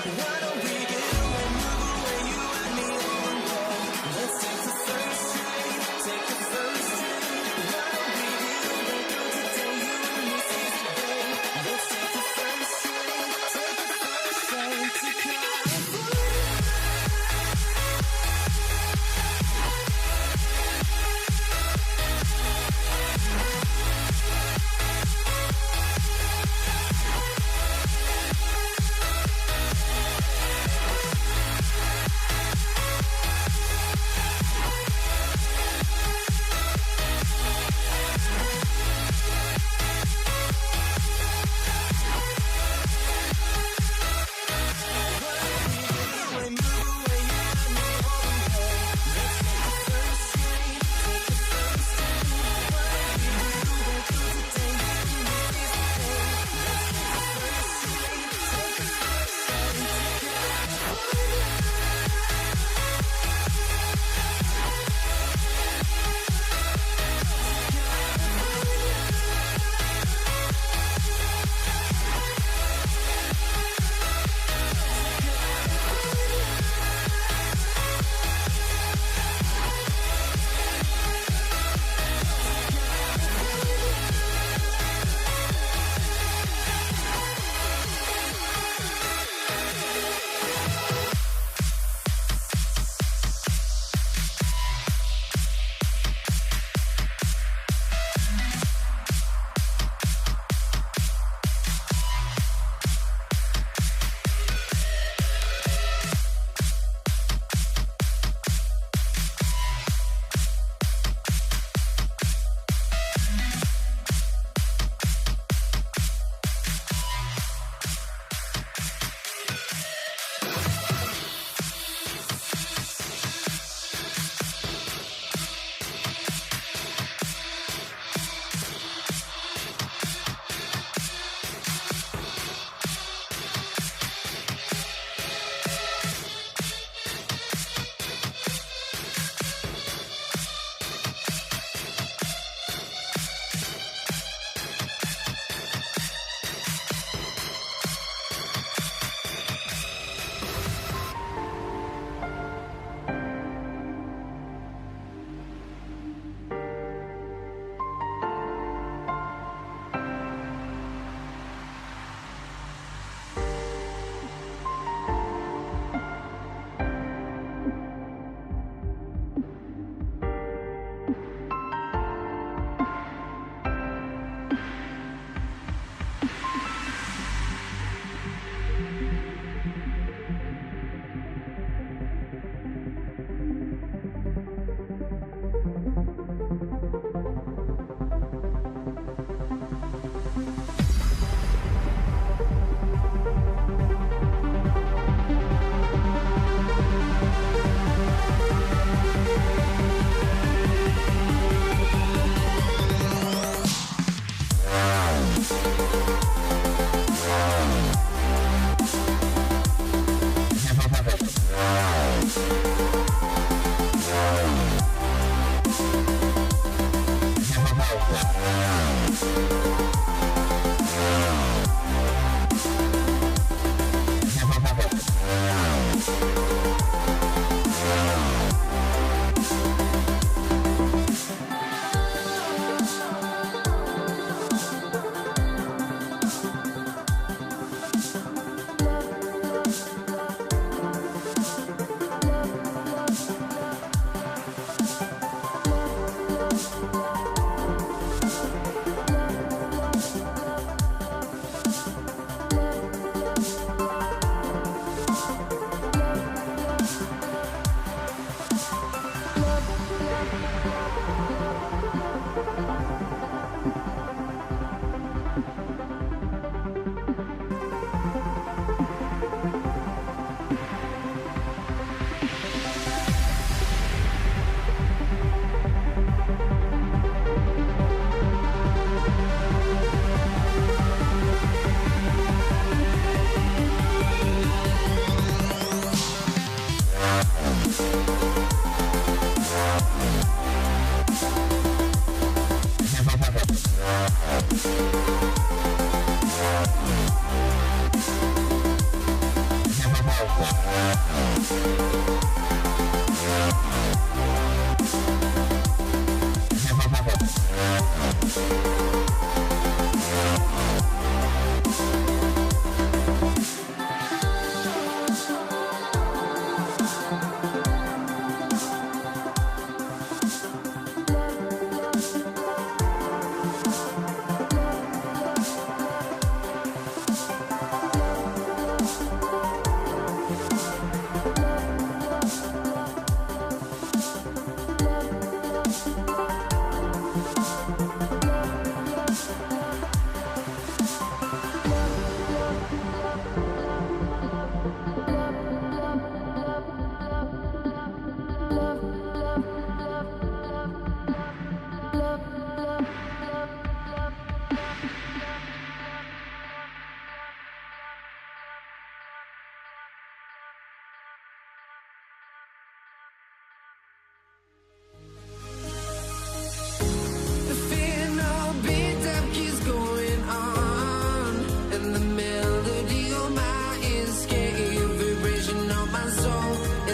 What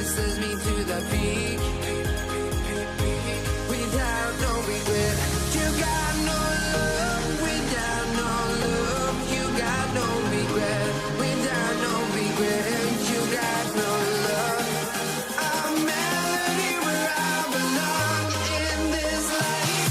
sends me to the peak. Without no regret, you got no love. Without no love, you got no regret. Without no regret, you got no love. A melody where I belong in this life.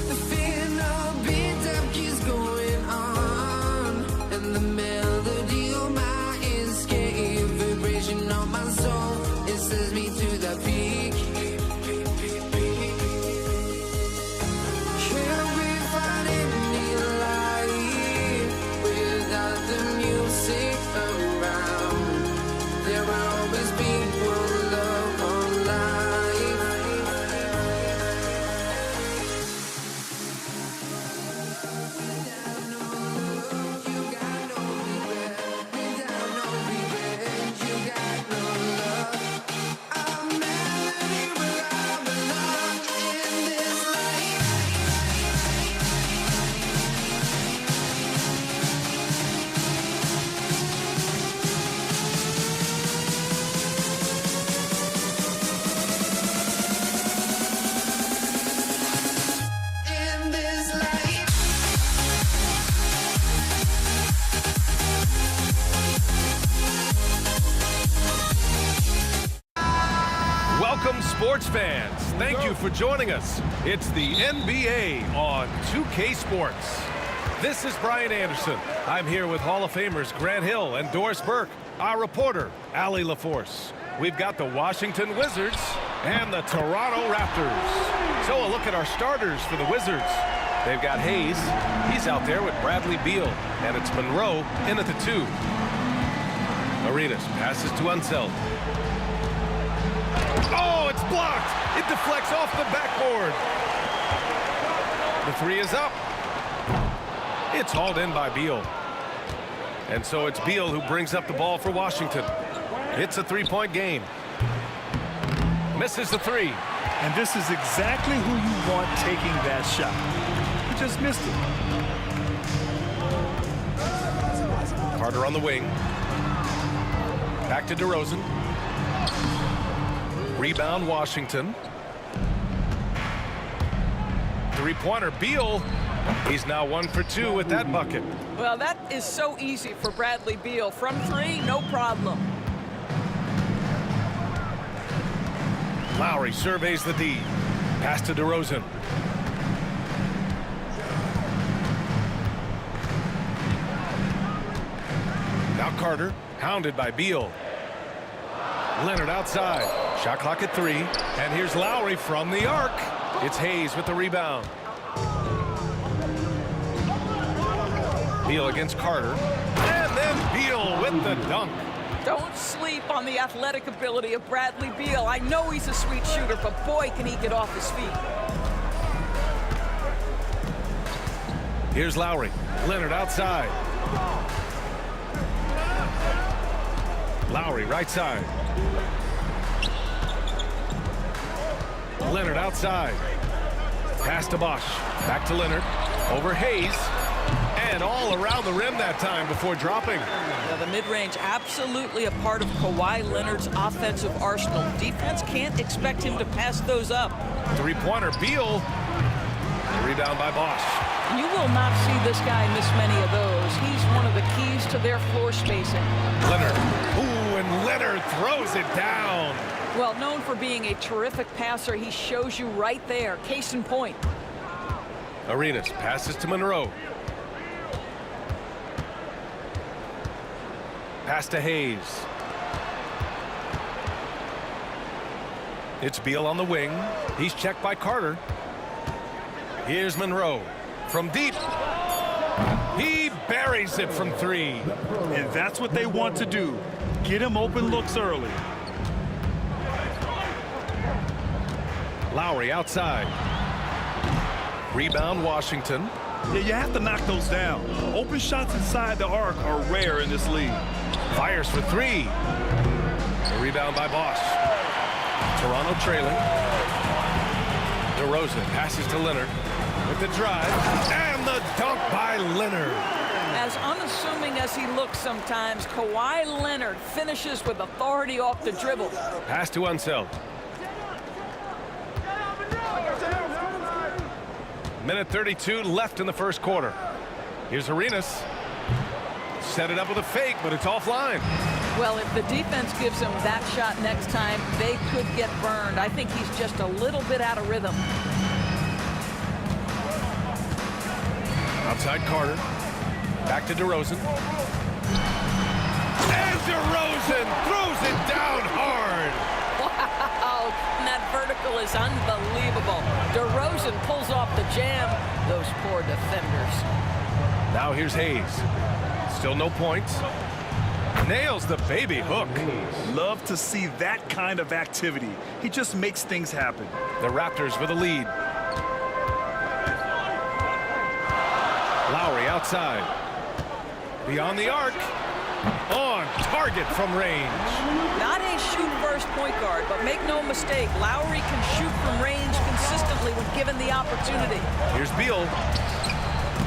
The final beat up keeps going on, and the melody on my escape, vibration on my soul, it sends me to the peak. Can't we find any light without the music around? There will always be one love, one life. Without no love, you got no regret. Without no regret, you got no love. A melody where I belong in this life. In this life. Welcome, sports fans. Thank you for joining us. It's the NBA on 2K Sports. This is Brian Anderson. I'm here with Hall of Famers Grant Hill and Doris Burke, our reporter, Allie LaForce. We've got the Washington Wizards and the Toronto Raptors. So a look at our starters for the Wizards. They've got Hayes. He's out there with Bradley Beal. And it's Monroe in at the 2. Arenas passes to Unseld. Oh, it's blocked. It deflects off the backboard. The 3 is up. It's hauled in by Beal. And so it's Beal who brings up the ball for Washington. It's a 3-point game. Misses the 3. And this is exactly who you want taking that shot. He just missed it. Carter on the wing. Back to DeRozan. Rebound, Washington. Three-pointer, Beal. He's now 1 for 2 with that bucket. Well, that is so easy for Bradley Beal. From 3, no problem. Lowry surveys the D. Pass to DeRozan. Now Carter, hounded by Beal. Leonard outside. Shot clock at 3. And here's Lowry from the arc. It's Hayes with the rebound. Beal against Carter. And then Beal with the dunk. Don't sleep on the athletic ability of Bradley Beal. I know he's a sweet shooter, but boy, can he get off his feet. Here's Lowry. Leonard outside. Lowry right side. Leonard outside. Pass to Bosch. Back to Leonard. Over Hayes. And all around the rim that time before dropping. Now, the mid-range absolutely a part of Kawhi Leonard's offensive arsenal. Defense can't expect him to pass those up. Three-pointer, Beal. Rebound by Bosch. You will not see this guy miss many of those. He's one of the keys to their floor spacing. Leonard. Ooh, and Leonard throws it down. Well, known for being a terrific passer, he shows you right there. Case in point. Arenas passes to Monroe. Pass to Hayes. It's Beal on the wing. He's checked by Carter. Here's Monroe from deep. He buries it from 3. And that's what they want to do. Get him open looks early. Lowry outside. Rebound Washington. Yeah, you have to knock those down. Open shots inside the arc are rare in this league. Fires for 3. The rebound by Bosch. Toronto trailing. DeRozan passes to Leonard with the drive and the dunk by Leonard. As unassuming as he looks sometimes, Kawhi Leonard finishes with authority off the dribble. Pass to Unseld. Minute 32 left in the first quarter. Here's Arenas. Set it up with a fake, but it's offline. Well, if the defense gives him that shot next time, they could get burned. I think he's just a little bit out of rhythm. Outside Carter. Back to DeRozan. And DeRozan throws it down hard. Wow, that vertical is unbelievable. DeRozan pulls off the jam. Those poor defenders. Now here's Hayes. Still no points. Nails the baby hook. Love to see that kind of activity. He just makes things happen. The Raptors with a lead. Lowry outside. Beyond the arc. On target from range. Not a shoot-first point guard, but make no mistake, Lowry can shoot from range consistently when given the opportunity. Here's Beal.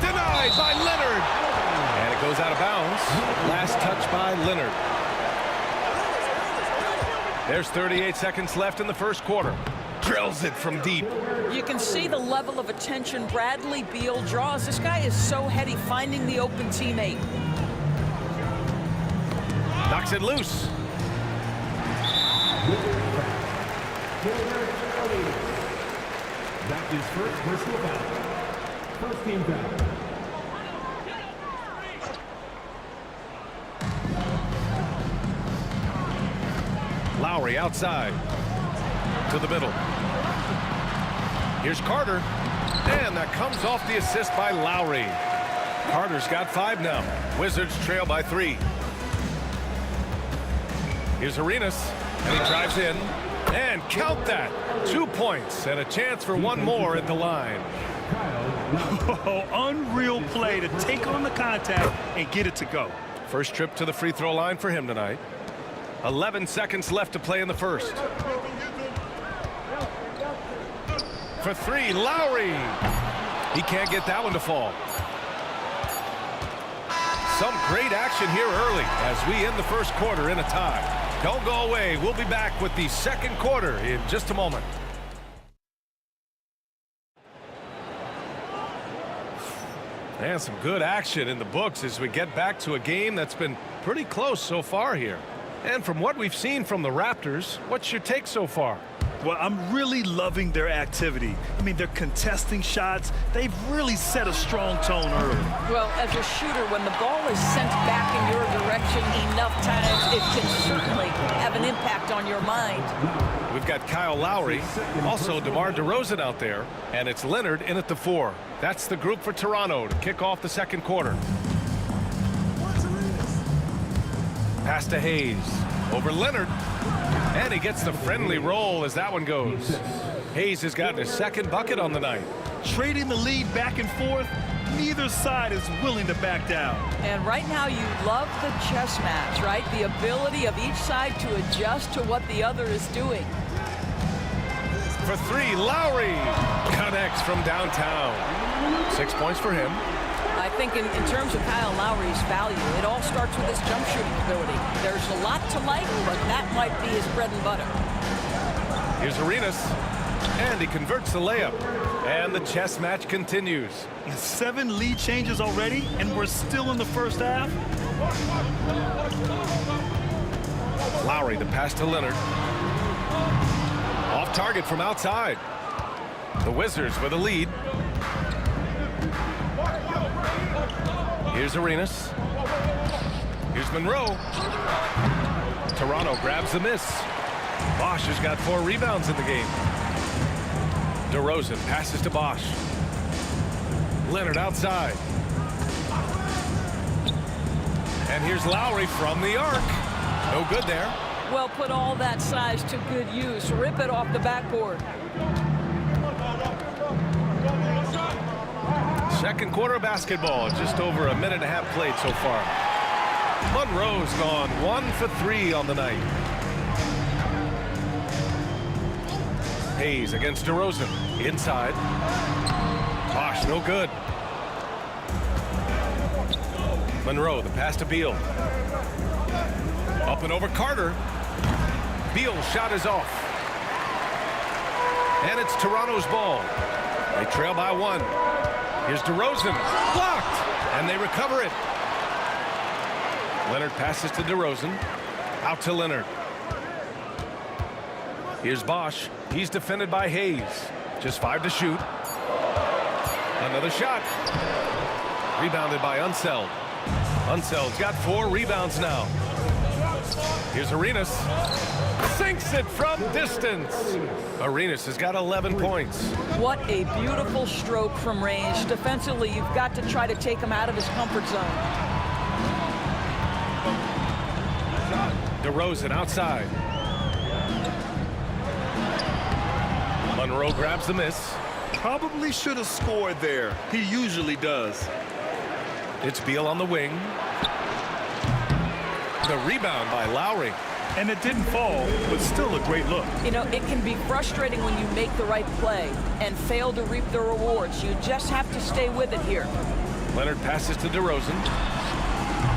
Denied by Leonard. And it goes out of bounds. Last touch by Leonard. There's 38 seconds left in the first quarter. Drills it from deep. You can see the level of attention Bradley Beal draws. This guy is so heady finding the open teammate. Knocks it loose. That is first personal foul. First team foul. Lowry outside. To the middle. Here's Carter. And that comes off the assist by Lowry. Carter's got 5 now. Wizards trail by 3. Here's Arenas, and he drives in, and count that. 2 points, and a chance for one more at the line. Oh, unreal play to take on the contact and get it to go. First trip to the free throw line for him tonight. 11 seconds left to play in the first. For 3, Lowry. He can't get that one to fall. Some great action here early as we end the first quarter in a tie. Don't go away. We'll be back with the second quarter in just a moment. And some good action in the books as we get back to a game that's been pretty close so far here. And from what we've seen from the Raptors, what's your take so far? Well, I'm really loving their activity. I mean, they're contesting shots. They've really set a strong tone early. Well, as a shooter, when the ball is sent back in your direction enough times, it can certainly have an impact on your mind. We've got Kyle Lowry, also DeMar DeRozan out there, and it's Leonard in at the 4. That's the group for Toronto to kick off the second quarter. Pass to Hayes. Over Leonard. And he gets the friendly roll as that one goes. Hayes has gotten his second bucket on the night. Trading the lead back and forth, neither side is willing to back down. And right now you love the chess match, right? The ability of each side to adjust to what the other is doing. For 3, Lowry connects from downtown. 6 points for him. I think in terms of Kyle Lowry's value, it all starts with his jump shooting ability. There's a lot to like, but that might be his bread and butter. Here's Arenas, and he converts the layup. And the chess match continues. 7 lead changes already, and we're still in the first half. Lowry, the pass to Leonard. Off target from outside. The Wizards with a lead. Here's Arenas. Here's Monroe. Toronto grabs the miss. Bosch has got 4 rebounds in the game. DeRozan passes to Bosch. Leonard outside. And here's Lowry from the arc. No good there. Well, put all that size to good use. Rip it off the backboard. Second quarter of basketball, just over a minute and a half played so far. Monroe's gone 1 for 3 on the night. Hayes against DeRozan. Inside. Bosh, no good. Monroe, the pass to Beal. Up and over Carter. Beal's shot is off. And it's Toronto's ball. They trail by 1. Here's DeRozan. Blocked. And they recover it. Leonard passes to DeRozan. Out to Leonard. Here's Bosh. He's defended by Hayes. Just 5 to shoot. Another shot. Rebounded by Unseld. Unseld's got 4 rebounds now. Here's Arenas. Sinks it from distance. Arenas has got 11 points. What a beautiful stroke from range. Defensively, you've got to try to take him out of his comfort zone. DeRozan outside. Monroe grabs the miss. Probably should have scored there. He usually does. It's Beal on the wing. The rebound by Lowry. And it didn't fall, but still a great look. You know, it can be frustrating when you make the right play and fail to reap the rewards. You just have to stay with it here. Leonard passes to DeRozan.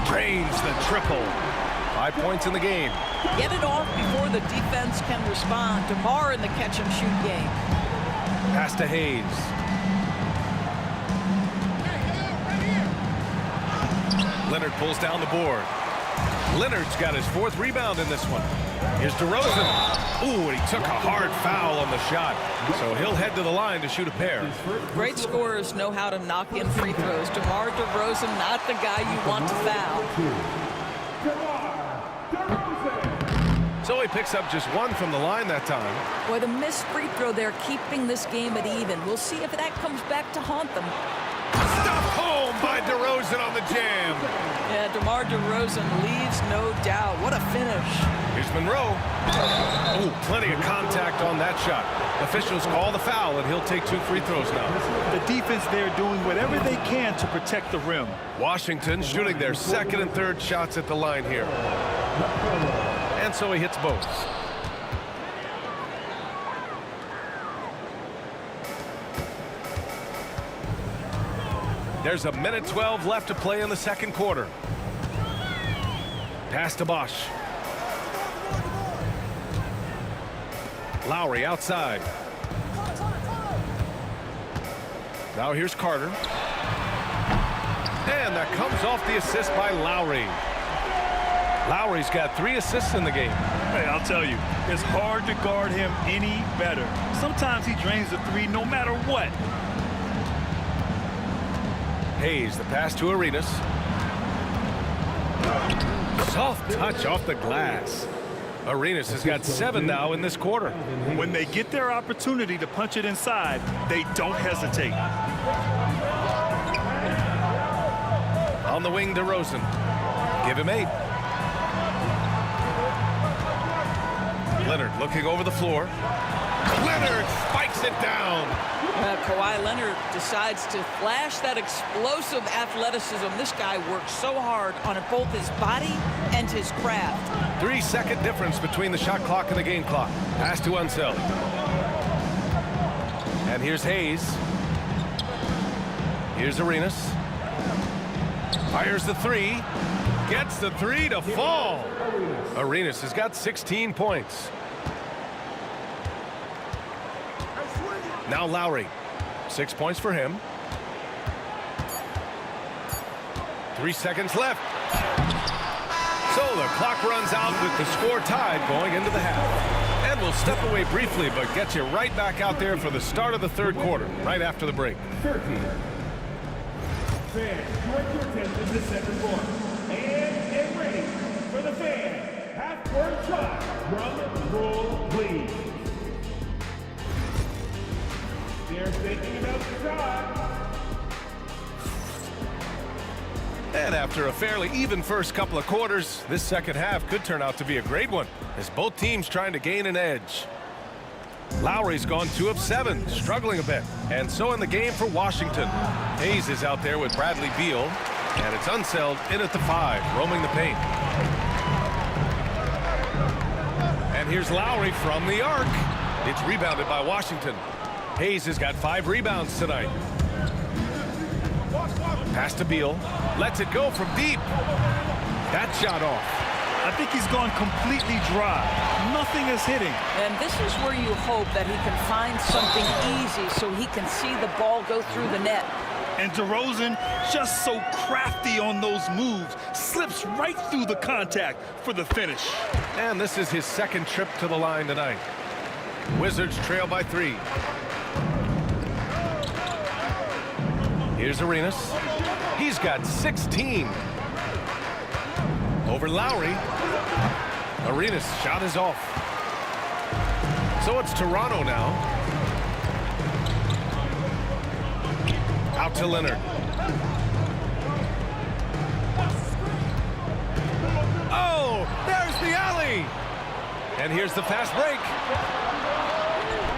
Drains the triple. 5 points in the game. Get it off before the defense can respond. DeMar in the catch-and-shoot game. Pass to Hayes. Leonard pulls down the board. Leonard's got his 4th rebound in this one. Here's DeRozan. Ooh, and he took a hard foul on the shot. So he'll head to the line to shoot a pair. Great scorers know how to knock in free throws. DeMar DeRozan, not the guy you want to foul. So he picks up just 1 from the line that time. Boy, the missed free throw there, keeping this game at even. We'll see if that comes back to haunt them. Stuffed home by DeRozan on the jam. Yeah, DeMar DeRozan leaves no doubt. What a finish. Here's Monroe. Ooh, plenty of contact on that shot. Officials call the foul, and he'll take 2 free throws now. The defense there doing whatever they can to protect the rim. Washington shooting their 2nd and 3rd shots at the line here. And so he hits both. There's a minute 12 left to play in the second quarter. Pass to Bosh. Lowry outside. Now here's Carter. And that comes off the assist by Lowry. Lowry's got 3 assists in the game. Hey, I'll tell you, it's hard to guard him any better. Sometimes he drains the 3 no matter what. Hayes, the pass to Arenas. Soft touch off the glass. Arenas has got 7 now in this quarter. When they get their opportunity to punch it inside, they don't hesitate. On the wing, DeRozan. Give him 8. Leonard looking over the floor. Leonard spikes it down. Kawhi Leonard decides to flash that explosive athleticism. This guy works so hard on both his body and his craft. 3-second difference between the shot clock and the game clock. Pass to Unseld. And here's Hayes. Here's Arenas. Fires the 3. Gets the 3 to fall. Arenas has got 16 points. Now Lowry. 6 points for him. 3 seconds left. So the clock runs out with the score tied going into the half. And we'll step away briefly, but get you right back out there for the start of the third quarter, right after the break. Fans, join your attempt in the second quarter. And get ready for the fan half-court shot. Drum roll, please. They're thinking about the shot. And after a fairly even first couple of quarters, this second half could turn out to be a great one, as both teams trying to gain an edge. Lowry's gone 2 of 7, struggling a bit. And so in the game for Washington, Hayes is out there with Bradley Beal, and it's Unseld in at the 5, roaming the paint. And here's Lowry from the arc. It's rebounded by Washington. Hayes has got 5 rebounds tonight. Pass to Beal. Lets it go from deep. That shot off. I think he's gone completely dry. Nothing is hitting. And this is where you hope that he can find something easy so he can see the ball go through the net. And DeRozan, just so crafty on those moves, slips right through the contact for the finish. And this is his second trip to the line tonight. Wizards trail by 3. Here's Arenas. He's got 16. Over Lowry. Arenas' shot is off. So it's Toronto now. Out to Leonard. Oh, there's the alley. And here's the fast break.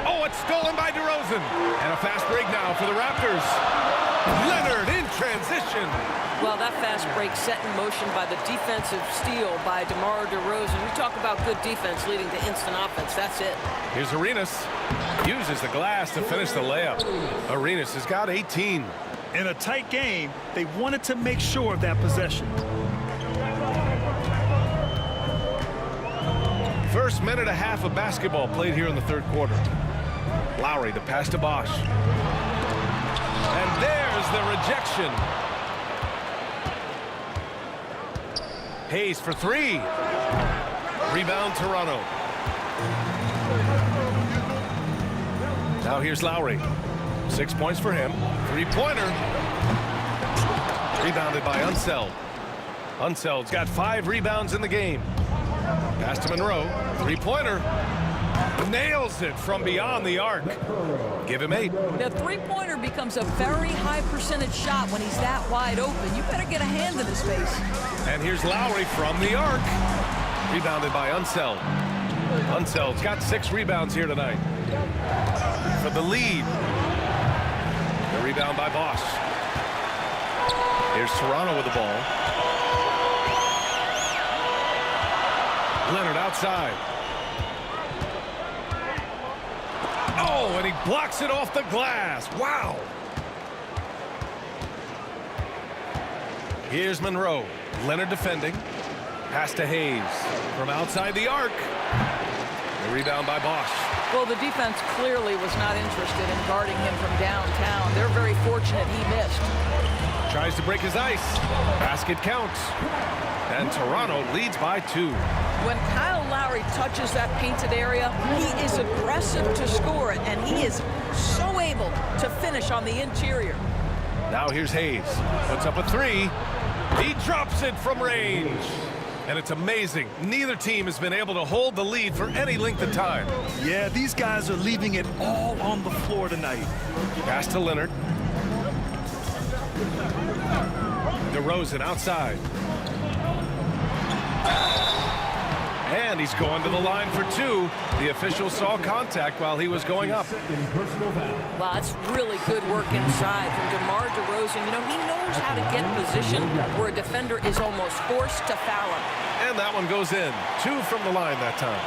Oh, it's stolen by DeRozan. And a fast break now for the Raptors. Leonard in transition. Well, that fast break set in motion by the defensive steal by DeMar DeRozan. You talk about good defense leading to instant offense. That's it. Here's Arenas. Uses the glass to finish the layup. Arenas has got 18. In a tight game, they wanted to make sure of that possession. First minute and a half of basketball played here in the third quarter. Lowry, the pass to Bosch. And there's the rejection. Hayes for 3. Rebound Toronto. Now here's Lowry. 6 points for him. 3-pointer. Rebounded by Unseld. Unseld's got 5 rebounds in the game. Pass to Monroe. 3-pointer. Nails it from beyond the arc. Give him 8. The 3-pointer becomes a very high percentage shot when he's that wide open. You better get a hand in his face. And here's Lowry from the arc. Rebounded by Unseld. Unseld's got 6 rebounds here tonight. For the lead. The rebound by Bosch. Here's Toronto with the ball. Leonard outside. Oh, and he blocks it off the glass. Wow. Here's Monroe. Leonard defending. Pass to Hayes. From outside the arc. The rebound by Bosch. Well, the defense clearly was not interested in guarding him from downtown. They're very fortunate he missed. Tries to break his ice. Basket counts. And Toronto leads by 2. When Kyle Lowry touches that painted area, he is aggressive to score it, and he is so able to finish on the interior. Now here's Hayes. Puts up a 3. He drops it from range. And it's amazing. Neither team has been able to hold the lead for any length of time. Yeah, these guys are leaving it all on the floor tonight. Pass to Leonard. DeRozan outside. And he's going to the line for 2. The official saw contact while he was going up. Wow, that's really good work inside from DeMar DeRozan. You know, he knows how to get position where a defender is almost forced to foul him. And that one goes in. 2 from the line that time.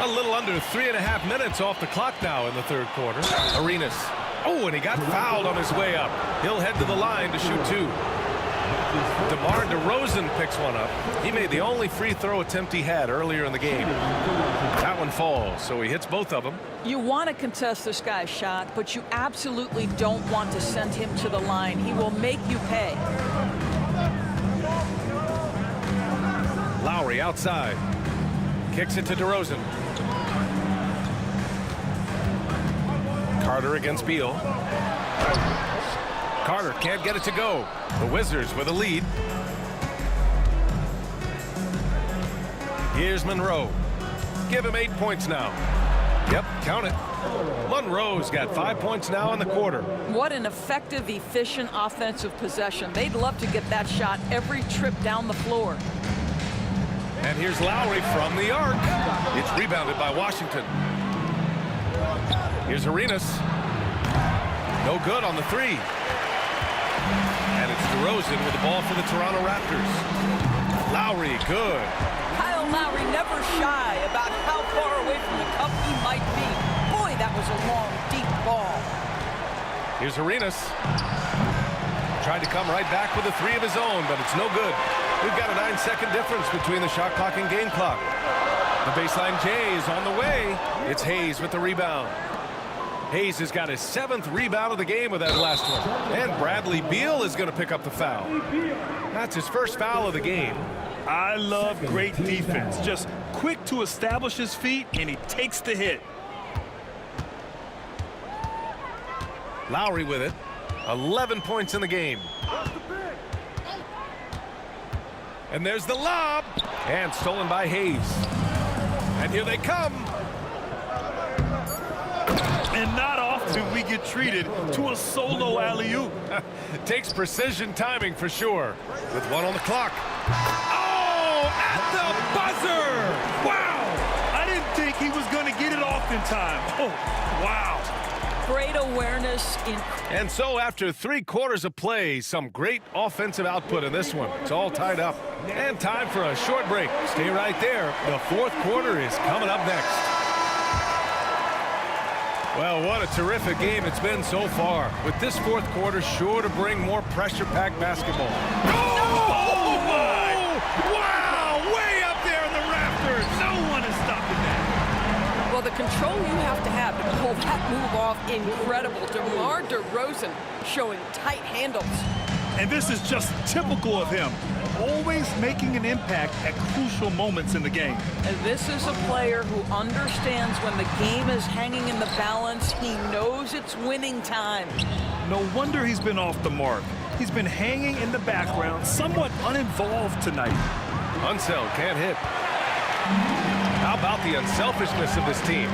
A little under 3.5 minutes off the clock now in the third quarter. Arenas. Oh, and he got fouled on his way up. He'll head to the line to shoot 2. DeMar DeRozan picks one up. He made the only free throw attempt he had earlier in the game. That one falls, so he hits both of them. You want to contest this guy's shot, but you absolutely don't want to send him to the line. He will make you pay. Lowry outside. Kicks it to DeRozan. Carter against Beal. Carter can't get it to go. The Wizards with a lead. Here's Monroe. Give him 8 points now. Yep, count it. Monroe's got 5 points now in the quarter. What an effective, efficient offensive possession. They'd love to get that shot every trip down the floor. And here's Lowry from the arc. It's rebounded by Washington. Here's Arenas. No good on the three. And it's DeRozan with the ball for the Toronto Raptors. Lowry, good. Kyle Lowry never shy about how far away from the cup he might be. Boy, that was a long, deep ball. Here's Arenas. Tried to come right back with a three of his own, but it's no good. We've got a 9-second difference between the shot clock and game clock. The baseline J is on the way. It's Hayes with the rebound. Hayes has got his 7th rebound of the game with that last one. And Bradley Beal is going to pick up the foul. That's his first foul of the game. I love great defense. Just quick to establish his feet, and he takes the hit. Lowry with it. 11 points in the game. And there's the lob. And stolen by Hayes. And here they come. And not often we get treated to a solo alley-oop. Takes precision timing for sure. With one on the clock. Oh, at the buzzer! Wow! I didn't think he was going to get it off in time. Oh, wow. Great awareness. And so after 3 quarters of play, some great offensive output in this one. It's all tied up. And time for a short break. Stay right there. The 4th quarter is coming up next. Well, what a terrific game it's been so far. With this 4th quarter sure to bring more pressure-packed basketball. Oh, my! Wow! Way up there in the rafters! No one is stopping that. Well, the control you have to pull that move off, incredible. DeMar DeRozan showing tight handles. And this is just typical of him. Always making an impact at crucial moments in the game. And this is a player who understands when the game is hanging in the balance. He knows it's winning time. No wonder he's been off the mark. He's been hanging in the background, somewhat uninvolved tonight. Unseld can't hit. How about the unselfishness of this team?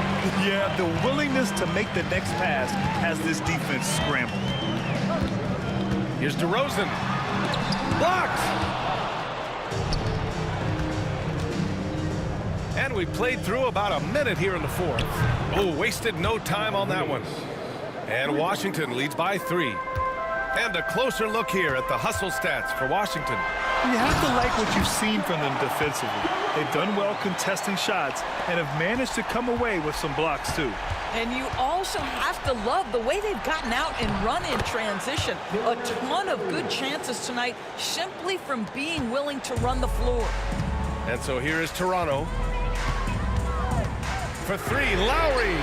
Yeah, the willingness to make the next pass has this defense scrambled. Here's DeRozan. Blocked! And we played through about a minute here in the 4th. Oh, wasted no time on that one. And Washington leads by 3. And a closer look here at the hustle stats for Washington. You have to like what you've seen from them defensively. They've done well contesting shots and have managed to come away with some blocks too. And you also have to love the way they've gotten out and run in transition. A ton of good chances tonight simply from being willing to run the floor. And so here is Toronto. For 3, Lowry.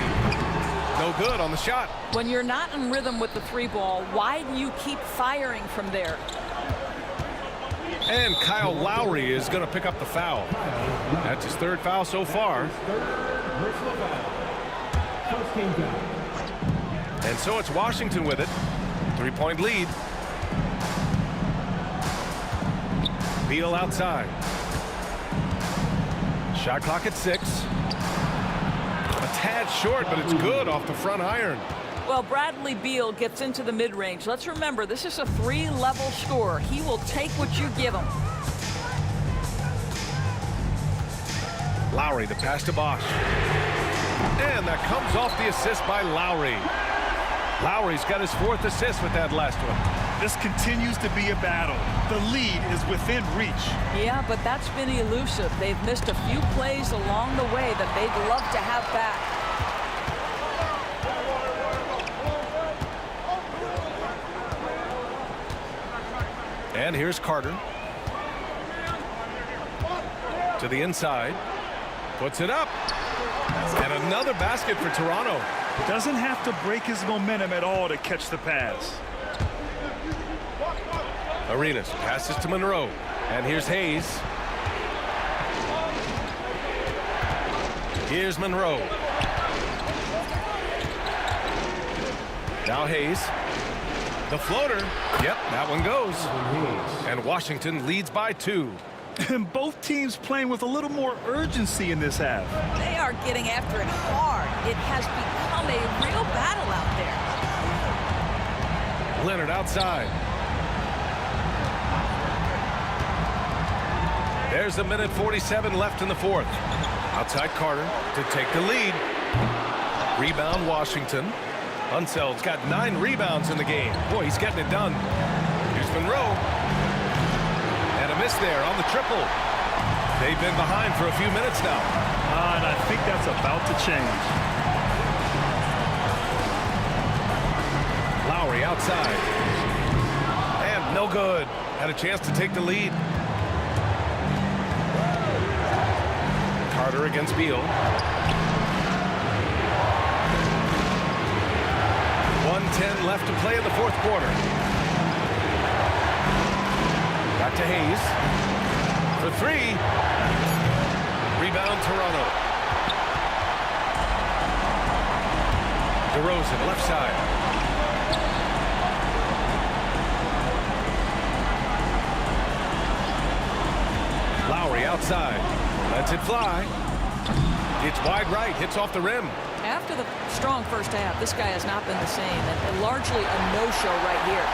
No good on the shot. When you're not in rhythm with the 3-ball, why do you keep firing from there? And Kyle Lowry is going to pick up the foul. That's his 3rd foul so far. And so it's Washington with it. 3-point lead. Beal outside. Shot clock at 6. A tad short, but it's good off the front iron. Well, Bradley Beal gets into the mid-range. Let's remember, this is a 3-level scorer. He will take what you give him. Lowry, the pass to Bosch. And that comes off the assist by Lowry. Lowry's got his 4th assist with that last one. This continues to be a battle. The lead is within reach. Yeah, but that's been elusive. They've missed a few plays along the way that they'd love to have back. And here's Carter. To the inside. Puts it up. And another basket for Toronto. Doesn't have to break his momentum at all to catch the pass. Arenas passes to Monroe. And here's Hayes. Here's Monroe. Now Hayes. The floater. Yep, that one goes. And Washington leads by 2. And both teams playing with a little more urgency in this half. They are getting after it hard. It has become a real battle out there. Leonard outside. There's a minute 47 left in the fourth. Outside Carter to take the lead. Rebound Washington. Unseld's got 9 rebounds in the game. Boy, he's getting it done. Here's Monroe. And a miss there on the triple. They've been behind for a few minutes now. And I think that's about to change. Lowry outside. And no good. Had a chance to take the lead. Carter against Beal. 1:10 left to play in the fourth quarter. Back to Hayes. For 3. Rebound Toronto. DeRozan left side. Lowry outside. Lets it fly. It's wide right. Hits off the rim. After the strong first half, this guy has not been the same, and largely a no-show right here.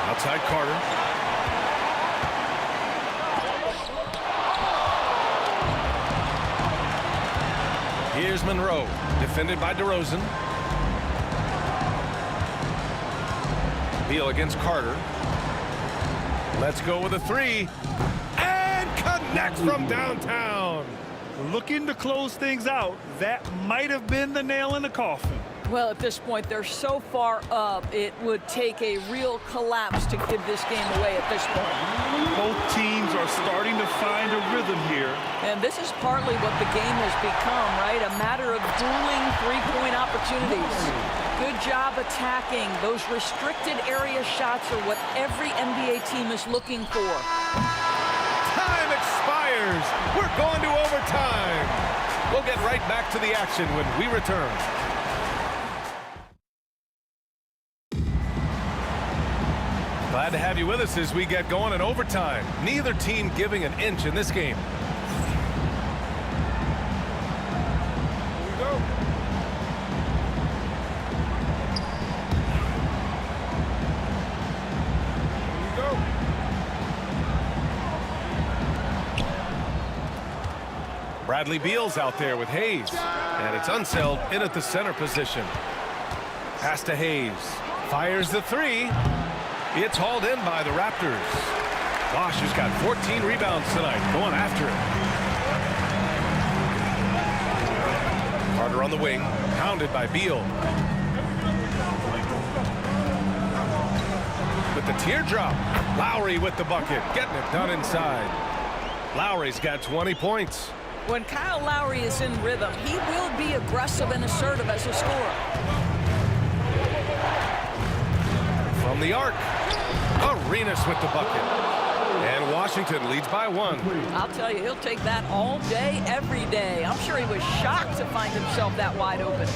Outside Carter. Here's Monroe, defended by DeRozan. Beal against Carter. Let's go with a 3. And connects from downtown. Looking to close things out. That might have been the nail in the coffin. Well, at this point, they're so far up, it would take a real collapse to give this game away at this point. Both teams are starting to find a rhythm here. And this is partly what the game has become, right? A matter of dueling three-point opportunities. Good job attacking. Those restricted area shots are what every NBA team is looking for. Time expires. We're going to overtime. We'll get right back to the action when we return. Glad to have you with us as we get going in overtime. Neither team giving an inch in this game. Here we go. Here we go. Bradley Beal's out there with Hayes. And it's Unseld in at the center position. Pass to Hayes. Fires the 3. It's hauled in by the Raptors. Bosch has got 14 rebounds tonight, going after it. Carter on the wing, pounded by Beal. With the teardrop, Lowry with the bucket, getting it done inside. Lowry's got 20 points. When Kyle Lowry is in rhythm, he will be aggressive and assertive as a scorer. From the arc, Arenas with the bucket. And Washington leads by 1. I'll tell you, he'll take that all day, every day. I'm sure he was shocked to find himself that wide open.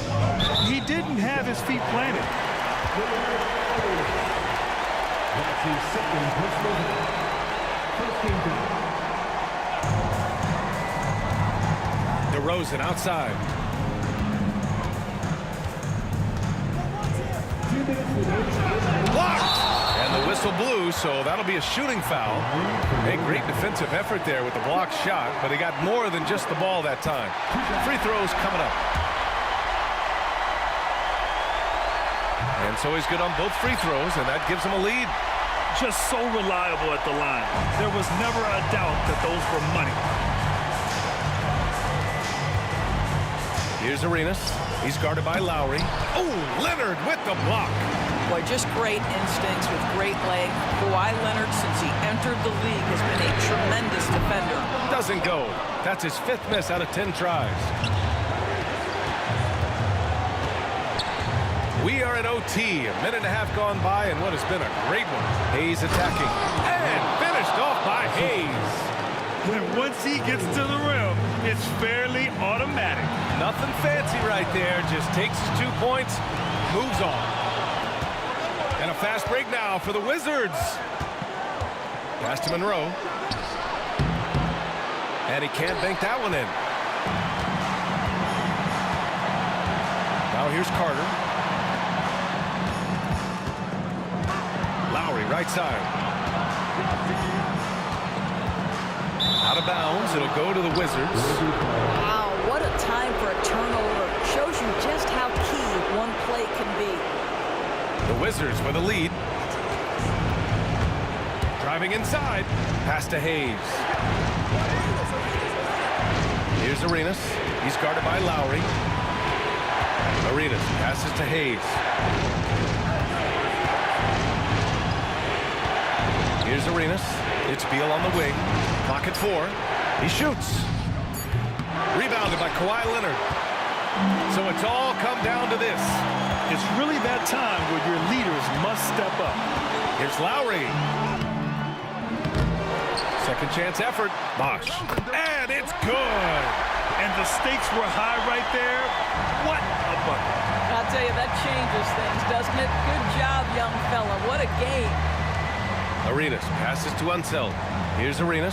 He didn't have his feet planted. That's his second personal foul. First team DeRozan foul. outside. 2 minutes remaining. Blocked! And the whistle blew, so that'll be a shooting foul. A great defensive effort there with the blocked shot, but he got more than just the ball that time. Free throws coming up. And so he's good on both free throws, and that gives him a lead. Just so reliable at the line. There was never a doubt that those were money. Here's Arenas. He's guarded by Lowry. Oh, Leonard with the block. Boy, just great instincts with great leg. Kawhi Leonard, since he entered the league, has been a tremendous defender. Doesn't go. That's his 5th miss out of 10 tries. We are at OT. A minute and a half gone by, and what has been a great one. Hayes attacking. And finished off by Hayes. And once he gets to the rim, it's fairly automatic. Nothing fancy right there. Just takes his 2 points, moves on. And a fast break now for the Wizards. Pass to Monroe. And he can't bank that one in. Now here's Carter. Lowry, right side. Out of bounds. It'll go to the Wizards. Wow, what a time for a turnover. Shows you just how key one play can be. The Wizards with a lead. Driving inside. Pass to Hayes. Here's Arenas. He's guarded by Lowry. Arenas passes to Hayes. Here's Arenas. It's Beal on the wing. Clock at 4. He shoots. Rebounded by Kawhi Leonard. So it's all come down to this. It's really that time where your leaders must step up. Here's Lowry. Second chance effort. Bosh. And it's good. And the stakes were high right there. What a bucket. I'll tell you, that changes things, doesn't it? Good job, young fella. What a game. Arenas passes to Unseld. Here's Arenas.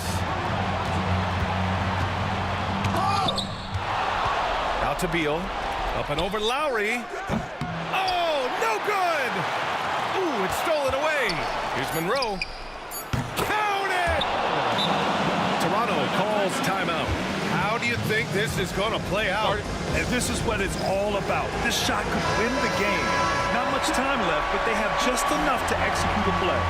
Out to Beal. Up and over Lowry. Oh, no good! Ooh, it's stolen away. Here's Monroe. Count it! Toronto calls timeout. How do you think this is going to play out? And this is what it's all about. This shot could win the game. Not much time left, but they have just enough to execute a play.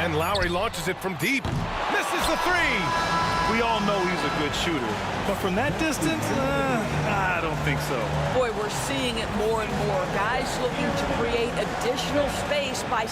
And Lowry launches it from deep. Misses the 3. We all know he's a good shooter. But from that distance, I don't think so. Boy, we're seeing it more and more. Guys looking to create additional space by...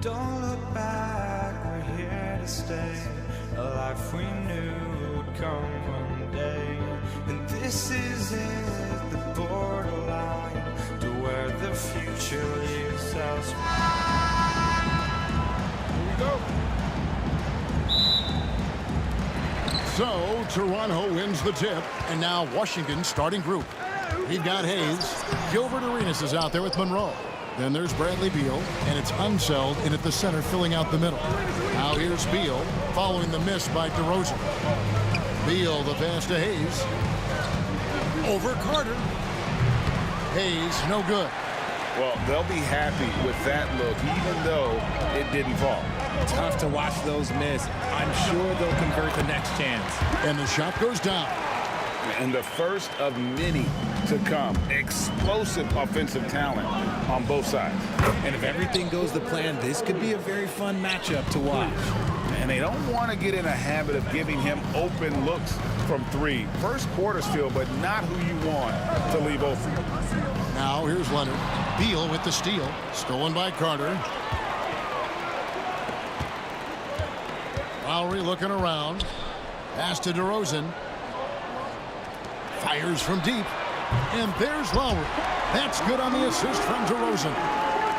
Don't look back, we're here to stay. A life we knew would come one day. And this is it, the borderline to where the future leaves us. Here we go. So, Toronto wins the tip, and now Washington starting group. We've got Hayes. Gilbert Arenas is out there with Monroe. Then there's Bradley Beal, and it's Unseld in at the center, filling out the middle. Now here's Beal, following the miss by DeRozan. Beal, the pass to Hayes. Over Carter. Hayes, no good. Well, they'll be happy with that look, even though it didn't fall. Tough to watch those miss. I'm sure they'll convert the next chance. And the shot goes down. And the first of many to come. Explosive offensive talent on both sides. And if everything goes to plan, this could be a very fun matchup to watch. And they don't want to get in a habit of giving him open looks from three. First quarter still, but not who you want to leave open. Now here's Leonard. Beal with the steal. Stolen by Carter. Lowry looking around. Pass to DeRozan. Fires from deep. And there's Lowry. That's good on the assist from DeRozan.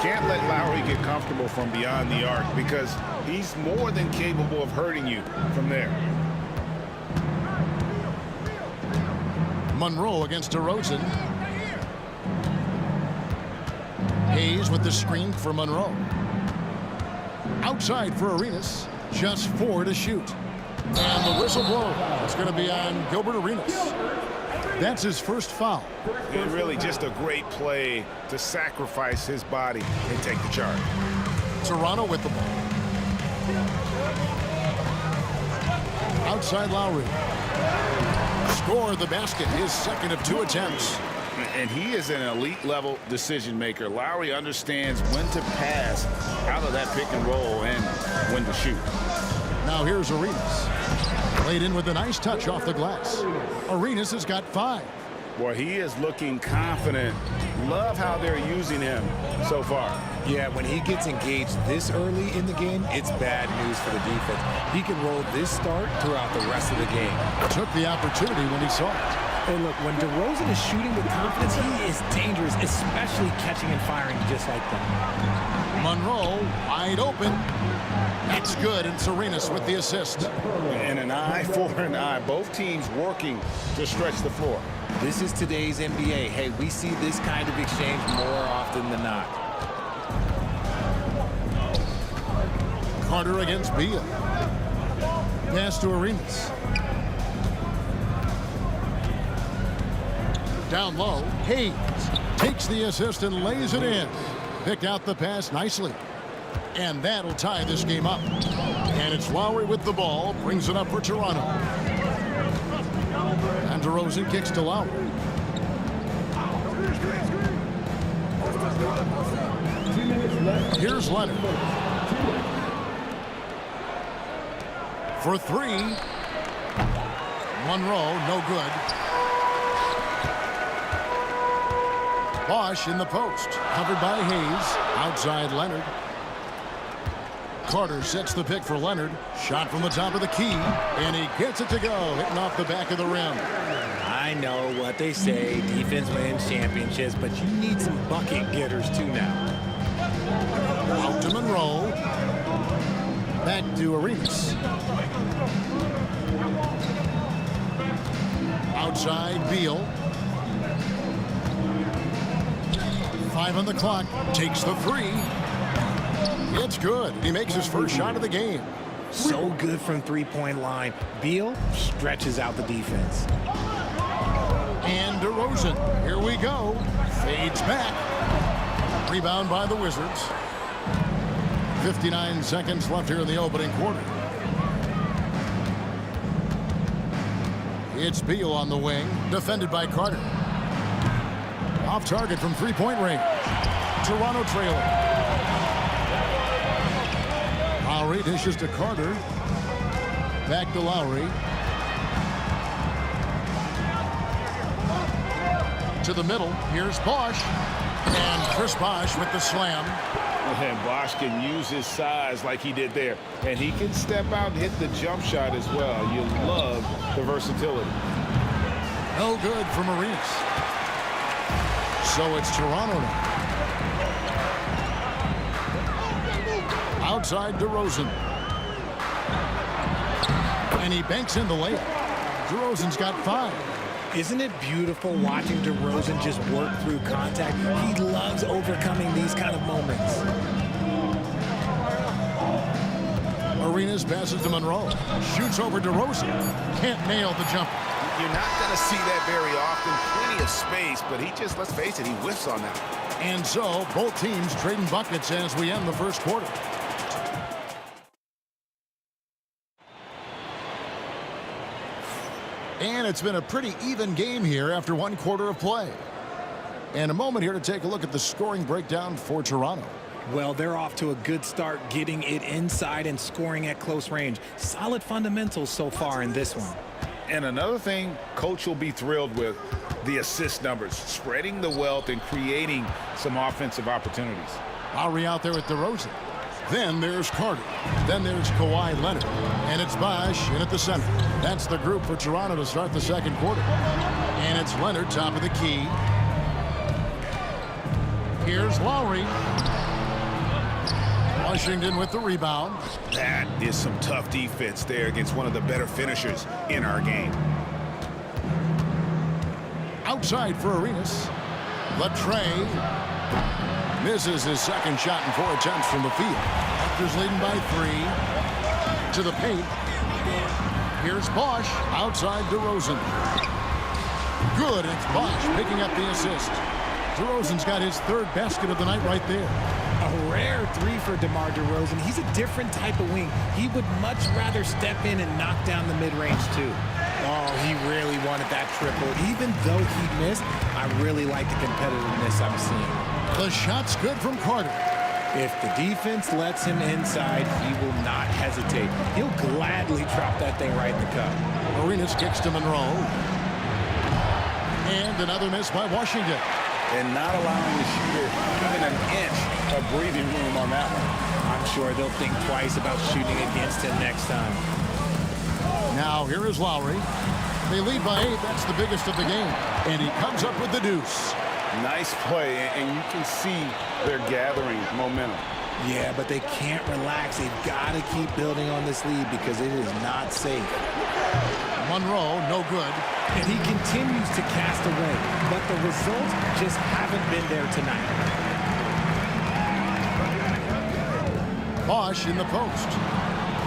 Can't let Lowry get comfortable from beyond the arc because he's more than capable of hurting you from there. Monroe against DeRozan. Hayes with the screen for Monroe. Outside for Arenas. Just 4 to shoot. And the whistle blows. It's going to be on Gilbert Arenas. That's his first foul. And really just a great play to sacrifice his body and take the charge. Toronto with the ball. Outside Lowry. Score the basket, his second of 2 attempts. And he is an elite level decision maker. Lowry understands when to pass out of that pick and roll and when to shoot. Now here's Arenas. Played in with a nice touch off the glass. Arenas has got 5. Boy, he is looking confident. Love how they're using him so far. Yeah, when he gets engaged this early in the game, it's bad news for the defense. He can roll this start throughout the rest of the game. Took the opportunity when he saw it. And look, when DeRozan is shooting with confidence, he is dangerous, especially catching and firing just like that. Monroe wide open. That's good, and Arenas with the assist. And an eye for an eye. Both teams working to stretch the floor. This is today's NBA. Hey, we see this kind of exchange more often than not. Carter against Beal. Pass to Arenas. Down low, Hayes takes the assist and lays it in. Picked out the pass nicely. And that'll tie this game up. And it's Lowry with the ball, brings it up for Toronto. And DeRozan kicks to Lowry. Here's Leonard. For 3. Monroe, no good. Bosch in the post. Covered by Hayes. Outside Leonard. Carter sets the pick for Leonard. Shot from the top of the key. And he gets it to go. Hitting off the back of the rim. I know what they say. Defense wins championships, but you need some bucket getters too now. Out to Monroe. Back to Arenas. Outside Beal. 5 on the clock. Takes the 3. It's good. He makes his first shot of the game. So good from three-point line. Beal stretches out the defense. And DeRozan. Here we go. Fades back. Rebound by the Wizards. 59 seconds left here in the opening quarter. It's Beal on the wing. Defended by Carter. Off target from three-point range. Toronto trailing. Lowry dishes to Carter. Back to Lowry. To the middle. Here's Bosch. And Chris Bosch with the slam. And Bosch can use his size like he did there. And he can step out and hit the jump shot as well. You love the versatility. No good from Arenas. So it's Toronto now. Outside DeRozan. And he banks in the layup. DeRozan's got 5. Isn't it beautiful watching DeRozan just work through contact? He loves overcoming these kind of moments. Arenas passes to Monroe. Shoots over DeRozan. Can't nail the jumper. You're not going to see that very often. Plenty of space, but he just, let's face it, he whiffs on that. And so both teams trading buckets as we end the first quarter. And it's been a pretty even game here after one quarter of play. And a moment here to take a look at the scoring breakdown for Toronto. Well, they're off to a good start getting it inside and scoring at close range. Solid fundamentals so far in this one. And another thing coach will be thrilled with, the assist numbers, spreading the wealth and creating some offensive opportunities. Lowry out there with DeRozan. Then there's Carter. Then there's Kawhi Leonard. And it's Bosh in at the center. That's the group for Toronto to start the second quarter. And it's Leonard top of the key. Here's Lowry. Washington with the rebound. That is some tough defense there against one of the better finishers in our game. Outside for Arenas. Latrey misses his second shot in 4 attempts from the field. Raptors leading by 3. To the paint. Here's Bosh. Outside DeRozan. Good. It's Bosh picking up the assist. DeRozan's got his 3rd basket of the night right there. A rare 3 for DeMar DeRozan. He's a different type of wing. He would much rather step in and knock down the mid-range too. Oh, he really wanted that triple. Even though he missed, I really like the competitiveness I'm seeing. The shot's good from Carter. If the defense lets him inside, he will not hesitate. He'll gladly drop that thing right in the cup. Arenas kicks to Monroe. And another miss by Washington. And not allowing the shooter even an inch of breathing room on that one. I'm sure they'll think twice about shooting against him next time. Now here is Lowry. They lead by 8. That's the biggest of the game. And he comes up with the deuce. Nice play, and you can see they're gathering momentum. Yeah, but they can't relax. They've got to keep building on this lead because it is not safe. Monroe, no good. And he continues to cast away, but the results just haven't been there tonight. Bosh in the post.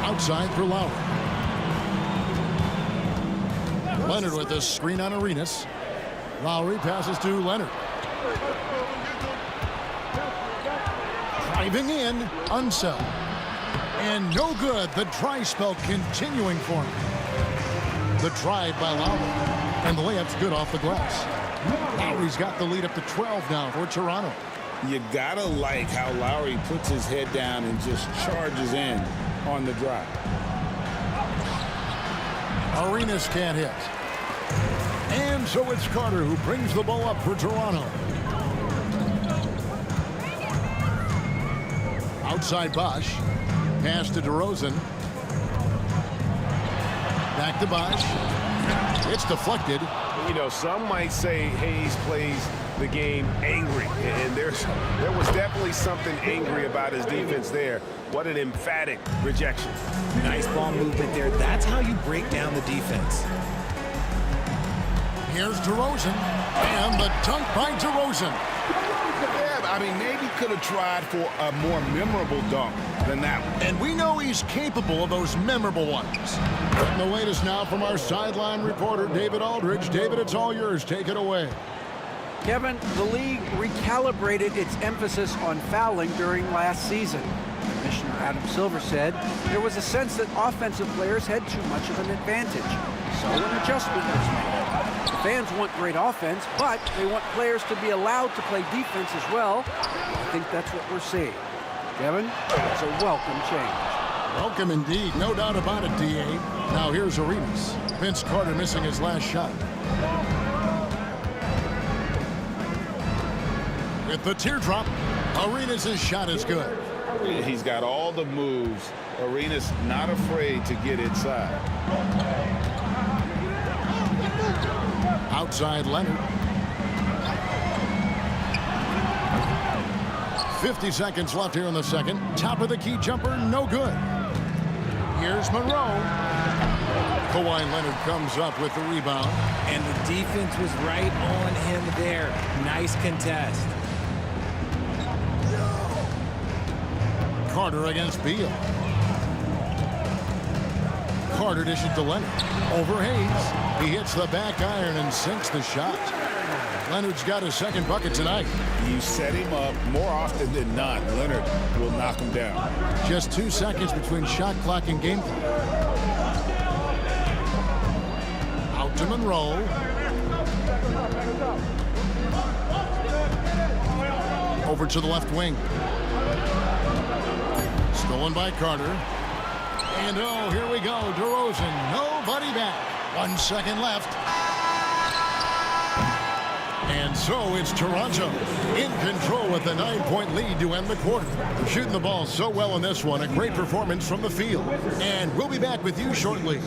Outside for Lowry. Leonard with a screen on Arenas. Lowry passes to Leonard. Driving in, Unseld. And no good. The dry spell continuing for him. The drive by Lowry. And the layup's good off the glass. Lowry's got the lead up to 12 now for Toronto. You gotta like how Lowry puts his head down and just charges in on the drive. Arenas can't hit. And so it's Carter who brings the ball up for Toronto. Outside Bosh. Pass to DeRozan. Back to Bosh. It's deflected. You know, some might say Hayes plays the game angry, and there was definitely something angry about his defense there. What an emphatic rejection. Nice ball movement there. That's how you break down the defense. Here's DeRozan, and the dunk by DeRozan. Yeah, I mean, maybe could have tried for a more memorable dunk than that one. And we know he's capable of those memorable ones. And the latest now from our sideline reporter, David Aldridge. David, it's all yours. Take it away. Kevin, the league recalibrated its emphasis on fouling during last season. Commissioner Adam Silver said there was a sense that offensive players had too much of an advantage. So an adjustment was made. The fans want great offense, but they want players to be allowed to play defense as well. I think that's what we're seeing. Kevin, it's a welcome change. Welcome indeed. No doubt about it, D.A. Now here's Arenas. Vince Carter missing his last shot. With the teardrop, Arenas' shot is good. He's got all the moves. Arenas not afraid to get inside. Outside Leonard. 50 seconds left here in the second. Top of the key jumper, no good. Here's Monroe. Kawhi Leonard comes up with the rebound. And the defense was right on him there. Nice contest. Carter against Beal. Carter dishes to Leonard. Over Hayes. He hits the back iron and sinks the shot. Leonard's got his second bucket tonight. You set him up more often than not. Leonard will knock him down. Just 2 seconds between shot clock and game clock. to Monroe. Over to the left wing. Stolen by Carter. And oh, here we go. DeRozan, nobody back. 1 second left. And so it's Toronto in control with a 9-point lead to end the quarter. Shooting the ball so well in this one. A great performance from the field. And we'll be back with you shortly.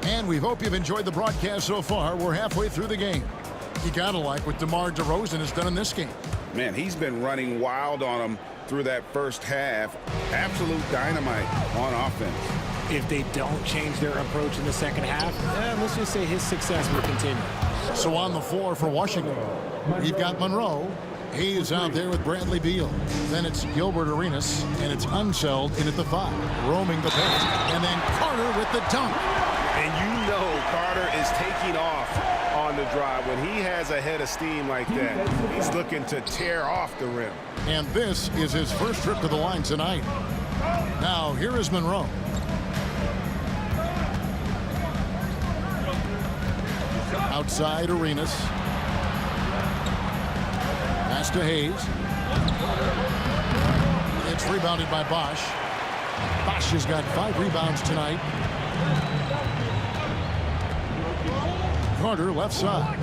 And we hope you've enjoyed the broadcast so far. We're halfway through the game. You gotta like what DeMar DeRozan has done in this game. Man, he's been running wild on them through that first half. Absolute dynamite on offense. If they don't change their approach in the second half, let's just say his success will continue. So on the floor for Washington, you've got Monroe. He is out there with Bradley Beal. Then it's Gilbert Arenas, and it's Unseld in at the 5, roaming the paint. And then Carter with the dunk. And you know Carter is taking off on the drive. When he has a head of steam like that, he's looking to tear off the rim. And this is his first trip to the line tonight. Now, here is Monroe. Outside Arenas. Pass to Hayes. It's rebounded by Bosch. Bosch has got 5 rebounds tonight. Carter left side.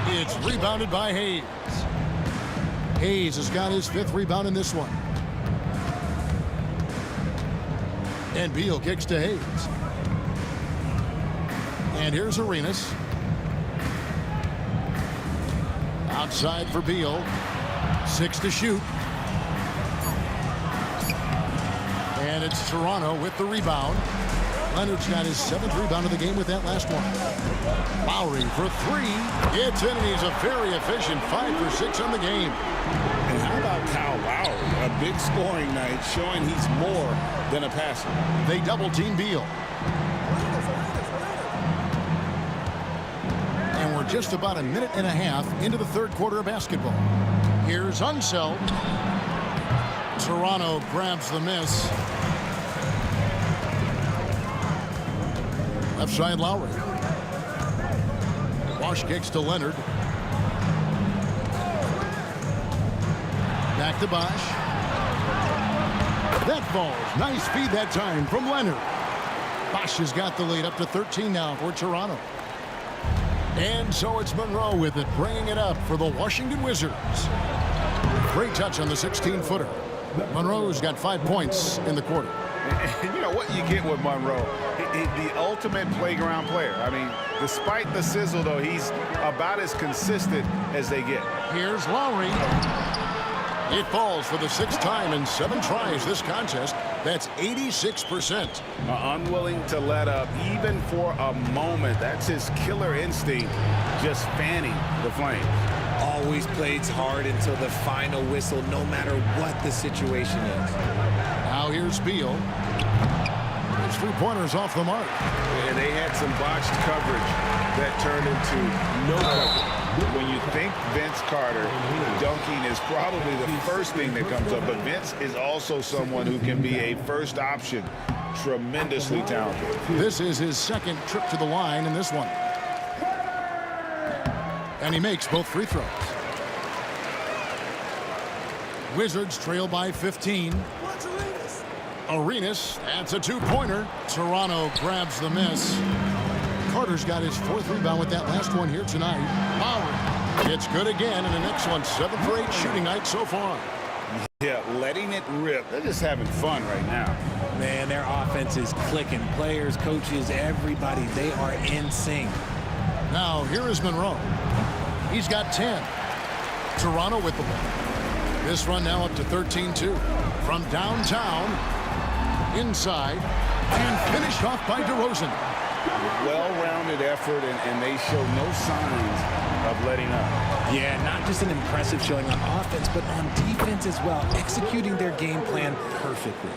It's rebounded by Hayes. Hayes has got his 5th rebound in this one. And Beal kicks to Hayes. And here's Arenas. Outside for Beal. 6 to shoot. And it's Toronto with the rebound. Leonard's got his 7th rebound of the game with that last one. Lowry for 3. It's in, and he's a very efficient 5 for 6 on the game. And how about Kyle Lowry? A big scoring night showing he's more than a passer. They double team Beal. And we're just about a minute and a half into the 3rd quarter of basketball. Here's Unseld. Toronto grabs the miss. Left side Lowry. Bosch kicks to Leonard. Back to Bosch. That falls. Nice feed that time from Leonard. Bosch has got the lead up to 13 now for Toronto. And so it's Monroe with it, bringing it up for the Washington Wizards. Great touch on the 16-footer. Monroe's got 5 points in the quarter. And you know what you get with Monroe? The ultimate playground player. I mean, despite the sizzle, though, he's about as consistent as they get. Here's Lowry. It falls for the 6th time in 7 tries this contest. That's 86%. Unwilling to let up even for a moment. That's his killer instinct, just fanning the flames. Always plays hard until the final whistle, no matter what the situation is. Now here's Beal. His 3-pointers off the mark. And they had some botched coverage that turned into no coverage. When you think Vince Carter, dunking is probably the first thing that comes up. But Vince is also someone who can be a first option. Tremendously talented. This is his 2nd trip to the line in this one. And he makes both free throws. Wizards trail by 15. Arenas, that's a 2-pointer. Toronto grabs the miss. Carter's got his 4th rebound with that last one here tonight. Lowry, it's good again, and the next one 7 for 8 shooting night so far. Yeah, letting it rip. They're just having fun right now. Man, their offense is clicking. Players, coaches, everybody, they are in sync. Now, here is Monroe. He's got 10. Toronto with the ball. This run now up to 13-2. From downtown, inside, And finished off by DeRozan. Well-rounded effort, and they show no signs of letting up. Yeah, not just an impressive showing on offense, but on defense as well, executing their game plan perfectly.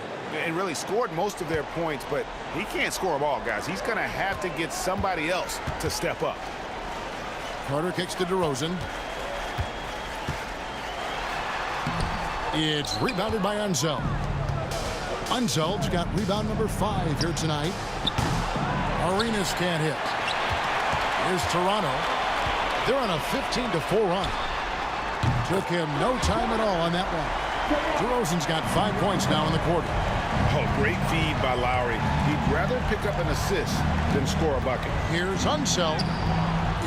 And really scored most of their points, but he can't score them all, guys. He's going to have to get somebody else to step up. Carter kicks to DeRozan. It's rebounded by Unseld. Unseld's got rebound number 5 here tonight. Arenas can't hit. Here's Toronto. They're on a 15-4 run. Took him no time at all on that one. DeRozan's got 5 points now in the quarter. Oh, great feed by Lowry. He'd rather pick up an assist than score a bucket. Here's Unseld.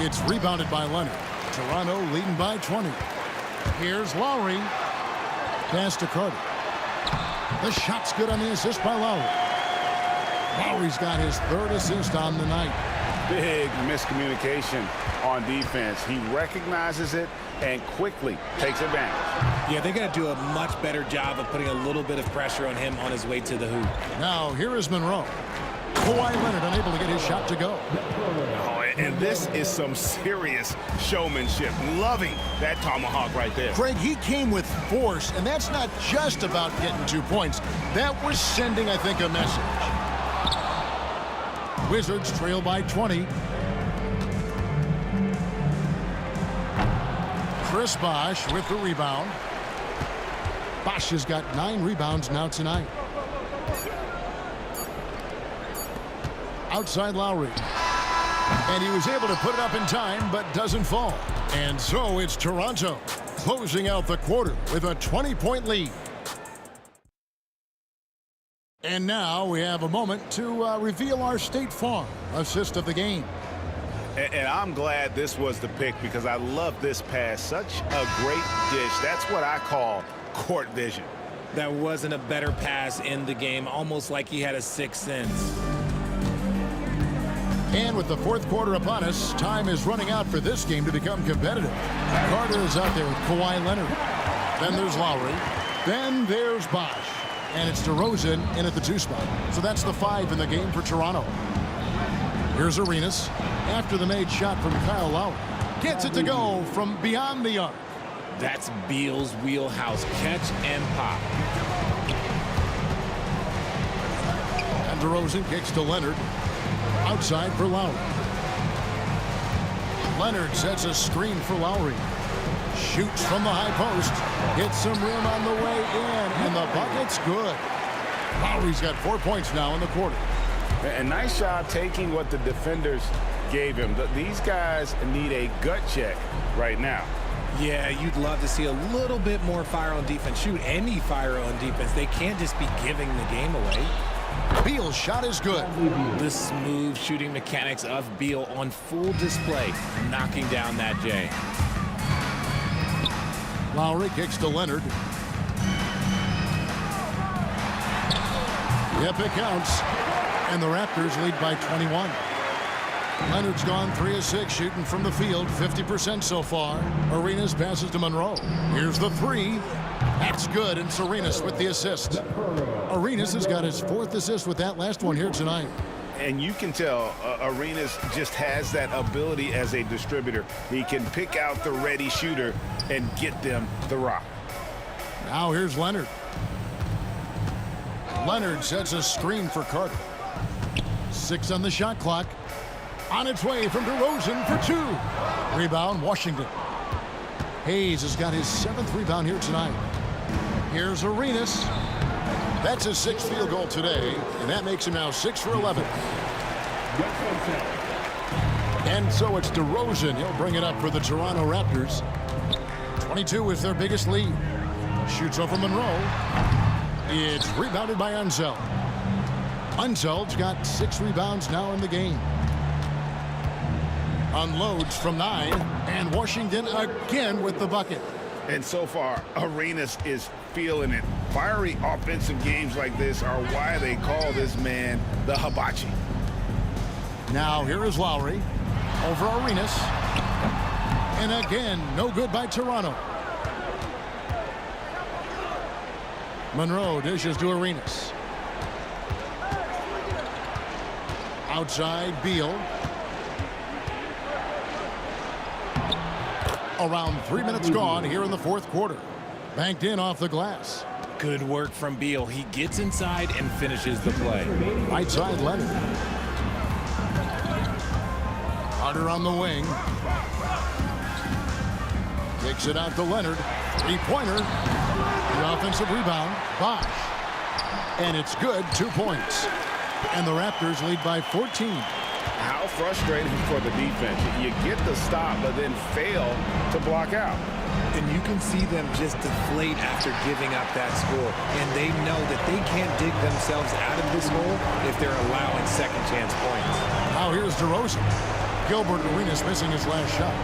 It's rebounded by Leonard. Toronto leading by 20. Here's Lowry. Pass to Carter. The shot's good on the assist by Lowry. Lowry's got his 3rd assist on the night. Big miscommunication on defense. He recognizes it and quickly takes advantage. Yeah, they got to do a much better job of putting a little bit of pressure on him on his way to the hoop. Now, here is Monroe. Kawhi Leonard unable to get his shot to go. Oh, and this is some serious showmanship. Loving that tomahawk right there. Greg, he came with force, and that's not just about getting 2 points. That was sending, I think, a message. Wizards trail by 20. Chris Bosh with the rebound. Bosh has got 9 rebounds now tonight. Outside Lowry. And he was able to put it up in time, but doesn't fall. And so it's Toronto closing out the quarter with a 20-point lead. And now we have a moment to reveal our State Farm assist of the game. And I'm glad this was the pick because I love this pass. Such a great dish. That's what I call court vision. That wasn't a better pass in the game, almost like he had a 6th sense. And with the 4th quarter upon us, time is running out for this game to become competitive. Carter is out there with Kawhi Leonard. Then there's Lowry. Then there's Bosh. And it's DeRozan in at the 2 spot. So that's the 5 in the game for Toronto. Here's Arenas after the made shot from Kyle Lowry. Gets it to go from beyond the arc. That's Beal's wheelhouse. Catch and pop. And DeRozan kicks to Leonard. Outside for Lowry. Leonard sets a screen for Lowry. Shoots from the high post. Gets some rim on the way in. And the bucket's good. Lowry's got 4 points now in the quarter. A nice job taking what the defenders gave him. These guys need a gut check right now. Yeah, you'd love to see a little bit more fire on defense. Shoot, any fire on defense. They can't just be giving the game away. Beal's shot is good. The smooth shooting mechanics of Beal on full display, knocking down that J. Lowry kicks to Leonard. Yep, it counts. And the Raptors lead by 21. Leonard's gone 3 of 6 shooting from the field, 50% so far. Arenas passes to Monroe. Here's the 3. That's good, and Arenas with the assist. Arenas has got his 4th assist with that last one here tonight. And you can tell Arenas just has that ability as a distributor. He can pick out the ready shooter and get them the rock. Now here's Leonard. Leonard sets a screen for Carter. 6 on the shot clock. On its way from DeRozan for 2. Rebound, Washington. Hayes has got his 7th rebound here tonight. Here's Arenas. That's his 6th field goal today, and that makes him now 6 for 11. And so it's DeRozan. He'll bring it up for the Toronto Raptors. 22 is their biggest lead. Shoots over Monroe. It's rebounded by Unseld. Unseld's got 6 rebounds now in the game. Unloads from 9, and Washington again with the bucket. And so far, Arenas is feeling it. Fiery offensive games like this are why they call this man the hibachi. Now here is Lowry over Arenas. And again, no good by Toronto. Monroe dishes to Arenas. Outside, Beal. Around 3 minutes gone here in the fourth quarter. Banked in off the glass. Good work from Beal. He gets inside and finishes the play. Right side, Leonard. Carter on the wing. Kicks it out to Leonard. Three-pointer. The offensive rebound. Bosch. And it's good. 2 points. And the Raptors lead by 14. How frustrating for the defense. You get the stop, but then fail to block out. And you can see them just deflate after giving up that score. And they know that they can't dig themselves out of this hole if they're allowing second chance points. Now here's DeRozan. Gilbert Arenas missing his last shot.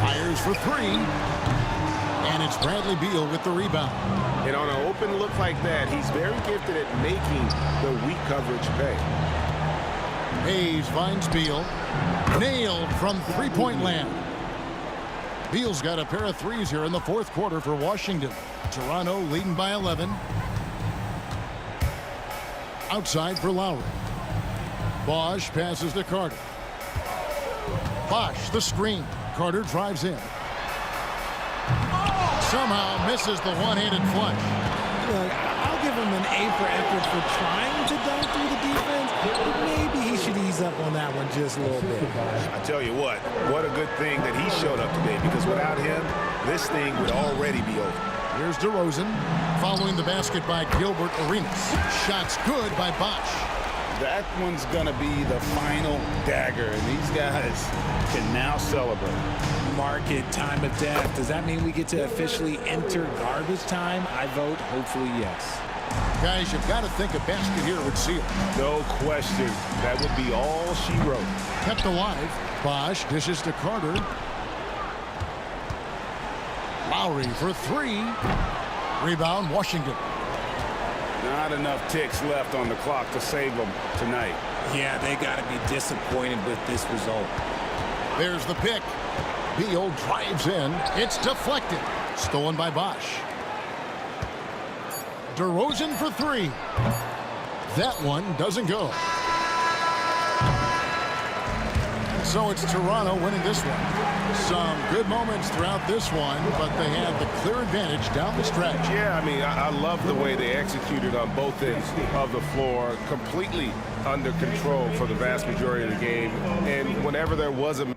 Fires for three. And it's Bradley Beal with the rebound. And on an open look like that, he's very gifted at making the weak coverage pay. Hayes finds Beal. Nailed from three-point land. Beal's got a pair of threes here in the fourth quarter for Washington. Toronto leading by 11. Outside for Lowry. Bosch passes to Carter. Bosch, the screen. Carter drives in. Somehow misses the one-handed flush. Look, I'll give him an A for effort for trying to dunk through the defense, but maybe he should ease up on that one just a little bit. I tell you what a good thing that he showed up today, because without him, this thing would already be over. Here's DeRozan following the basket by Gilbert Arenas. Shots good by Bosch. That one's going to be the final dagger, and these guys can now celebrate. Mark it, time of death. Does that mean we get to officially enter garbage time? I vote hopefully yes. Guys, you've got to think a basket here would seal. No question. That would be all she wrote. Kept alive. Bosch dishes to Carter. Lowry for three. Rebound, Washington. Not enough ticks left on the clock to save them tonight. Yeah, they got to be disappointed with this result. There's the pick. Beal drives in. It's deflected. Stolen by Bosch. DeRozan for three. That one doesn't go. So it's Toronto winning this one. Some good moments throughout this one, but they had the clear advantage down the stretch. Yeah, I mean, I love the way they executed on both ends of the floor, completely under control for the vast majority of the game. And whenever there was a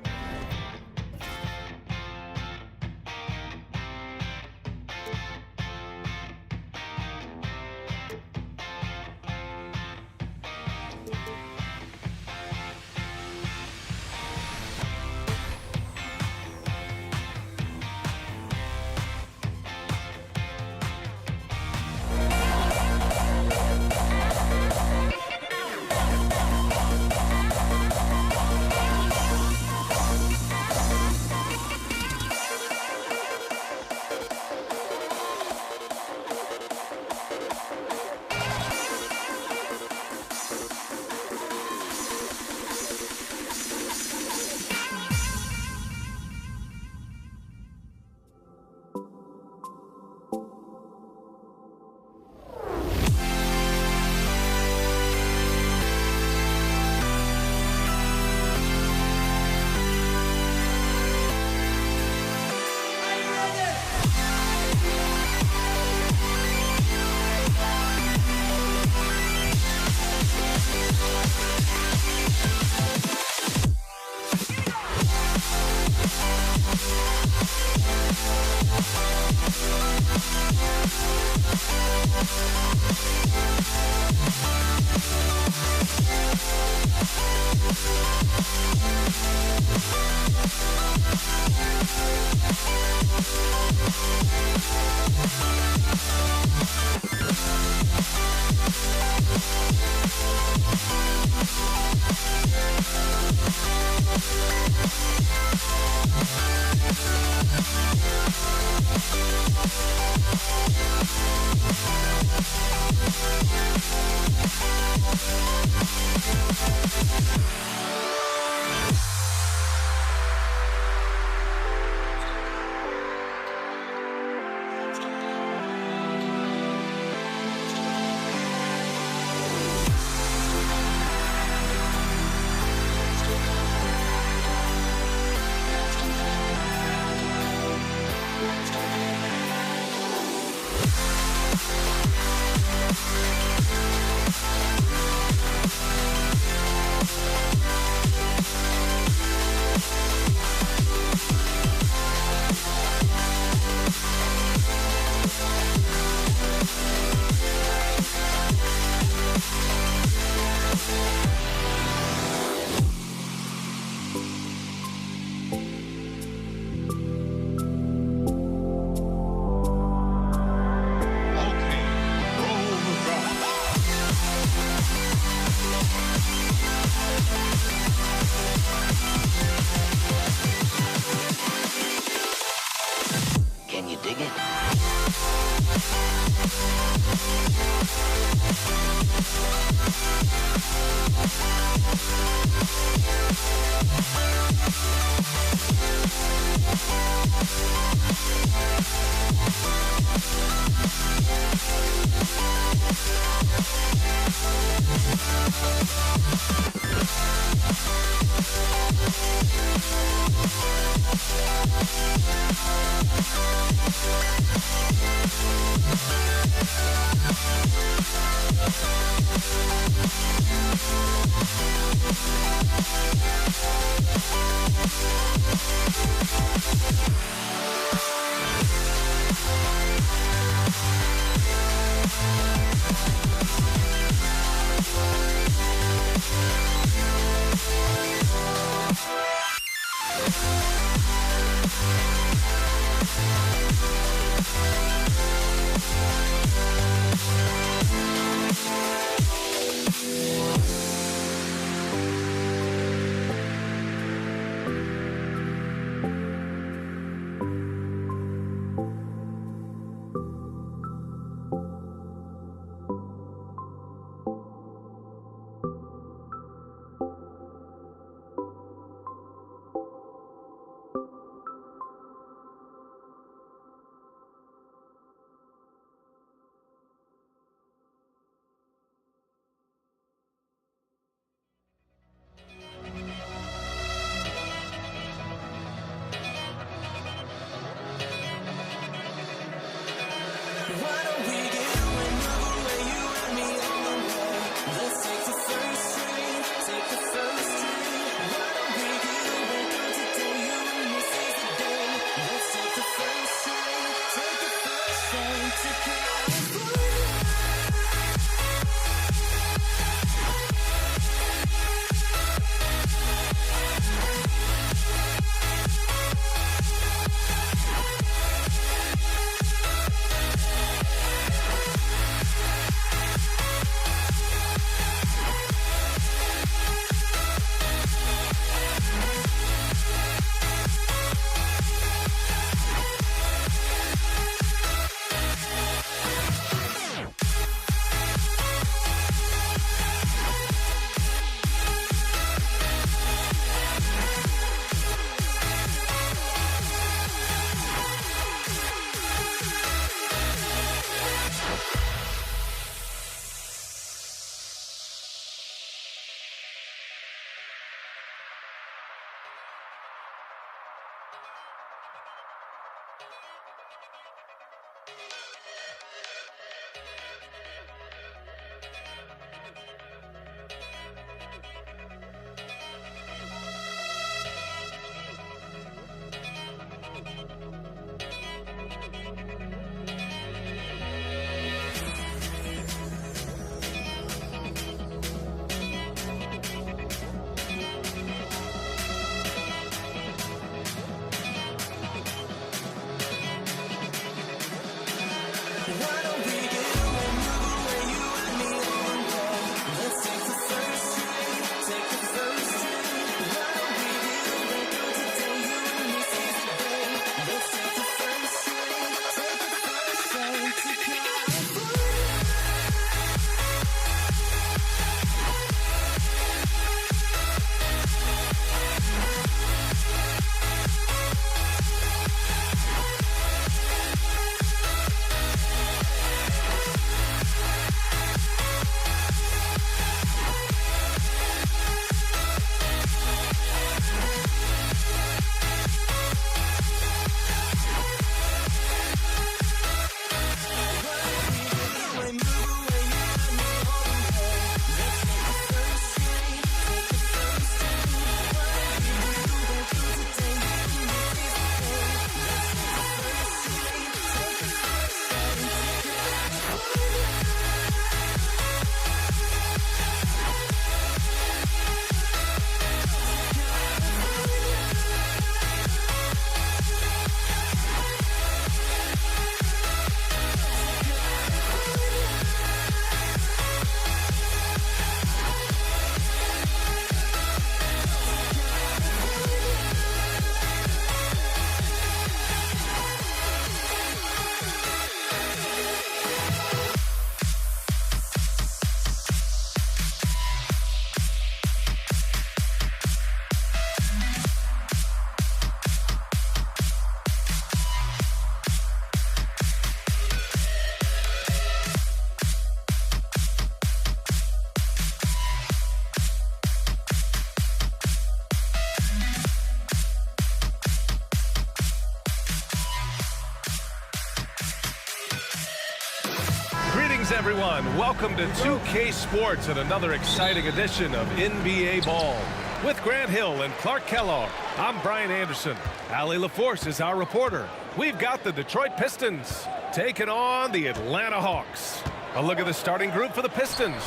Greetings, everyone. Welcome to 2K Sports and another exciting edition of NBA Ball. With Grant Hill and Clark Kellogg, I'm Brian Anderson. Allie LaForce is our reporter. We've got the Detroit Pistons taking on the Atlanta Hawks. A look at the starting group for the Pistons.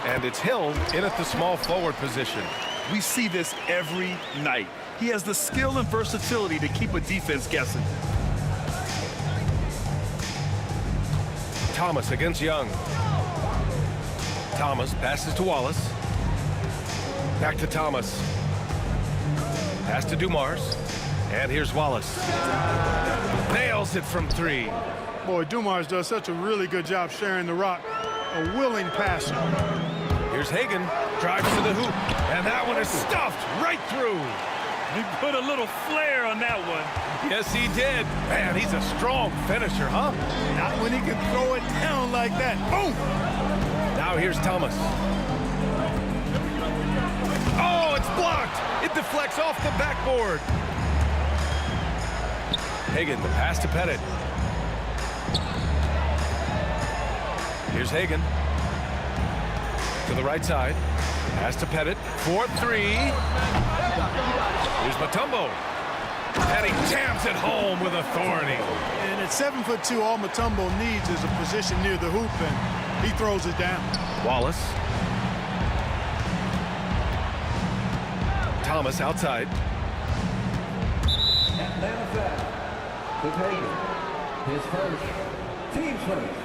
And it's Hill in at the small forward position. We see this every night. He has the skill and versatility to keep a defense guessing. Thomas against Young. Thomas passes to Wallace. Back to Thomas. Pass to Dumars. And here's Wallace. Nails it from three. Boy, Dumars does such a really good job sharing the rock. A willing passer. Here's Hagan. Drives to the hoop. And that one is stuffed right through. He put a little flair on that one. Yes, he did. Man, he's a strong finisher, huh? Not when he can throw it down like that. Boom! Now here's Thomas. Oh, it's blocked. It deflects off the backboard. Hagan, the pass to Pettit. Here's Hagan. To the right side. Pass to Pettit. 4-3. Here's Mutombo. And he jams it home with authority. And at 7'2", all Mutombo needs is a position near the hoop, and he throws it down. Wallace. Thomas outside. Atlanta foul. With Hagan. His first. Team's first.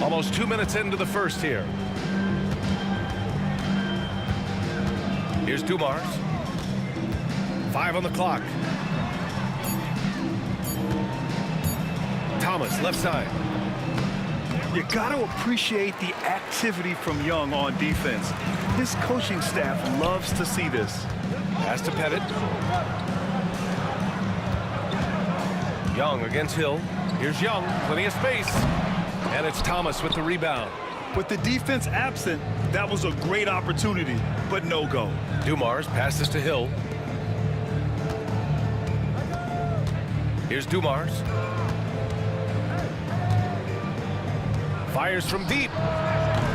Almost 2 minutes into the first here. Here's Dumars. 5 on the clock. Thomas, left side. You got to appreciate the activity from Young on defense. His coaching staff loves to see this. Pass to Pettit. Young against Hill. Here's Young, plenty of space. And it's Thomas with the rebound. With the defense absent, that was a great opportunity, but no go. Dumars passes to Hill. Here's Dumars. Fires from deep.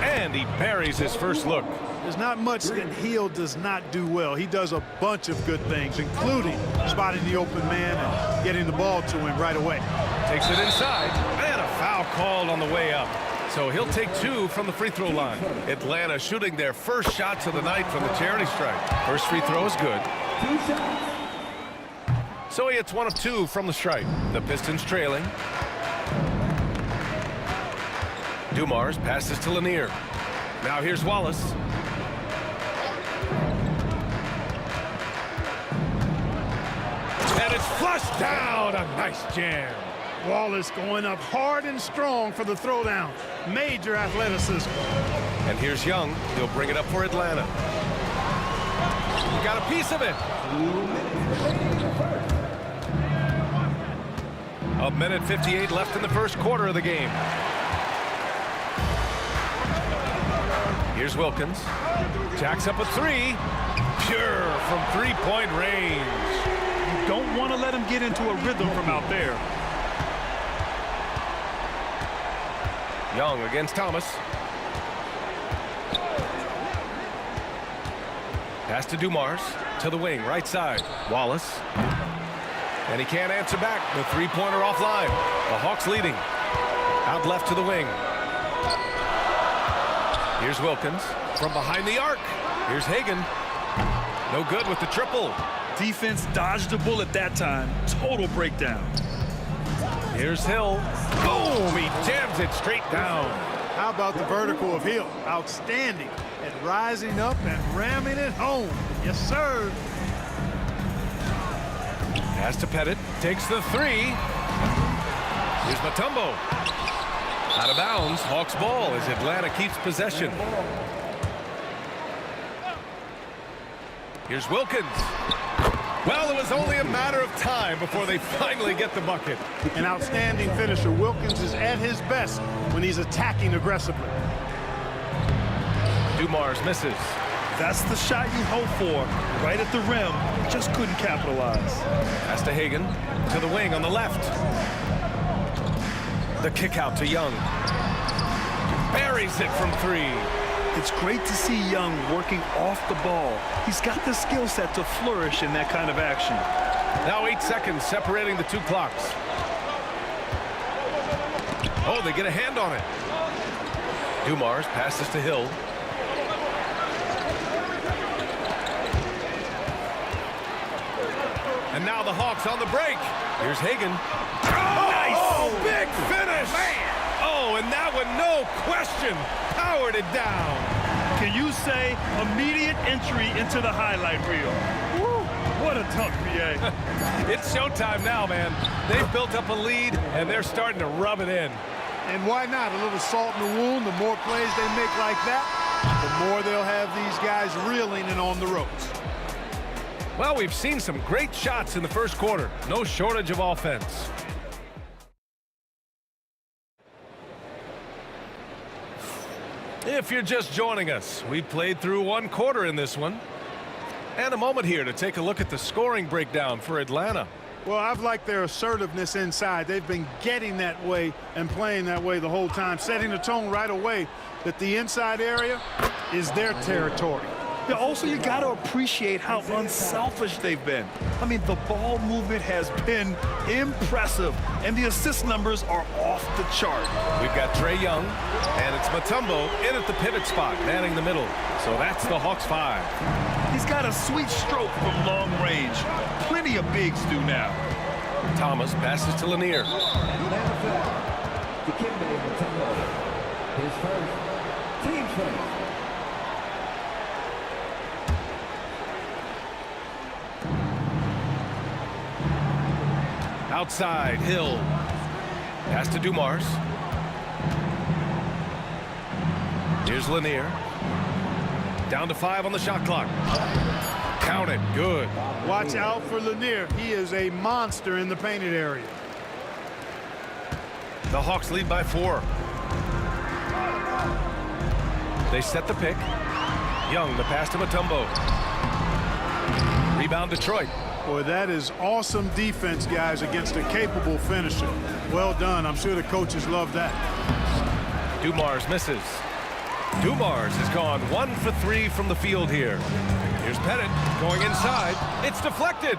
And he buries his first look. There's not much that Hill does not do well. He does a bunch of good things, including spotting the open man and getting the ball to him right away. Takes it inside. And a foul called on the way up. So he'll take 2 from the free throw line. Atlanta shooting their first shots of the night from the charity stripe. First free throw is good. So he hits 1 of 2 from the stripe. The Pistons trailing. Dumars passes to Lanier. Now here's Wallace. And it's flushed down. A nice jam. Wallace going up hard and strong for the throwdown. Major athleticism. And here's Young. He'll bring it up for Atlanta. He got a piece of it. A minute 58 left in the first quarter of the game. Here's Wilkins. Jacks up a 3. Pure from three-point range. You don't want to let him get into a rhythm from out there. Young against Thomas. Pass to Dumars. To the wing, right side. Wallace. And he can't answer back. The three-pointer offline. The Hawks leading. Out left to the wing. Here's Wilkins from behind the arc. Here's Hagan. No good with the triple. Defense dodged a bullet that time. Total breakdown. Here's Hill. Boom! He jams it straight down. How about the vertical of Hill? Outstanding at rising up and ramming it home. Yes, sir. Pass to Pettit. Takes the 3. Here's Mutombo. Out of bounds. Hawks ball as Atlanta keeps possession. Here's Wilkins. Well, it was only a matter of time before they finally get the bucket. An outstanding finisher. Wilkins is at his best when he's attacking aggressively. Dumars misses. That's the shot you hope for. Right at the rim. Just couldn't capitalize. Pass to Hagan. To the wing on the left. The kick out to Young. Buries it from 3. It's great to see Young working off the ball. He's got the skill set to flourish in that kind of action. Now 8 seconds separating the 2 clocks. Oh, they get a hand on it. Dumars passes to Hill. And now the Hawks on the break. Here's Hagan. Oh, nice! Oh, big finish! Man. Oh, and that one, no question, powered it down. Can you say immediate entry into the highlight reel? Woo, what a dunk, BA. It's showtime now, man. They've built up a lead, and they're starting to rub it in. And why not? A little salt in the wound. The more plays they make like that, the more they'll have these guys reeling and on the ropes. Well, we've seen some great shots in the first quarter. No shortage of offense. If you're just joining us, we played through 1 quarter in this one. And a moment here to take a look at the scoring breakdown for Atlanta. Well, I've liked their assertiveness inside. They've been getting that way and playing that way the whole time, setting the tone right away that the inside area is their territory. Yeah, also, you got to appreciate how unselfish they've been. I mean, the ball movement has been impressive, and the assist numbers are off the chart. We've got Trae Young, and it's Mutombo in at the pivot spot, manning the middle. So that's the Hawks 5. He's got a sweet stroke from long range. Plenty of bigs do now. Thomas passes to Lanier. His first, team first. Outside, Hill. Pass to Dumars. Here's Lanier. Down to 5 on the shot clock. Count it. Good. Watch out for Lanier. He is a monster in the painted area. The Hawks lead by 4. They set the pick. Young, the pass to Mutombo. Rebound Detroit. Boy, that is awesome defense, guys, against a capable finisher. Well done. I'm sure the coaches love that. Dumars misses. Dumars has gone 1 for 3 from the field here. Here's Pettit going inside. It's deflected.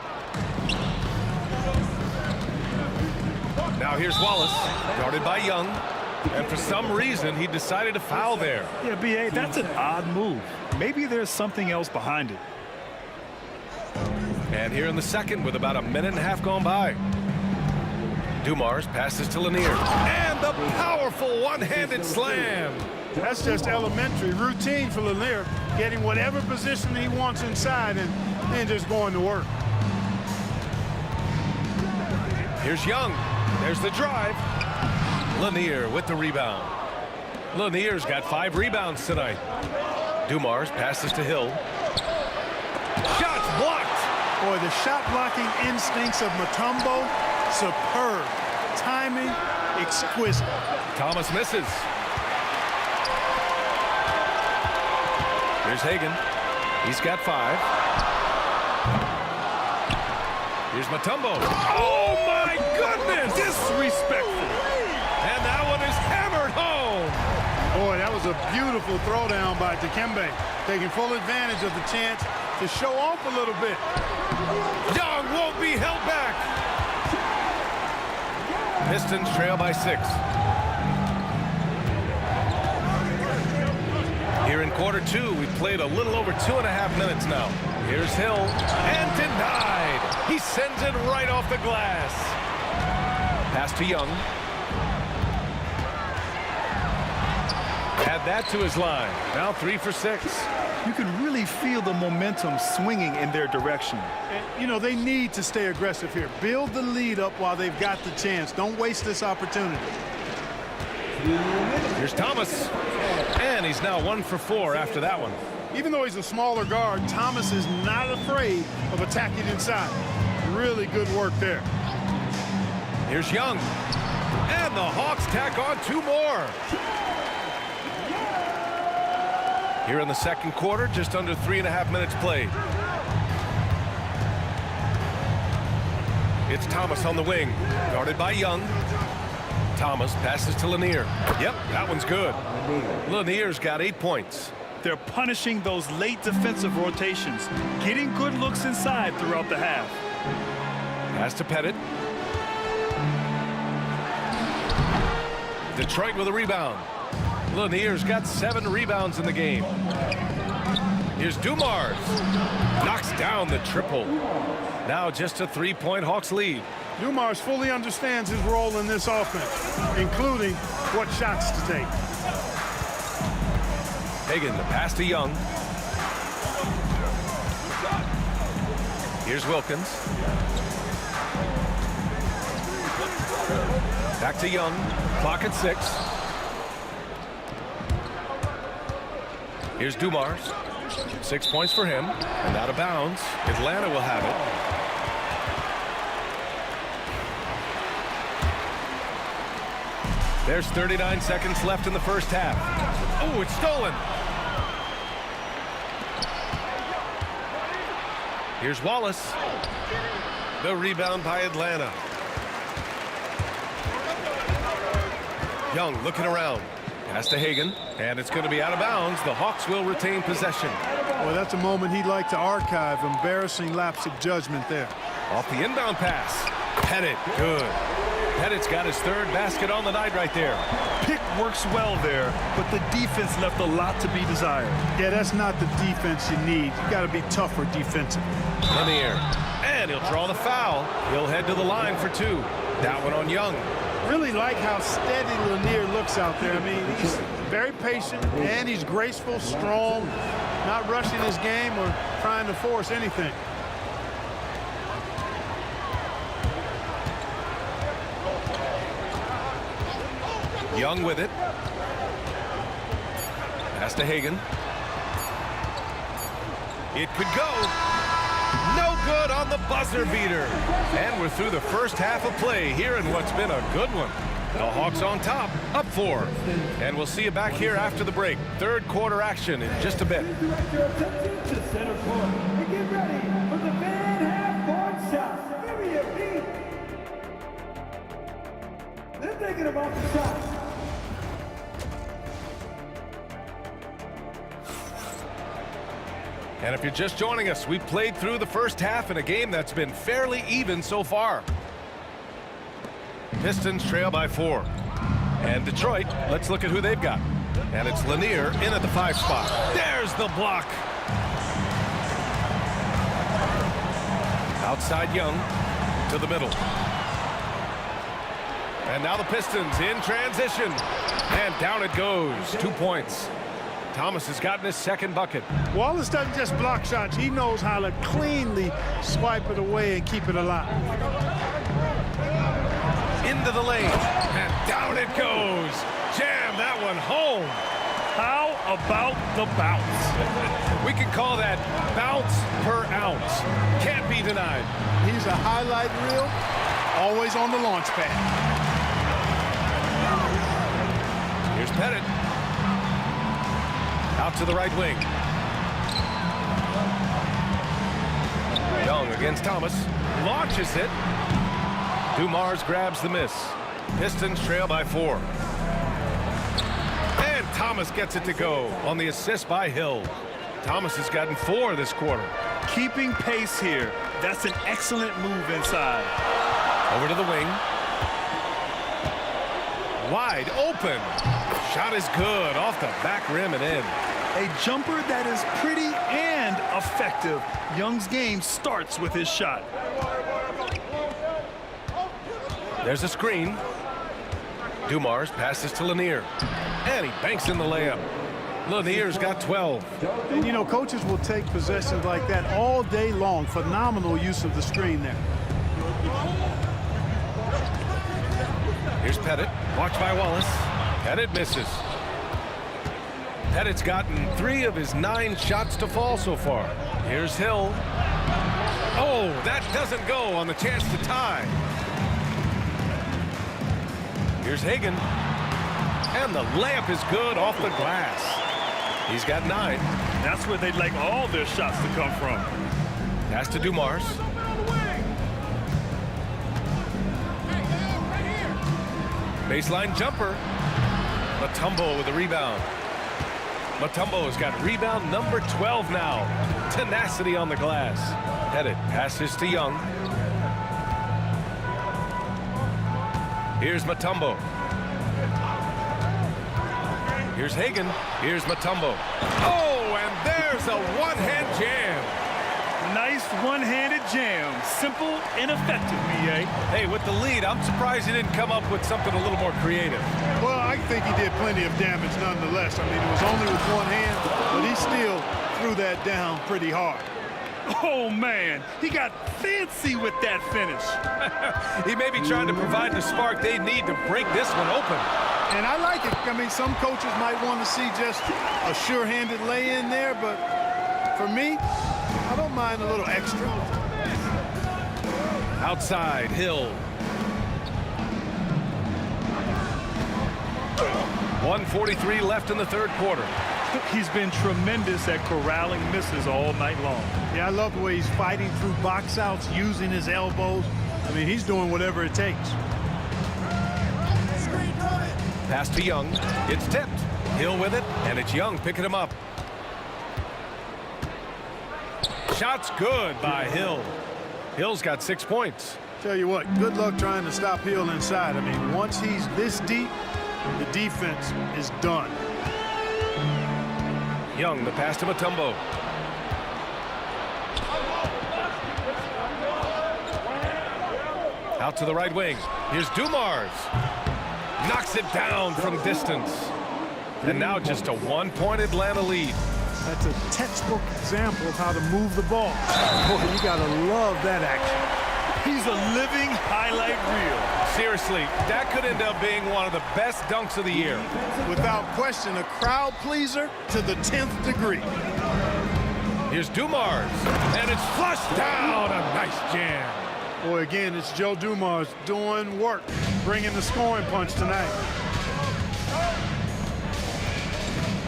Now here's Wallace, guarded by Young. And for some reason, he decided to foul there. Yeah, B.A., that's an odd move. Maybe there's something else behind it. And here in the second, with about a minute and a half gone by. Dumars passes to Lanier. And the powerful one-handed slam. That's just elementary routine for Lanier, getting whatever position he wants inside and then just going to work. Here's Young. There's the drive. Lanier with the rebound. Lanier's got 5 rebounds tonight. Dumars passes to Hill. Shots blocked. Boy, the shot blocking instincts of Mutombo, superb. Timing, exquisite. Thomas misses. Here's Hagan. He's got 5. Here's Mutombo. Oh my goodness! Disrespectful. And that one is hammered home. Boy, that was a beautiful throwdown by Dikembe, taking full advantage of the chance to show off a little bit. Young won't be held back. Pistons trail by 6. Here in quarter 2, we've played a little over 2.5 minutes now. Here's Hill, and denied. He sends it right off the glass. Pass to Young. Add that to his line. Now 3 for 6. You can really feel the momentum swinging in their direction. And, you know, they need to stay aggressive here. Build the lead up while they've got the chance. Don't waste this opportunity. Here's Thomas. And he's now 1 for 4 after that one. Even though he's a smaller guard, Thomas is not afraid of attacking inside. Really good work there. Here's Young. And the Hawks tack on 2 more. Here in the second quarter, just under 3.5 minutes played. It's Thomas on the wing, guarded by Young. Thomas passes to Lanier. Yep, that one's good. Lanier's got 8 points. They're punishing those late defensive rotations, getting good looks inside throughout the half. Pass to Pettit. Detroit with a rebound. Lanier's got 7 rebounds in the game. Here's Dumars. Knocks down the triple. Now just a 3-point Hawks lead. Dumars fully understands his role in this offense, including what shots to take. Hagan, the pass to Young. Here's Wilkins. Back to Young. Clock at 6. Here's Dumars. 6 points for him. And out of bounds. Atlanta will have it. There's 39 seconds left in the first half. Oh, it's stolen. Here's Wallace. The rebound by Atlanta. Young looking around. Pass to Hagan, and it's going to be out of bounds. The Hawks will retain possession. Well, that's a moment he'd like to archive. Embarrassing lapse of judgment there. Off the inbound pass. Pettit, good. Pettit's got his 3rd basket on the night right there. Pick works well there, but the defense left a lot to be desired. Yeah, that's not the defense you need. You got to be tougher defensively. Lanier, and he'll draw the foul. He'll head to the line for 2. That one on Young. Really like how steady Lanier looks out there. I mean, he's very patient, and he's graceful, strong, not rushing his game or trying to force anything. Young with it. Pass to Hagan. It could go. No good on the buzzer beater. And we're through the first half of play here in what's been a good one. The Hawks on top, up 4. And we'll see you back here after the break. Third quarter action in just a bit. Direct your attention to center court and get ready for the fan half-court shot. Give me a beat. They're thinking about the shot. And if you're just joining us, we played through the first half in a game that's been fairly even so far. Pistons trail by 4. And Detroit, let's look at who they've got. And it's Lanier in at the 5 spot. There's the block. Outside Young to the middle. And now the Pistons in transition. And down it goes. 2 points. Thomas has gotten his second bucket. Wallace doesn't just block shots. He knows how to cleanly swipe it away and keep it alive. Into the lane. And down it goes. Jam that one home. How about the bounce? We can call that bounce per ounce. Can't be denied. He's a highlight reel, always on the launch pad. Here's Pettit. Out to the right wing. Young against Thomas. Launches it. Dumars grabs the miss. Pistons trail by 4. And Thomas gets it to go on the assist by Hill. Thomas has gotten 4 this quarter. Keeping pace here. That's an excellent move inside. Over to the wing. Wide open. Shot is good off the back rim and in. A jumper that is pretty and effective. Young's game starts with his shot. There's a screen. Dumars passes to Lanier. And he banks in the layup. Lanier's got 12. And, you know, coaches will take possessions like that all day long. Phenomenal use of the screen there. Here's Pettit. Watched by Wallace. Pettit misses. Pettit's gotten 3 of his 9 shots to fall so far. Here's Hill. Oh, that doesn't go on the chance to tie. Here's Hagan. And the layup is good off the glass. He's got 9. That's where they'd like all their shots to come from. Pass to Dumars. Baseline jumper. Mutombo with a rebound. Mutombo's got rebound number 12 now. Tenacity on the glass. Pettit passes to Young. Here's Mutombo. Here's Hagan. Here's Mutombo. Oh, and there's a one-hand jam. Nice one-handed jam. Simple and effective, B.A. Hey, with the lead, I'm surprised he didn't come up with something a little more creative. Well, I think he did plenty of damage nonetheless. I mean, it was only with one hand, but he still threw that down pretty hard. Oh, man. He got fancy with that finish. He may be trying to provide the spark they need to break this one open. And I like it. I mean, some coaches might want to see just a sure-handed lay-in there, but for me, I don't mind a little extra. Outside, Hill. 1:43 left in the third quarter. He's been tremendous at corralling misses all night long. Yeah, I love the way he's fighting through box outs, using his elbows. I mean, he's doing whatever it takes. Pass to Young. It's tipped. Hill with it, and it's Young picking him up. Shot's good by Hill. Hill's got 6 points. Tell you what, good luck trying to stop Hill inside. I mean, once he's this deep, the defense is done. Young, the pass to Mutombo. Out to the right wing. Here's Dumars. Knocks it down from distance. And now just a one-point Atlanta lead. That's a textbook example of how to move the ball. Boy, you gotta love that action. He's a living highlight reel. Seriously, that could end up being one of the best dunks of the year. Without question, a crowd pleaser to the 10th degree. Here's Dumars, and it's flushed down. A nice jam. Boy, again, it's Joe Dumars doing work, bringing the scoring punch tonight.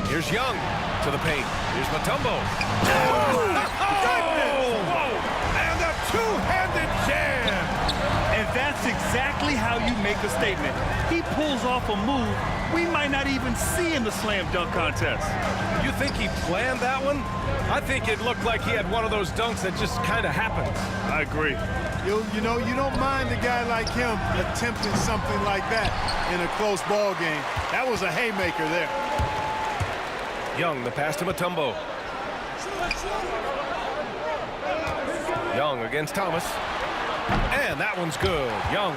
Here's Young to the paint. Here's Mutombo. And a two-handed jam. And that's exactly how you make a statement. He pulls off a move we might not even see in the slam dunk contest. You think he planned that one? I think it looked like he had one of those dunks that just kind of happens. I agree. You know, you don't mind a guy like him attempting something like that in a close ball game. That was a haymaker there. Young, the pass to Mutombo. Young against Thomas. And that one's good. Young.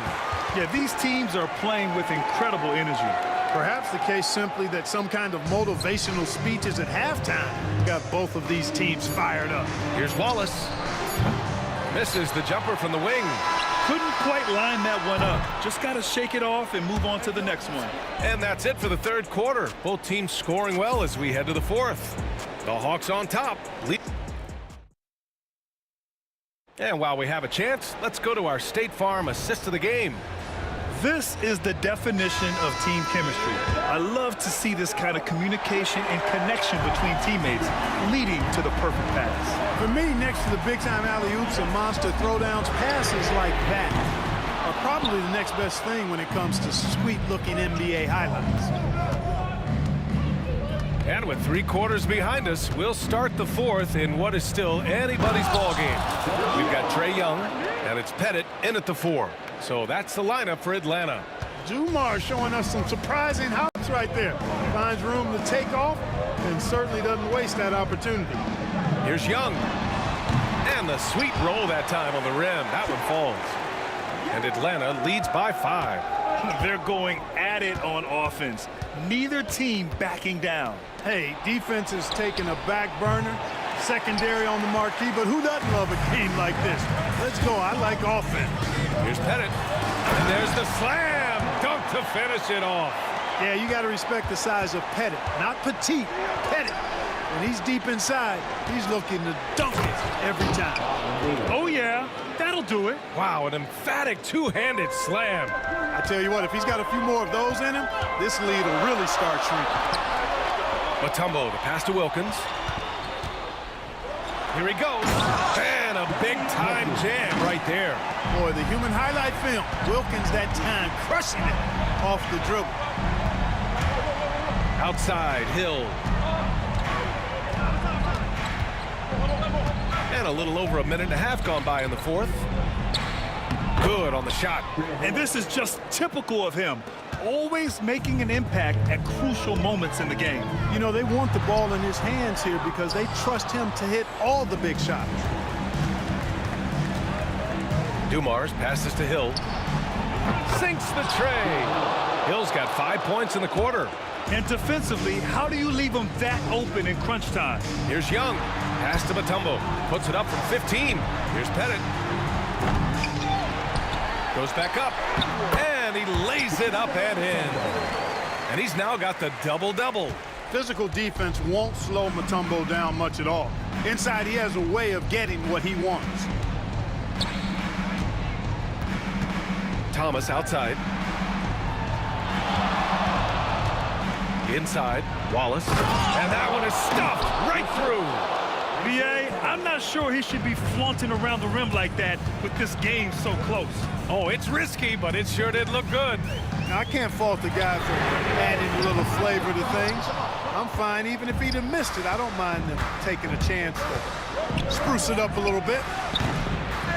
Yeah, these teams are playing with incredible energy. Perhaps the case simply that some kind of motivational speeches at halftime got both of these teams fired up. Here's Wallace. Misses the jumper from the wing. Couldn't quite line that one up. Just got to shake it off and move on to the next one. And that's it for the third quarter. Both teams scoring well as we head to the fourth. The Hawks on top. And while we have a chance, let's go to our State Farm assist of the game. This is the definition of team chemistry. I love to see this kind of communication and connection between teammates leading to the perfect pass. For me, next to the big-time alley-oops and monster throwdowns, passes like that are probably the next best thing when it comes to sweet-looking NBA highlights. And with 3 quarters behind us, we'll start the fourth in what is still anybody's ball game. We've got Trae Young, and it's Pettit in at the 4. So that's the lineup for Atlanta. Dumars showing us some surprising hops right there. Finds room to take off and certainly doesn't waste that opportunity. Here's Young. And the sweet roll that time on the rim. That one falls. And Atlanta leads by 5. They're going at it on offense. Neither team backing down. Hey, defense is taking a back burner. Secondary on the marquee, but who doesn't love a game like this? Let's go. I like offense. Here's Pettit. And there's the slam. Dunk to finish it off. Yeah, you got to respect the size of Pettit. Not petite, Pettit. When he's deep inside, he's looking to dunk it every time. Oh, yeah. That'll do it. Wow, an emphatic two-handed slam. I tell you what, if he's got a few more of those in him, this lead will really start shrinking. Mutombo, the pass to Wilkins. Here he goes. And a big-time jam right there. Boy, the human highlight film. Wilkins that time crushing it off the dribble. Outside, Hill. And a little over a minute and a half gone by in the fourth. Good on the shot. And this is just typical of him. Always making an impact at crucial moments in the game. You know, they want the ball in his hands here because they trust him to hit all the big shots. Dumars passes to Hill. Sinks the tray. Hill's got 5 points in the quarter. And defensively, how do you leave him that open in crunch time? Here's Young. Pass to Mutombo. Puts it up from 15. Here's Pettit. Goes back up. And he lays it up and in. And he's now got the double-double. Physical defense won't slow Mutombo down much at all. Inside, he has a way of getting what he wants. Thomas outside. Inside, Wallace. And that one is stuffed right through. B.A., I'm not sure he should be flaunting around the rim like that with this game so close. Oh, it's risky, but it sure did look good. Now, I can't fault the guy for adding a little flavor to things. I'm fine even if he'd have missed it. I don't mind them taking a chance to spruce it up a little bit.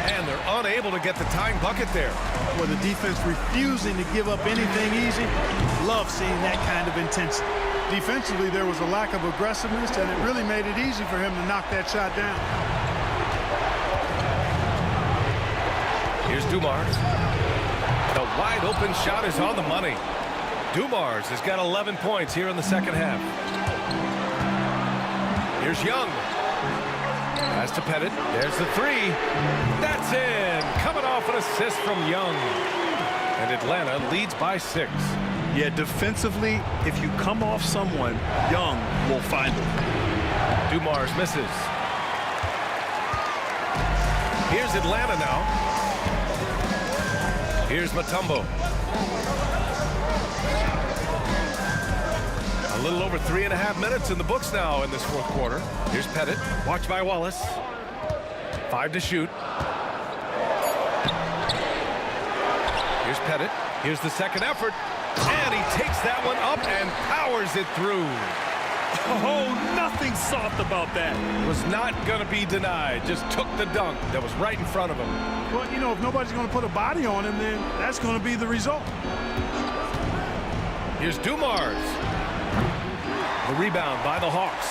And they're unable to get the tying bucket there. Well, the defense refusing to give up anything easy. Love seeing that kind of intensity. Defensively, there was a lack of aggressiveness, and it really made it easy for him to knock that shot down. Here's Dumars. The wide open shot is on the money. Dumars has got 11 points here in the second half. Here's Young. Pass to Pettit. There's the 3. That's in. Coming off an assist from Young. And Atlanta leads by 6. Yeah, defensively, if you come off someone, Young will find him. Dumars misses. Here's Atlanta now. Here's Mutombo. A little over 3.5 minutes in the books now in this fourth quarter. Here's Pettit, watched by Wallace. 5 to shoot. Here's Pettit. Here's the second effort. And he takes that one up and powers it through. Oh, nothing soft about that. Was not going to be denied. Just took the dunk that was right in front of him. Well, you know, if nobody's going to put a body on him, then that's going to be the result. Here's Dumars. The rebound by the Hawks.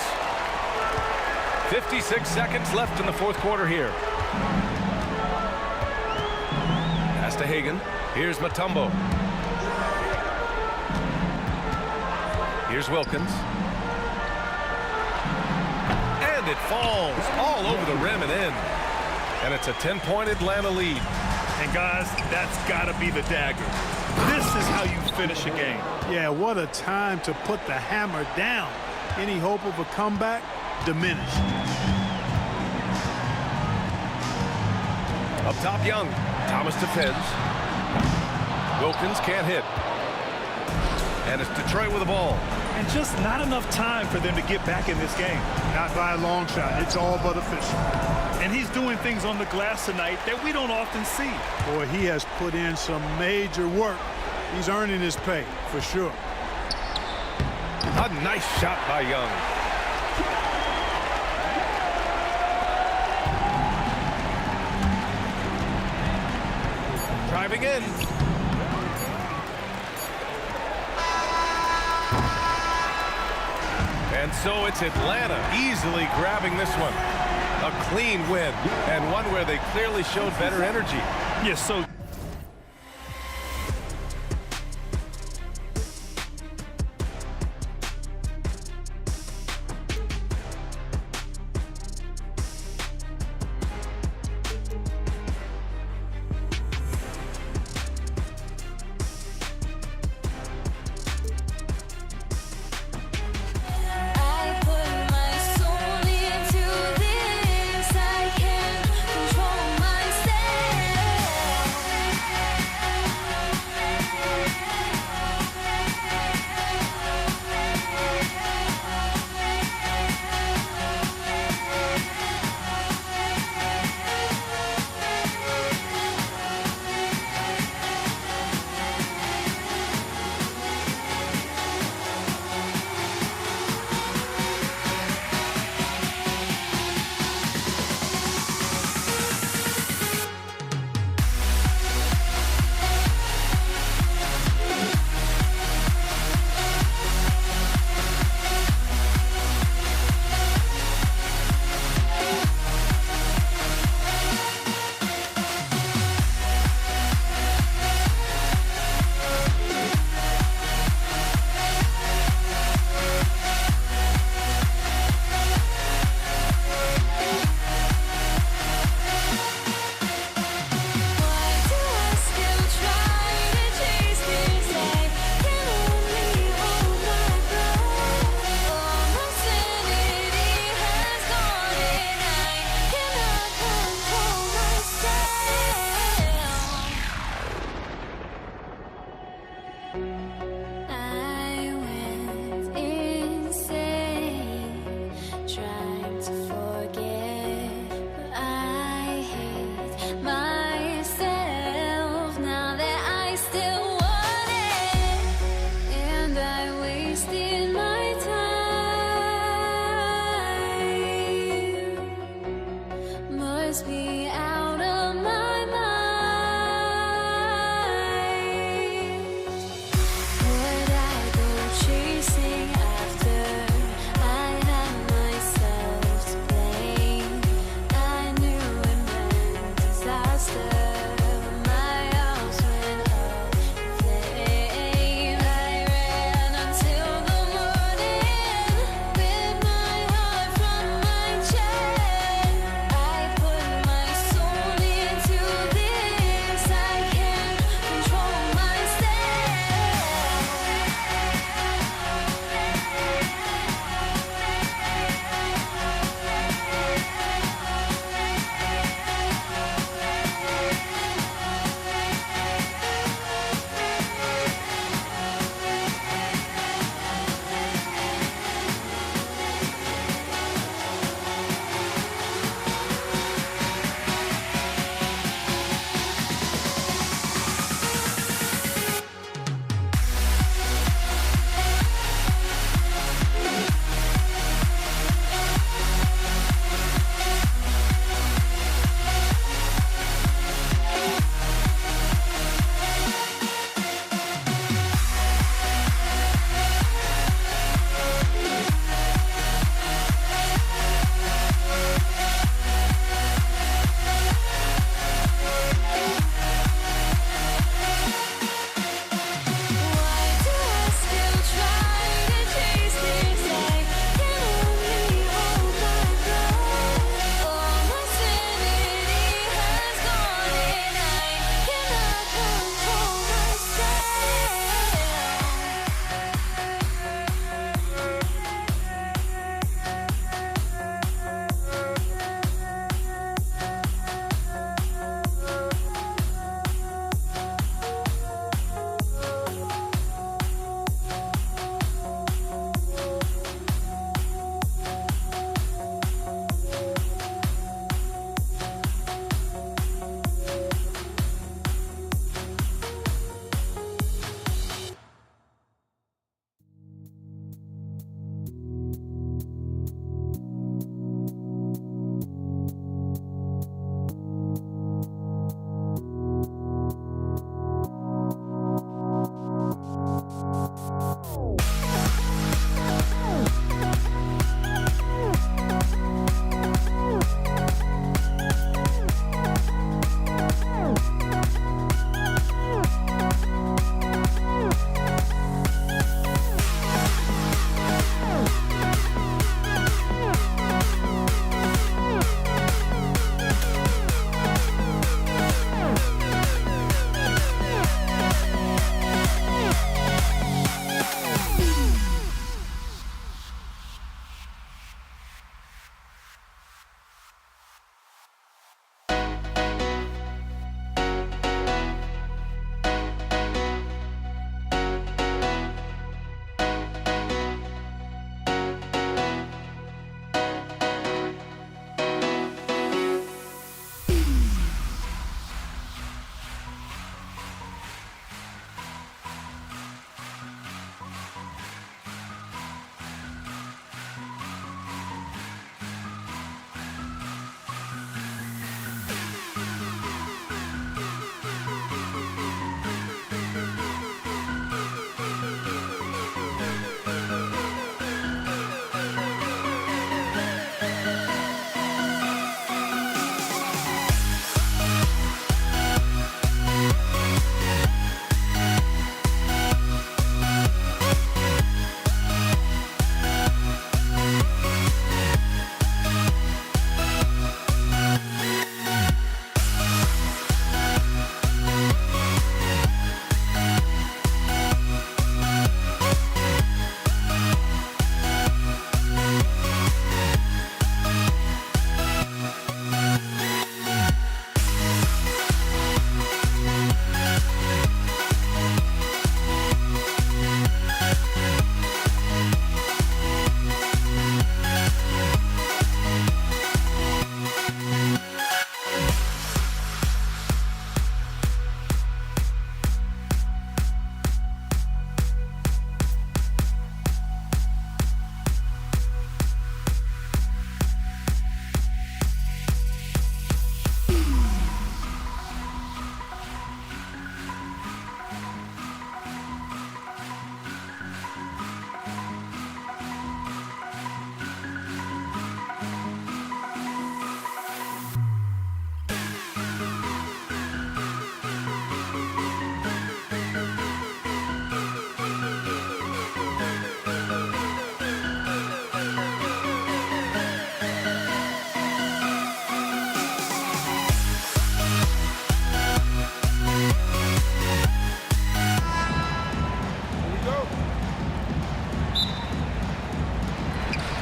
56 seconds left in the fourth quarter here. Pass to Hagan. Here's Mutombo. Here's Wilkins. And it falls all over the rim and in. And it's a 10-point Atlanta lead. And guys, that's got to be the dagger. This is how you finish a game. Yeah, what a time to put the hammer down. Any hope of a comeback diminished. Up top, Young. Thomas defends. Wilkins can't hit. And it's Detroit with the ball. And just not enough time for them to get back in this game. Not by a long shot. It's all but official. And he's doing things on the glass tonight that we don't often see. Boy, he has put in some major work. He's earning his pay, for sure. A nice shot by Young. Driving in. And so it's Atlanta easily grabbing this one. A clean win, and one where they clearly showed better energy. Yes, so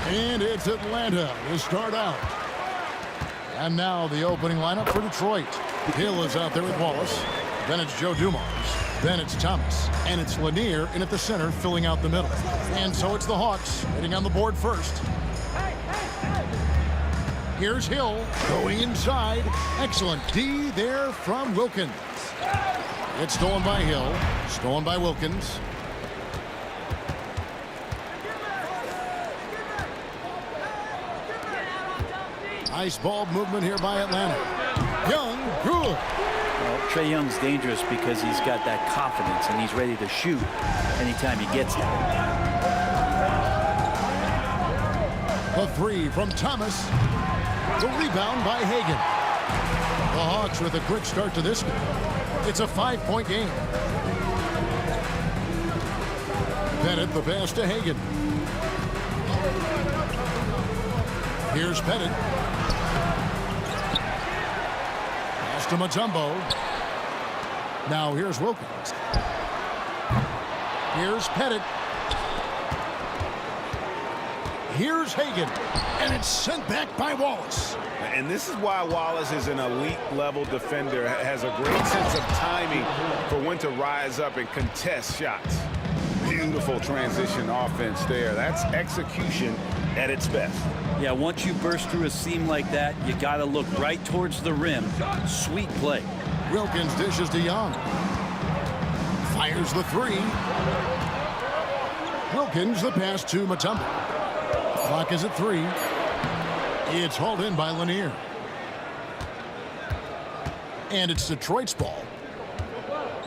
And it's Atlanta to start out. And now the opening lineup for Detroit. Hill is out there with Wallace. Then it's Joe Dumars. Then it's Thomas. And it's Lanier in at the center, filling out the middle. And so it's the Hawks hitting on the board first. Here's Hill going inside. Excellent D there from Wilkins. It's stolen by Hill. Stolen by Wilkins. Nice ball movement here by Atlanta. Young, good. Well, Trae Young's dangerous because he's got that confidence and he's ready to shoot anytime he gets it. The three from Thomas. The rebound by Hagan. The Hawks with a quick start to this one. It's a 5-point game. Pettit the pass to Hagan. Here's Pettit. Pass to Mutombo. Now here's Wilkins. Here's Pettit. Here's Hagan. And it's sent back by Wallace. And this is why Wallace is an elite-level defender, has a great sense of timing for when to rise up and contest shots. Beautiful transition offense there. That's execution at its best. Yeah, once you burst through a seam like that, you got to look right towards the rim. Sweet play. Wilkins dishes to Young. Fires the three. Wilkins the pass to Mutombo. Clock is at 3. It's hauled in by Lanier. And it's Detroit's ball.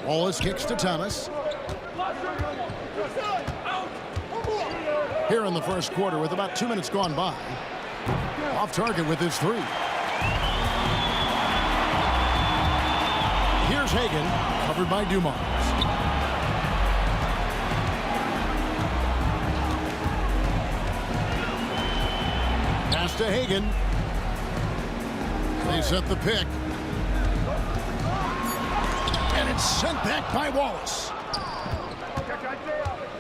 Wallace kicks to Thomas. Here in the first quarter with about 2 minutes gone by. Off target with his 3. Here's Hagan, covered by Dumars. Pass to Hagan. They set the pick. And it's sent back by Wallace.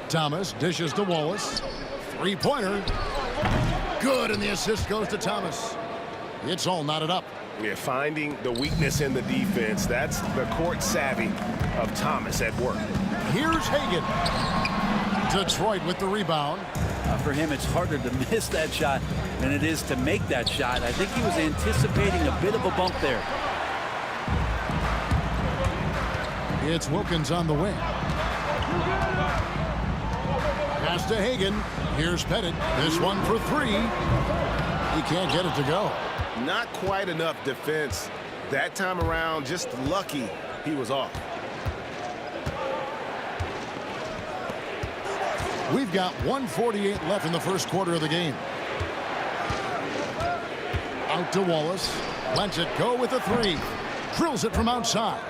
Thomas dishes to Wallace. Three-pointer. Good, and the assist goes to Thomas. It's all knotted up. Yeah, finding the weakness in the defense. That's the court savvy of Thomas at work. Here's Hagan. Detroit with the rebound. For him, it's harder to miss that shot than it is to make that shot. I think he was anticipating a bit of a bump there. It's Wilkins on the wing. Pass to Hagan. Here's Pettit. This one for 3. He can't get it to go. Not quite enough defense that time around. Just lucky he was off. We've got 1:48 left in the first quarter of the game. Out to Wallace. Lets it go with a 3. Drills it from outside.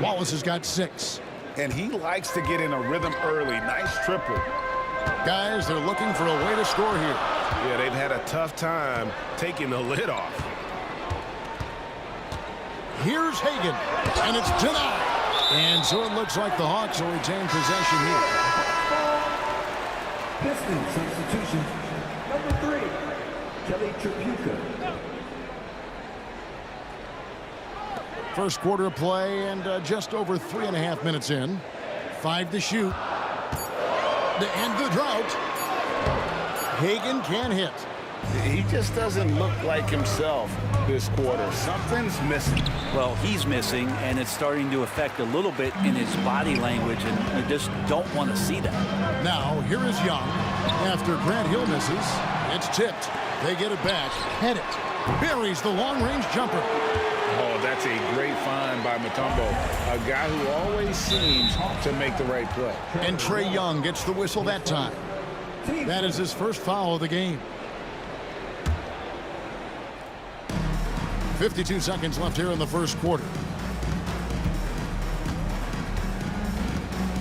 Wallace has got 6. And he likes to get in a rhythm early. Nice triple. Guys, they're looking for a way to score here. Yeah, they've had a tough time taking the lid off. Here's Hagan, and it's denied. And so it looks like the Hawks will retain possession here. Pistons substitution. Number 3, Kelly Tripucka. First quarter of play and just over 3.5 minutes in. 5 to shoot. To end the drought. Hagan can't hit. He just doesn't look like himself this quarter. Something's missing. Well, he's missing, and it's starting to affect a little bit in his body language, and you just don't want to see that. Now, here is Young. After Grant Hill misses, it's tipped. They get it back. Head it. Buries the long-range jumper. Oh, that's a great find by Mutombo, a guy who always seems to make the right play. And Trae Young gets the whistle that time. That is his first foul of the game. 52 seconds left here in the first quarter.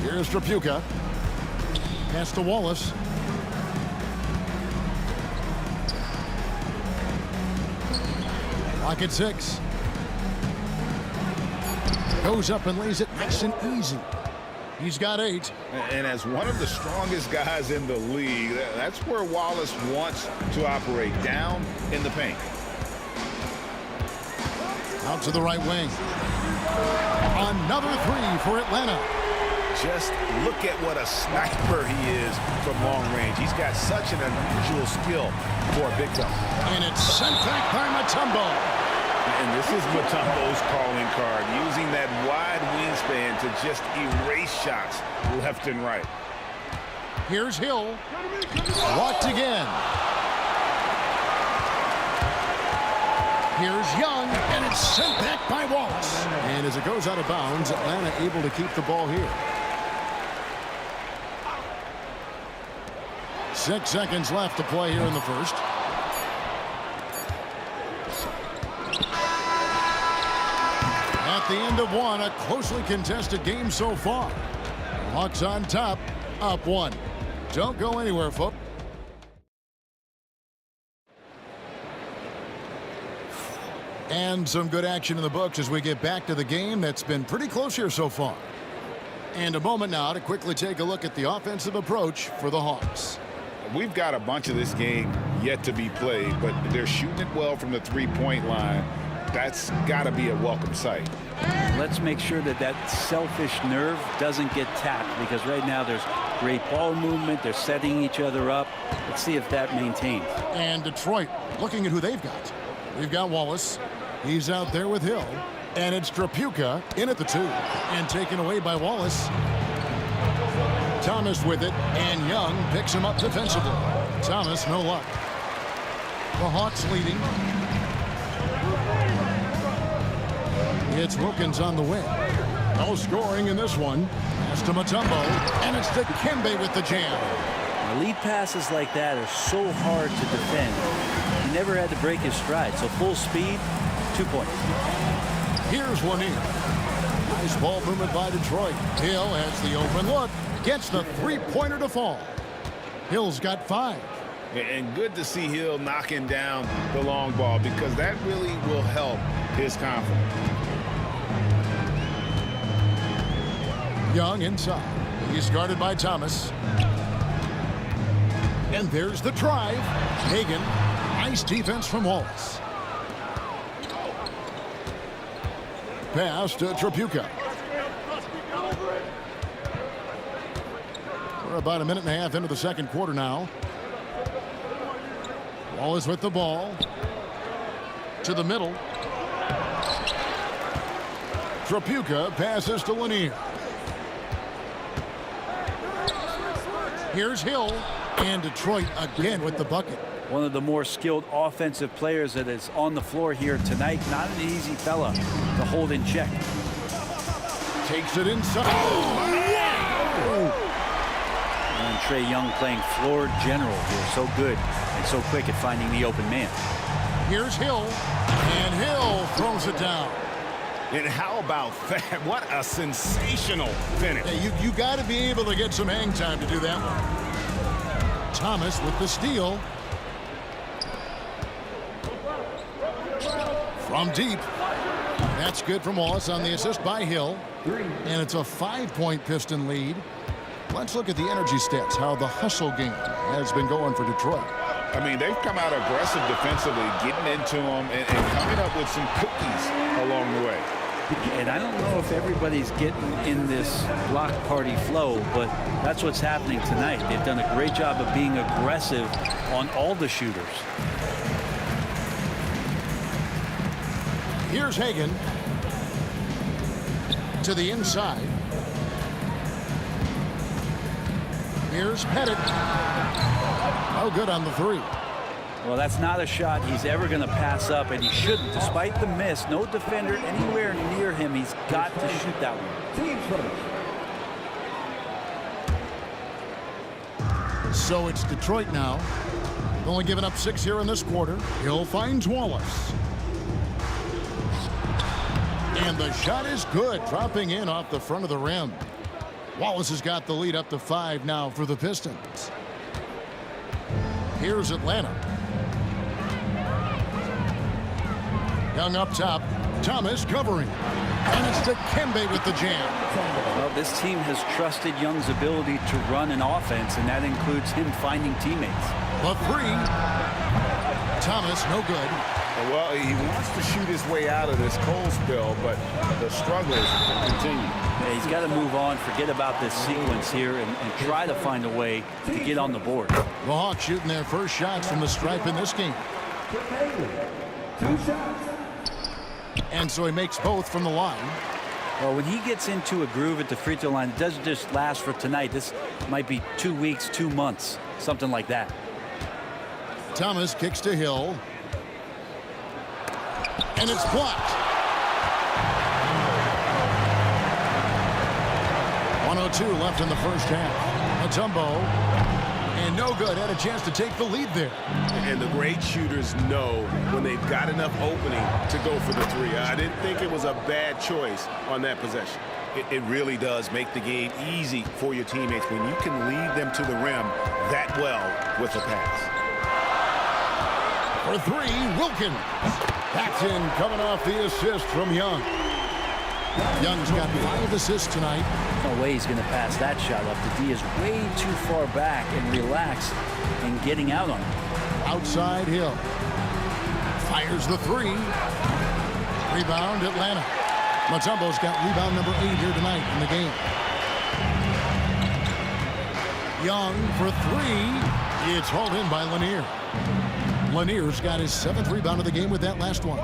Here's Tripucka. Pass to Wallace. Clock at 6. Goes up and lays it nice and easy. He's got 8. And as one of the strongest guys in the league, that's where Wallace wants to operate, down in the paint. Out to the right wing. Another 3 for Atlanta. Just look at what a sniper he is from long range. He's got such an unusual skill for a big fella. And it's sent back by Mutombo. And this is Mutombo's calling card, using that wide wingspan to just erase shots left and right. Here's Hill. Blocked again. Here's Young, and it's sent back by Wallace. And as it goes out of bounds, Atlanta able to keep the ball here. 6 seconds left to play here in the first. At the end of one, a closely contested game so far. Hawks on top, up 1. Don't go anywhere, folks. And some good action in the books as we get back to the game that's been pretty close here so far. And a moment now to quickly take a look at the offensive approach for the Hawks. We've got a bunch of this game yet to be played, but they're shooting it well from the three-point line. That's got to be a welcome sight. Let's make sure that that selfish nerve doesn't get tapped, because right now there's great ball movement. They're setting each other up. Let's see if that maintains. And Detroit looking at who they've got. We've got Wallace. He's out there with Hill. And it's Trapuka in at the 2. And taken away by Wallace. Thomas with it. And Young picks him up defensively. Thomas, no luck. The Hawks leading. It's Wilkins on the wing. No scoring in this one. Pass to Mutombo. And it's to Kembe with the jam. Now, lead passes like that are so hard to defend. He never had to break his stride. So full speed, 2 points. Here's one in. Nice ball movement by Detroit. Hill has the open look. Gets the three-pointer to fall. Hill's got 5. And good to see Hill knocking down the long ball, because that really will help his confidence. Young inside. He's guarded by Thomas. And there's the drive. Hagan. Nice defense from Wallace. Pass to Trapuka. We're about a minute and a half into the second quarter now. Wallace with the ball. To the middle. Trapuka passes to Lanier. Here's Hill. And Detroit again with the bucket. One of the more skilled offensive players that is on the floor here tonight. Not an easy fella to hold in check. Takes it inside. And Trae Young playing floor general here. So good and so quick at finding the open man. Here's Hill. And Hill throws it down. And how about that? What a sensational finish. Hey, you got to be able to get some hang time to do that one. Thomas with the steal. From deep. That's good from Wallace on the assist by Hill. And it's a 5-point Piston lead. Let's look at the energy stats, how the hustle game has been going for Detroit. I mean, they've come out aggressive defensively, getting into them and coming up with some cookies along the way. And I don't know if everybody's getting in this block party flow, but that's what's happening tonight. They've done a great job of being aggressive on all the shooters. Here's Hagan to the inside. Here's Pettit. Oh, good on the 3. Well, that's not a shot he's ever going to pass up, and he shouldn't. Despite the miss, no defender anywhere near him. He's got to shoot that one. So it's Detroit now. Only giving up 6 here in this quarter. Hill finds Wallace. And the shot is good, dropping in off the front of the rim. Wallace has got the lead up to 5 now for the Pistons. Here's Atlanta. Young up top. Thomas covering. And it's Dikembe with the jam. Well, this team has trusted Young's ability to run an offense, and that includes him finding teammates. The three. Thomas, no good. Well, he wants to shoot his way out of this cold spell, but the struggles continue. Yeah, he's got to move on, forget about this sequence here, and try to find a way to get on the board. The Hawks shooting their first shots from the stripe in this game. 2 shots. And so he makes both from the line. Well, when he gets into a groove at the free throw line, it doesn't just last for tonight. This might be 2 weeks, 2 months, something like that. Thomas kicks to Hill. And it's blocked. 1:02 left in the first half. Mutombo. And no good. Had a chance to take the lead there. And the great shooters know when they've got enough opening to go for the three. I didn't think it was a bad choice on that possession. It really does make the game easy for your teammates when you can lead them to the rim that well with a pass. For three, Wilkins. That's in, coming off the assist from Young. Young's got 5 assists tonight. No way he's going to pass that shot up. The D is way too far back and relaxed in getting out on it. Outside Hill. Fires the three. Rebound, Atlanta. Mutombo's got rebound number 8 here tonight in the game. Young for three. It's hauled in by Lanier. Lanier's got his 7th rebound of the game with that last one.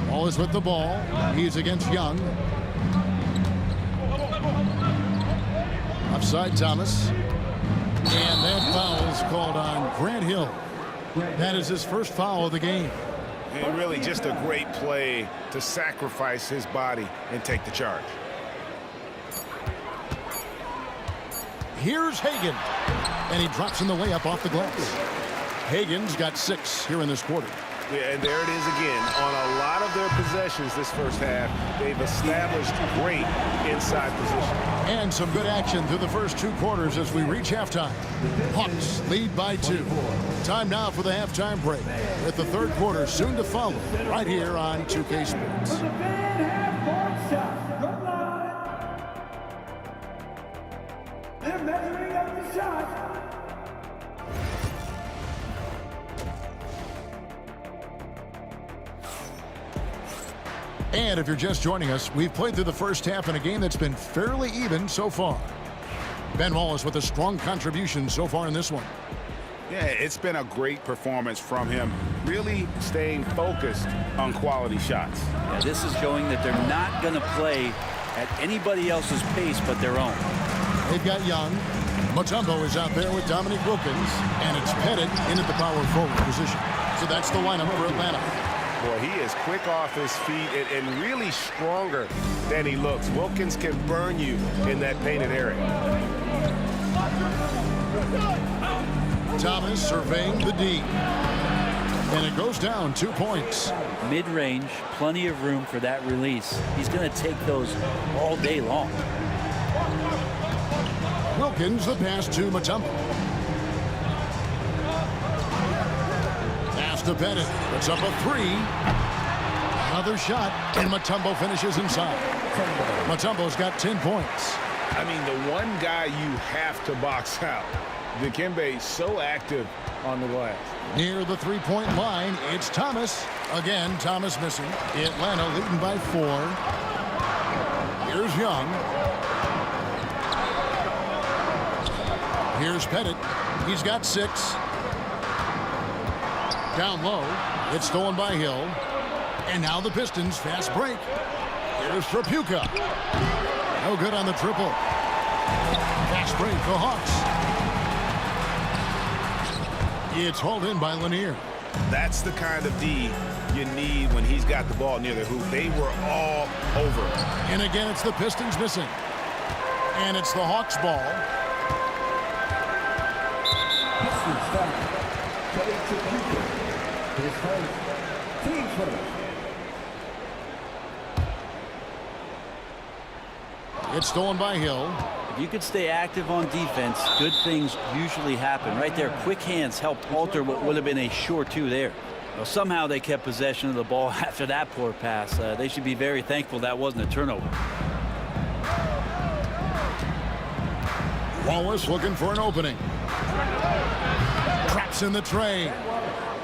Ball is with the ball. He's against Young. Offside Thomas. And that foul is called on Grant Hill. That is his first foul of the game. And really just a great play to sacrifice his body and take the charge. Here's Hagan. And he drops in the layup off the glass. Hagan's got 6 here in this quarter. Yeah, and there it is again. On a lot of their possessions this first half, they've established great inside position. And some good action through the first 2 quarters as we reach halftime. Hawks lead by 2. Time now for the halftime break, with the 3rd quarter soon to follow, right here on 2K Sports. They're measuring up the shot. And if you're just joining us, we've played through the first half in a game that's been fairly even so far. Ben Wallace with a strong contribution so far in this one. Yeah, it's been a great performance from him, really staying focused on quality shots. Yeah, this is showing that they're not going to play at anybody else's pace but their own. They've got Young. Mutombo is out there with Dominique Wilkins, and it's Pettit in at the power forward position. So that's the lineup for Atlanta. Boy, he is quick off his feet and really stronger than he looks. Wilkins can burn you in that painted area. Thomas surveying the D. And it goes down 2 points. Mid-range, plenty of room for that release. He's going to take those all day long. Wilkins, the pass to Mutombo. Pass to Pettit. Puts up a 3. Another shot, and Mutombo finishes inside. Mutombo's got 10 points. I mean, the one guy you have to box out. Dikembe so active on the glass. Near the 3-point line, it's Thomas. Again, Thomas missing. Atlanta leading by 4. Here's Young. Here's Pettit. He's got 6. Down low. It's stolen by Hill. And now the Pistons fast break. Here's Trapuka. No good on the triple. Fast break, the Hawks. It's hauled in by Lanier. That's the kind of D you need when he's got the ball near the hoop. They were all over. And again, it's the Pistons missing. And it's the Hawks ball. Pistons foul. Kelly Trapuka. His first. Team first. It's stolen by Hill. If you could stay active on defense, good things usually happen. Right there, quick hands helped alter what would have been a sure 2 there. Well, somehow they kept possession of the ball after that poor pass. They should be very thankful that wasn't a turnover. Wallace looking for an opening. Traps in the tray.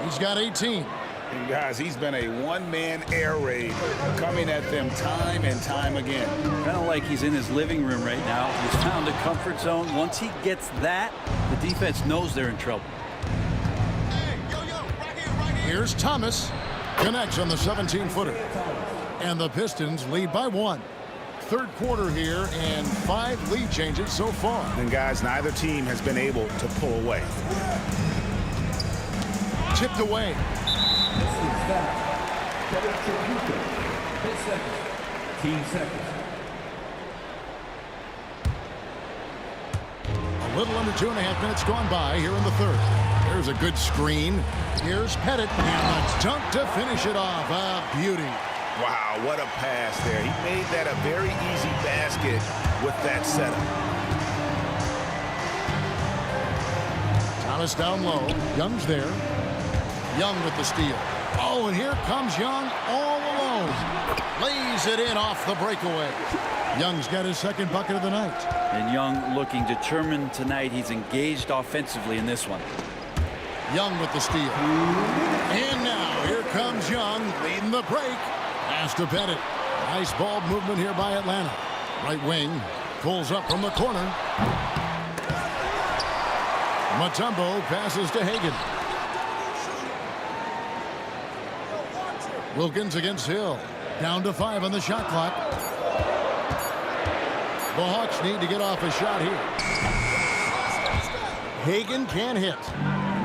He's got 18. And guys, he's been a one-man air raid coming at them time and time again. Kind of like he's in his living room right now. He's found a comfort zone. Once he gets that, the defense knows they're in trouble. Here's Thomas. Connects on the 17-footer. And the Pistons lead by 1. Third quarter here and 5 lead changes so far. And guys, neither team has been able to pull away. Tipped away. Team seconds. A little under 2.5 minutes gone by here in the third. There's a good screen. Here's Pettit. And a dunk to finish it off. A beauty. Wow, what a pass there. He made that a very easy basket with that setup. Thomas down low. Young's there. Young with the steal. Oh, and here comes Young all alone. Lays it in off the breakaway. Young's got his second bucket of the night. And Young looking determined tonight. He's engaged offensively in this one. Young with the steal. And now here comes Young leading the break. Pass to Pettit. Nice ball movement here by Atlanta. Right wing pulls up from the corner. Mutombo passes to Hagan. Wilkins against Hill. Down to 5 on the shot clock. The Hawks need to get off a shot here. Hagan can't hit.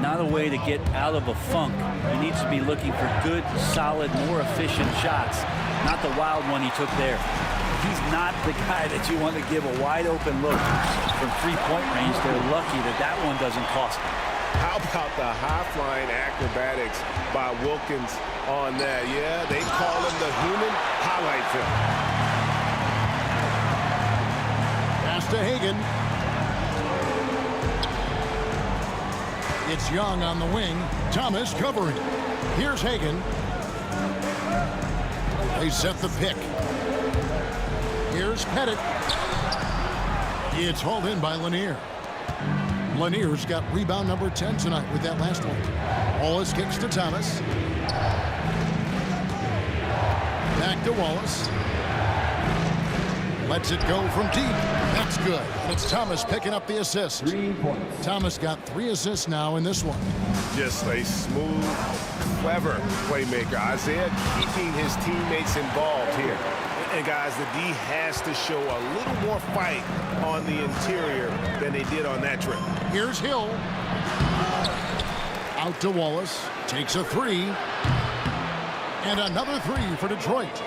Not a way to get out of a funk. He needs to be looking for good, solid, more efficient shots. Not the wild one he took there. He's not the guy that you want to give a wide open look from three-point range. They're lucky that that one doesn't cost them. How about the high-flying acrobatics by Wilkins on that? Yeah, they call him the human highlight film. Pass to Hagan. It's Young on the wing. Thomas covering. Here's Hagan. They set the pick. Here's Pettit. It's hauled in by Lanier. Lanier's got rebound number 10 tonight with that last one. Wallace kicks to Thomas. Back to Wallace. Lets it go from deep. That's good. It's Thomas picking up the assist. 3 points. Thomas got 3 assists now in this one. Just a smooth, clever playmaker. Isaiah keeping his teammates involved here. And guys, the D has to show a little more fight on the interior than they did on that trip. Here's Hill. Out to Wallace. Takes a 3. And another 3 for Detroit.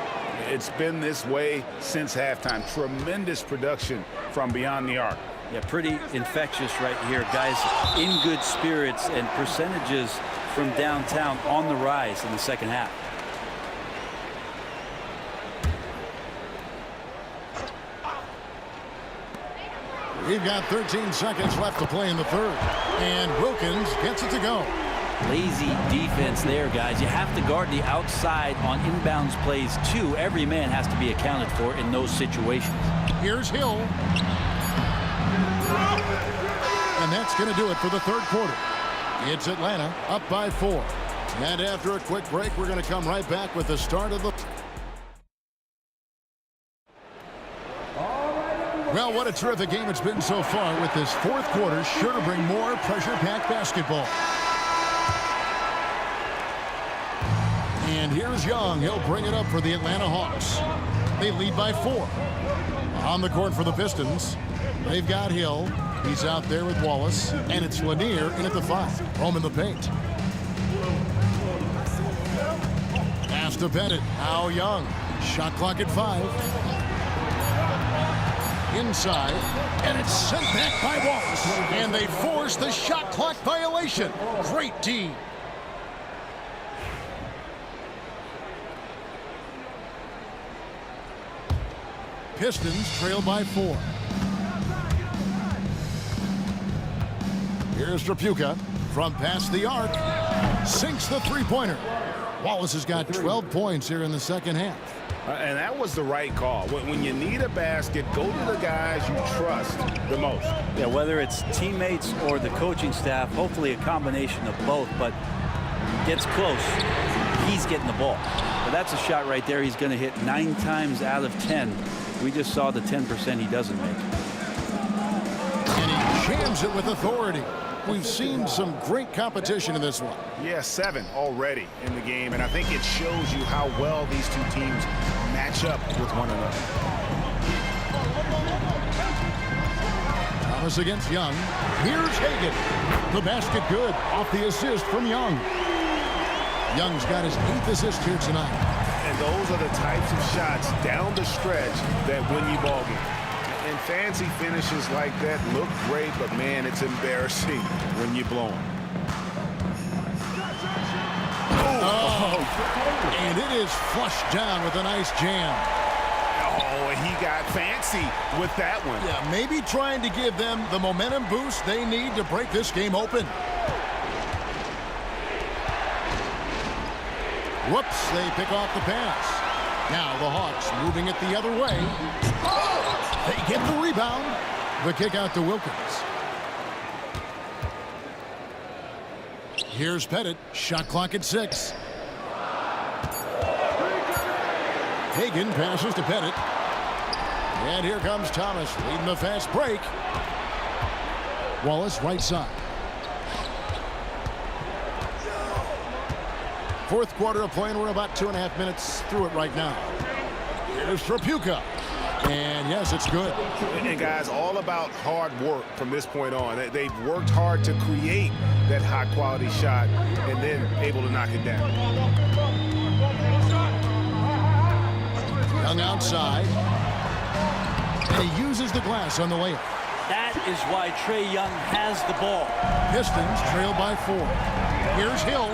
It's been this way since halftime. Tremendous production from beyond the arc. Yeah, pretty infectious right here. Guys in good spirits and percentages from downtown on the rise in the second half. We've got 13 seconds left to play in the third. And Wilkins gets it to go. Lazy defense there, guys. You have to guard the outside on inbounds plays, too. Every man has to be accounted for in those situations. Here's Hill. And that's going to do it for the third quarter. It's Atlanta up by 4. And after a quick break, we're going to come right back with the start of the... Well, what a terrific game it's been so far, with this fourth quarter sure to bring more pressure-packed basketball. And here's Young. He'll bring it up for the Atlanta Hawks. They lead by 4. On the court for the Pistons, they've got Hill. He's out there with Wallace. And it's Lanier in at the 5. Home in the paint. Pass to Pettit. Now Young. Shot clock at 5. Inside. And it's sent back by Wallace. And they force the shot clock violation. Great D. Pistons trail by 4. Here's Trapuka from past the arc. Sinks the three-pointer. Wallace has got 12 points here in the second half. And that was the right call. When you need a basket, go to the guys you trust the most. Yeah, whether it's teammates or the coaching staff, hopefully a combination of both, but gets close, he's getting the ball. But that's a shot right there he's going to hit 9 times out of 10. We just saw the 10% he doesn't make. And he jams it with authority. We've seen some great competition in this one. Yeah, 7 already in the game, and I think it shows you how well these two teams match up with one another. Thomas against Young. Here's Hagan. The basket good off the assist from Young. Young's got his 8th assist here tonight. And those are the types of shots down the stretch that win you ball games. And fancy finishes like that look great, but man, it's embarrassing when you blow them. Oh. And it is flushed down with a nice jam. Oh, and he got fancy with that one. Yeah, maybe trying to give them the momentum boost they need to break this game open. Whoops, they pick off the pass. Now the Hawks moving it the other way. They get the rebound. The kick out to Wilkins. Here's Pettit. Shot clock at 6. Hagan passes to Pettit. And here comes Thomas leading the fast break. Wallace right side. Fourth quarter of play, and we're about 2.5 minutes through it right now. Here's Trapuka. And yes, it's good. And guys, all about hard work from this point on. They've worked hard to create that high-quality shot and then able to knock it down. Young outside. And he uses the glass on the layup. That is why Trae Young has the ball. Pistons trail by 4. Here's Hill.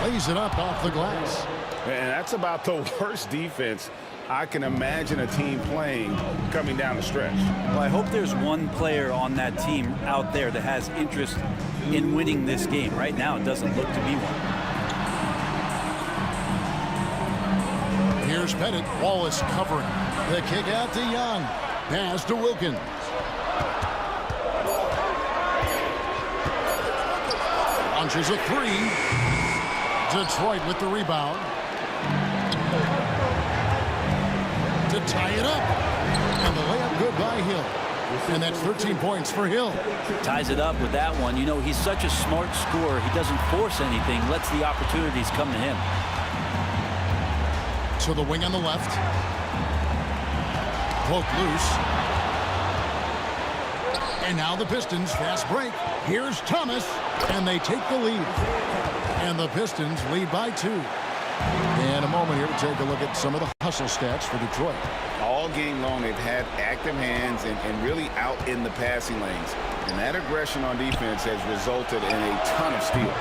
Lays it up off the glass. And that's about the worst defense I can imagine a team playing coming down the stretch. Well, I hope there's one player on that team out there that has interest in winning this game. Right now, it doesn't look to be one. Here's Pettit. Wallace covering. The kick out to Young. Pass to Wilkins. Launches a 3. Detroit with the rebound. To tie it up. And the layup good by Hill. And that's 13 points for Hill. Ties it up with that one. You know, he's such a smart scorer. He doesn't force anything, lets the opportunities come to him. To the wing on the left. Broke loose. And now the Pistons fast break. Here's Thomas. And they take the lead. And the Pistons lead by 2. And a moment here to take a look at some of the hustle stats for Detroit. All game long, they've had active hands and really out in the passing lanes. And that aggression on defense has resulted in a ton of steals.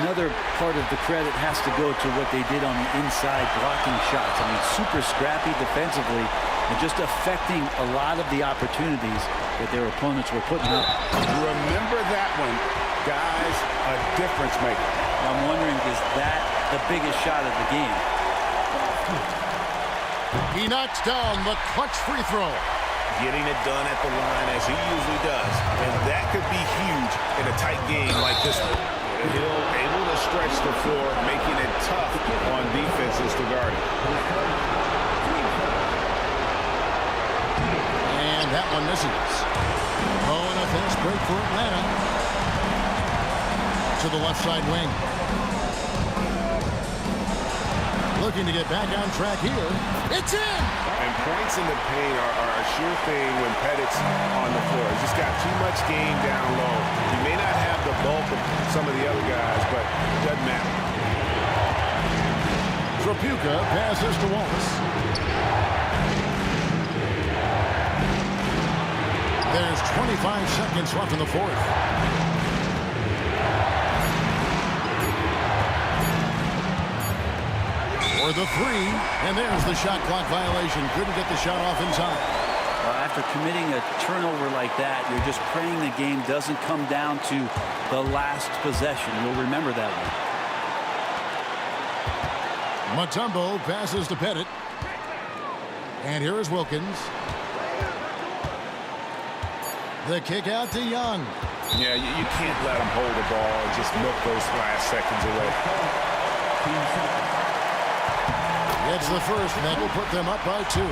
Another part of the credit has to go to what they did on the inside blocking shots. I mean, super scrappy defensively and just affecting a lot of the opportunities that their opponents were putting up. Remember that one, guys, a difference maker. I'm wondering, is that the biggest shot of the game? He knocks down the clutch free throw. Getting it done at the line as he usually does. And that could be huge in a tight game like this one. Hill able to stretch the floor, making it tough on defenses to guard it. And that one misses. Oh, and a fast break for Atlanta. To the left side wing. Looking to get back on track here. It's in! And points in the paint are a sure thing when Pettit's on the floor. He's just got too much game down low. He may not have the bulk of some of the other guys, but it doesn't matter. Trapuka passes to Wallace. There's 25 seconds left in the fourth. For the 3, and there's the shot clock violation. Couldn't get the shot off in time. After committing a turnover like that, you're just praying the game doesn't come down to the last possession. You'll remember that one. Mutombo passes to Pettit. And here is Wilkins. The kick out to Young. Yeah, you can't let him hold the ball and just milk those last seconds away. It's the first, and that will put them up by 2.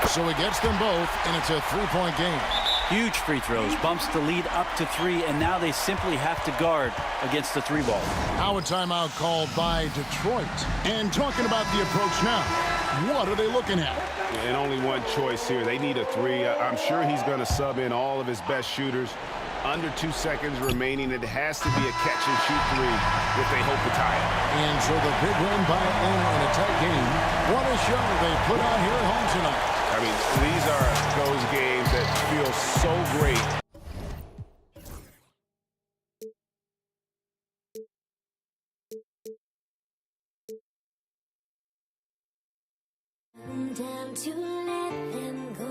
So he gets them both, and it's a 3-point game. Huge free throws, bumps the lead up to 3, and now they simply have to guard against the 3-ball. Now a timeout called by Detroit. And talking about the approach now, what are they looking at? And only one choice here. They need a 3. I'm sure he's going to sub in all of his best shooters. Under 2 seconds remaining. It has to be a catch-and-shoot 3 if they hope to tie it. And so the big win by Atlanta in a tight game. What a show they put on here at home tonight. I mean, these are those games that feel so great. Time to let them go.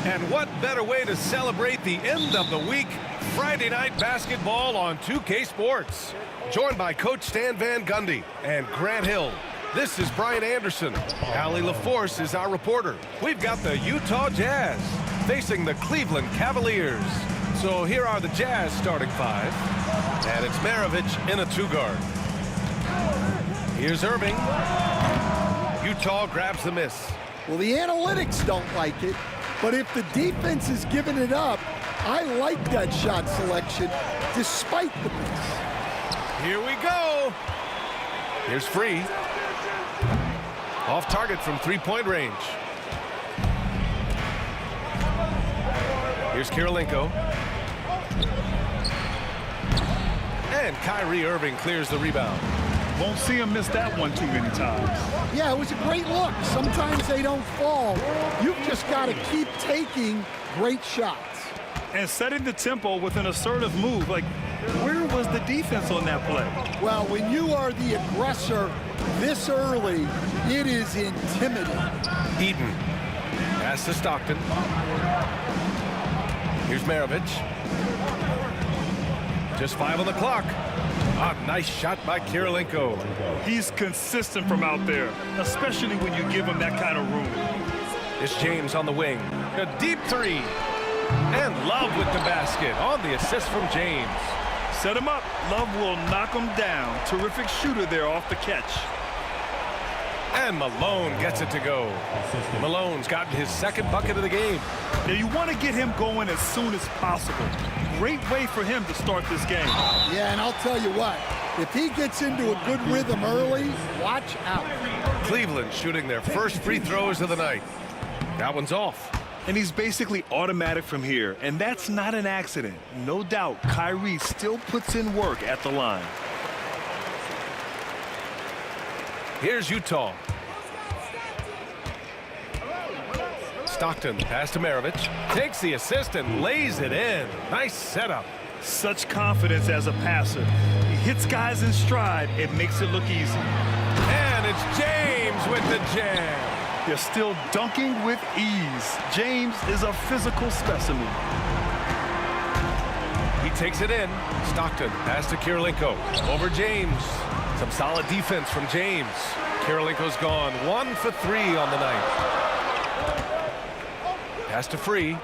And what better way to celebrate the end of the week? Friday night basketball on 2K Sports. Joined by Coach Stan Van Gundy and Grant Hill. This is Brian Anderson. Allie LaForce is our reporter. We've got the Utah Jazz facing the Cleveland Cavaliers. So here are the Jazz starting five. And it's Maravich in a two-guard. Here's Irving. Utah grabs the miss. Well, the analytics don't like it, but if the defense is giving it up, I like that shot selection despite the miss. Here we go. Here's Free. Off target from three-point range. Here's Kirilenko. And Kyrie Irving clears the rebound. Won't see him miss that one too many times. Yeah, it was a great look. Sometimes they don't fall. You've just got to keep taking great shots. And setting the tempo with an assertive move. Like, where was the defense on that play? Well, when you are the aggressor this early, it is intimidating. Eaton. Pass to Stockton. Here's Maravich. Just 5 on the clock. A nice shot by Kirilenko. He's consistent from out there, especially when you give him that kind of room. It's James on the wing. A deep three. And Love with the basket on the assist from James. Set him up. Love will knock him down. Terrific shooter there off the catch. And Malone gets it to go. Malone's gotten his second bucket of the game. Yeah, you want to get him going as soon as possible. Great way for him to start this game. Yeah, and I'll tell you what, if he gets into a good rhythm early, watch out. Cleveland shooting their first free throws of the night. That one's off. And he's basically automatic from here, and that's not an accident. No doubt, Kyrie still puts in work at the line. Here's Utah. Stockton, pass to Maravich. Takes the assist and lays it in. Nice setup. Such confidence as a passer. He hits guys in stride. It makes it look easy. And it's James with the jam. They're still dunking with ease. James is a physical specimen. He takes it in. Stockton, pass to Kirilenko. Over James. Some solid defense from James. Kirilenko's gone 1 for 3 on the night. Pass to Free.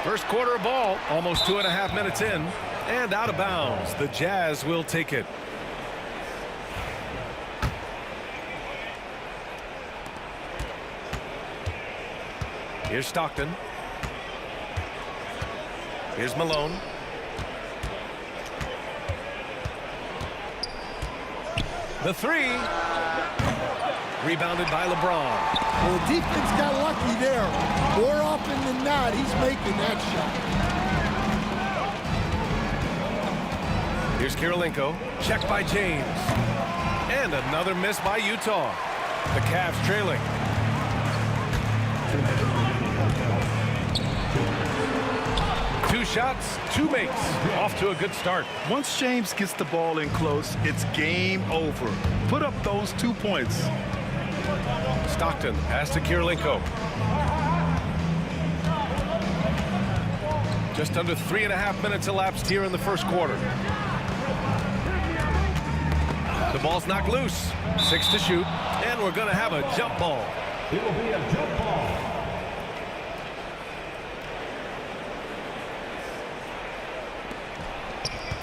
First quarter of ball, almost 2.5 minutes in, and out of bounds. The Jazz will take it. Here's Stockton. Here's Malone. The three. Rebounded by LeBron. Well, the defense got lucky there. More often than not, he's making that shot. Here's Kirilenko. Checked by James. And another miss by Utah. The Cavs trailing. Two shots, two makes. Off to a good start. Once James gets the ball in close, it's game over. Put up those 2 points. Stockton, pass to Kirilenko. Just under 3.5 minutes elapsed here in the first quarter. The ball's knocked loose. 6 to shoot, and we're going to have a jump ball. It will be a jump ball.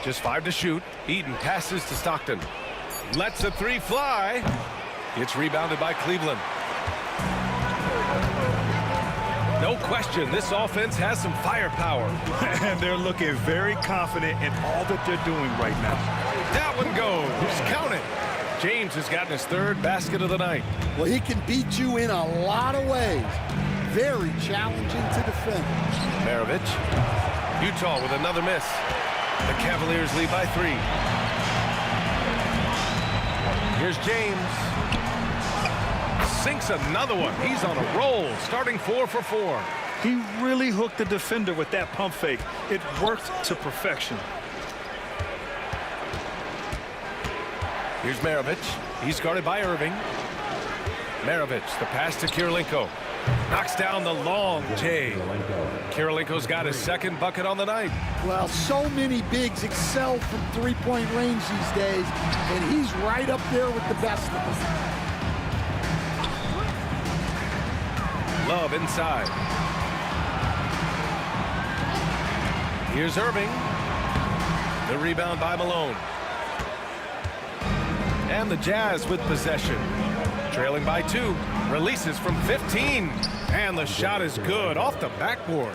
Just 5 to shoot. Eaton passes to Stockton. Lets a three fly. It's rebounded by Cleveland. No question, this offense has some firepower. And they're looking very confident in all that they're doing right now. That one goes. Count it. James has gotten his third basket of the night. Well, he can beat you in a lot of ways. Very challenging to defend. Maravich. Utah with another miss. The Cavaliers lead by 3. Here's James. Sinks another one. He's on a roll, starting 4 for 4. He really hooked the defender with that pump fake. It worked to perfection. Here's Maravich. He's guarded by Irving. Maravich, the pass to Kirilenko. Knocks down the long J. Kirilenko's got his second bucket on the night. Well, so many bigs excel from three-point range these days, and he's right up there with the best of them. Love inside. Here's Irving. The rebound by Malone. And the Jazz with possession. Trailing by 2. Releases from 15. And the shot is good off the backboard.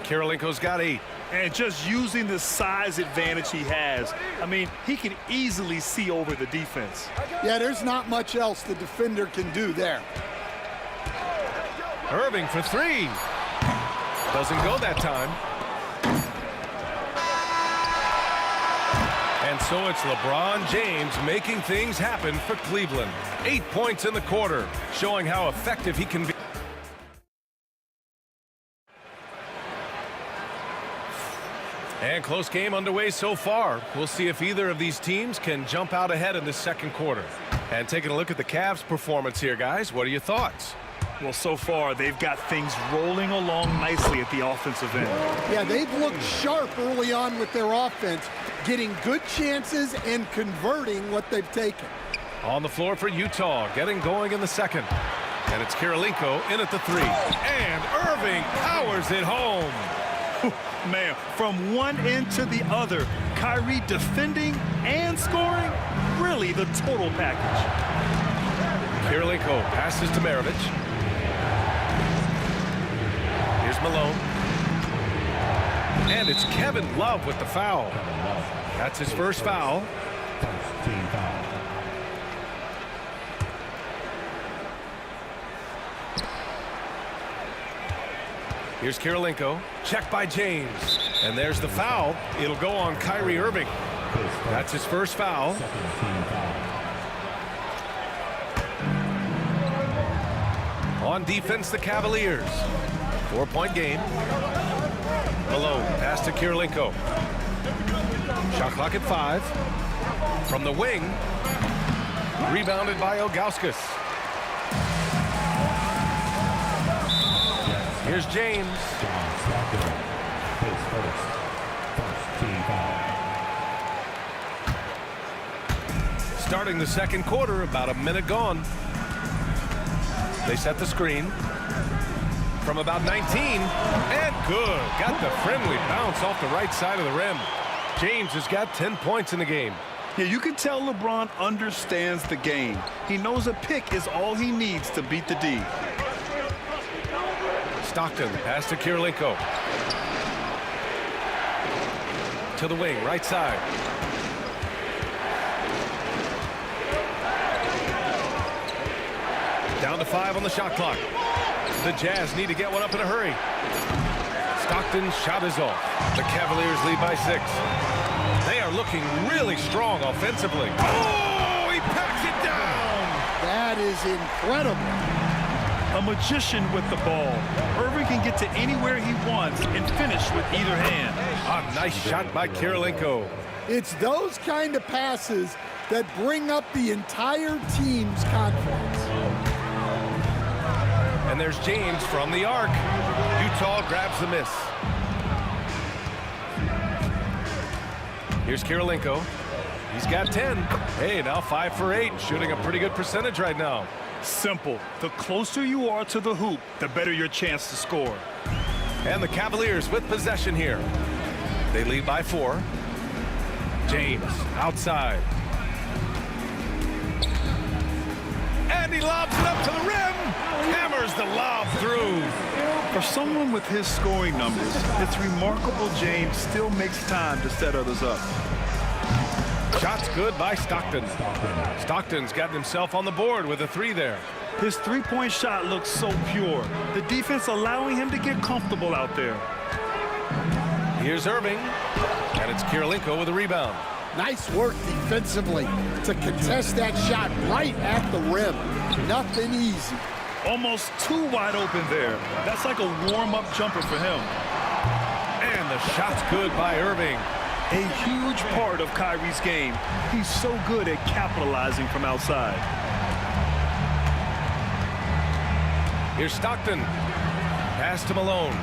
Kirilenko's got 8. And just using the size advantage he has, I mean, he can easily see over the defense. Yeah, there's not much else the defender can do there. Irving for 3. Doesn't go that time. And so it's LeBron James making things happen for Cleveland. 8 points in the quarter, showing how effective he can be. And close game underway so far. We'll see if either of these teams can jump out ahead in the second quarter. And taking a look at the Cavs' performance here, guys, what are your thoughts? Well, so far, they've got things rolling along nicely at the offensive end. Yeah, they've looked sharp early on with their offense, getting good chances and converting what they've taken. On the floor for Utah, getting going in the second. And it's Kirilenko in at the 3. And Irving powers it home. Man, from one end to the other, Kyrie defending and scoring, really the total package. Kirilenko passes to Maravich. Here's Malone. And it's Kevin Love with the foul. That's his first foul. Team foul. Here's Kirilenko. Checked by James. And there's the foul. It'll go on Kyrie Irving. That's his first foul. On defense, the Cavaliers. 4-point game. Malone, pass to Kirilenko. Shot clock at 5. From the wing. Rebounded by Ilgauskas. Here's James. His first team foul. Starting the second quarter, about a minute gone. They set the screen from about 19, and good. Got the friendly bounce off the right side of the rim. James has got 10 points in the game. Yeah, you can tell LeBron understands the game. He knows a pick is all he needs to beat the D. Stockton, pass to Kirilenko. To the wing, right side. Down to 5 on the shot clock. The Jazz need to get one up in a hurry. Stockton's shot is off. The Cavaliers lead by 6. They are looking really strong offensively. Oh, he packs it down. That is incredible. A magician with the ball. Irving can get to anywhere he wants and finish with either hand. A nice shot by Kirilenko. It's those kind of passes that bring up the entire team's confidence. And there's James from the arc. Utah grabs the miss. Here's Kirilenko. He's got 10. Hey, now 5 for 8. Shooting a pretty good percentage right now. Simple. The closer you are to the hoop, the better your chance to score. And the Cavaliers with possession here. They lead by 4. James outside. And he lobs it up to the rim. Hammers the lob through. For someone with his scoring numbers, it's remarkable James still makes time to set others up. Shot's good by Stockton. Stockton's gotten himself on the board with a 3 there. His three-point shot looks so pure. The defense allowing him to get comfortable out there. Here's Irving. And it's Kirilenko with a rebound. Nice work defensively to contest that shot right at the rim. Nothing easy. Almost too wide open there. That's like a warm-up jumper for him. And the shot's good by Irving. A huge part of Kyrie's game. He's so good at capitalizing from outside. Here's Stockton. Pass to Malone.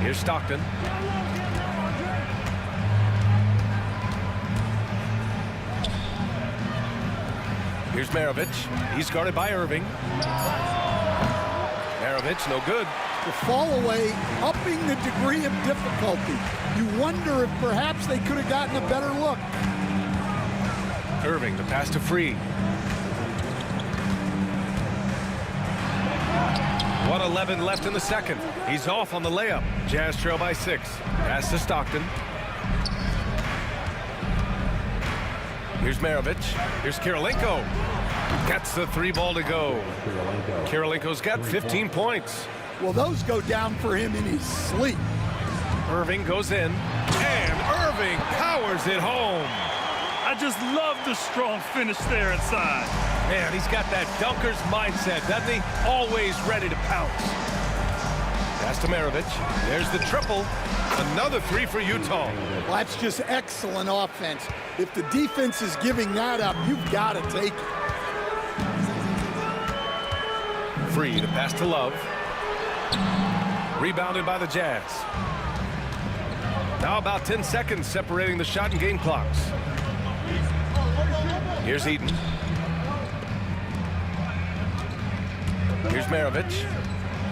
Here's Stockton. Here's Maravich. He's guarded by Irving. Maravich, no good. The fall away, upping the degree of difficulty. You wonder if perhaps they could have gotten a better look. Irving, the pass to Free. 1:11 left in the second. He's off on the layup. Jazz trail by 6. Pass to Stockton. Here's Maravich. Here's Kirilenko. Gets the 3 ball to go. Kirilenko's got 15 points. Well, those go down for him in his sleep. Irving goes in, and Irving powers it home. I just love the strong finish there inside. Man, he's got that dunker's mindset, doesn't he? Always ready to pounce. Pass to Maravich. There's the triple. Another 3 for Utah. Well, that's just excellent offense. If the defense is giving that up, you've got to take it. Free to pass to Love. Rebounded by the Jazz. Now about 10 seconds separating the shot and game clocks. Here's Eden. Here's Maravich.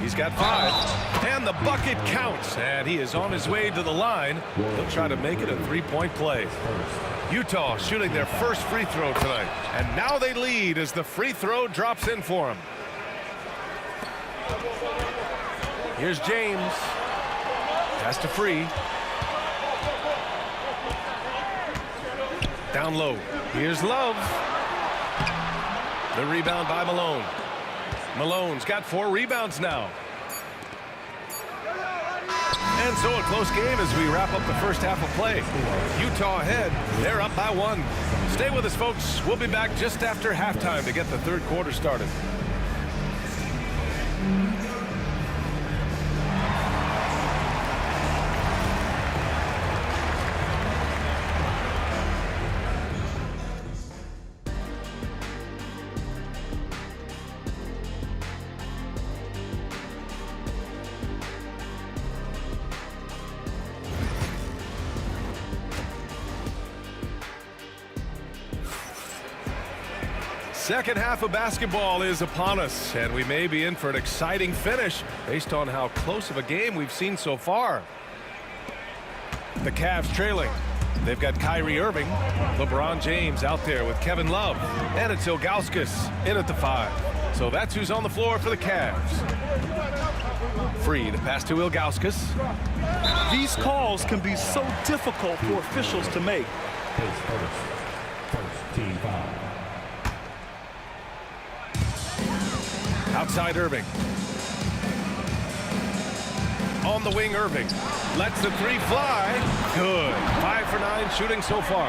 He's got 5. And the bucket counts. And he is on his way to the line. He'll try to make it a 3-point play. Utah shooting their first free throw tonight. And now they lead as the free throw drops in for him. Here's James. Pass to Free. Down low. Here's Love. The rebound by Malone. Malone's got 4 rebounds now. And so a close game as we wrap up the first half of play. Utah ahead. They're up by 1. Stay with us, folks. We'll be back just after halftime to get the third quarter started. Second half of basketball is upon us, and we may be in for an exciting finish based on how close of a game we've seen so far. The Cavs trailing. They've got Kyrie Irving, LeBron James out there with Kevin Love, and it's Ilgauskas in at the 5. So that's who's on the floor for the Cavs. Free to pass to Ilgauskas. These calls can be so difficult for officials to make. First team foul. Outside Irving. On the wing, Irving. Lets the 3 fly. Good. 5 for 9 shooting so far.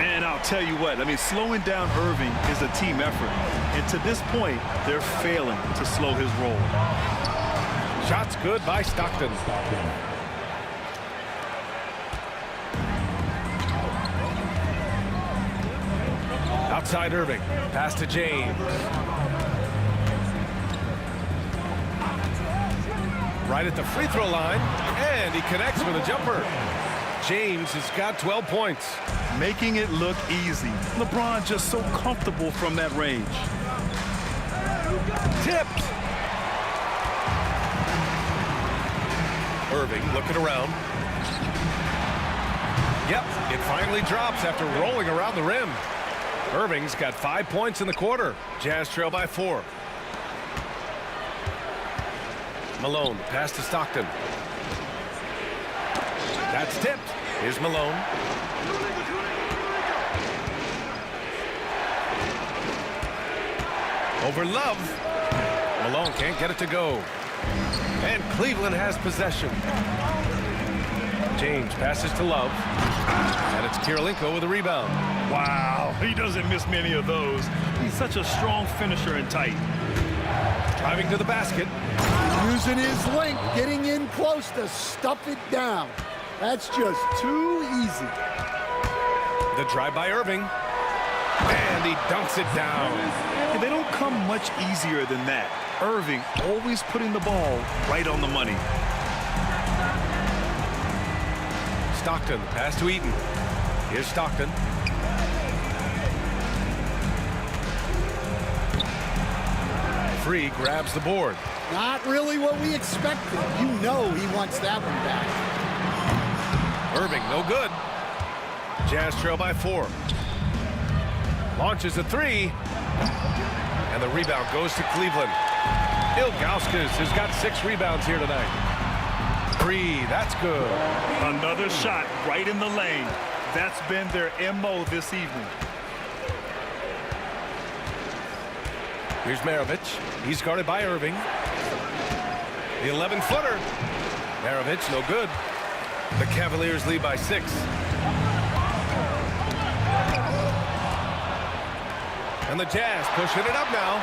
And I'll tell you what, slowing down Irving is a team effort. And to this point, they're failing to slow his roll. Shots good by Stockton. Outside Irving. Pass to James. Right at the free throw line, and he connects with a jumper. James has got 12 points. Making it look easy. LeBron just so comfortable from that range. Tipped. Irving looking around. Yep, it finally drops after rolling around the rim. Irving's got 5 points in the quarter. Jazz trail by 4. Malone, pass to Stockton. That's tipped. Here's Malone. Over Love. Malone can't get it to go. And Cleveland has possession. James passes to Love. And it's Kirilenko with a rebound. Wow, he doesn't miss many of those. He's such a strong finisher and tight. Driving to the basket. Using his length, getting in close to stuff it down. That's just too easy. The drive by Irving. And he dunks it down. And they don't come much easier than that. Irving always putting the ball right on the money. Stockton, pass to Eaton. Here's Stockton. Free grabs the board. Not really what we expected. You know he wants that one back. Irving, no good. Jazz trail by 4. Launches a 3. And the rebound goes to Cleveland. Ilgauskas has got 6 rebounds here tonight. 3, that's good. Another shot right in the lane. That's been their MO this evening. Here's Maravich. He's guarded by Irving. The 11-footer. Maravich, no good. The Cavaliers lead by 6. And the Jazz pushing it up now.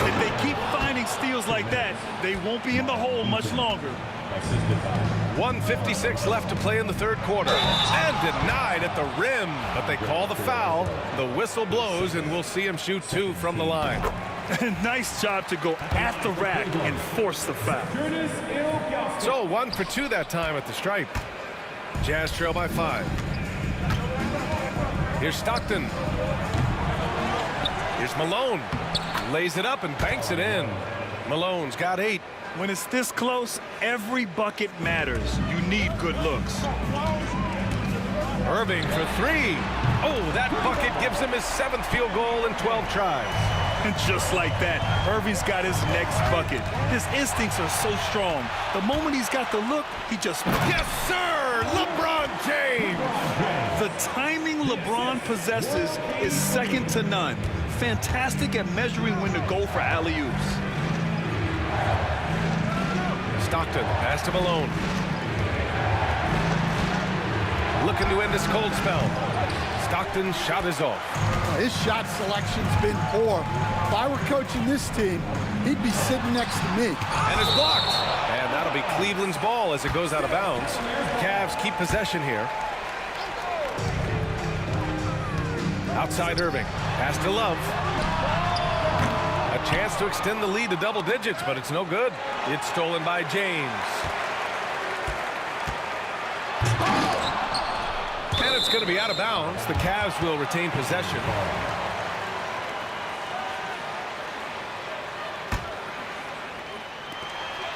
If they keep finding steals like that, they won't be in the hole much longer. 1:56 left to play in the third quarter. And denied at the rim. But they call the foul. The whistle blows, and we'll see him shoot 2 from the line. Nice job to go at the rack and force the foul. So 1 for 2 that time at the stripe. Jazz trail by 5. Here's Stockton. Here's Malone. Lays it up and banks it in. Malone's got 8. When it's this close, every bucket matters. You need good looks. Irving for 3. Oh, that bucket gives him his 7th field goal in 12 tries. And just like that, Irving's got his next bucket. His instincts are so strong. The moment he's got the look, he just... Yes, sir! LeBron James! The timing LeBron possesses is second to none. Fantastic at measuring when to go for alley-oops. Stockton, pass to Malone. Looking to end this cold spell. Stockton's shot is off. His shot selection's been poor. If I were coaching this team, he'd be sitting next to me. And it's blocked. And that'll be Cleveland's ball as it goes out of bounds. Cavs keep possession here. Outside Irving. Pass to Love. A chance to extend the lead to double digits, but it's no good. It's stolen by James. And it's going to be out of bounds. The Cavs will retain possession.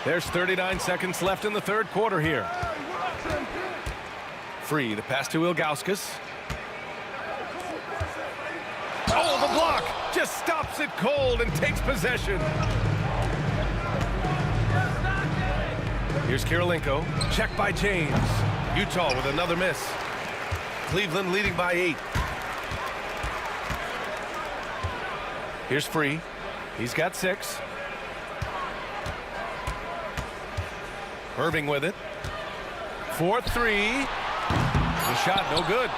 There's 39 seconds left in the third quarter here. Free, the pass to Ilgauskas. Oh, the block! Just stops it cold and takes possession. Here's Kirilenko. Check by James. Utah with another miss. Cleveland leading by 8. Here's Free. He's got 6. Irving with it. 4-3. The shot no good.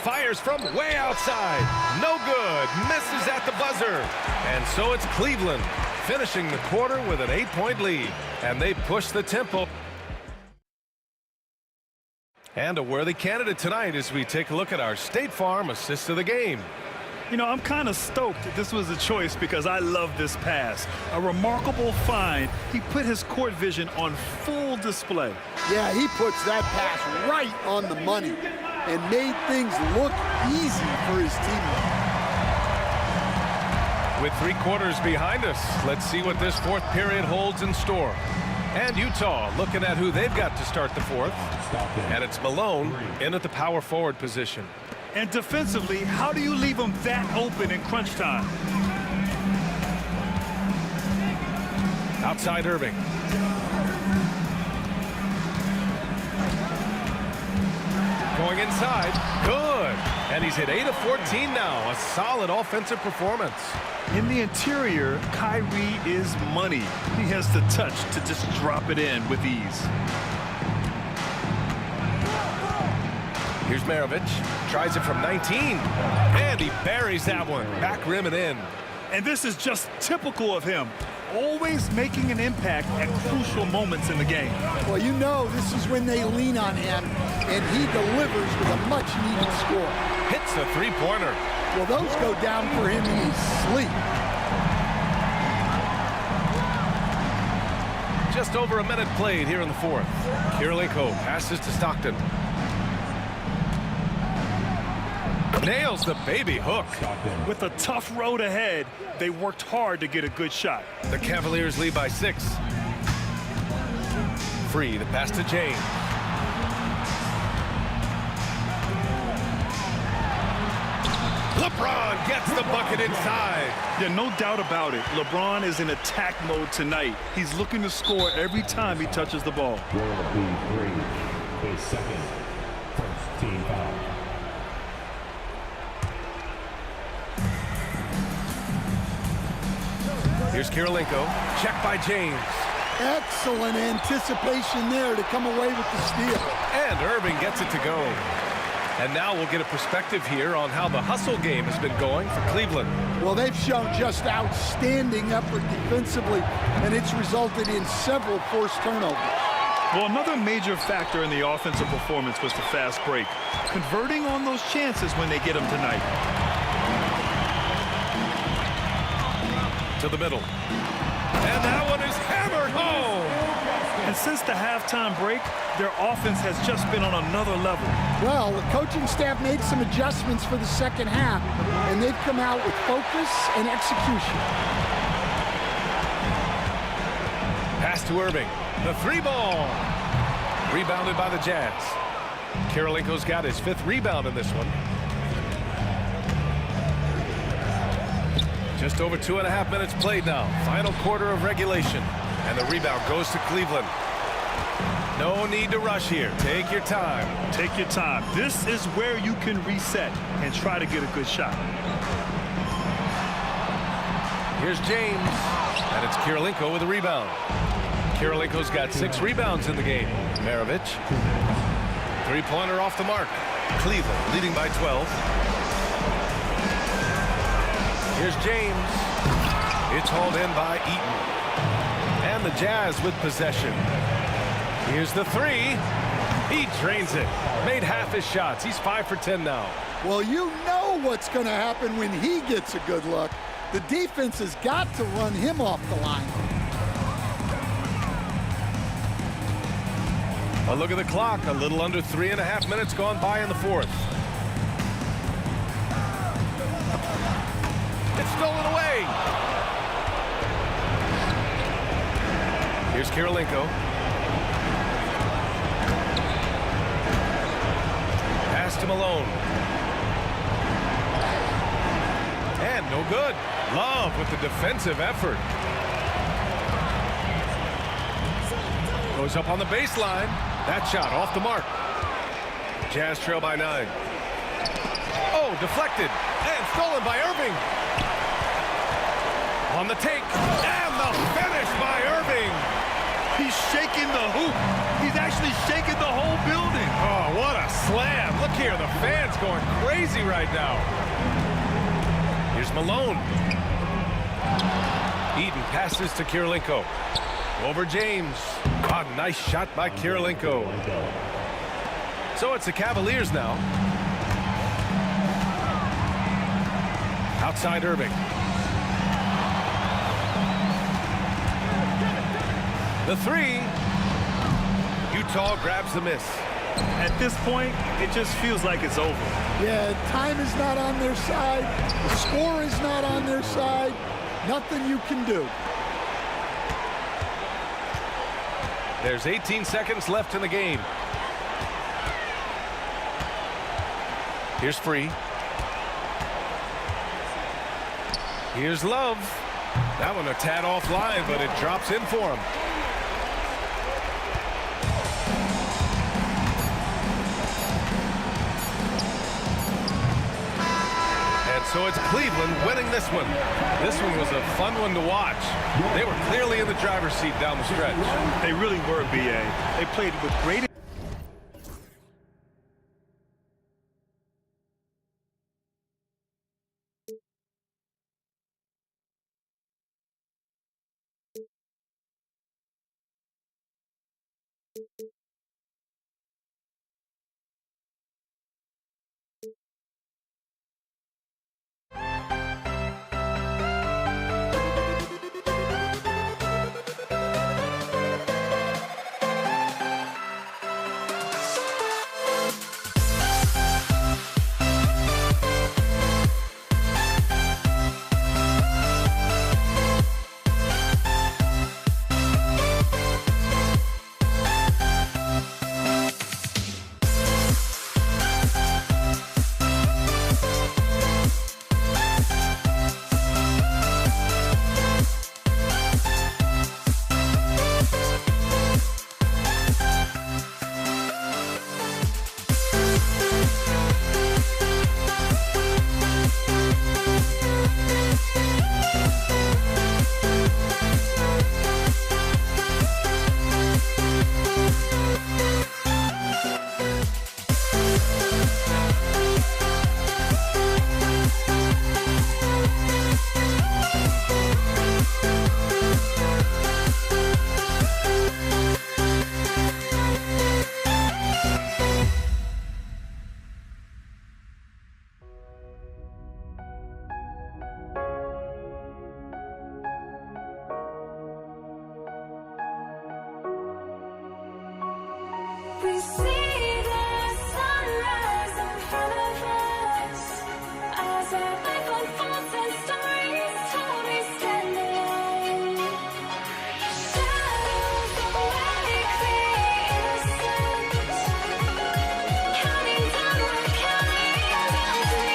Fires from way outside. No good. Misses at the buzzer. And so it's Cleveland finishing the quarter with an 8-point lead. And they push the tempo. And a worthy candidate tonight as we take a look at our State Farm assist of the game. You know, I'm kind of stoked that this was a choice because I love this pass. A remarkable find. He put his court vision on full display. Yeah, he puts that pass right on the money and made things look easy for his teammate. With 3 quarters behind us, let's see what this fourth period holds in store. And Utah looking at who they've got to start the fourth. And it's Malone in at the power forward position. And defensively, how do you leave them that open in crunch time? Outside Irving. Going inside. Good. And he's hit 8 of 14 now. A solid offensive performance. In the interior, Kyrie is money. He has the touch to just drop it in with ease. Here's Maravich. Tries it from 19. And he buries that one. Back rim and in. And this is just typical of him. always making an impact at crucial moments in the game. Well, you know this is when they lean on him, and he delivers with a much-needed score. Hits a three-pointer. Well, those go down for him in his sleep. Just over a minute played here in the fourth. Kirilenko passes to Stockton. Nails the baby hook. With a tough road ahead, they worked hard to get a good shot. The Cavaliers lead by 6. Free, the pass to James. LeBron gets the bucket inside. Yeah, no doubt about it. LeBron is in attack mode tonight. He's looking to score every time he touches the ball. Will be 3. His second. First team foul. Here's Kirilenko. Check by James. Excellent anticipation there to come away with the steal. And Irving gets it to go. And now we'll get a perspective here on how the hustle game has been going for Cleveland. Well, they've shown just outstanding effort defensively, and it's resulted in several forced turnovers. Well, another major factor in the offensive performance was the fast break. Converting on those chances when they get them tonight. To the middle. And that one is hammered home. And since the halftime break, their offense has just been on another level. Well, the coaching staff made some adjustments for the second half, and they've come out with focus and execution. Pass to Irving. The 3-ball. Rebounded by the Jazz. Kirilenko's got his 5th rebound in this one. Just over 2.5 minutes played now. Final quarter of regulation. And the rebound goes to Cleveland. No need to rush here. Take your time. Take your time. This is where you can reset and try to get a good shot. Here's James. And it's Kirilenko with a rebound. Kirilenko's got 6 rebounds in the game. Maravich. 3-pointer off the mark. Cleveland leading by 12. Here's James. It's hauled in by Eaton. And the Jazz with possession. Here's the 3. He drains it. Made half his shots. He's 5 for 10 now. Well, you know what's going to happen when he gets a good look. The defense has got to run him off the line. A look at the clock. A little under 3.5 minutes gone by in the fourth. It's stolen away. Here's Kirilenko. Pass to Malone. And no good. Love with the defensive effort. Goes up on the baseline. That shot off the mark. Jazz trail by 9. Oh, deflected. And stolen by Irving. On the take. And the finish by Irving. He's shaking the hoop. He's actually shaking the whole building. Oh, what a slam. Look here, the fans going crazy right now. Here's Malone. Eden passes to Kirilenko. Over James. A nice shot by Kirilenko. So it's the Cavaliers now. Outside Irving. The 3. Utah grabs the miss. At this point, it just feels like it's over. Yeah, time is not on their side. The score is not on their side. Nothing you can do. There's 18 seconds left in the game. Here's Free. Here's Love. That one a tad offline, but it drops in for him. And so it's Cleveland winning this one. This one was a fun one to watch. They were clearly in the driver's seat down the stretch. They really were, B.A. They played with great We see the sunrise in front of us as our life unfolds and stories told. We stand alone. Shadows awake the innocent, counting down, we're counting down to the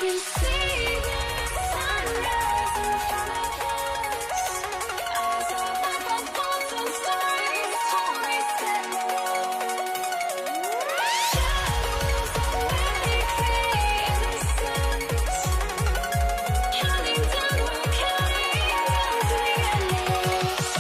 We see the sunrise in front of us as our life unfolds and stories told. We stand alone. Shadows awake the innocent, counting down, we're counting down to the endless.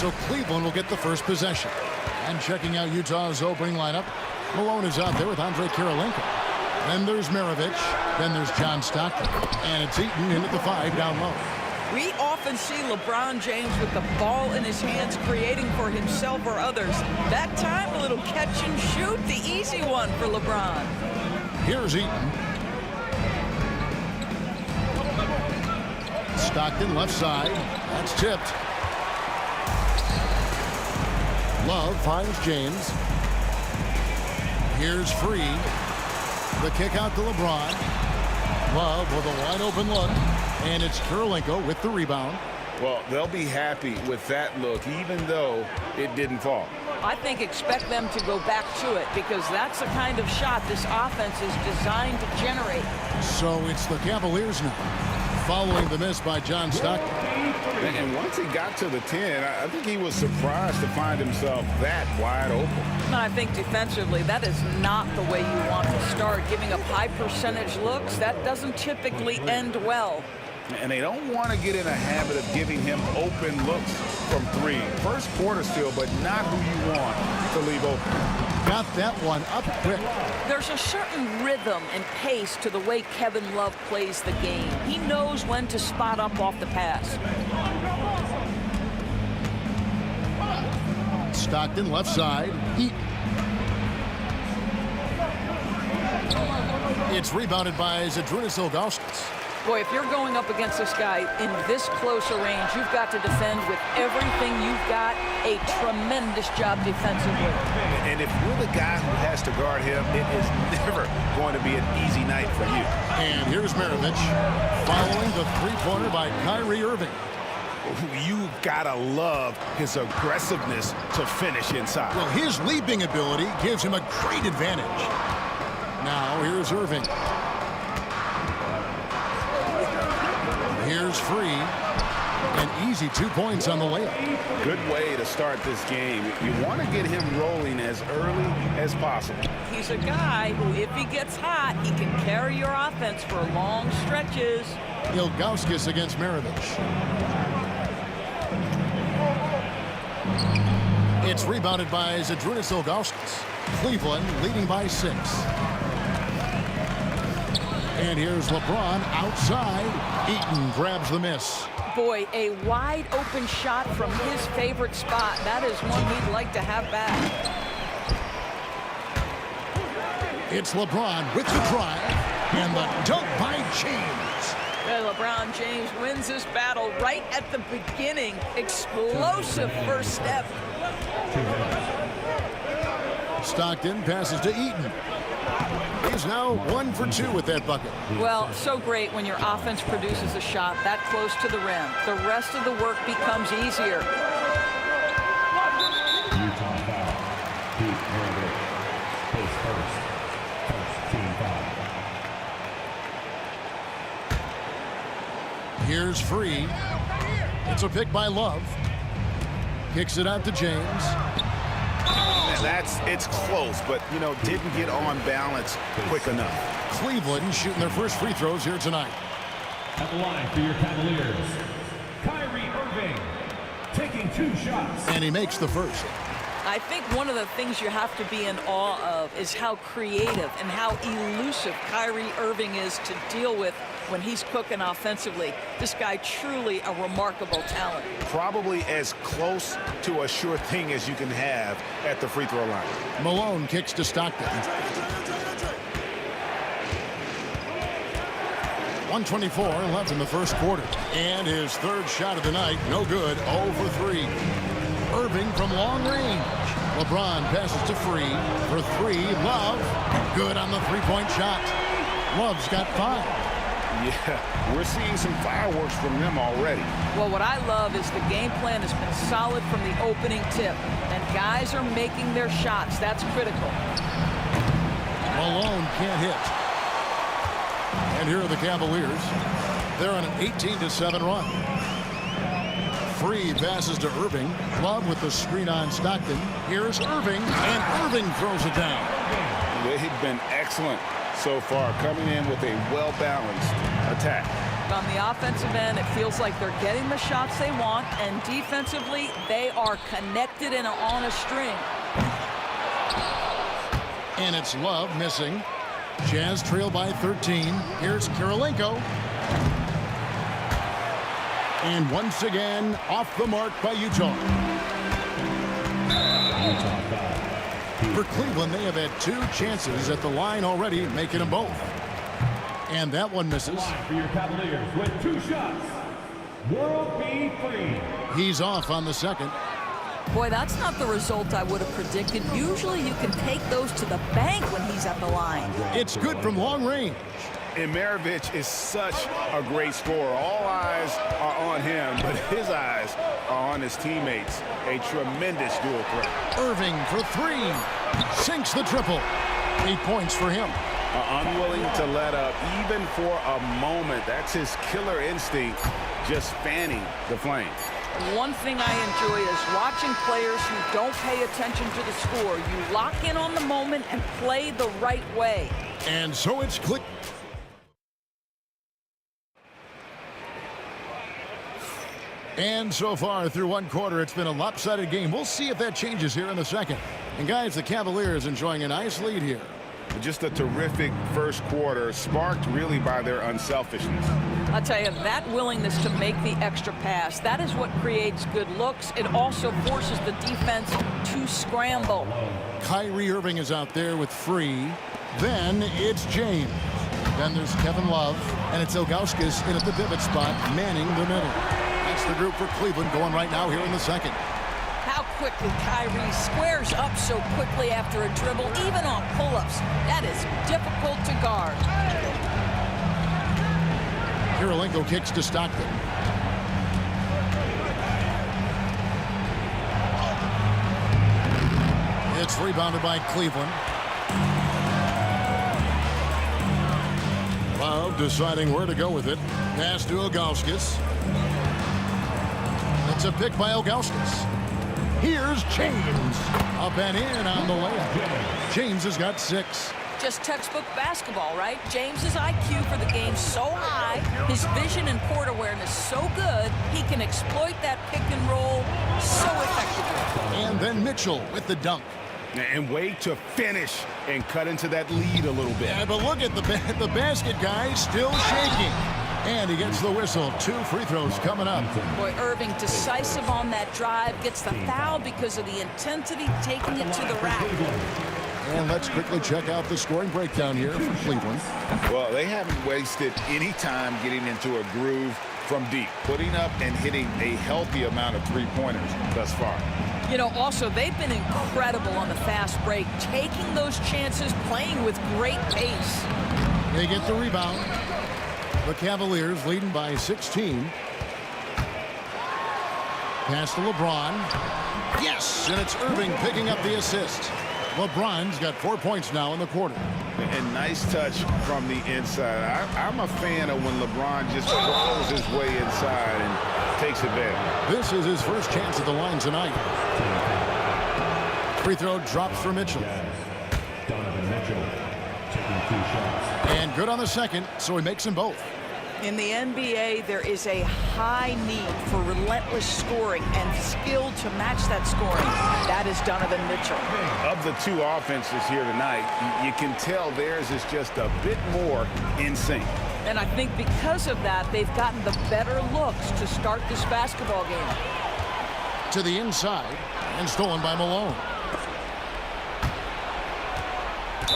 So Cleveland will get the first possession. And checking out Utah's opening lineup, Malone is out there with Andre Kirilenko. Then there's Maravich. Then there's John Stockton. And it's Eaton in at the 5 down low. We often see LeBron James with the ball in his hands creating for himself or others. That time, a little catch and shoot, the easy one for LeBron. Here's Eaton. Stockton left side. That's tipped. Love finds James. Here's Free. The kick out to LeBron. Love with a wide open look. And it's Kirilenko with the rebound. Well, they'll be happy with that look, even though it didn't fall. I think expect them to go back to it because that's the kind of shot this offense is designed to generate. So it's the Cavaliers now, following the miss by John Stockton. And once he got to the 10, I think he was surprised to find himself that wide open. And I think defensively, that is not the way you want to start. Giving up high percentage looks, that doesn't typically end well. And they don't want to get in a habit of giving him open looks from 3. First quarter still, but not who you want to leave open. Got that one up quick. There's a certain rhythm and pace to the way Kevin Love plays the game. He knows when to spot up off the pass. Stockton left side. It's rebounded by Zydrunas Ilgauskas. Boy, if you're going up against this guy in this close a range, you've got to defend with everything you've got. A tremendous job defensively. And if you're the guy who has to guard him, it is never going to be an easy night for you. And here's Maravich following the three-pointer by Kyrie Irving. You've got to love his aggressiveness to finish inside. Well, his leaping ability gives him a great advantage. Now here's Irving. Here's Free. An easy 2 points on the layup. Good way to start this game. You want to get him rolling as early as possible. He's a guy who, if he gets hot, he can carry your offense for long stretches. Ilgauskas against Maravich. It's rebounded by Zydrunas Ilgauskas. Cleveland leading by 6. And here's LeBron outside. Eaton grabs the miss. Boy, a wide open shot from his favorite spot. That is one he'd like to have back. It's LeBron with the drive. And the dunk by James. LeBron James wins this battle right at the beginning. Explosive first step. Stockton passes to Eaton. He's now 1 for 2 with that bucket. Well, so great when your offense produces a shot that close to the rim. The rest of the work becomes easier. Utah foul. Pete Maravich. His first team foul. Here's Free. It's a pick by Love. Kicks it out to James. It's close, but, didn't get on balance quick enough. Cleveland shooting their first free throws here tonight. At the line for your Cavaliers, Kyrie Irving taking 2 shots. And he makes the first. I think one of the things you have to be in awe of is how creative and how elusive Kyrie Irving is to deal with when he's cooking offensively. This guy truly a remarkable talent. Probably as close to a sure thing as you can have at the free throw line. Malone kicks to Stockton. 1:24 left in the first quarter. And his third shot of the night, no good, 0 for 3. Irving from long range. LeBron passes to Free for 3. Love, good on the three-point shot. Love's got 5. Yeah, we're seeing some fireworks from them already. Well, what I love is the game plan has been solid from the opening tip, and guys are making their shots. That's critical. Malone can't hit. And here are the Cavaliers. They're on an 18-7 run. Free passes to Irving. Love with the screen on Stockton. Here's Irving, and Irving throws it down. They've been excellent so far, coming in with a well-balanced attack. on the offensive end, it feels like they're getting the shots they want, and defensively, they are connected and on a string. And it's Love missing. Jazz trail by 13. Here's Kirilenko. And once again, off the mark by Utah. For Cleveland, they have had 2 chances at the line already, making them both. And that one misses. For your Cavaliers with 2 shots, World B. Free. He's off on the second. Boy, that's not the result I would have predicted. Usually you can take those to the bank when he's at the line. It's good from long range. And Maravich is such a great scorer. All eyes are on him, but his eyes are on his teammates. A tremendous dual threat. Irving for 3. Sinks the triple. 8 points for him. Unwilling to let up even for a moment. That's his killer instinct, just fanning the flames. One thing I enjoy is watching players who don't pay attention to the score. You lock in on the moment and play the right way. And so it's click. And so far through one quarter, it's been a lopsided game. We'll see if that changes here in the second. And guys, the Cavaliers enjoying a nice lead here. Just a terrific first quarter, sparked really by their unselfishness. I'll tell you, that willingness to make the extra pass, that is what creates good looks. It also forces the defense to scramble. Kyrie Irving is out there with Free. Then it's James. Then there's Kevin Love. And it's Ilgauskas in at the pivot spot, manning the middle. That's the group for Cleveland going right now here in the second. How quickly Kyrie squares up so quickly after a dribble, even on pull-ups. That is difficult to guard. Kirilenko kicks to Stockton. It's rebounded by Cleveland. Love deciding where to go with it. Pass to Ilgauskas. It's a pick by Ilgauskas. Here's James. Up and in on the layup. James has got 6. Just textbook basketball, right? James's IQ for the game so high, his vision and court awareness so good, he can exploit that pick and roll so effectively. And then Mitchell with the dunk. And wait to finish and cut into that lead a little bit. Yeah, but look at the basket guy still shaking. And he gets the whistle. 2 free throws coming up. Boy, Irving decisive on that drive, gets the foul because of the intensity, taking it to the rack. And let's quickly check out the scoring breakdown here from Cleveland. Well, they haven't wasted any time getting into a groove from deep, putting up and hitting a healthy amount of three-pointers thus far. You know, also, they've been incredible on the fast break, taking those chances, playing with great pace. They get the rebound. The Cavaliers leading by 16. Pass to LeBron. Yes, and it's Irving picking up the assist. LeBron's got 4 points now in the quarter. And nice touch from the inside. I'm a fan of when LeBron just crawls his way inside and takes advantage. This is his first chance at the line tonight. Free throw drops for Mitchell. Donovan Mitchell taking 2 shots. And good on the second, so he makes them both. In the NBA, there is a high need for relentless scoring and skill to match that scoring. That is Donovan Mitchell. Of the 2 offenses here tonight, you can tell theirs is just a bit more in sync. And I think because of that, they've gotten the better looks to start this basketball game. To the inside, and stolen by Malone.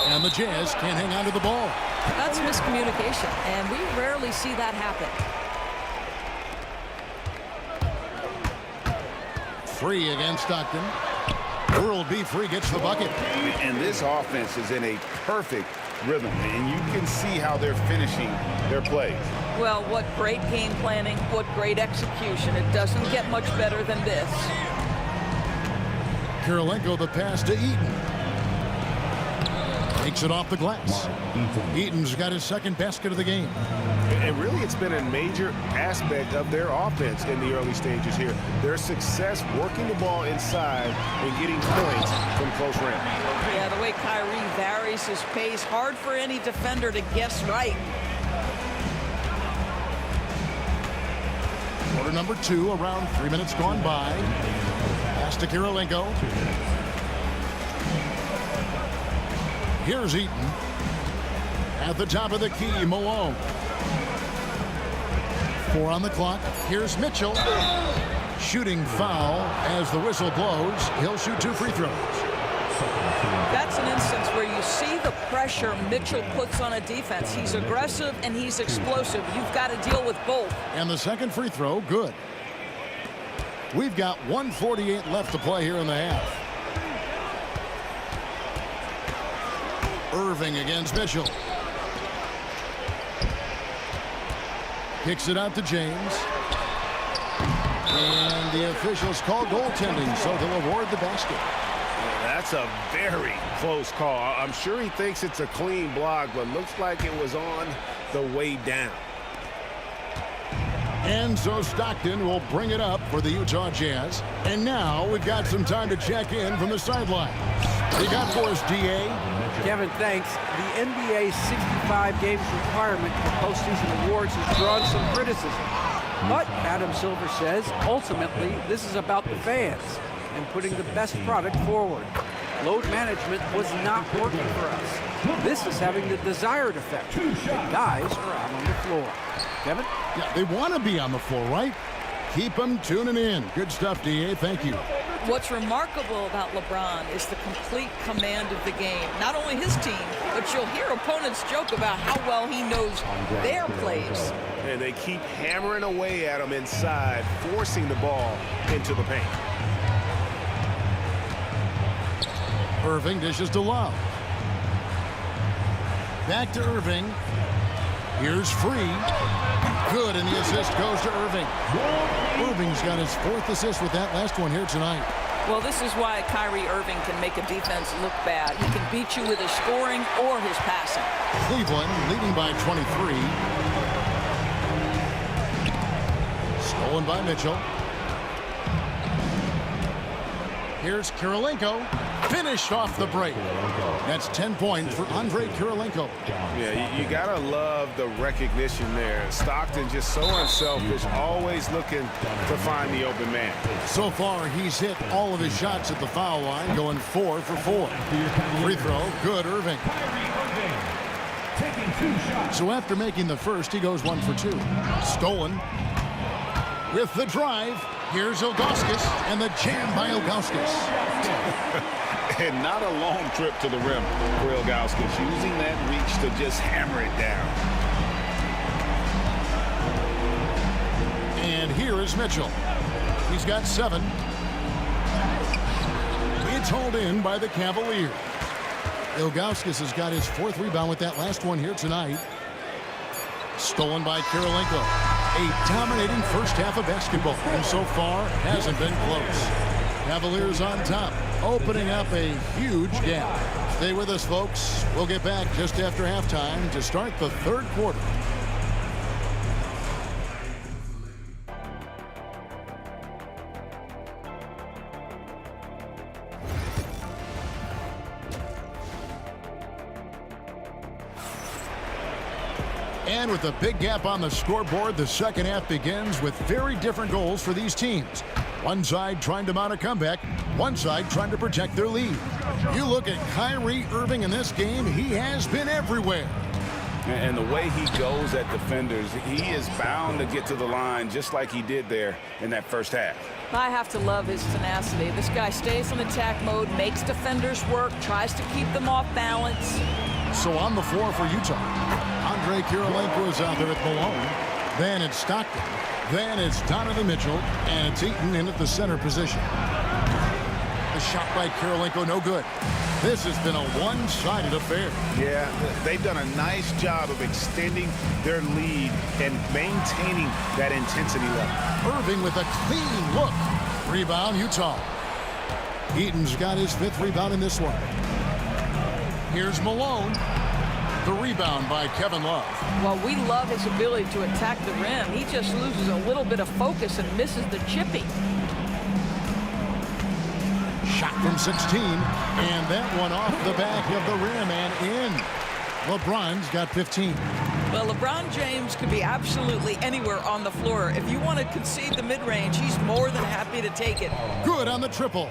And the Jazz can't hang on to the ball. That's miscommunication, and we rarely see that happen. Free against Stockton. World B. Free gets the bucket. And this offense is in a perfect rhythm, and you can see how they're finishing their plays. Well, what great game planning, what great execution. It doesn't get much better than this. Kirilenko the pass to Eaton. Takes it off the glass. Eaton's got his second basket of the game. And really, it's been a major aspect of their offense in the early stages here. Their success working the ball inside and getting points from close range. Yeah, the way Kyrie varies his pace, hard for any defender to guess right. Quarter number 2, around 3 minutes gone by. Pass to Kirilenko. Here's Eaton. At the top of the key, Malone. 4 on the clock. Here's Mitchell. Shooting foul as the whistle blows. He'll shoot 2 free throws. That's an instance where you see the pressure Mitchell puts on a defense. He's aggressive and he's explosive. You've got to deal with both. And the second free throw, good. We've got 1:48 left to play here in the half. Irving against Mitchell. Kicks it out to James. And the officials call goaltending, so they'll award the basket. That's a very close call. I'm sure he thinks it's a clean block, but looks like it was on the way down. And so Stockton will bring it up for the Utah Jazz. And now we've got some time to check in from the sideline. What you got for us, D.A.? Kevin, thanks. The NBA 65 games requirement for postseason awards has drawn some criticism. But Adam Silver says, ultimately, this is about the fans and putting the best product forward. Load management was not working for us. This is having the desired effect. The guys are out on the floor. Kevin? Yeah, they want to be on the floor, right? Keep them tuning in. Good stuff, D.A. Thank you. What's remarkable about LeBron is the complete command of the game. Not only his team, but you'll hear opponents joke about how well he knows their plays. And they keep hammering away at him inside, forcing the ball into the paint. Irving dishes to Love. Back to Irving. Here's Free. Good, and the assist goes to Irving. Irving's got his 4th assist with that last one here tonight. Well, this is why Kyrie Irving can make a defense look bad. He can beat you with his scoring or his passing. Cleveland leading by 23. Stolen by Mitchell. Here's Kirilenko. Finished off the break. That's 10 points for Andre Kirilenko. Yeah, you gotta love the recognition there. Stockton just so unselfish, always looking to find the open man. So far, he's hit all of his shots at the foul line, going 4 for 4. Free throw, good, Irving. So after making the first, he goes 1 for 2. Stolen. With the drive, here's Ilgauskas, and the jam by Ilgauskas. And not a long trip to the rim for Ilgauskas, using that reach to just hammer it down. And here is Mitchell. He's got 7. It's hauled in by the Cavaliers. Ilgauskas has got his 4th rebound with that last one here tonight. Stolen by Kirilenko. A dominating first half of basketball, and so far hasn't been close. Cavaliers on top, opening up a huge gap. Stay with us, folks. We'll get back just after halftime to start the 3rd quarter. And with a big gap on the scoreboard, the second half begins with very different goals for these teams. One side trying to mount a comeback, one side trying to protect their lead. You look at Kyrie Irving in this game, he has been everywhere. And the way he goes at defenders, he is bound to get to the line just like he did there in that first half. I have to love his tenacity. This guy stays in attack mode, makes defenders work, tries to keep them off balance. So on the floor for Utah, Andre Kirilenko is out there at Malone. Then it's Stockton. Then it's Donovan Mitchell. And it's Eaton in at the center position. The shot by Kirilenko, no good. This has been a one-sided affair. Yeah, they've done a nice job of extending their lead and maintaining that intensity level. Irving with a clean look. Rebound, Utah. Eaton's got his 5th rebound in this one. Here's Malone. The rebound by Kevin Love. Well, we love his ability to attack the rim. He just loses a little bit of focus and misses the chippy. Shot from 16, and that one off the back of the rim and in. LeBron's got 15. Well, LeBron James could be absolutely anywhere on the floor. If you want to concede the mid-range, he's more than happy to take it. Good on the triple.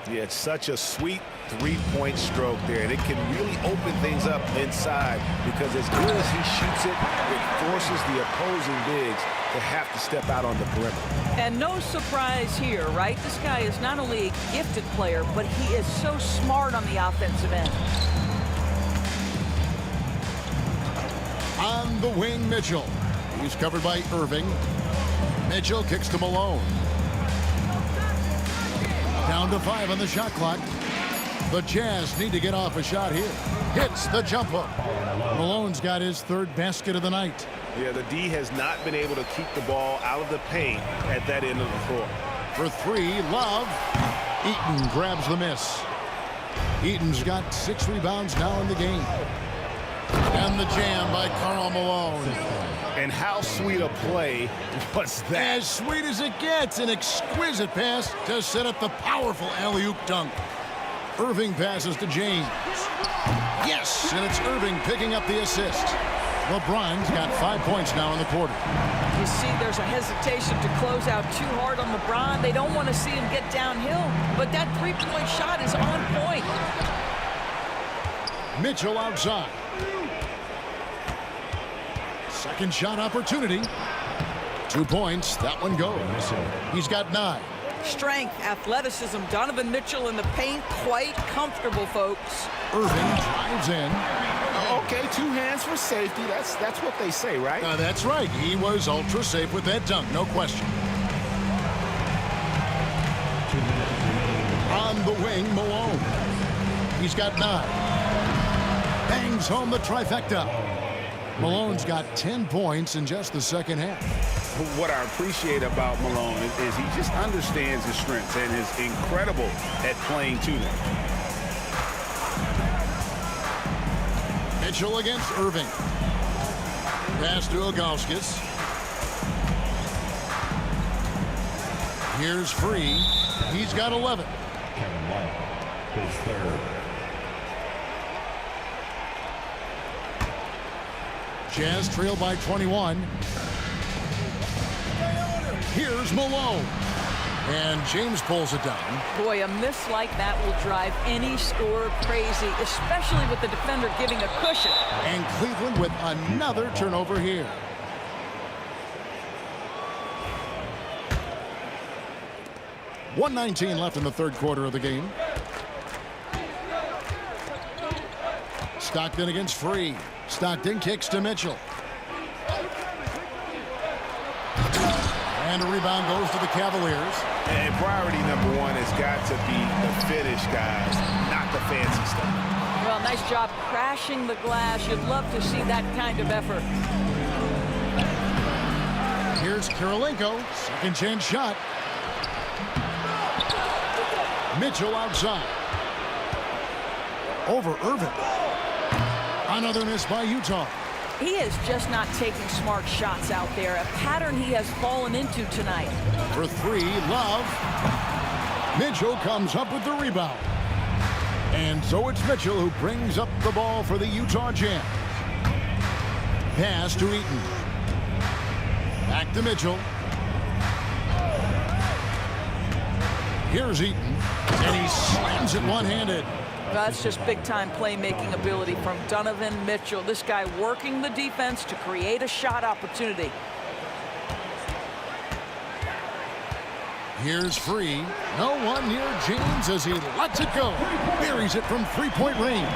Yeah, it's such a sweet three-point stroke there, and it can really open things up inside because as good as he shoots it, it forces the opposing bigs to have to step out on the perimeter. And no surprise here, right? This guy is not only a gifted player, but he is so smart on the offensive end. On the wing, Mitchell. He's covered by Irving. Mitchell kicks to Malone. Down to 5 on the shot clock. The Jazz need to get off a shot here. Hits the jump hook. Malone's got his third basket of the night. Yeah, the D has not been able to keep the ball out of the paint at that end of the floor. For 3, Love. Eaton grabs the miss. Eaton's got 6 rebounds now in the game. And the jam by Karl Malone. And how sweet a play was that? As sweet as it gets. An exquisite pass to set up the powerful alley-oop dunk. Irving passes to James. Yes, and it's Irving picking up the assist. LeBron's got 5 points now in the quarter. You see there's a hesitation to close out too hard on LeBron. They don't want to see him get downhill, but that three-point shot is on point. Mitchell outside. Second shot opportunity. 2 points. That one goes. He's got 9. Strength, athleticism. Donovan Mitchell in the paint, quite comfortable, folks. Irving drives in. Okay, 2 hands for safety. That's what they say, right? That's right. He was ultra safe with that dunk, no question. On the wing, Malone. He's got 9. Bangs home the trifecta. Malone's got 10 points in just the second half. What I appreciate about Malone is he just understands his strengths and is incredible at playing to them. Mitchell against Irving. Pass to Ilgauskas. Here's Free. He's got 11. Kevin Love, his third. Jazz trail by 21. Here's Malone. And James pulls it down. Boy, a miss like that will drive any scorer crazy, especially with the defender giving a cushion. And Cleveland with another turnover here. .119 left in the third quarter of the game. Stockton against Free. Stockton kicks to Mitchell. And a rebound goes to the Cavaliers. And priority number 1 has got to be the finish, guys, not the fancy stuff. Well, nice job crashing the glass. You'd love to see that kind of effort. Here's Kirilenko. Second chance shot. Mitchell outside. Over Irving. Another miss by Utah. He is just not taking smart shots out there, a pattern he has fallen into tonight. For 3, Love. Mitchell comes up with the rebound. And so it's Mitchell who brings up the ball for the Utah Jazz. Pass to Eaton. Back to Mitchell. Here's Eaton. And he slams it one-handed. That's just big-time playmaking ability from Donovan Mitchell. This guy working the defense to create a shot opportunity. Here's Free. No one near James as he lets it go. Buries it from three-point range.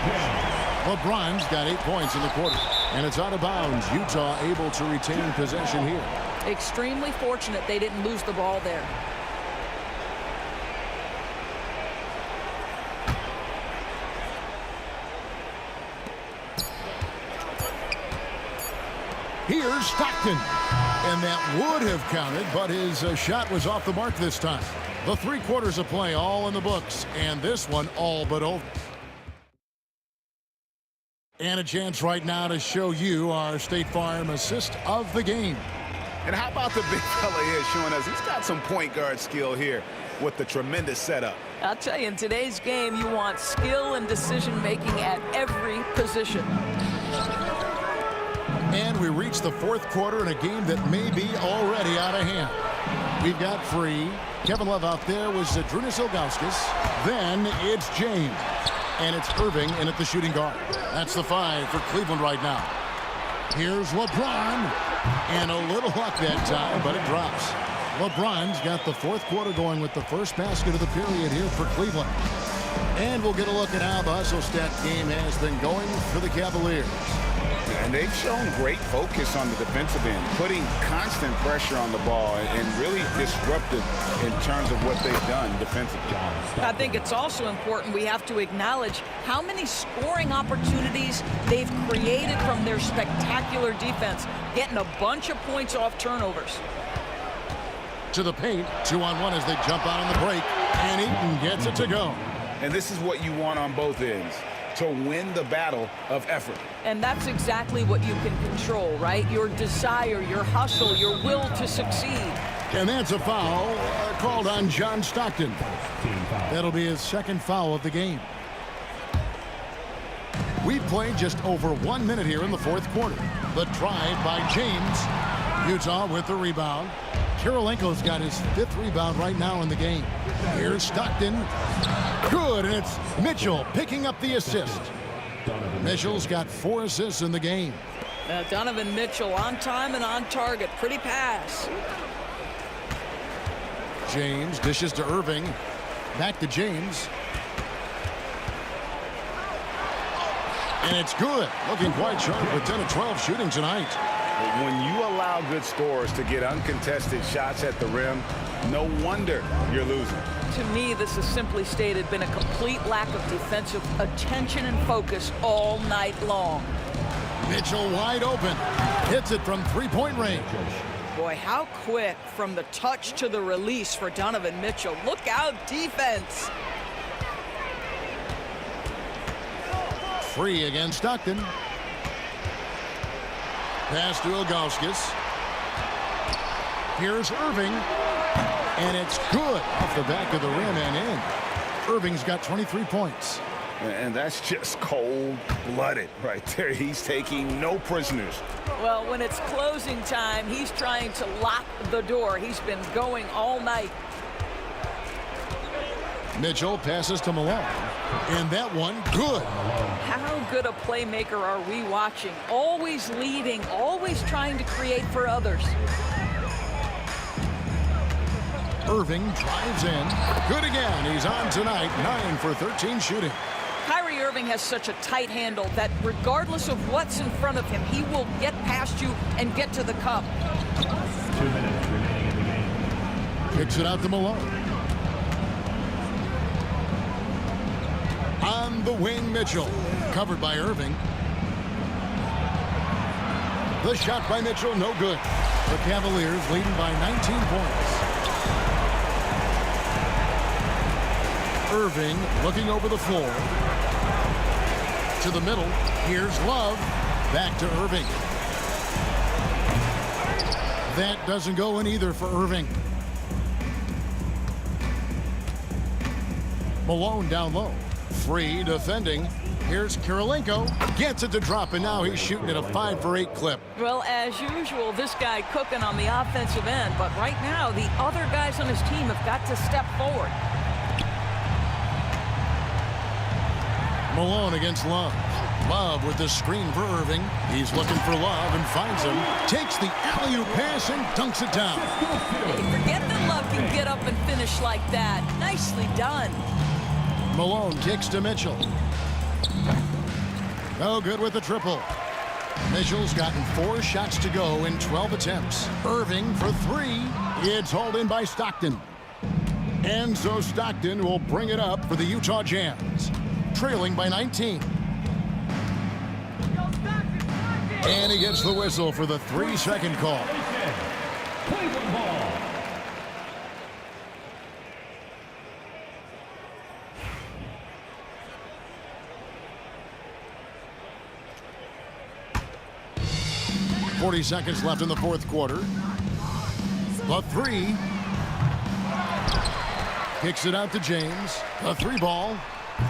LeBron's got 8 points in the quarter. And it's out of bounds. Utah able to retain possession here. Extremely fortunate they didn't lose the ball there. Here's Stockton. And that would have counted, but his shot was off the mark this time. The 3 quarters of play all in the books, and this one all but over. And a chance right now to show you our State Farm assist of the game. And how about the big fella here showing us he's got some point guard skill here with the tremendous setup. I'll tell you, in today's game, you want skill and decision-making at every position. And we reach the fourth quarter in a game that may be already out of hand. We've got Free. Kevin Love out there was Zadrunas Ilgauskas. Then it's James. And it's Irving in at the shooting guard. That's the 5 for Cleveland right now. Here's LeBron. And a little luck that time, but it drops. LeBron's got the fourth quarter going with the first basket of the period here for Cleveland. And we'll get a look at how the hustle stat game has been going for the Cavaliers. And they've shown great focus on the defensive end, putting constant pressure on the ball and really disruptive in terms of what they've done defensively. I think it's also important we have to acknowledge how many scoring opportunities they've created from their spectacular defense, getting a bunch of points off turnovers. To the paint, 2-on-1 as they jump out on the break, and Eaton gets it to go. And this is what you want on both ends, to win the battle of effort. And that's exactly what you can control, right? Your desire, your hustle, your will to succeed. And that's a foul called on John Stockton. That'll be his second foul of the game. We've played just over 1 minute here in the fourth quarter. The drive by James. Utah with the rebound. Kirilenko's got his 5th rebound right now in the game. Here's Stockton. Good, and it's Mitchell picking up the assist. Mitchell's got 4 assists in the game. Donovan Mitchell on time and on target. Pretty pass. James dishes to Irving. Back to James. And it's good. Looking quite sharp with 10 of 12 shooting tonight. When you allow good scorers to get uncontested shots at the rim, no wonder you're losing. To me, this has simply stated been a complete lack of defensive attention and focus all night long. Mitchell wide open. Hits it from three-point range. Boy, how quick from the touch to the release for Donovan Mitchell. Look out, defense. Free against Stockton. Pass to Ilgauskas. Here's Irving. And it's good off the back of the rim and in. Irving's got 23 points. And that's just cold-blooded right there. He's taking no prisoners. Well, when it's closing time, he's trying to lock the door. He's been going all night. Mitchell passes to Malone. And that one, good. How good a playmaker are we watching? Always leading, always trying to create for others. Irving drives in. Good again. He's on tonight. 9 for 13 shooting. Kyrie Irving has such a tight handle that regardless of what's in front of him, he will get past you and get to the cup. 2 minutes remaining in the game. Kicks it out to Malone. On the wing, Mitchell. Covered by Irving. The shot by Mitchell, no good. The Cavaliers leading by 19 points. Irving looking over the floor. To the middle. Here's Love. Back to Irving. That doesn't go in either for Irving. Malone down low. Free defending. Here's Kirilenko. Gets it to drop, and now he's shooting at a 5 for 8 clip. Well, as usual, this guy cooking on the offensive end. But right now, the other guys on his team have got to step forward. Malone against Love. Love with the screen for Irving. He's looking for Love and finds him. Takes the alley-oop pass and dunks it down. Hey, forget that Love can get up and finish like that. Nicely done. Malone kicks to Mitchell. No good with the triple. Mitchell's gotten 4 shots to go in 12 attempts. Irving for 3. It's hauled in by Stockton. And so Stockton will bring it up for the Utah Jazz. Trailing by 19. And he gets the whistle for the 3-second call. Cleveland ball. .40 seconds left in the fourth quarter. The 3. Kicks it out to James. The 3 ball.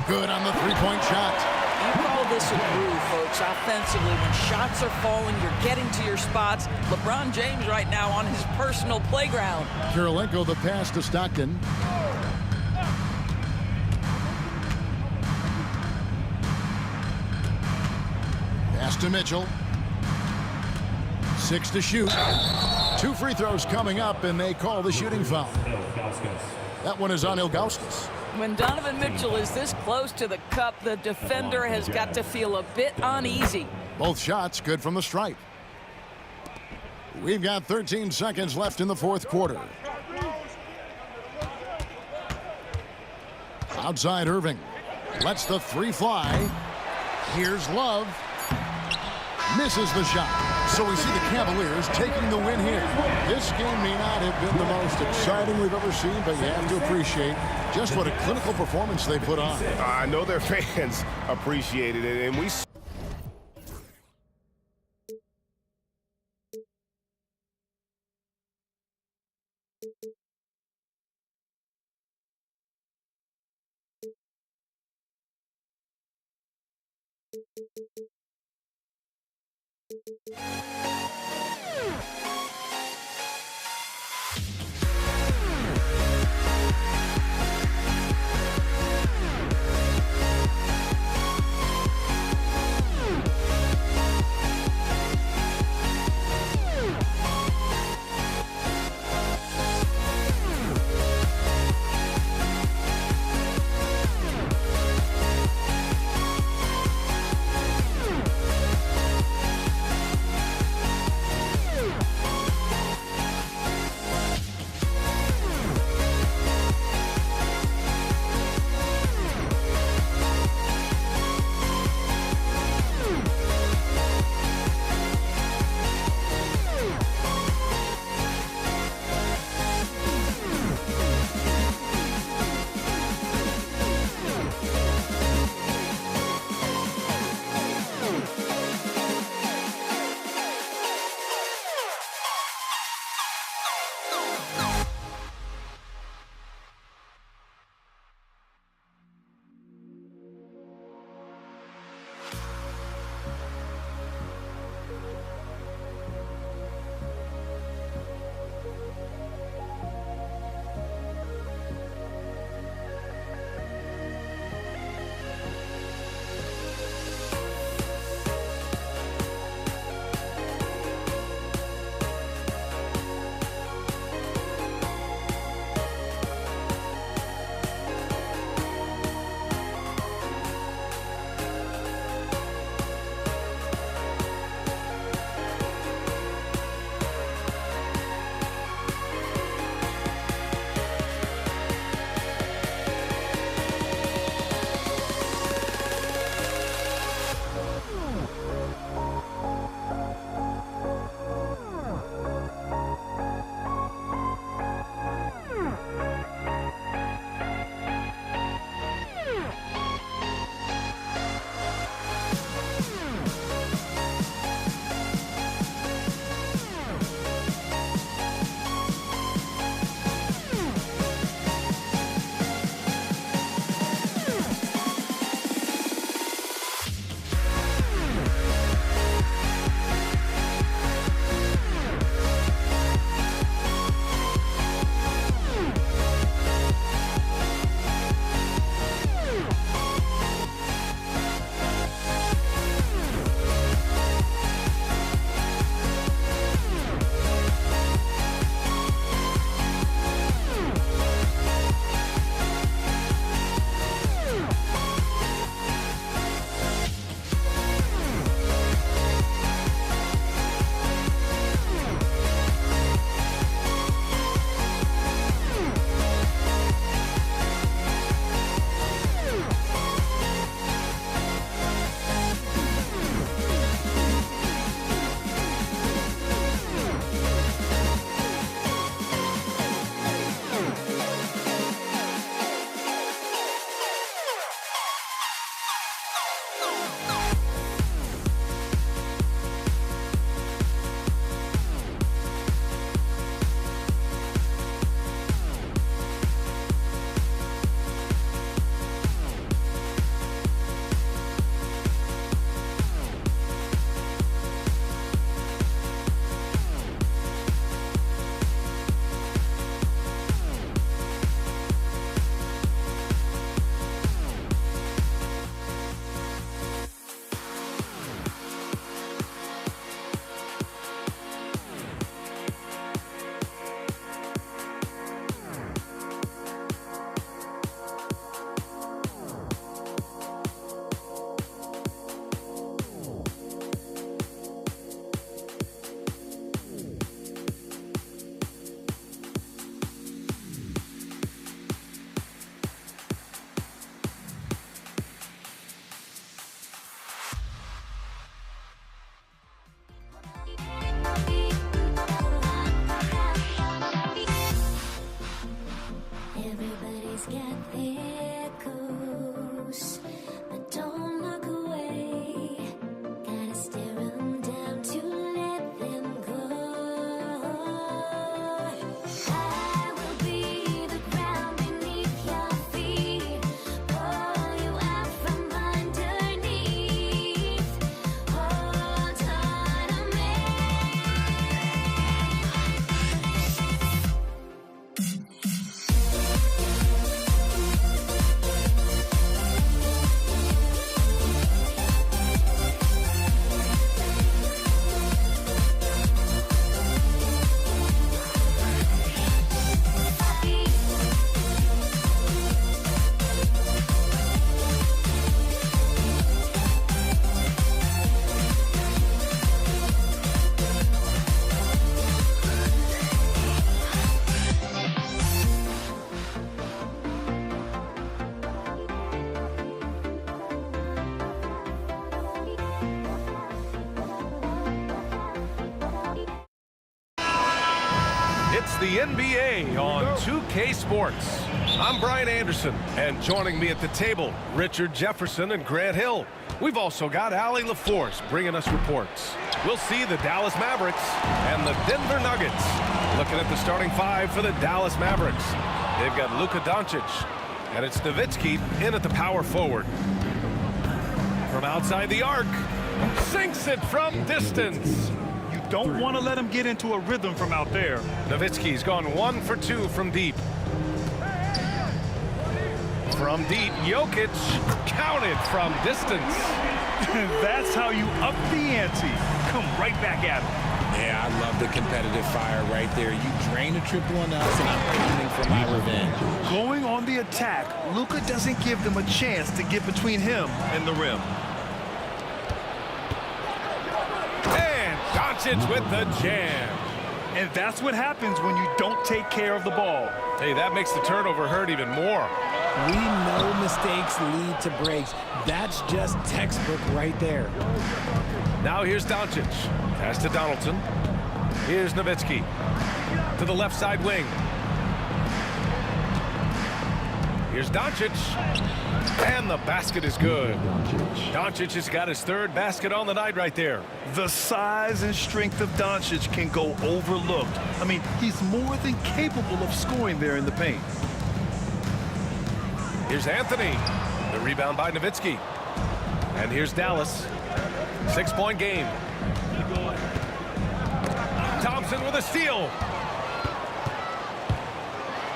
Good on the 3-point shot. You call this a groove, folks, offensively. When shots are falling, you're getting to your spots. LeBron James right now on his personal playground. Kirilenko the pass to Stockton. Pass to Mitchell. 6 to shoot. 2 free throws coming up, and they call the shooting foul. That one is on Ilgauskas. When Donovan Mitchell is this close to the cup, the defender has got to feel a bit uneasy. Both shots good from the stripe. We've got 13 seconds left in the fourth quarter. Outside Irving. Lets the 3 fly. Here's Love. Misses the shot. So we see the Cavaliers taking the win here. This game may not have been the most exciting we've ever seen, but you have to appreciate just what a clinical performance they put on. I know their fans appreciated it, and we... yeah, there goes. But don't look away. Gotta stare 'em down to let them go. I will be the ground beneath your feet. Pull you out from underneath. Hold on to me. It's the NBA on 2K Sports. I'm Brian Anderson, and joining me at the table, Richard Jefferson and Grant Hill. We've also got Allie LaForce bringing us reports. We'll see the Dallas Mavericks and the Denver Nuggets. Looking at the starting five for the Dallas Mavericks. They've got Luka Doncic, and it's Nowitzki in at the power forward. From outside the arc, sinks it from distance. Don't want to let him get into a rhythm from out there. Nowitzki's gone 1 for 2 from deep. From deep, Jokic counted from distance. That's how you up the ante. Come right back at him. Yeah, I love the competitive fire right there. You drain a triple on us, and I'm aiming for my revenge. Going on the attack, Luka doesn't give them a chance to get between him and the rim. Doncic with the jam. And that's what happens when you don't take care of the ball. Hey, that makes the turnover hurt even more. We know mistakes lead to breaks. That's just textbook right there. Now here's Doncic. Pass to Donaldson. Here's Nowitzki. To the left side wing. Here's Doncic. And the basket is good. Doncic has got his third basket on the night right there. The size and strength of Doncic can go overlooked. I mean, he's more than capable of scoring there in the paint. Here's Anthony. The rebound by Nowitzki. And here's Dallas. 6-point game. Thompson with a steal.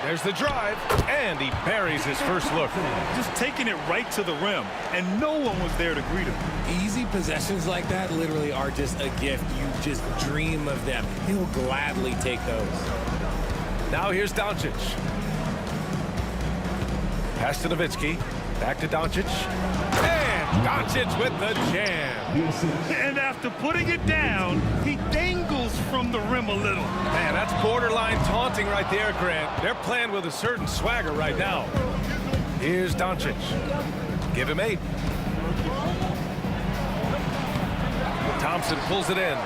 There's the drive, and he buries his first look. Just taking it right to the rim, and no one was there to greet him. Easy possessions like that literally are just a gift. You just dream of them. He'll gladly take those. Now here's Doncic. Pass to Nowitzki. Back to Doncic. And Doncic with the jam. And after putting it down, he dangles from the rim a little. Man, that's borderline taunting right there, Grant. They're playing with a certain swagger right now. Here's Doncic. Give him 8. Thompson pulls it in.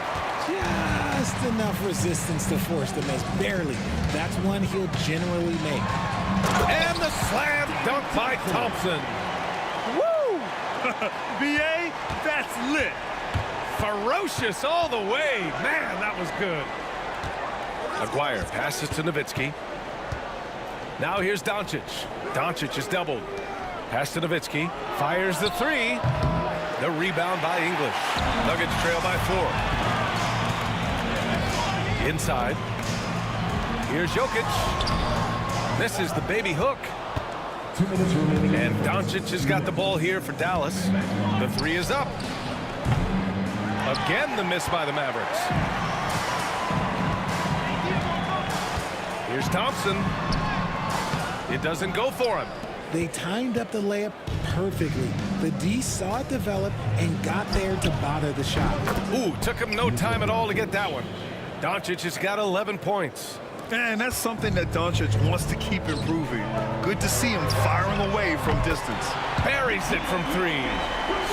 Just enough resistance to force the miss. Barely. That's one he'll generally make. And the slam dunk by Thompson. Woo! B.A., that's lit. Ferocious all the way. Man, that was good. Aguirre passes to Nowitzki. Now here's Doncic. Doncic is doubled. Pass to Nowitzki. Fires the 3. The rebound by English. Nuggets trail by 4. Inside. Here's Jokic. This is the baby hook. And Doncic has got the ball here for Dallas. The 3 is up. Again, the miss by the Mavericks. Here's Thompson. It doesn't go for him. They timed up the layup perfectly. The D saw it develop and got there to bother the shot. Ooh, took him no time at all to get that one. Doncic has got 11 points. And that's something that Doncic wants to keep improving. Good to see him firing away from distance. Buries it from 3.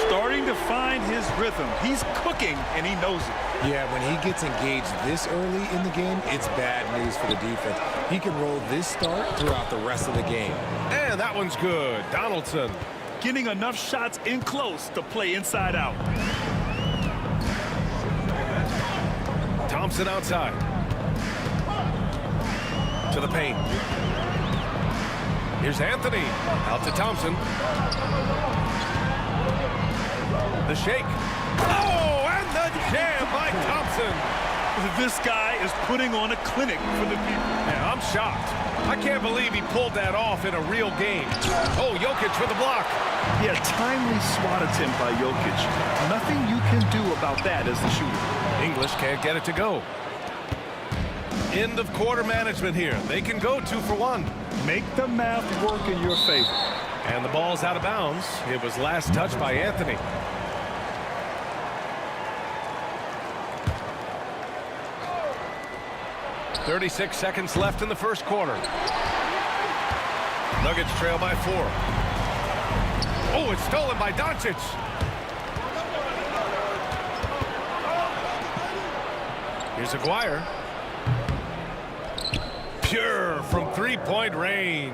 Starting to find his rhythm. He's cooking, and he knows it. Yeah, when he gets engaged this early in the game, it's bad news for the defense. He can roll this start throughout the rest of the game. And that one's good. Donaldson. Getting enough shots in close to play inside out. Thompson outside. To the paint. Here's Anthony. Out to Thompson. The shake. Oh, and the jam by Thompson. This guy is putting on a clinic for the people. Yeah, I'm shocked. I can't believe he pulled that off in a real game. Oh, Jokic with the block. Yeah, timely SWAT attempt by Jokic. Nothing you can do about that as the shooter. English can't get it to go. End of quarter management here. They can go 2 for 1. Make the math work in your favor. And the ball's out of bounds. It was last touched by Anthony. .36 seconds left in the first quarter. Nuggets trail by 4. Oh, it's stolen by Doncic. Here's Aguirre. Pure from 3-point range.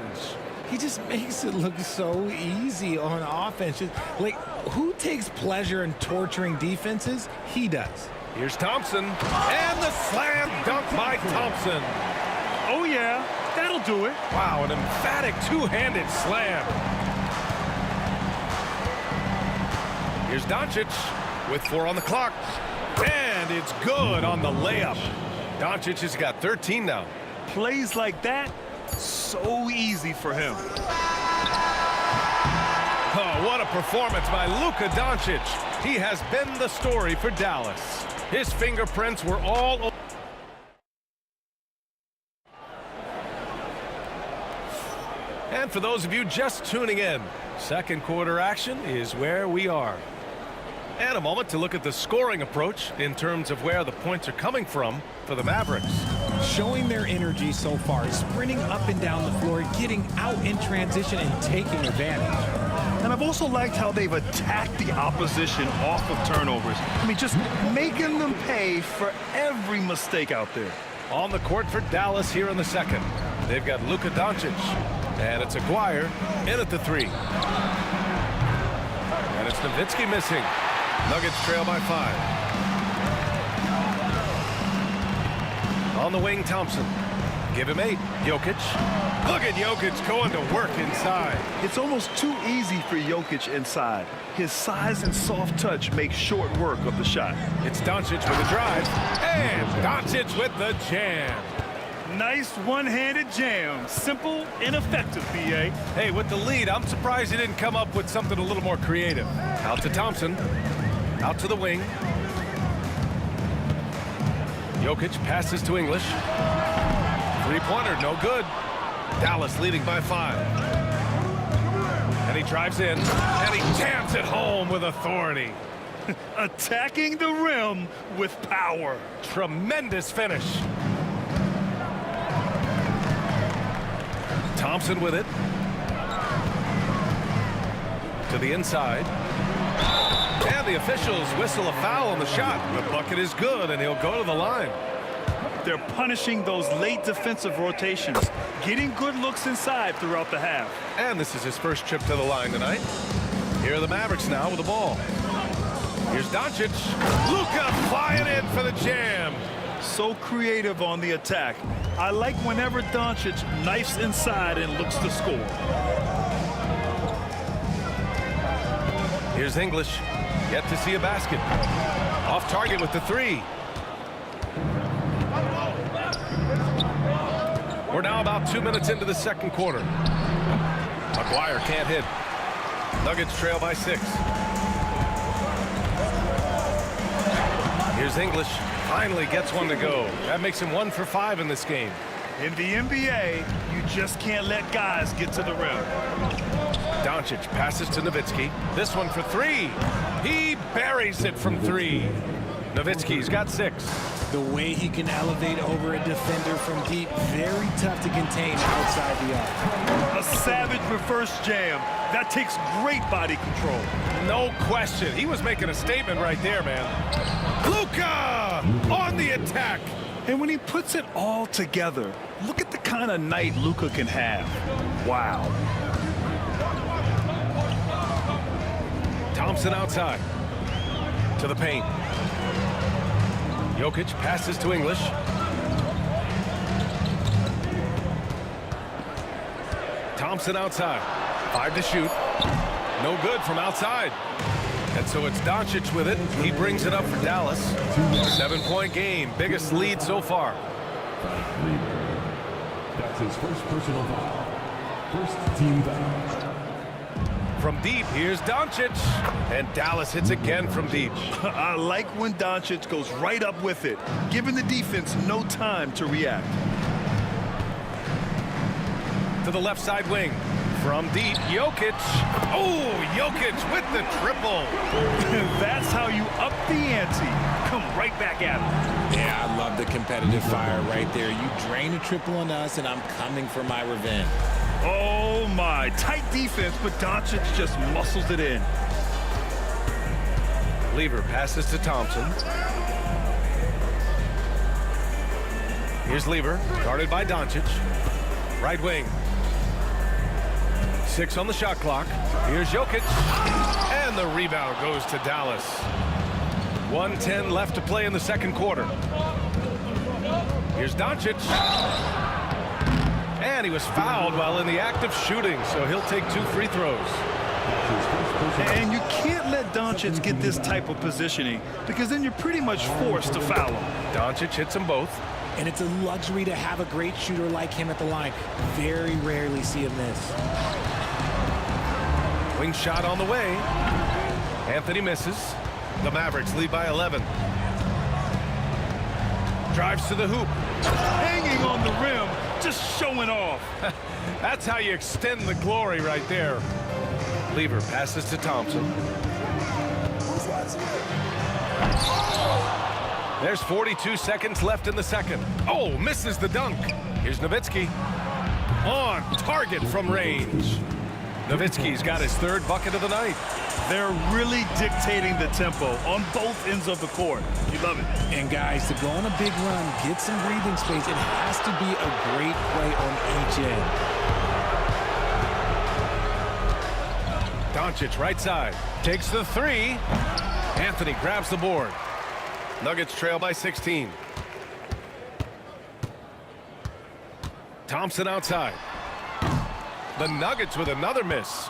He just makes it look so easy on offense. Like, who takes pleasure in torturing defenses? He does. Here's Thompson. And the slam dunk by Thompson. Oh, yeah. That'll do it. Wow, an emphatic two-handed slam. Here's Doncic with 4 on the clock. And it's good on the layup. Doncic has got 13 now. Plays like that, so easy for him. Oh, what a performance by Luka Doncic. He has been the story for Dallas. His fingerprints were all over. And for those of you just tuning in, second quarter action is where we are. And a moment to look at the scoring approach in terms of where the points are coming from for the Mavericks. Showing their energy so far, sprinting up and down the floor, getting out in transition and taking advantage. And I've also liked how they've attacked the opposition off of turnovers. I mean, just making them pay for every mistake out there. On the court for Dallas here in the second. They've got Luka Doncic. And it's Aguirre in at the 3. And it's Nowitzki missing. Nuggets trail by 5. On the wing, Thompson. Give him 8. Jokic. Look at Jokic going to work inside. It's almost too easy for Jokic inside. His size and soft touch make short work of the shot. It's Doncic with a drive. And Doncic with the jam. Nice one-handed jam. Simple and effective, B.A. Hey, with the lead, I'm surprised he didn't come up with something a little more creative. Out to Thompson. Out to the wing. Jokic passes to English. Three-pointer, no good. Dallas leading by 5. And he drives in, and he jams it home with authority. Attacking the rim with power. Tremendous finish. Thompson with it. To the inside. And the officials whistle a foul on the shot. The bucket is good, and he'll go to the line. They're punishing those late defensive rotations, getting good looks inside throughout the half. And this is his first trip to the line tonight. Here are the Mavericks now with the ball. Here's Doncic. Luka flying in for the jam. So creative on the attack. I like whenever Doncic knifes inside and looks to score. Here's English. Yet to see a basket. Off target with the 3. We're now about 2 minutes into the second quarter. Aguirre can't hit. Nuggets trail by 6. Here's English. Finally gets one to go. That makes him 1 for 5 in this game. In the NBA, you just can't let guys get to the rim. Doncic passes to Nowitzki. This one for 3. He buries it from 3. Nowitzki's got 6. The way he can elevate over a defender from deep, very tough to contain outside the arc. A savage reverse jam. That takes great body control. No question. He was making a statement right there, man. Luka on the attack. And when he puts it all together, look at the kind of night Luka can have. Wow. Thompson outside. To the paint. Jokic passes to English. Thompson outside. 5 to shoot. No good from outside. And so it's Doncic with it. He brings it up for Dallas. 7-point game. Biggest lead so far. That's his first personal foul. First team foul. From deep, here's Doncic. And Dallas hits again from deep. I like when Doncic goes right up with it, giving the defense no time to react. To the left side wing. From deep, Jokic. Oh, Jokic with the triple. That's how you up the ante. Come right back at him. Yeah, I love the competitive fire right there. You drain a triple on us, and I'm coming for my revenge. Oh, my. Tight defense, but Doncic just muscles it in. Lever passes to Thompson. Here's Lever, guarded by Doncic. Right wing. 6 on the shot clock. Here's Jokic. And the rebound goes to Dallas. 1:10 left to play in the second quarter. Here's Doncic. And he was fouled while in the act of shooting, so he'll take 2 free throws. And you can't let Doncic get this type of positioning because then you're pretty much forced to foul him. Doncic hits them both. And it's a luxury to have a great shooter like him at the line. Very rarely see him miss. Wing shot on the way. Anthony misses. The Mavericks lead by 11. Drives to the hoop. Hanging on the rim, just showing off. That's how you extend the glory right there. Lever passes to Thompson. There's 42 seconds left in the second. Oh, misses the dunk. Here's Nowitzki. On target from range. Nowitzki's got his 3rd bucket of the night. They're really dictating the tempo on both ends of the court. You love it. And guys, to go on a big run, get some breathing space, it has to be a great play on each end. Doncic right side. Takes the 3. Anthony grabs the board. Nuggets trail by 16. Thompson outside. The Nuggets with another miss.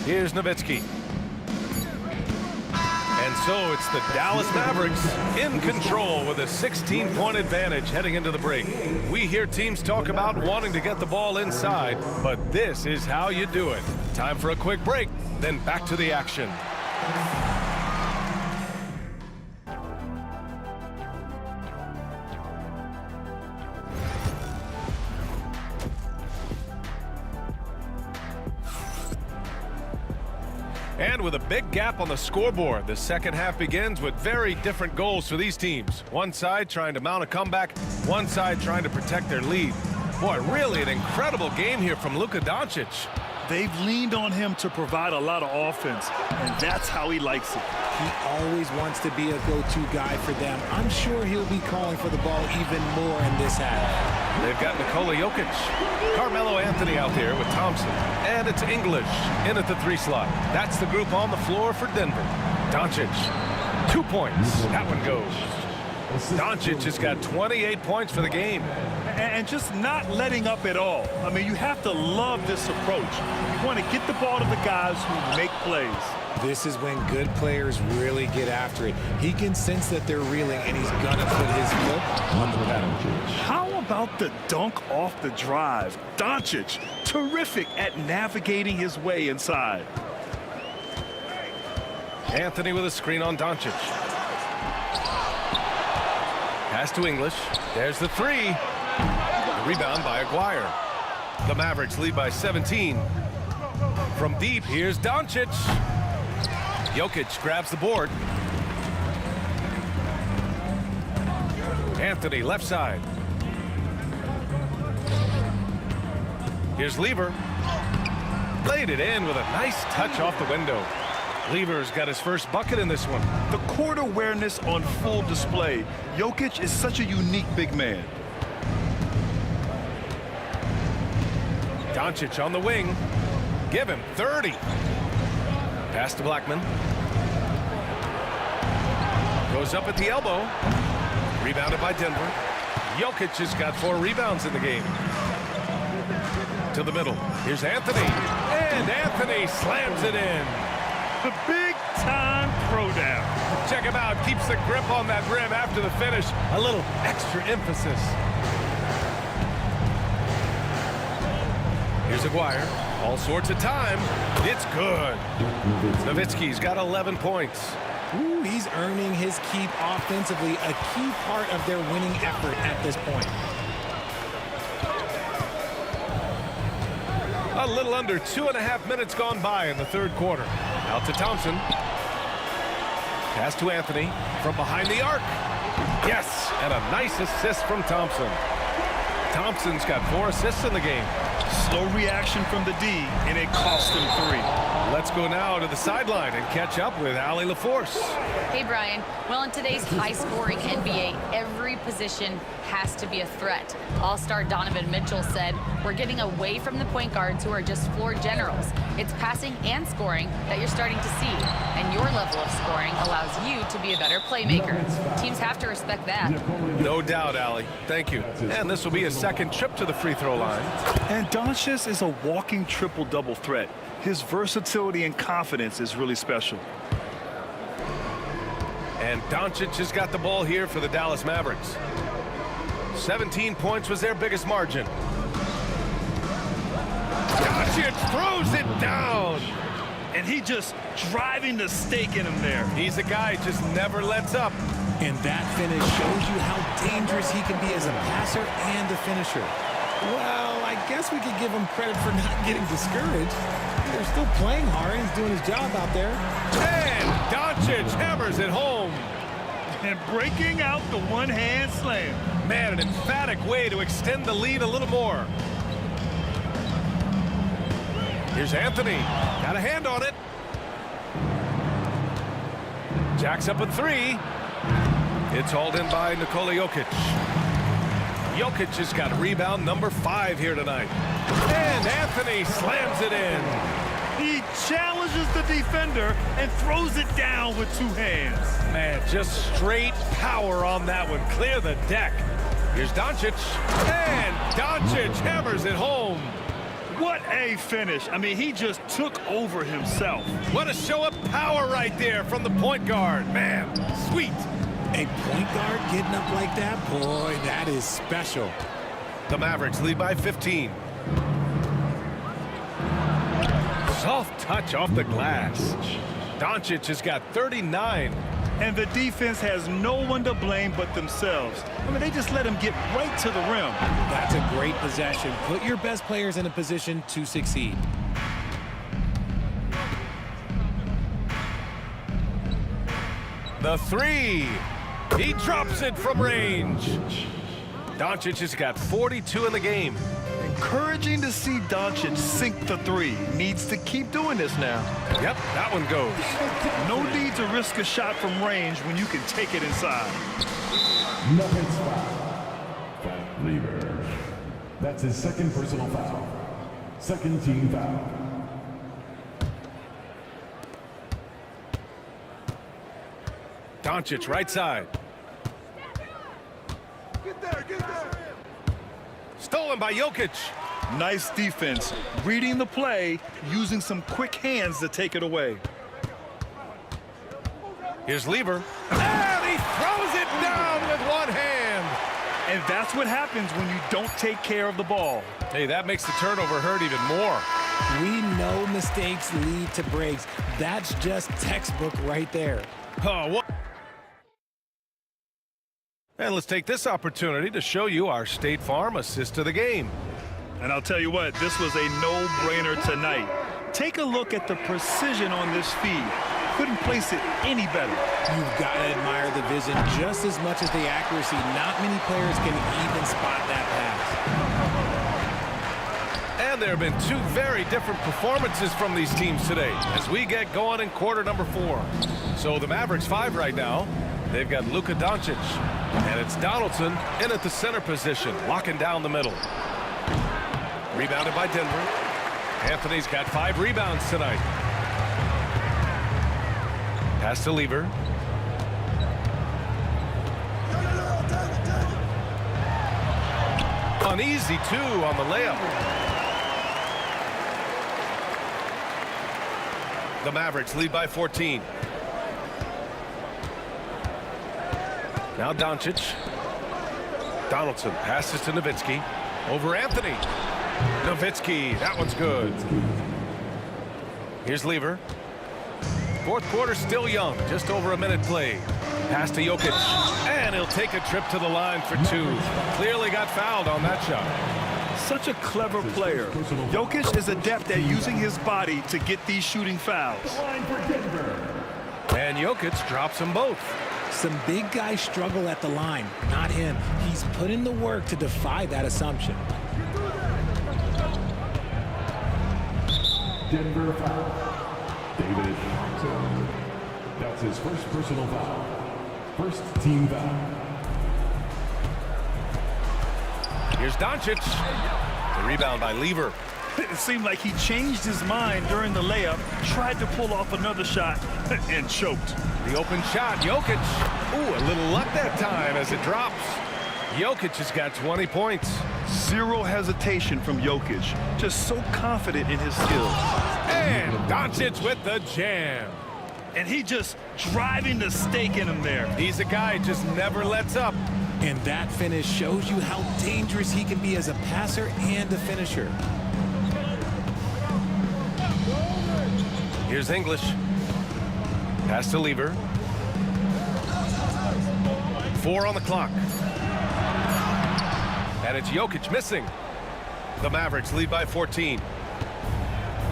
Here's Nowitzki. And so it's the Dallas Mavericks in control with a 16-point advantage heading into the break. We hear teams talk about wanting to get the ball inside, but this is how you do it. Time for a quick break, then back to the action. And with a big gap on the scoreboard, the second half begins with very different goals for these teams. One side trying to mount a comeback, one side trying to protect their lead. Boy, really an incredible game here from Luka Doncic. They've leaned on him to provide a lot of offense, and that's how he likes it. He always wants to be a go-to guy for them. I'm sure he'll be calling for the ball even more in this half. They've got Nikola Jokic, Carmelo Anthony out there with Thompson, and it's English in at the 3 slot. That's the group on the floor for Denver. Doncic, 2 points. That one goes. Doncic has got 28 points for the game. And just not letting up at all. I mean, you have to love this approach. You want to get the ball to the guys who make plays. This is when good players really get after it. He can sense that they're reeling, and he's going to put his foot on the pedal. How about the dunk off the drive? Doncic, terrific at navigating his way inside. Anthony with a screen on Doncic. Pass to English. There's the 3. The rebound by Aguirre. The Mavericks lead by 17. From deep, here's Doncic. Jokic grabs the board. Anthony, left side. Here's Lever. Laid it in with a nice touch off the window. Lever's got his first bucket in this one. The court awareness on full display. Jokic is such a unique big man. Doncic on the wing. Give him 30. Pass to Blackman. Goes up at the elbow. Rebounded by Denver. Jokic has got 4 rebounds in the game. To the middle. Here's Anthony. And Anthony slams it in. The big-time throwdown. Check him out. Keeps the grip on that rim after the finish. A little extra emphasis. Here's Aguirre. All sorts of time. It's good. Nowitzki's got 11 points. Ooh, he's earning his keep offensively, a key part of their winning effort at this point. A little under 2.5 minutes gone by in the third quarter. Out to Thompson. Pass to Anthony from behind the arc. Yes, and a nice assist from Thompson. Thompson's got 4 assists in the game. Slow reaction from the D, and it cost him 3. Let's go now to the sideline and catch up with Allie LaForce. Hey, Brian. Well, in today's high-scoring NBA, every position has to be a threat. All-star Donovan Mitchell said, "We're getting away from the point guards who are just floor generals. It's passing and scoring that you're starting to see, and your level of scoring allows you to be a better playmaker. Teams have to respect that." No doubt, Allie. Thank you. And this will be a second trip to the free throw line. And Doncic is a walking triple-double threat. His versatility and confidence is really special. And Doncic has got the ball here for the Dallas Mavericks. 17 points was their biggest margin. Doncic throws it down. And he just driving the stake in him there. He's a guy who just never lets up. And that finish shows you how dangerous he can be as a passer and a finisher. Well, I guess we could give him credit for not getting discouraged. They're still playing hard. He's doing his job out there. And Doncic hammers it home. And breaking out the one-hand slam. Man, an emphatic way to extend the lead a little more. Here's Anthony. Got a hand on it. Jacks up at 3. It's hauled in by Nikola Jokic. Jokic has got rebound number 5 here tonight. And Anthony slams it in. He challenges the defender and throws it down with 2 hands. Man, just straight power on that one. Clear the deck. Here's Doncic. And Doncic hammers it home. What a finish. I mean, he just took over himself. What a show of power right there from the point guard. Man, sweet. A point guard getting up like that, boy, that is special. The Mavericks lead by 15. Soft touch off the glass. Doncic has got 39. And the defense has no one to blame but themselves. I mean, they just let him get right to the rim. That's a great possession. Put your best players in a position to succeed. The 3. He drops it from range. Doncic has got 42 in the game. Encouraging to see Doncic sink the 3. Needs to keep doing this now. Yep, that one goes. No need to risk a shot from range when you can take it inside. Nuggets foul. Lever. That's his second personal foul. Second team foul. Doncic right side. Get there, get there. Stolen by Jokic. Nice defense. Reading the play, using some quick hands to take it away. Here's Lever. And he throws it down with one hand. And that's what happens when you don't take care of the ball. Hey, that makes the turnover hurt even more. We know mistakes lead to breaks. That's just textbook right there. Oh, what? And let's take this opportunity to show you our State Farm assist to the game. And I'll tell you what, this was a no-brainer tonight. Take a look at the precision on this feed. couldn't place it any better. You've got to admire the vision just as much as the accuracy. Not many players can even spot that pass. And there have been two very different performances from these teams today as we get going in quarter number 4. So the Mavericks 5 right now. They've got Luka Doncic, and it's Donaldson in at the center position, locking down the middle. Rebounded by Denver. Anthony's got 5 rebounds tonight. Pass to Lever. An easy 2 on the layup. The Mavericks lead by 14. Now Doncic. Donaldson passes to Nowitzki. Over Anthony. Nowitzki, that one's good. Here's Lever. Fourth quarter still young, just over a minute played. Pass to Jokic, and he'll take a trip to the line for 2. Clearly got fouled on that shot. Such a clever player. Jokic is adept at using his body to get these shooting fouls. And Jokic drops them both. Some big guys struggle at the line, not him. He's put in the work to defy that assumption. Denver foul. David Thompson. That's his first personal foul. First team foul. Here's Doncic. The rebound by Lever. It seemed like he changed his mind during the layup, tried to pull off another shot, and choked. The open shot, Jokic. Ooh, a little luck that time as it drops. Jokic has got 20 points. Zero hesitation from Jokic. Just so confident in his skills. And Doncic with the jam. And he just driving the stake in him there. He's a guy who just never lets up. And that finish shows you how dangerous he can be as a passer and a finisher. Here's English. Pass to Lever. 4 on the clock. And it's Jokic missing. The Mavericks lead by 14.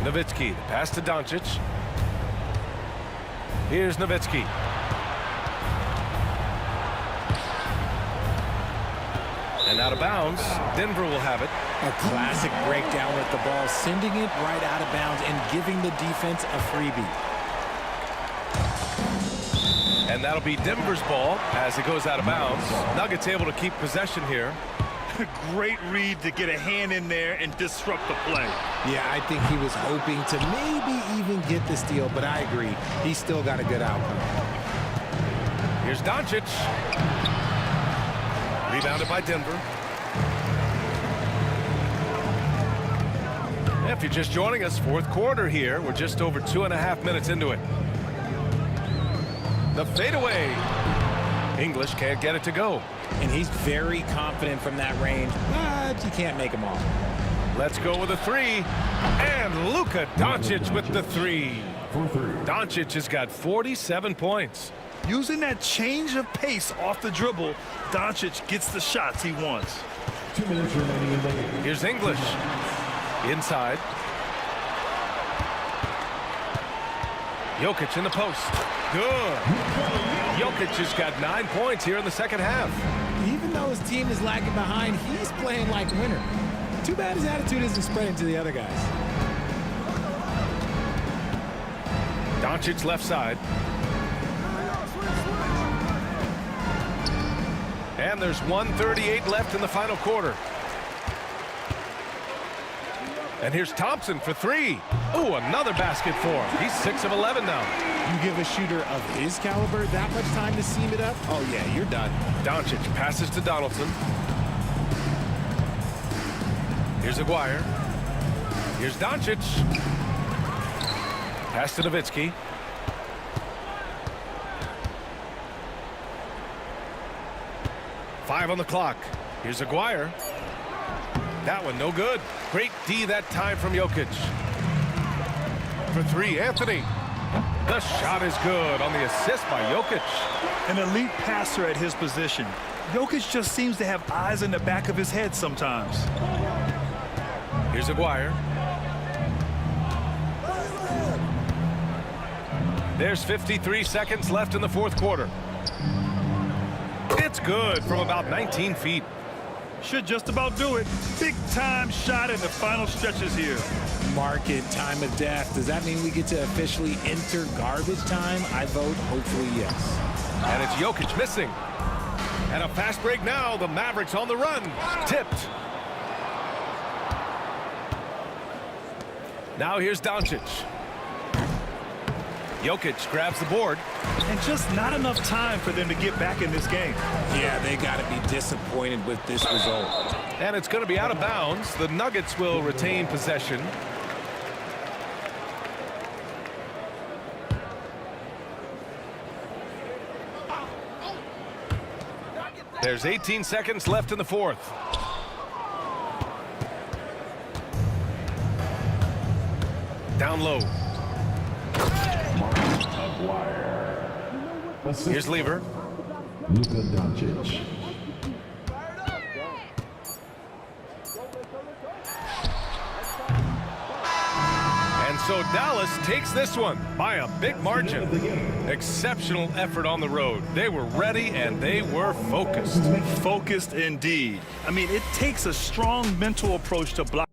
Nowitzki, the pass to Doncic. Here's Nowitzki. And out of bounds. Denver will have it. A classic breakdown with the ball, sending it right out of bounds and giving the defense a freebie. And that'll be Denver's ball as it goes out of bounds. Nuggets able to keep possession here. Great read to get a hand in there and disrupt the play. Yeah, I think he was hoping to maybe even get the steal, but I agree. He's still got a good outcome. Here's Doncic. Rebounded by Denver. If you're just joining us, fourth quarter here. We're just over 2.5 minutes into it. The fadeaway. English can't get it to go. And he's very confident from that range, but you can't make him all. Let's go with a 3. And Luka Doncic with the 3. Doncic has got 47 points. Using that change of pace off the dribble, Doncic gets the shots he wants. 2 minutes remaining in the game. Here's English. Inside. Jokic in the post. Good. Jokic has got 9 points here in the second half. Even though his team is lagging behind, he's playing like a winner. Too bad his attitude isn't spreading to the other guys. Doncic left side. And there's 1:38 left in the final quarter. And here's Thompson for 3. Ooh, another basket for him. He's 6 of 11 now. You give a shooter of his caliber that much time to seam it up? Oh, yeah, you're done. Doncic passes to Donaldson. Here's Aguirre. Here's Doncic. Pass to Nowitzki. Five on the clock. Here's Aguirre. That one no good. Great D that time from Jokic. For 3, Anthony. The shot is good on the assist by Jokic. An elite passer at his position. Jokic just seems to have eyes in the back of his head sometimes. Here's Aguirre. There's 53 seconds left in the fourth quarter. It's good from about 19 feet. Should just about do it. Big time shot in the final stretches here. Mark it, time of death. Does that mean we get to officially enter garbage time? I vote hopefully yes. And it's Jokic missing. And a fast break now. The Mavericks on the run. Tipped. Now here's Doncic. Jokic grabs the board. And just not enough time for them to get back in this game. Yeah, they got to be disappointed with this result. And it's going to be out of bounds. The Nuggets will retain possession. There's 18 seconds left in the fourth. Down low. Here's Lever. Luka Doncic. And so Dallas takes this one by a big margin. Exceptional effort on the road. They were ready and they were focused. Focused indeed. I mean, it takes a strong mental approach to block.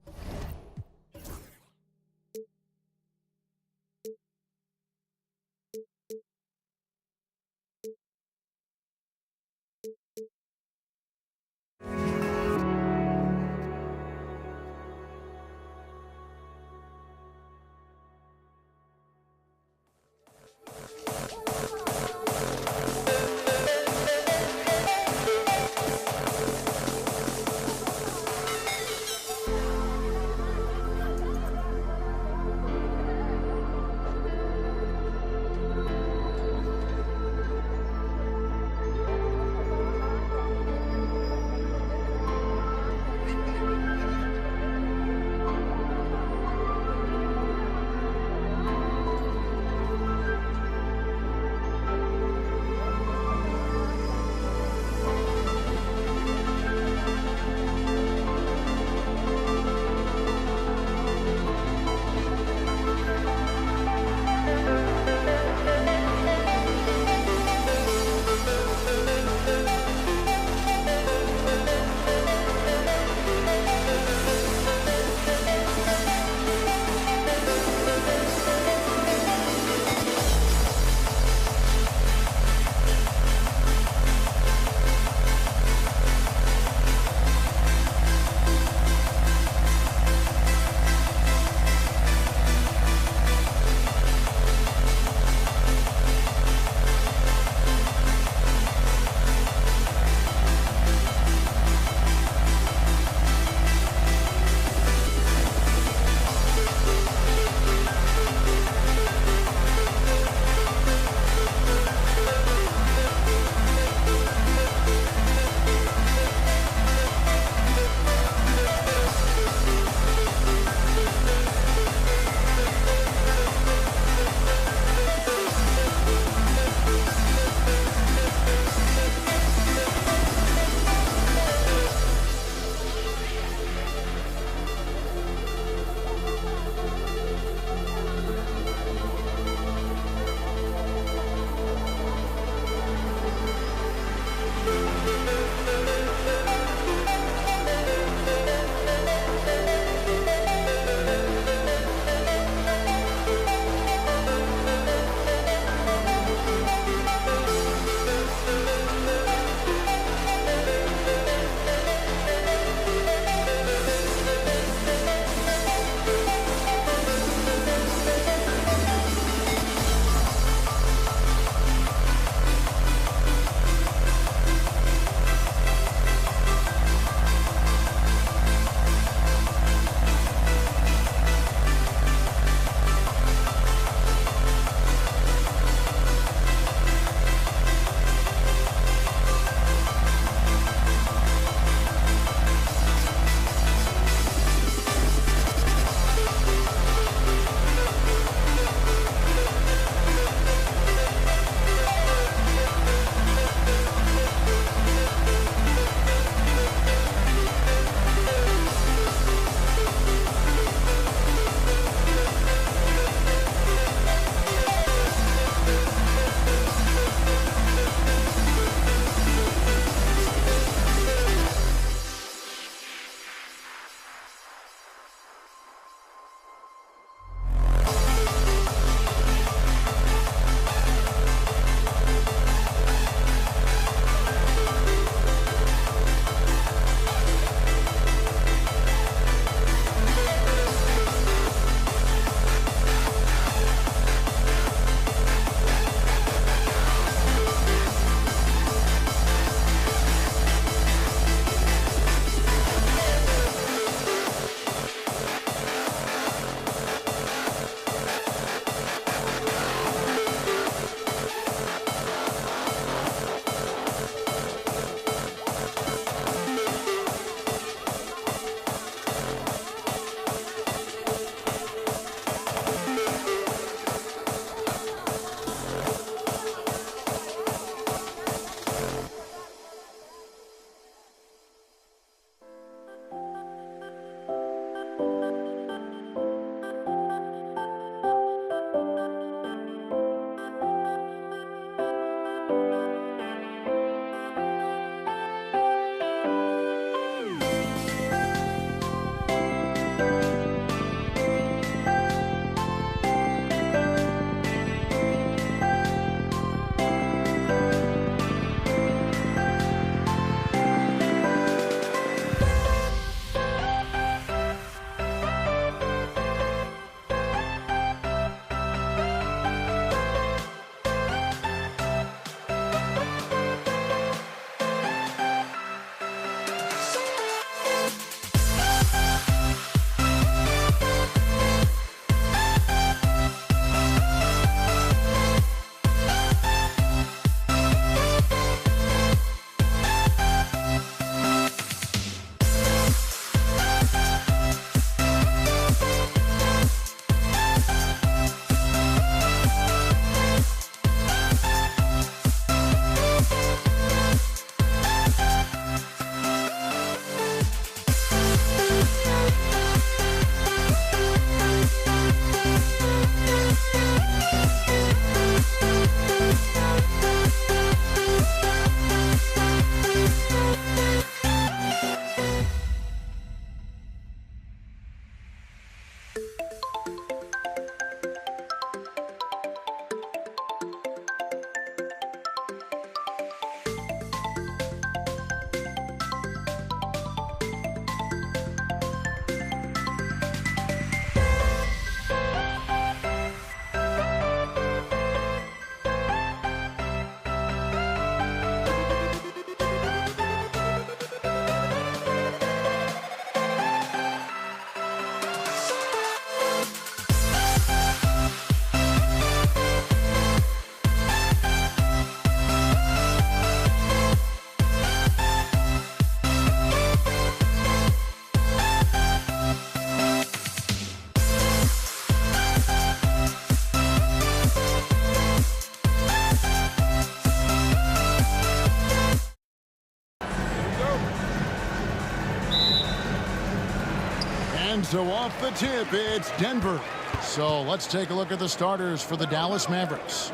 So off the tip, it's Denver. So let's take a look at the starters for the Dallas Mavericks.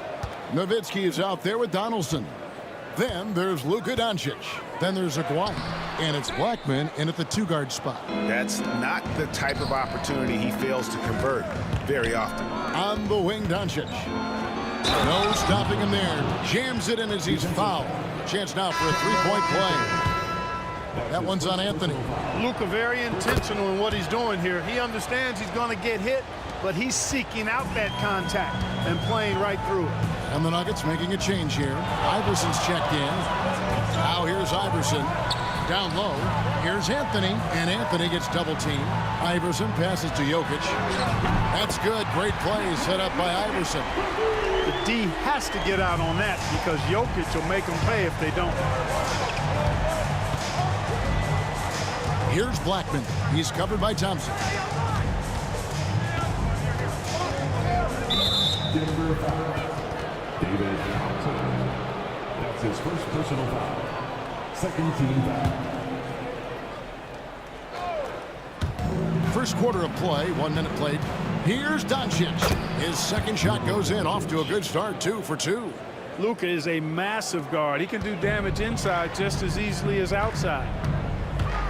Nowitzki is out there with Donaldson. Then there's Luka Doncic. Then there's Aguirre. And it's Blackman in at the two-guard spot. That's not the type of opportunity he fails to convert very often. On the wing, Doncic. No stopping him there. Jams it in as he's fouled. Chance now for a three-point play. That one's on Anthony. Luka very intentional in what he's doing here. He understands he's going to get hit, but he's seeking out that contact and playing right through it. And the Nuggets making a change here. Iverson's checked in. Now here's Iverson. Down low. Here's Anthony. And Anthony gets double-teamed. Iverson passes to Jokic. That's good. Great play set up by Iverson. The D has to get out on that because Jokic will make them pay if they don't. Here's Blackman. He's covered by Thompson. Denver foul. David Thompson. That's his first personal foul. Second team foul. First quarter of play, 1 minute played. Here's Doncic. His second shot goes in, off to a good start, 2 for 2. Luka is a massive guard. He can do damage inside just as easily as outside.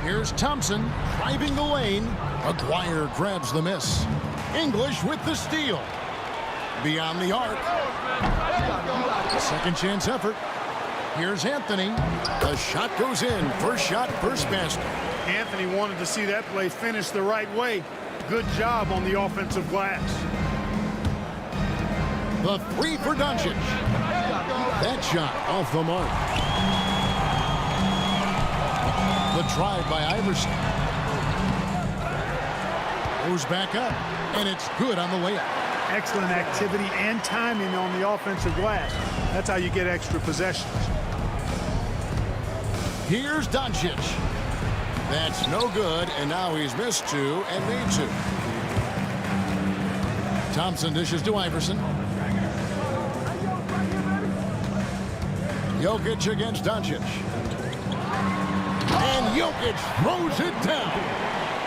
Here's Thompson driving the lane. Aguirre grabs the miss. English with the steal. Beyond the arc. Second chance effort. Here's Anthony. The shot goes in. First shot, first basket. Anthony wanted to see that play finish the right way. Good job on the offensive glass. The three for Doncic. That shot off the mark. The drive by Iverson. Goes back up, and it's good on the layup. Excellent activity and timing on the offensive glass. That's how you get extra possessions. Here's Doncic. That's no good, and now he's missed 2 and made 2. Thompson dishes to Iverson. Jokic against Doncic. And Jokic throws it down.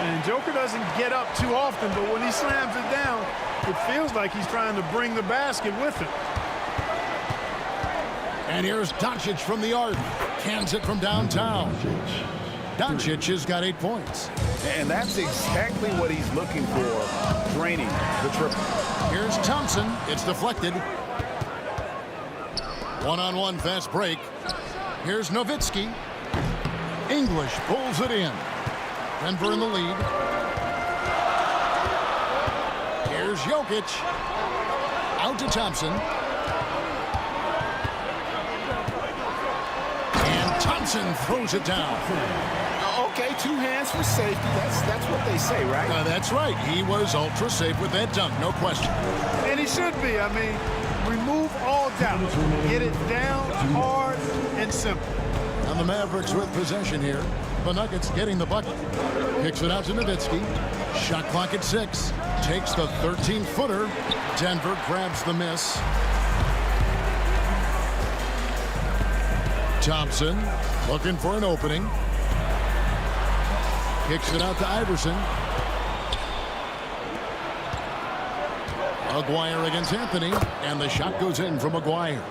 And Joker doesn't get up too often, but when he slams it down, it feels like he's trying to bring the basket with him. And here's Doncic from the arc. Cans it from downtown. Doncic has got 8 points. And that's exactly what he's looking for, draining the triple. Here's Thompson. It's deflected. One-on-one fast break. Here's Nowitzki. English pulls it in. Denver in the lead. Here's Jokic. Out to Thompson. And Thompson throws it down. Okay, 2 hands for safety. That's what they say, right? That's right. He was ultra safe with that dunk, no question. And he should be. I mean, remove all doubt. Get it down, hard, and simple. And the Mavericks with possession here. The Nuggets getting the bucket. Kicks it out to Nowitzki. Shot clock at 6. Takes the 13-footer. Denver grabs the miss. Thompson looking for an opening. Kicks it out to Iverson. Aguirre against Anthony. And the shot goes in from Aguirre.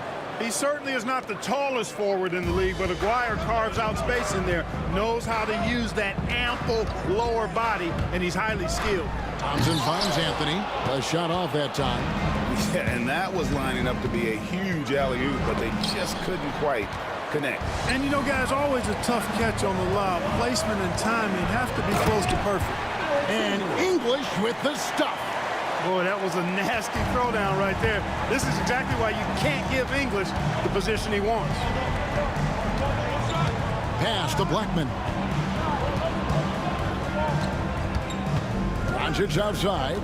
He certainly is not the tallest forward in the league, but Aguirre carves out space in there, knows how to use that ample lower body, and he's highly skilled. Thompson finds Anthony. A shot off that time. Yeah, and that was lining up to be a huge alley-oop, but they just couldn't quite connect. And you know, guys, always a tough catch on the lob. Placement and timing have to be close to perfect. And English with the stuff. Boy, that was a nasty throwdown right there. This is exactly why you can't give English the position he wants. Pass to Blackman. Doncic outside.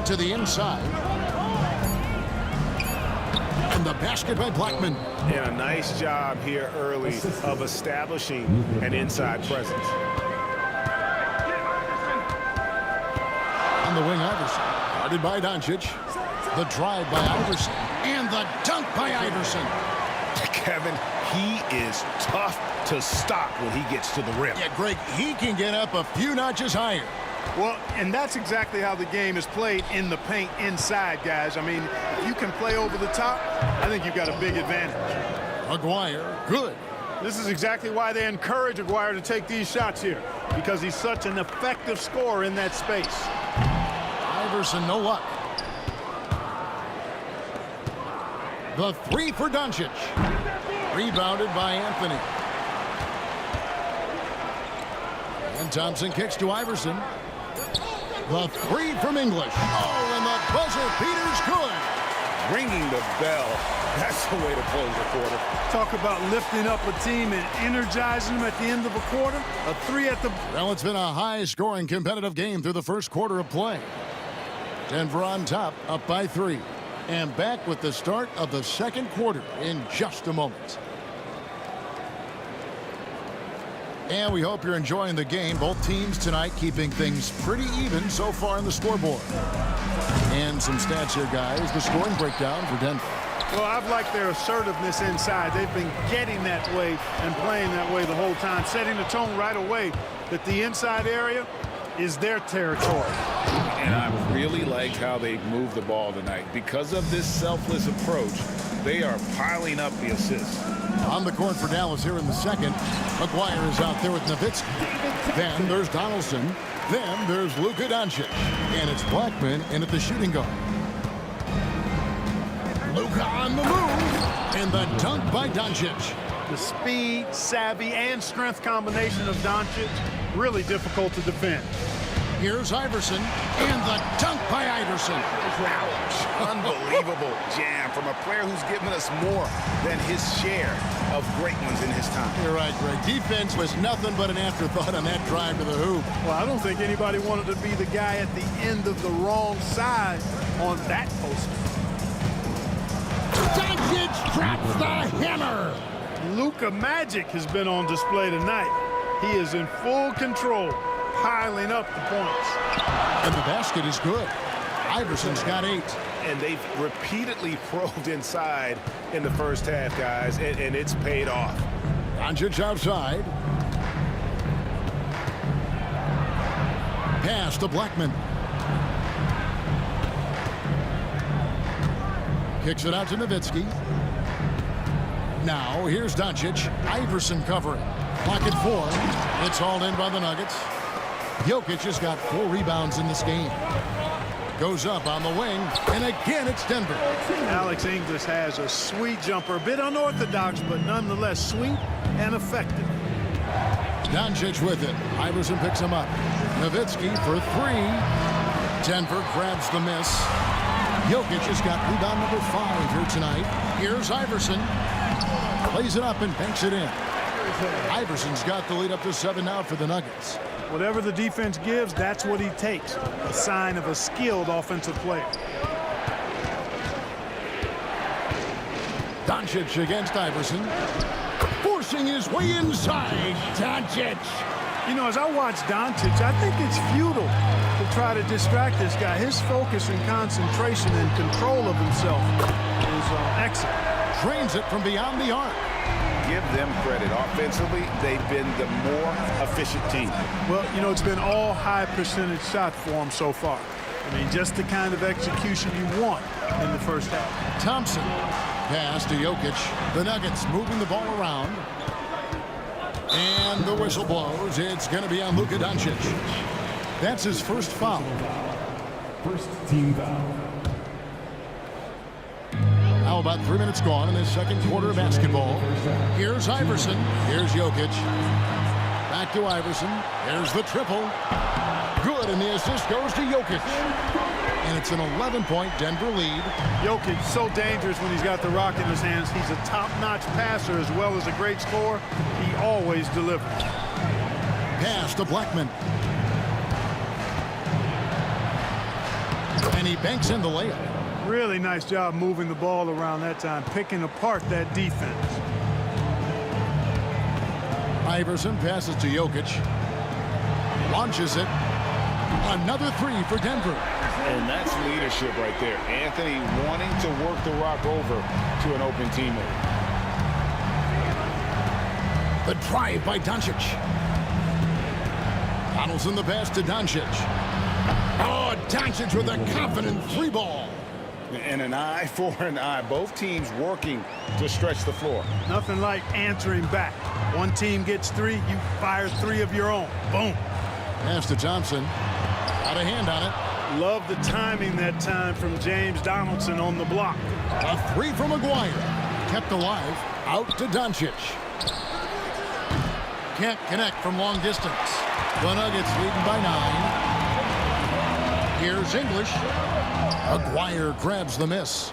To the inside. And the basket by Blackman. And a nice job here early of establishing an inside presence. On the wing, Iverson. Guarded by Doncic. The drive by Iverson. And the dunk by Iverson. Kevin, he is tough to stop when he gets to the rim. Yeah, Greg, he can get up a few notches higher. Well, and that's exactly how the game is played in the paint inside, guys. I mean, if you can play over the top, I think you've got a big advantage. Aguirre, good. This is exactly why they encourage Aguirre to take these shots here, because he's such an effective scorer in that space. Iverson, no luck. The three for Doncic. Rebounded by Anthony. And Thompson kicks to Iverson. The three from English. Oh, and the buzzer beater's good. Ringing the bell. That's the way to close the quarter. Talk about lifting up a team and energizing them at the end of a quarter. A three at the... Well, it's been a high-scoring competitive game through the first quarter of play. Denver on top, up by 3. And back with the start of the second quarter in just a moment. And we hope you're enjoying the game. Both teams tonight keeping things pretty even so far on the scoreboard. And some stats here, guys. The scoring breakdown for Denver. Well, I've liked their assertiveness inside. They've been getting that way and playing that way the whole time, setting the tone right away that the inside area is their territory. And I really liked how they moved the ball tonight. Because of this selfless approach, they are piling up the assists. On the court for Dallas here in the second. Aguirre is out there with Nowitzki. Then there's Donaldson. Then there's Luka Doncic. And it's Blackman in at the shooting guard. Luka on the move. And the dunk by Doncic. The speed, savvy, and strength combination of Doncic, really difficult to defend. Here's Iverson, and the dunk by Iverson. Ouch. Unbelievable jam from a player who's given us more than his share of great ones in his time. You're right, Greg. Defense was nothing but an afterthought on that drive to the hoop. Well, I don't think anybody wanted to be the guy at the end of the wrong side on that post. Doncic drops the hammer. Luka Magic has been on display tonight. He is in full control, piling up the points. And the basket is good. Iverson's got 8. And they've repeatedly probed inside in the first half, guys, and it's paid off. Doncic outside. Pass to Blackman. Kicks it out to Nowitzki. Now, here's Doncic. Iverson covering. Clock at 4. It's hauled in by the Nuggets. Jokic has got 4 rebounds in this game. Goes up on the wing, and again it's Denver. Alex English has a sweet jumper, a bit unorthodox, but nonetheless sweet and effective. Doncic with it. Iverson picks him up. Nowitzki for 3. Denver grabs the miss. Jokic has got rebound number 5 here tonight. Here's Iverson. Plays it up and banks it in. Iverson's got the lead up to 7 now for the Nuggets. Whatever the defense gives, that's what he takes. A sign of a skilled offensive player. Doncic against Iverson. Forcing his way inside. Doncic. You know, as I watch Doncic, I think it's futile to try to distract this guy. His focus and concentration and control of himself is excellent. Trains it from beyond the arc. Give them credit. Offensively, they've been the more efficient team. Well, you know, it's been all high percentage shots for them so far. I mean, just the kind of execution you want in the first half. Thompson. Pass to Jokic. The Nuggets moving the ball around. And the whistle blows. It's going to be on Luka Doncic. That's his first foul. First team foul. Now about 3 minutes gone in this second quarter of basketball. Here's Iverson. Here's Jokic. Back to Iverson. Here's the triple. Good, and the assist goes to Jokic. And it's an 11-point Denver lead. Jokic so dangerous when he's got the rock in his hands. He's a top-notch passer as well as a great scorer. He always delivers. Pass to Blackman. And he banks in the layup. Really nice job moving the ball around that time, picking apart that defense. Iverson passes to Jokic. Launches it. Another 3 for Denver. And that's leadership right there. Anthony wanting to work the rock over to an open teammate. The drive by Doncic. Donaldson the pass to Doncic. Oh, Doncic with a confident three ball. And an eye for an eye. Both teams working to stretch the floor. Nothing like answering back. One team gets 3, you fire 3 of your own. Boom. Pass to Thompson. Got a hand on it. Love the timing that time from James Donaldson on the block. A 3 from McGuire. Kept alive. Out to Doncic. Can't connect from long distance. The Nuggets leading by 9. Here's English. McGuire grabs the miss.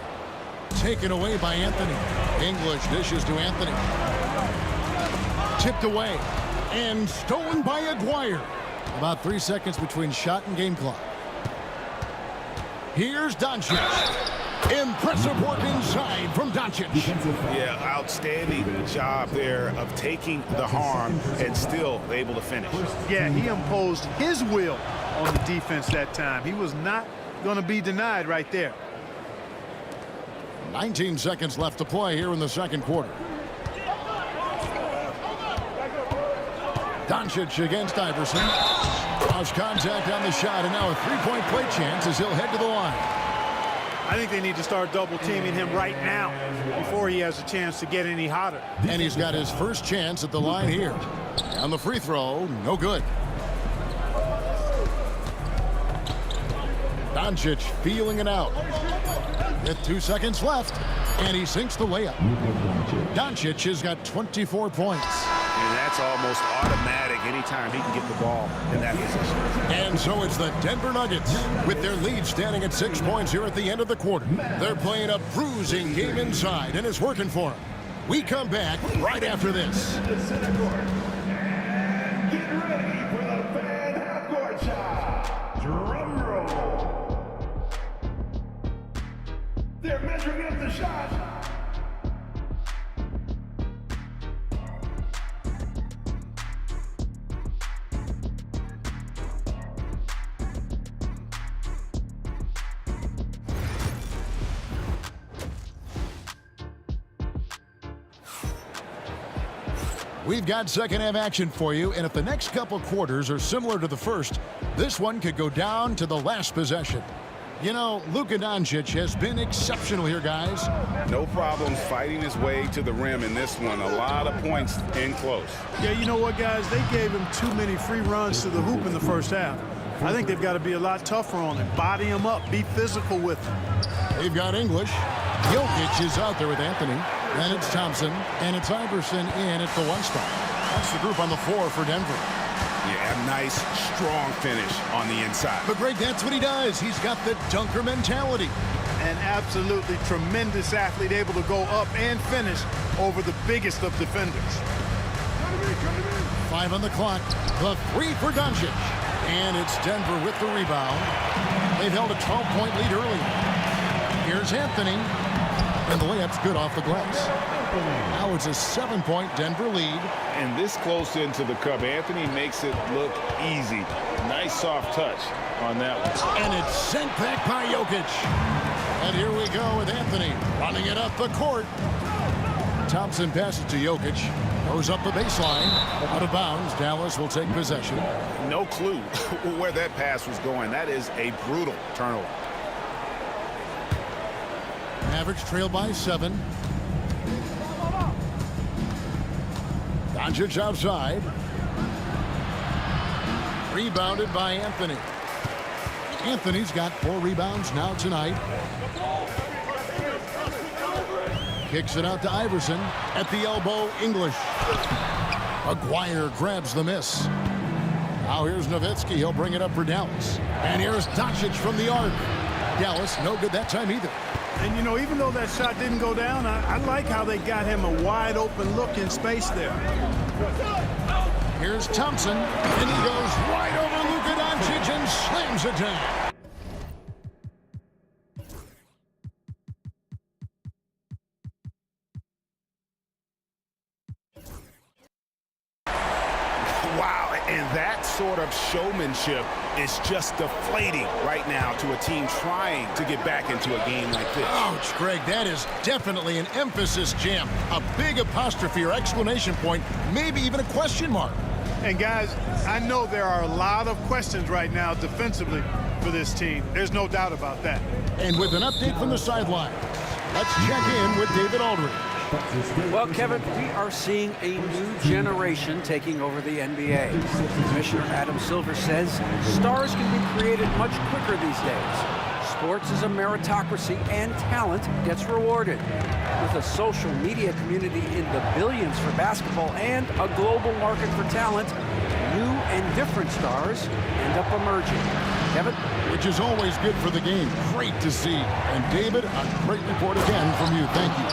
Taken away by Anthony. English dishes to Anthony. Tipped away. And stolen by Aguirre. About 3 seconds between shot and game clock. Here's Doncic. Impressive work inside from Doncic. Yeah, outstanding job there of taking the harm and still able to finish. Yeah, he imposed his will on the defense that time. He was not going to be denied right there. 19 seconds left to play here in the second quarter. Doncic against Iverson. Cross contact on the shot, and now a three-point play chance as he'll head to the line. I think they need to start double teaming him right now before he has a chance to get any hotter. And he's got his first chance at the line here. On the free throw, no good. Doncic feeling it out. With 2 seconds left, and he sinks the layup. Doncic has got 24 points. And that's almost automatic anytime he can get the ball in that position. And so it's the Denver Nuggets with their lead standing at 6 points here at the end of the quarter. They're playing a bruising game inside, and it's working for them. We come back right after this. The center court. And get ready for the fan half-court shot. Drum roll. They're measuring up the shot. We've got second half action for you, and if the next couple quarters are similar to the first, this one could go down to the last possession. You know, Luka Doncic has been exceptional here, guys. No problems fighting his way to the rim in this one. A lot of points in close. Yeah, you know what, guys? They gave him too many free runs to the hoop in the first half. I think they've got to be a lot tougher on him. Body him up. Be physical with him. They've got English. Jokic is out there with Anthony. Then it's Thompson, and it's Iverson in at the 1 spot. That's the group on the floor for Denver. Yeah, a nice, strong finish on the inside. But, Greg, that's what he does. He's got the dunker mentality. An absolutely tremendous athlete, able to go up and finish over the biggest of defenders. 5 on the clock. The 3 for Doncic. And it's Denver with the rebound. They've held a 12-point lead early. Here's Anthony. And the layup's good off the glass. Now it's a 7-point Denver lead. And this close into the cup, Anthony makes it look easy. Nice soft touch on that one. And it's sent back by Jokic. And here we go with Anthony running it up the court. Thompson passes to Jokic. Goes up the baseline. Out of bounds. Dallas will take possession. No clue where that pass was going. That is a brutal turnover. Mavericks trail by 7. Doncic outside. Rebounded by Anthony. Anthony's got 4 rebounds now tonight. Kicks it out to Iverson. At the elbow, English. Aguirre grabs the miss. Now here's Nowitzki. He'll bring it up for Dallas. And here's Doncic from the arc. Dallas, no good that time either. And, you know, even though that shot didn't go down, I like how they got him a wide open look in space there. Here's Thompson, and he goes right over Luka Doncic and slams it down. Wow, and that sort of showmanship It's just deflating right now to a team trying to get back into a game like this. Ouch, Greg, that is definitely an emphasis jam. A big apostrophe or exclamation point, maybe even a question mark. And guys, I know there are a lot of questions right now defensively for this team. There's no doubt about that. And with an update from the sideline, let's check in with David Aldridge. Well, Kevin, we are seeing a new generation taking over the NBA. Commissioner Adam Silver says stars can be created much quicker these days. Sports is a meritocracy and talent gets rewarded. With a social media community in the billions for basketball and a global market for talent, new and different stars end up emerging. Kevin? Which is always good for the game. Great to see. And David, a great report again from you. Thank you.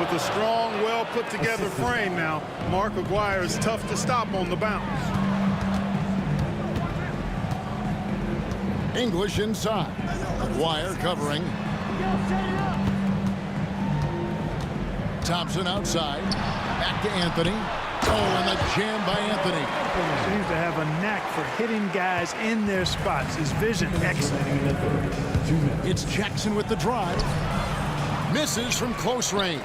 With a strong, well-put-together frame now, Mark Aguirre is tough to stop on the bounce. English inside. Aguirre covering. Thompson outside. Back to Anthony. Oh, and the jam by Anthony. Seems to have a knack for hitting guys in their spots. His vision excellent. It's Jackson with the drive. Misses from close range.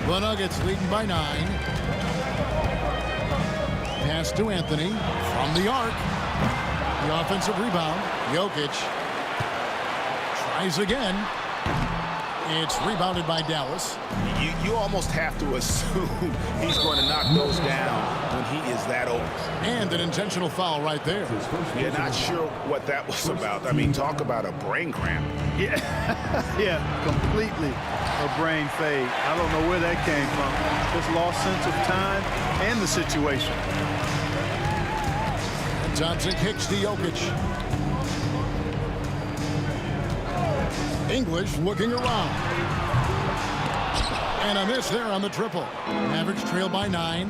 The Nuggets leading by 9. Pass to Anthony from the arc. The offensive rebound. Jokic tries again. It's rebounded by Dallas. You almost have to assume he's going to knock those down when he is that open. And an intentional foul right there. Yeah, not sure what that was about. I mean, talk about a brain cramp. Yeah, yeah, completely a brain fade. I don't know where that came from. Just lost sense of time and the situation. And Thompson kicks to Jokic. English looking around. And a miss there on the triple. Mavericks trail by 9.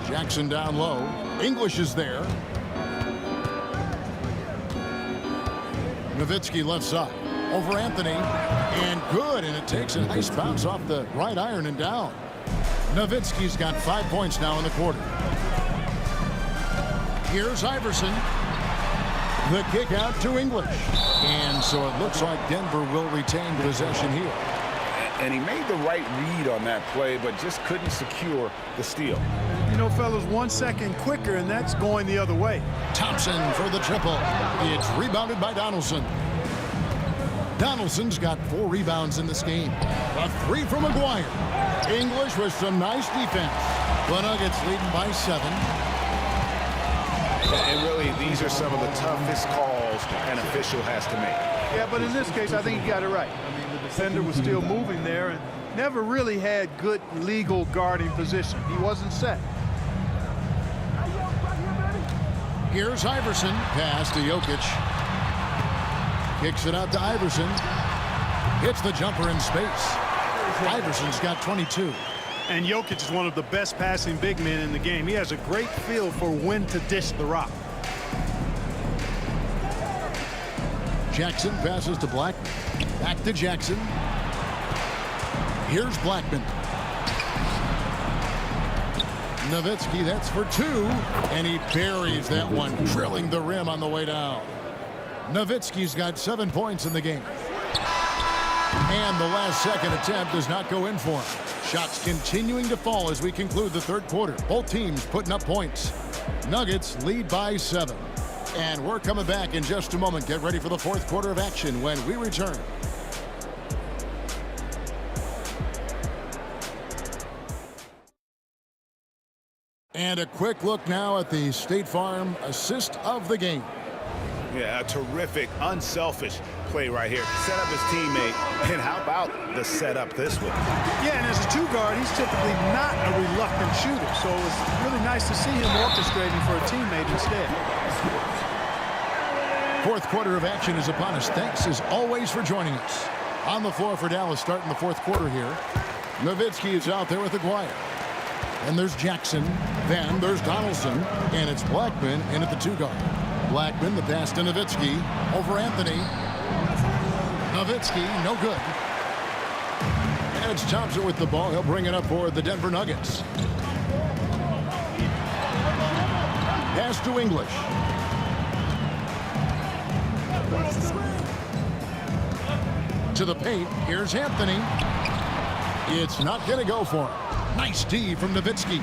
Jackson down low. English is there. Nowitzki left side. Over Anthony. And good. And it takes a nice bounce off the right iron and down. Nowitzki's got 5 points now in the quarter. Here's Iverson. The kick out to English. And so it looks like Denver will retain possession here. And he made the right read on that play, but just couldn't secure the steal. You know, fellas, 1 second quicker, and that's going the other way. Thompson for the triple. It's rebounded by Donaldson. Donaldson's got 4 rebounds in this game. A 3 from Aguirre. English with some nice defense. The Nuggets leading by 7. And really, these are some of the toughest calls an official has to make. Yeah, but in this case, I think he got it right. I mean, the defender was still moving there and never really had good legal guarding position. He wasn't set. Here's Iverson. Pass to Jokic. Kicks it out to Iverson. Hits the jumper in space. Iverson's got 22. And Jokic is one of the best passing big men in the game. He has a great feel for when to dish the rock. Jackson passes to Blackman. Back to Jackson. Here's Blackman. Nowitzki, that's for 2. And he buries that one, drilling the rim on the way down. Nowitzki's got 7 points in the game. And the last second attempt does not go in for him. Shots continuing to fall as we conclude the third quarter. Both teams putting up points. Nuggets lead by 7. And we're coming back in just a moment. Get ready for the fourth quarter of action when we return. And a quick look now at the State Farm assist of the game. Yeah, a terrific, unselfish play right here. Set up his teammate, and how about the setup this way? Yeah, and as a 2 guard, he's typically not a reluctant shooter, so it's really nice to see him orchestrating for a teammate instead. Fourth quarter of action is upon us. Thanks, as always, for joining us. On the floor for Dallas starting the fourth quarter here. Nowitzki is out there with Aguirre. And there's Jackson. Then there's Donaldson. And it's Blackman in at the 2 guard. Blackman, the pass to Nowitzki. Over Anthony. Nowitzki, no good. And it's Thompson with the ball. He'll bring it up for the Denver Nuggets. Pass to English. To the paint. Here's Anthony. It's not going to go for him. Nice D from Nowitzki.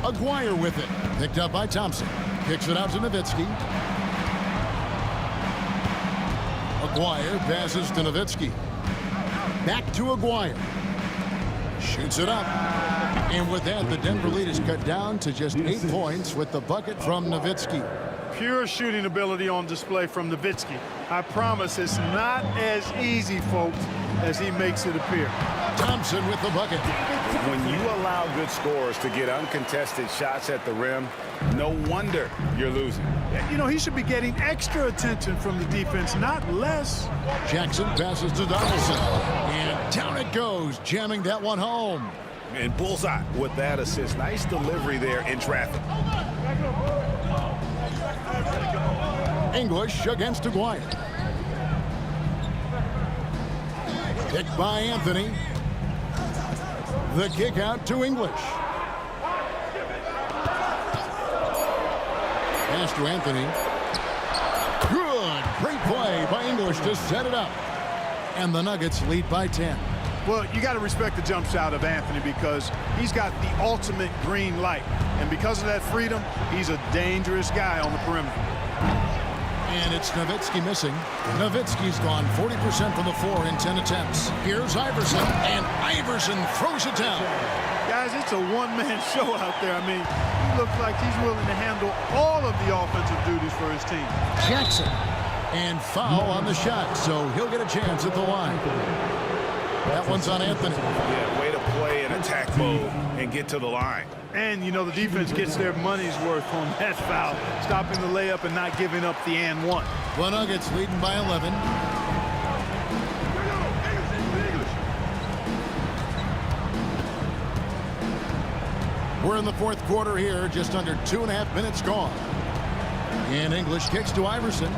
Aguirre with it. Picked up by Thompson. Kicks it out to Nowitzki. Aguirre passes to Nowitzki. Back to Aguirre. Shoots it up. And with that, the Denver lead is cut down to just 8 points with the bucket from Nowitzki. Pure shooting ability on display from Nowitzki. I promise it's not as easy, folks, as he makes it appear. Thompson with the bucket. When you allow good scorers to get uncontested shots at the rim, no wonder you're losing. You know, he should be getting extra attention from the defense, not less. Jackson passes to Donaldson. And down it goes, jamming that one home. And bullseye with that assist. Nice delivery there in traffic. English against Aguirre. Picked by Anthony. The kick out to English. Pass to Anthony. Good. Great play by English to set it up. And the Nuggets lead by 10. Well, you got to respect the jump shot of Anthony because he's got the ultimate green light. And because of that freedom, he's a dangerous guy on the perimeter. And it's Nowitzki missing. Nowitzki's gone 40% from the floor in 10 attempts. Here's Iverson, and Iverson throws it down. Guys, it's a one-man show out there. I mean, he looks like he's willing to handle all of the offensive duties for his team. Jackson, and foul on the shot, so he'll get a chance at the line. That one's on Anthony. Yeah, way to play in attack mode and get to the line. And, you know, the defense gets their money's worth on that foul, stopping the layup and not giving up the and one. The Nuggets leading by 11. We're in the fourth quarter here, just under 2.5 minutes gone. And English kicks to Iverson.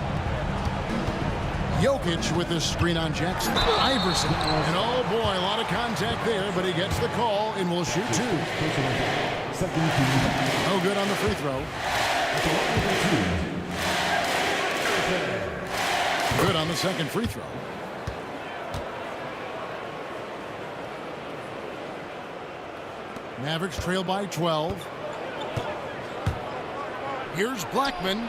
Jokic with this screen on Jackson. Iverson. And oh boy, a lot of contact there, but he gets the call and will shoot 2. No good on the free throw. Good on the second free throw. Mavericks trail by 12. Here's Blackman.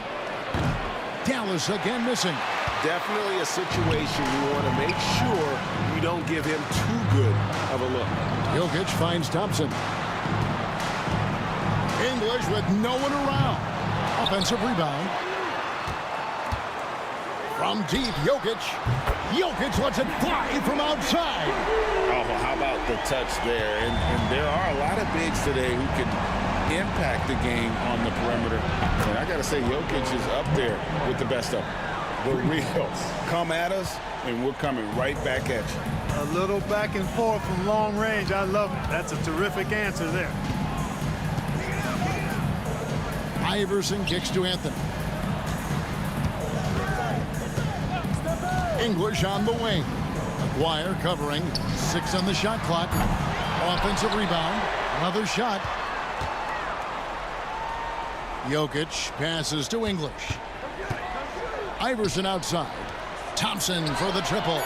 Dallas again missing. Definitely a situation you want to make sure you don't give him too good of a look. Jokic finds Thompson. English with no one around. Offensive rebound. From deep, Jokic. Jokic lets it fly from outside. Oh, well, how about the touch there? And there are a lot of bigs today who can impact the game on the perimeter. And I got to say, Jokic is up there with the best of them. The real. Come at us, and we're coming right back at you. A little back and forth from long range. I love it. That's a terrific answer there. Iverson kicks to Anthony. English on the wing. Aguirre covering. 6 on the shot clock. Offensive rebound. Another shot. Jokic passes to English. Iverson outside. Thompson for the triple.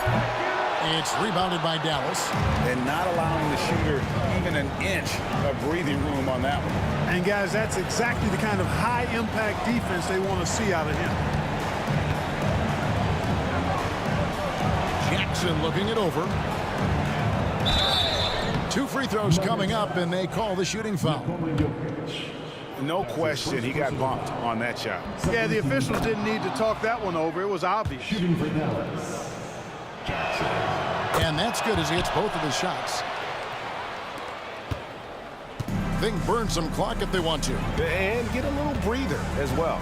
It's rebounded by Dallas. And not allowing the shooter even an inch of breathing room on that one. And guys, that's exactly the kind of high-impact defense they want to see out of him. Jackson looking it over. 2 free throws coming up, and they call the shooting foul. No question, he got bumped on that shot. Yeah, the officials didn't need to talk that one over. It was obvious. And that's good as he hits both of his shots. They can burn some clock if they want to. And get a little breather as well.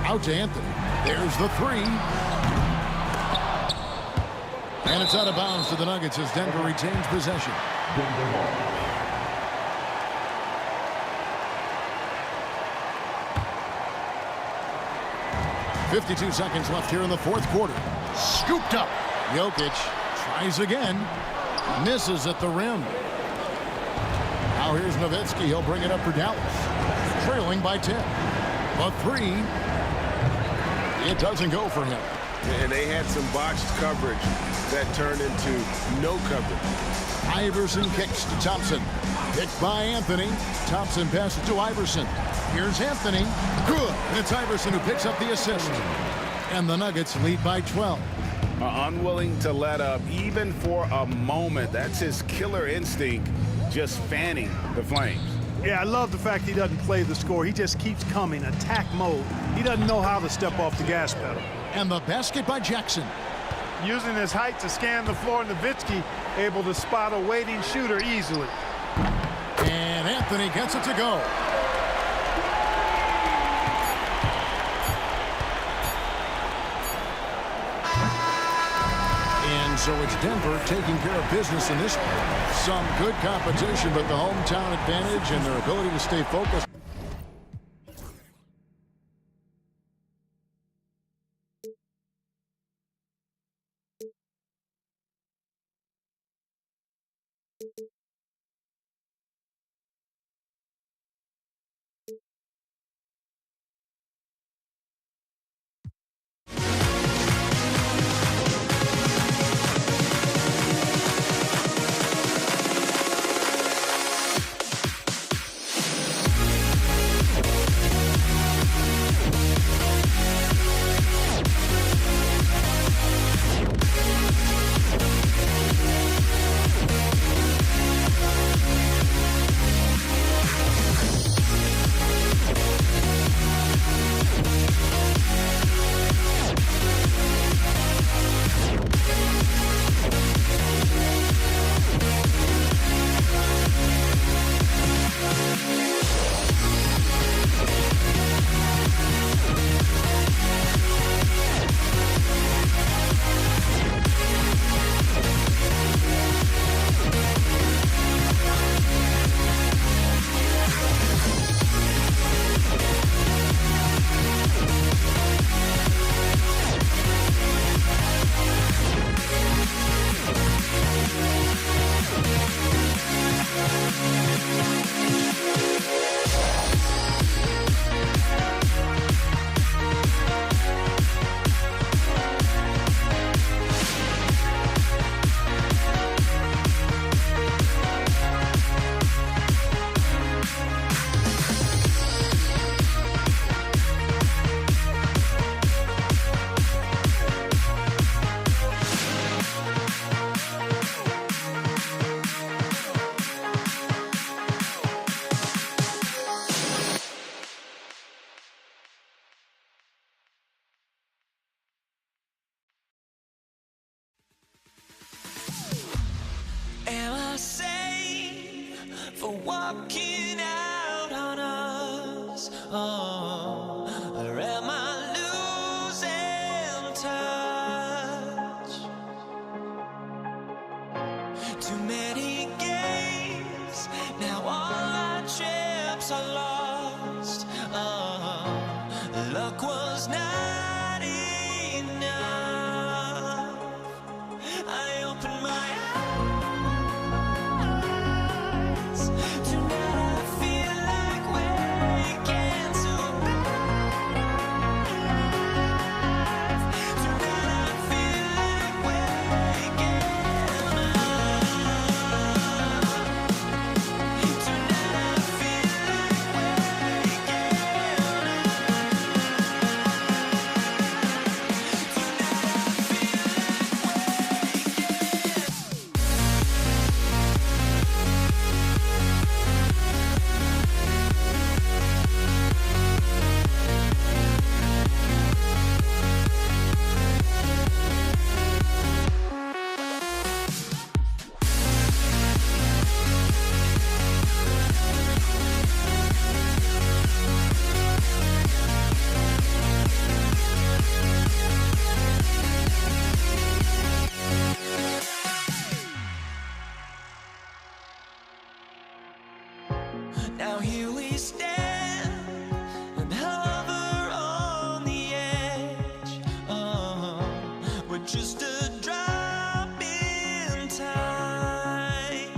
Out to Anthony. There's the 3. And it's out of bounds to the Nuggets as Denver retains possession. 52 seconds left here in the fourth quarter. Scooped up. Jokic tries again. Misses at the rim. Now here's Nowitzki. He'll bring it up for Dallas. Trailing by 10. A three. It doesn't go for him. And they had some botched coverage that turned into no coverage. Iverson kicks to Thompson. Picked by Anthony. Thompson passes to Iverson. Here's Anthony. Good. And it's Iverson who picks up the assist. And the Nuggets lead by 12. Unwilling to let up even for a moment. That's his killer instinct, just fanning the Flames. Yeah, I love the fact he doesn't play the score. He just keeps coming, attack mode. He doesn't know how to step off the gas pedal. And the basket by Jackson. Using his height to scan the floor, Nowitzki able to spot a waiting shooter easily. And Anthony gets it to go. And so it's Denver taking care of business in this one. Some good competition, but the hometown advantage and their ability to stay focused. Am I sane for walking out on us? Oh, or am I losing touch? Too many games, now all our chips are lost. Oh, luck was not enough. I opened my eyes. Now here we stand and hover on the edge. We're just a drop in time.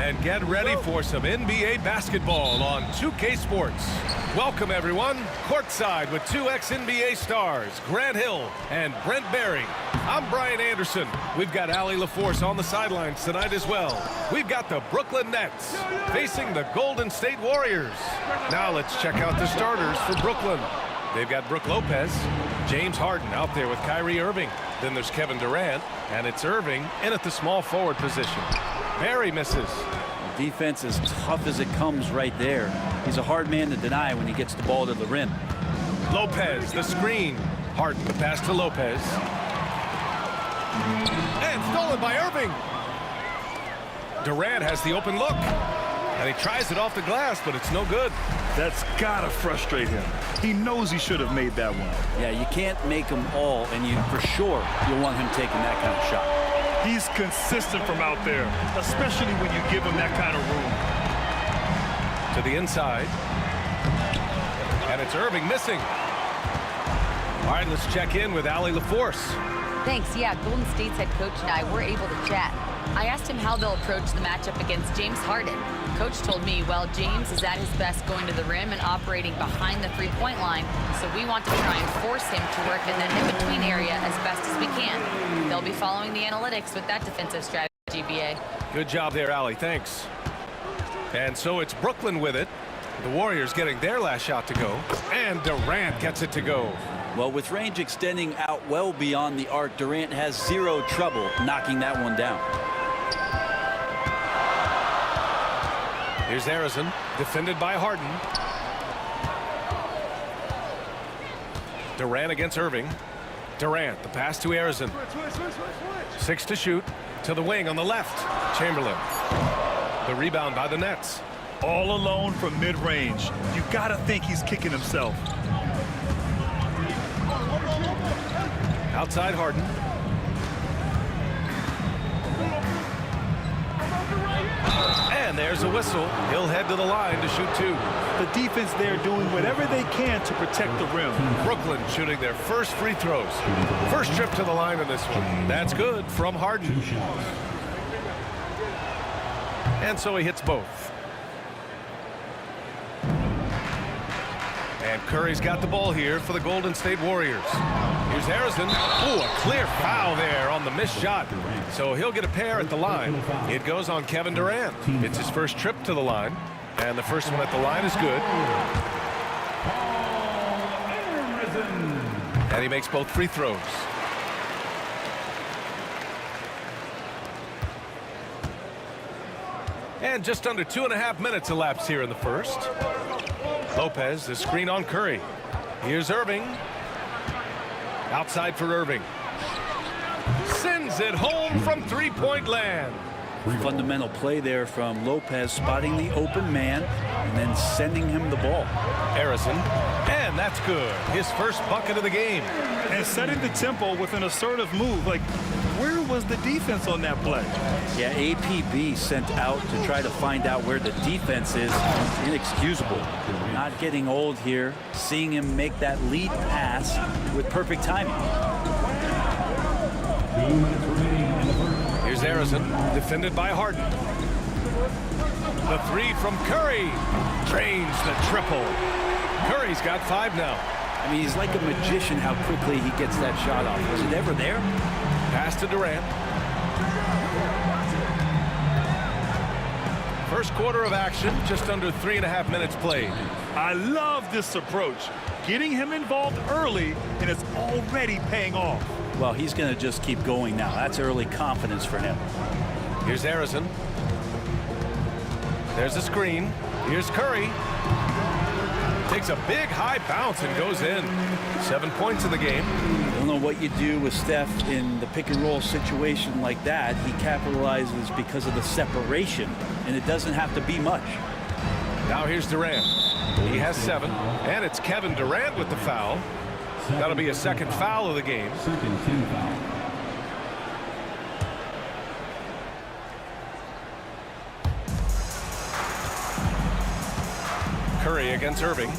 And get ready for some NBA basketball on 2K Sports. Welcome, everyone. Courtside with two ex-NBA stars, Grant Hill and Brent Barry. I'm Brian Anderson. We've got Allie LaForce on the sidelines tonight as well. We've got the Brooklyn Nets facing the Golden State Warriors. Now let's check out the starters for Brooklyn. They've got Brook Lopez, James Harden out there with Kyrie Irving. Then there's Kevin Durant, and it's Irving in at the small forward position. Barry misses. Defense as tough as it comes right there. He's a hard man to deny when he gets the ball to the rim. Lopez, the screen. Harden, the pass to Lopez. And stolen by Irving. Durant has the open look. And he tries it off the glass, but it's no good. That's gotta frustrate him. He knows he should have made that one. Yeah, you can't make them all, and you for sure you'll want him taking that kind of shot. He's consistent from out there, especially when you give him that kind of room. To the inside. And it's Irving missing. All right, let's check in with Allie LaForce. Thanks. Yeah, Golden State's head coach and I were able to chat. I asked him how they'll approach the matchup against James Harden. Coach told me, well, James is at his best going to the rim and operating behind the three-point line, so we want to try and force him to work in the in-between area as best as we can. They'll be following the analytics with that defensive strategy, BA. Good job there, Allie. Thanks. And so it's Brooklyn with it. The Warriors getting their last shot to go. And Durant gets it to go. Well, with range extending out well beyond the arc, Durant has zero trouble knocking that one down. Here's Harrison, defended by Harden. Durant against Irving. Durant, the pass to Harrison. 6 to shoot. To the wing on the left. Chamberlain. The rebound by the Nets. All alone from mid-range. You gotta think he's kicking himself. Outside Harden. And there's a whistle. He'll head to the line to shoot two. The defense there doing whatever they can to protect the rim. Brooklyn shooting their first free throws. First trip to the line in this one. That's good from Harden. And so he hits both. And Curry's got the ball here for the Golden State Warriors. Here's Harrison. Ooh, a clear foul there on the missed shot. So he'll get a pair at the line. It goes on Kevin Durant. It's his first trip to the line. And the first one at the line is good. And he makes both free throws. And just under 2.5 minutes elapsed here in the first. Lopez, the screen on Curry. Here's Irving. Outside for Irving. Sends it home from three-point land. Fundamental play there from Lopez, spotting the open man and then sending him the ball. Harrison, and that's good. His first bucket of the game. And setting the tempo with an assertive move. Like, where was the defense on that play? Yeah, APB sent out to try to find out where the defense is. Inexcusable. Not getting old here. Seeing him make that lead pass with perfect timing. Here's Harrison, defended by Harden. The three from Curry. Drains the triple. Curry's got 5 now. I mean, he's like a magician how quickly he gets that shot off. Was it ever there? Pass to Durant. First quarter of action, just under 3.5 minutes played. I love this approach. Getting him involved early, and it's already paying off. Well, he's going to just keep going now. That's early confidence for him. Here's Harrison. There's a screen. Here's Curry. Takes a big high bounce and goes in. 7 points in the game. I don't know what you do with Steph in the pick and roll situation like that. He capitalizes because of the separation, and it doesn't have to be much. Now here's Durant. He has 7, and it's Kevin Durant with the foul. That'll be a second foul of the game. Second team foul. Curry against Irving.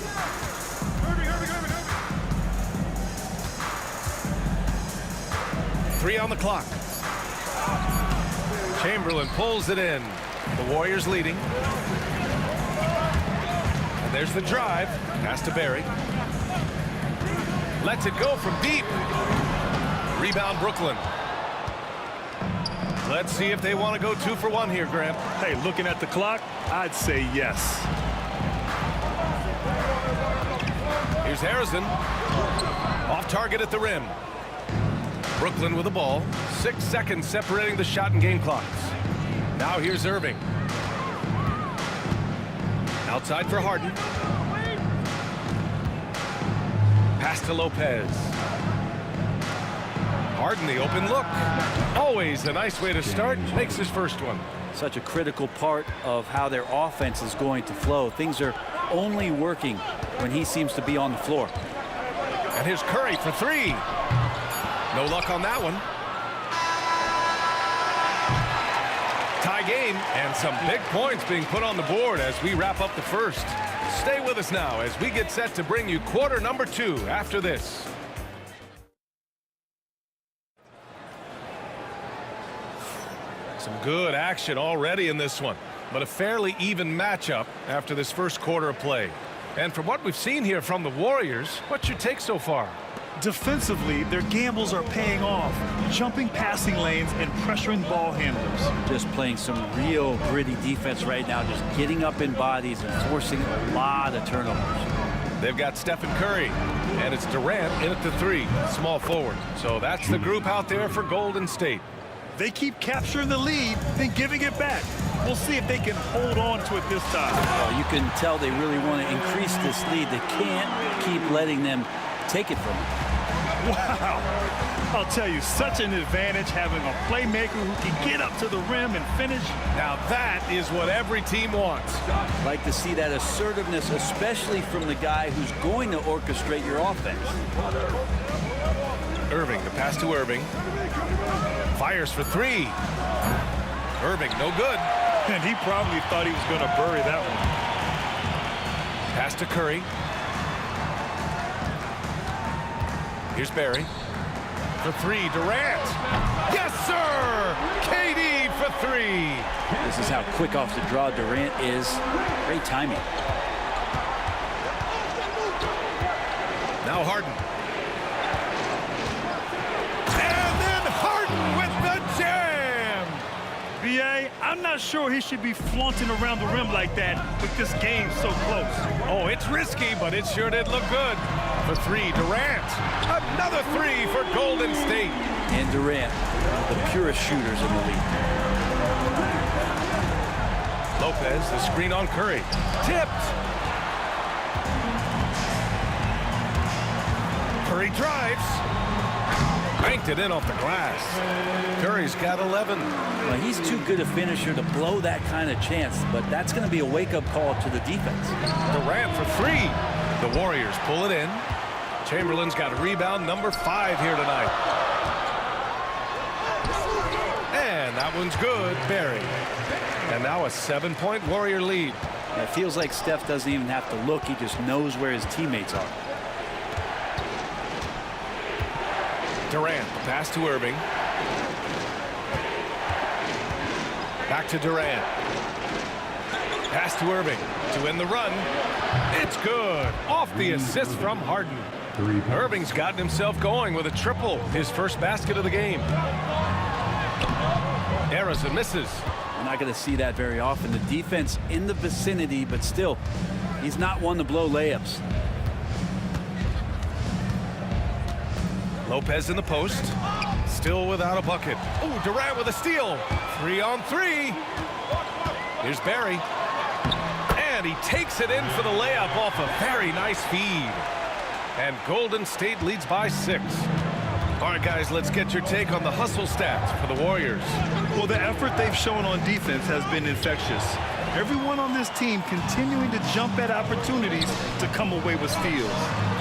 Three on the clock. Chamberlain pulls it in. The Warriors leading. And there's the drive. Pass to Barry. Lets it go from deep. Rebound Brooklyn. Let's see if they want to go 2 for 1 here, Grant. Hey, looking at the clock, I'd say yes. Here's Harrison. Off target at the rim. Brooklyn with the ball. 6 seconds separating the shot and game clocks. Now here's Irving. Outside for Harden. Pass to Lopez. Harden, the open look. Always a nice way to start. Makes his first one. Such a critical part of how their offense is going to flow. Things are only working when he seems to be on the floor. And here's Curry for 3. No luck on that one. Tie game, and some big points being put on the board as we wrap up the first. Stay with us now as we get set to bring you quarter number 2 after this. Some good action already in this one, but a fairly even matchup after this first quarter of play. And from what we've seen here from the Warriors, what's your take so far? Defensively, their gambles are paying off, jumping passing lanes and pressuring ball handlers. Just playing some real gritty defense right now, just getting up in bodies and forcing a lot of turnovers. They've got Stephen Curry, and it's Durant in at the 3, small forward. So that's the group out there for Golden State. They keep capturing the lead, then giving it back. We'll see if they can hold on to it this time. Well, you can tell they really want to increase this lead. They can't keep letting them take it from them. Wow. I'll tell you, such an advantage having a playmaker who can get up to the rim and finish. Now that is what every team wants. I'd like to see that assertiveness, especially from the guy who's going to orchestrate your offense. Irving, the pass to Irving. Fires for 3. Irving, no good. And he probably thought he was going to bury that one. Pass to Curry. Here's Barry. For 3, Durant. Yes, sir! KD for 3. This is how quick off the draw Durant is. Great timing. Now Harden. And then Harden with the jam! B.A., I'm not sure he should be flaunting around the rim like that with this game so close. Oh, it's risky, but it sure did look good. For 3, Durant. Another 3 for Golden State. And Durant, the purest shooters in the league. Lopez, the screen on Curry. Tipped. Curry drives. Banked it in off the glass. Curry's got 11. Well, he's too good a finisher to blow that kind of chance, but that's going to be a wake-up call to the defense. Durant for 3. The Warriors pull it in. Chamberlain's got rebound number 5 here tonight. And that one's good. Barry. And now a 7-point Warrior lead. It feels like Steph doesn't even have to look. He just knows where his teammates are. Durant, the pass to Irving. Back to Durant. Pass to Irving to end the run. It's good. Off the assist from Harden. Irving's gotten himself going with a triple, his first basket of the game. Errors and misses. We're not going to see that very often. The defense in the vicinity, but still, he's not one to blow layups. Lopez in the post. Still without a bucket. Oh, Durant with a steal. 3 on 3. Here's Barry. And he takes it in for the layup off a very nice feed. And Golden State leads by 6. All right, guys, let's get your take on the hustle stats for the Warriors. Well, the effort they've shown on defense has been infectious. Everyone on this team continuing to jump at opportunities to come away with steals.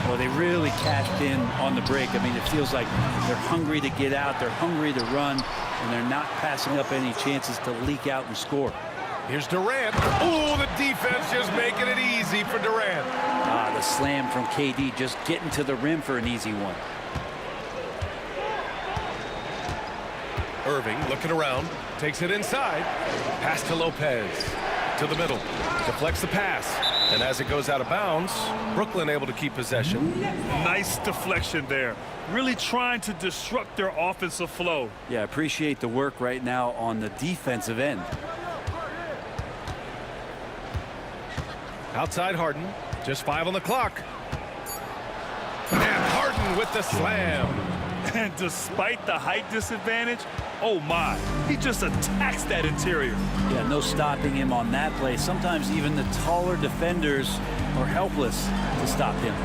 Well, they really cashed in on the break. I mean, it feels like they're hungry to get out, they're hungry to run, and they're not passing up any chances to leak out and score. Here's Durant. Oh, the defense just making it easy for Durant. Ah, the slam from KD, just getting to the rim for an easy one. Irving looking around. Takes it inside. Pass to Lopez. To the middle. Deflects the pass. And as it goes out of bounds, Brooklyn able to keep possession. Nice deflection there. Really trying to disrupt their offensive flow. Yeah, appreciate the work right now on the defensive end. Outside Harden. Just 5 on the clock. And Harden with the slam. And despite the height disadvantage, oh my, he just attacks that interior. Yeah, no stopping him on that play. Sometimes even the taller defenders are helpless to stop him.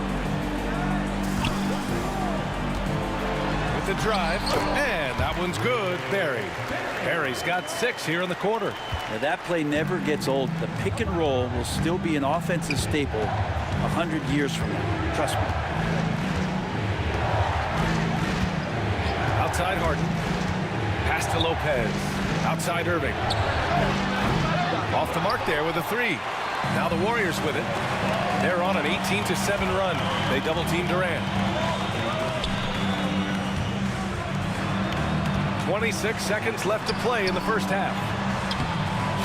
With the drive, and that one's good. Barry's got 6 here in the quarter. Now, that play never gets old. The pick and roll will still be an offensive staple 100 years from now. Trust me. Outside Harden. Pass to Lopez. Outside Irving. Off the mark there with a 3. Now the Warriors with it. They're on an 18-7 run. They double team Durant. 26 seconds left to play in the first half.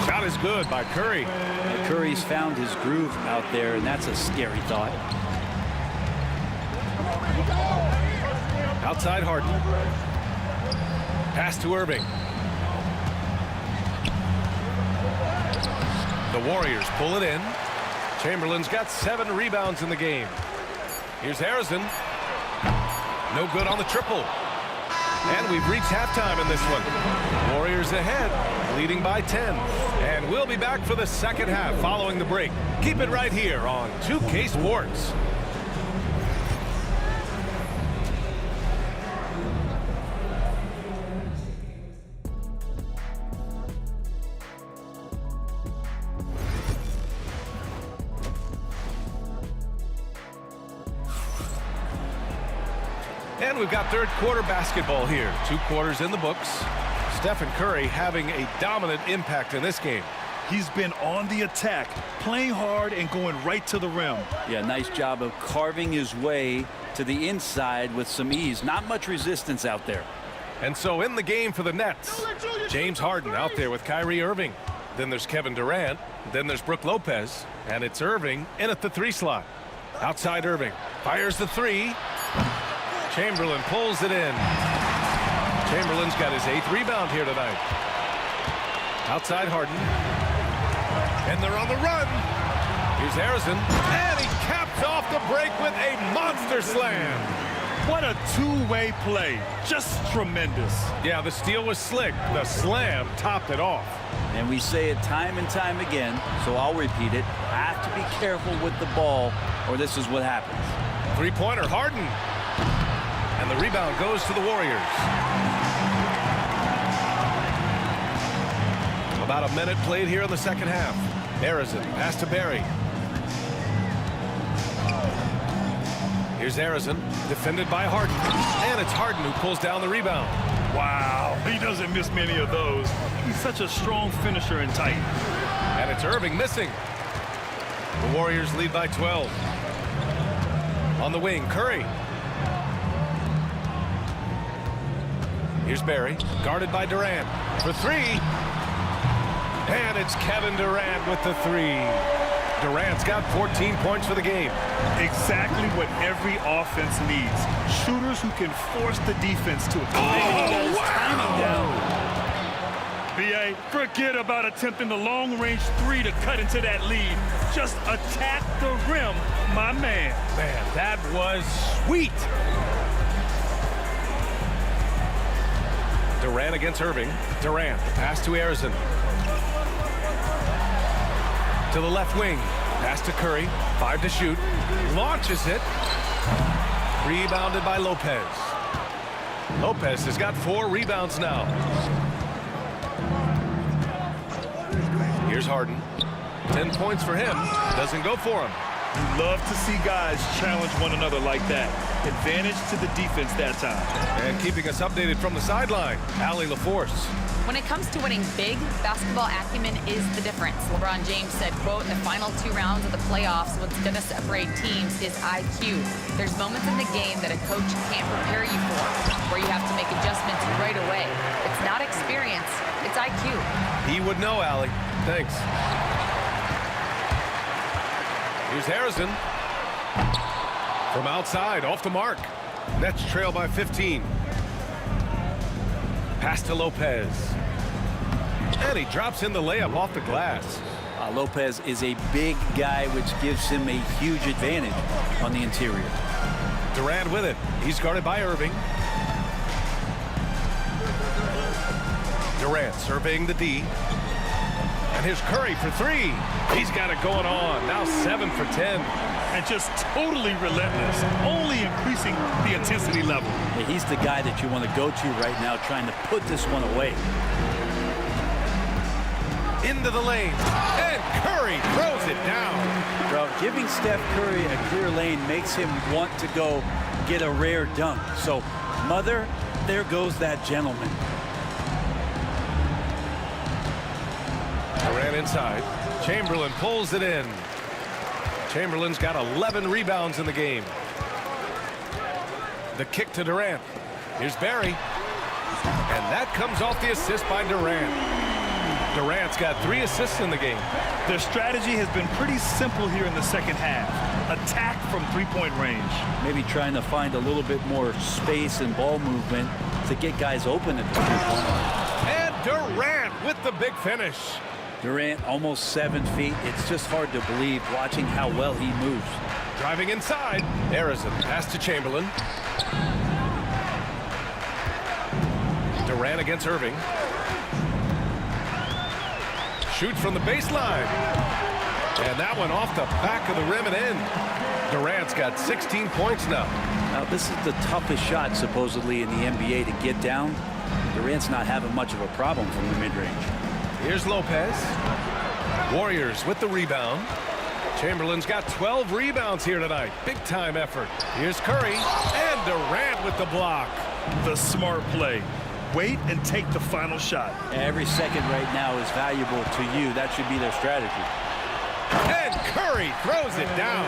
Shot is good by Curry. And Curry's found his groove out there, and that's a scary thought. Outside Harden. Pass to Irving. The Warriors pull it in. Chamberlain's got 7 rebounds in the game. Here's Harrison. No good on the triple. And we've reached halftime in this one. Warriors ahead, leading by 10. And we'll be back for the second half following the break. Keep it right here on 2K Sports. And we've got third quarter basketball here. 2 quarters in the books. Stephen Curry having a dominant impact in this game. He's been on the attack, playing hard and going right to the rim. Yeah, nice job of carving his way to the inside with some ease. Not much resistance out there. And so in the game for the Nets, James Harden out there with Kyrie Irving. Then there's Kevin Durant. Then there's Brook Lopez. And it's Irving in at the 3 slot. Outside Irving. Fires the 3. Chamberlain pulls it in. Chamberlain's got his 8th rebound here tonight. Outside Harden. And they're on the run. Here's Harrison. And he caps off the break with a monster slam. What a two-way play. Just tremendous. Yeah, the steal was slick. The slam topped it off. And we say it time and time again, so I'll repeat it. Have to be careful with the ball, or this is what happens. 3-pointer, Harden. And the rebound goes to the Warriors. About a minute played here in the second half. Harrison, pass to Barry. Here's Harrison, defended by Harden. And it's Harden who pulls down the rebound. Wow, he doesn't miss many of those. He's such a strong finisher and tight. And it's Irving missing. The Warriors lead by 12. On the wing, Curry. Here's Barry, guarded by Durant for 3. And it's Kevin Durant with the 3. Durant's got 14 points for the game. Exactly what every offense needs. Shooters who can force the defense to timing down. BA, forget about attempting the long-range 3 to cut into that lead. Just attack the rim, my man. Man, that was sweet. Durant against Irving. Durant, pass to Harrison. To the left wing. Pass to Curry. 5 to shoot. Launches it. Rebounded by Lopez. Lopez has got 4 rebounds now. Here's Harden. 10 points for him. Doesn't go for him. You love to see guys challenge one another like that. Advantage to the defense that time. And keeping us updated from the sideline, Allie LaForce. When it comes to winning big, basketball acumen is the difference. LeBron James said, quote, in the final 2 rounds of the playoffs, what's going to separate teams is IQ. There's moments in the game that a coach can't prepare you for, where you have to make adjustments right away. It's not experience, it's IQ. He would know, Allie. Thanks. Here's Harrison. From outside, off the mark. Nets trail by 15. Pass to Lopez. And he drops in the layup off the glass. Lopez is a big guy, which gives him a huge advantage on the interior. Durant with it. He's guarded by Irving. Durant surveying the D. And here's Curry for 3. He's got it going on. Now 7 for 10. And just totally relentless, only increasing the intensity level. Yeah, he's the guy that you want to go to right now, trying to put this one away. Into the lane, and Curry throws it down. Well, giving Steph Curry a clear lane makes him want to go get a rare dunk. So, mother, there goes that gentleman. Durant inside. Chamberlain pulls it in. Chamberlain's got 11 rebounds in the game. The kick to Durant. Here's Barry. And that comes off the assist by Durant. Durant's got 3 assists in the game. Their strategy has been pretty simple here in the second half. Attack from 3-point range. Maybe trying to find a little bit more space and ball movement to get guys open at the 3-point line. And Durant with the big finish. Durant almost 7 feet. It's just hard to believe watching how well he moves. Driving inside. Harrison pass to Chamberlain. Durant against Irving. Shoots from the baseline. And that one off the back of the rim and in. Durant's got 16 points now. Now, this is the toughest shot, supposedly, in the NBA to get down. Durant's not having much of a problem from the mid-range. Here's Lopez. Warriors with the rebound. Chamberlain's got 12 rebounds here tonight. Big-time effort. Here's Curry. And Durant with the block. The smart play. Wait and take the final shot. Every second right now is valuable to you. That should be their strategy. And Curry throws it down.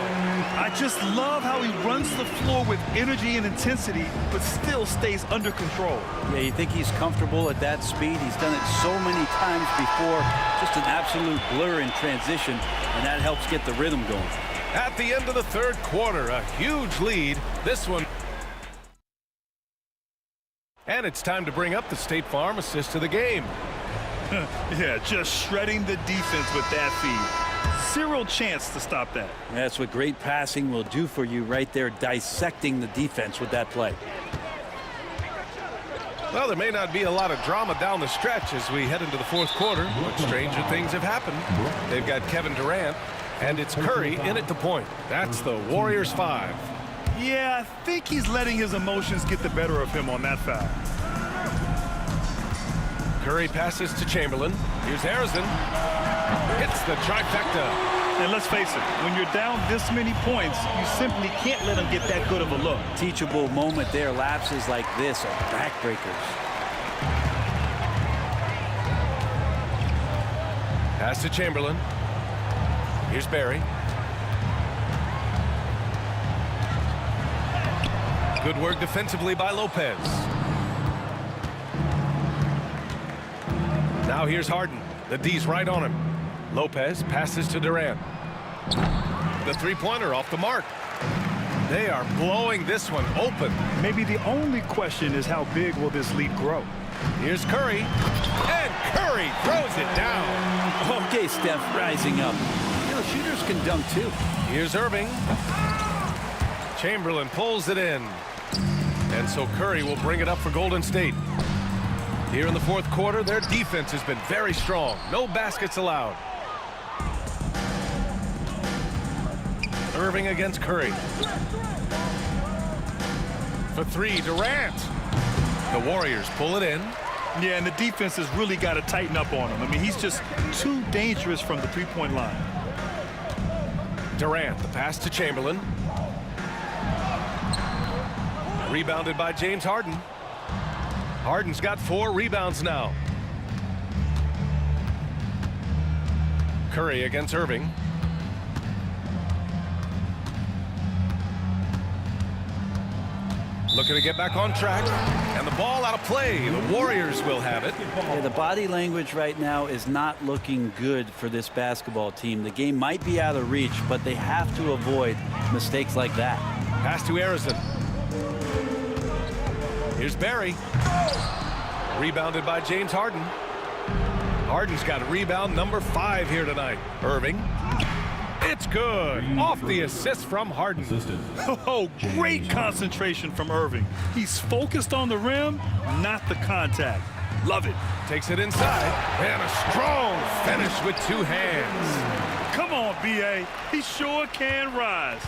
I just love how he runs the floor with energy and intensity, but still stays under control. Yeah, you think he's comfortable at that speed? He's done it so many times before. Just an absolute blur in transition, and that helps get the rhythm going. At the end of the 3rd quarter, a huge lead. This one. And it's time to bring up the State Farm assist to the game. Yeah, just shredding the defense with that feed. Zero chance to stop that. That's what great passing will do for you right there, dissecting the defense with that play. Well, there may not be a lot of drama down the stretch as we head into the 4th quarter, but stranger things have happened. They've got Kevin Durant, and it's Curry in at the point. That's the Warriors 5. Yeah, I think he's letting his emotions get the better of him on that foul. Curry passes to Chamberlain. Here's Harrison. Hits the trifecta. And let's face it, when you're down this many points, you simply can't let him get that good of a look. Teachable moment there. Lapses like this are backbreakers. Pass to Chamberlain. Here's Barry. Good work defensively by Lopez. Now here's Harden. The D's right on him. Lopez passes to Durant. The 3-pointer off the mark. They are blowing this one open. Maybe the only question is how big will this lead grow? Here's Curry. And Curry throws it down. Okay, Steph rising up. You know, shooters can dunk too. Here's Irving. Chamberlain pulls it in. And so Curry will bring it up for Golden State. Here in the 4th quarter, their defense has been very strong. No baskets allowed. Irving against Curry. For 3, Durant. The Warriors pull it in. Yeah, and the defense has really got to tighten up on him. I mean, he's just too dangerous from the 3-point line. Durant, the pass to Chamberlain. Rebounded by James Harden. Harden's got 4 rebounds now. Curry against Irving. Looking to get back on track. And the ball out of play. The Warriors will have it. Yeah, the body language right now is not looking good for this basketball team. The game might be out of reach, but they have to avoid mistakes like that. Pass to Arizon. Here's Barry. Rebounded by James Harden. Harden's got rebound number 5 here tonight. Irving. It's good. Off the assist from Harden. Oh, great concentration from Irving. He's focused on the rim, not the contact. Love it. Takes it inside. And a strong finish with 2 hands. Come on, B.A. He sure can rise.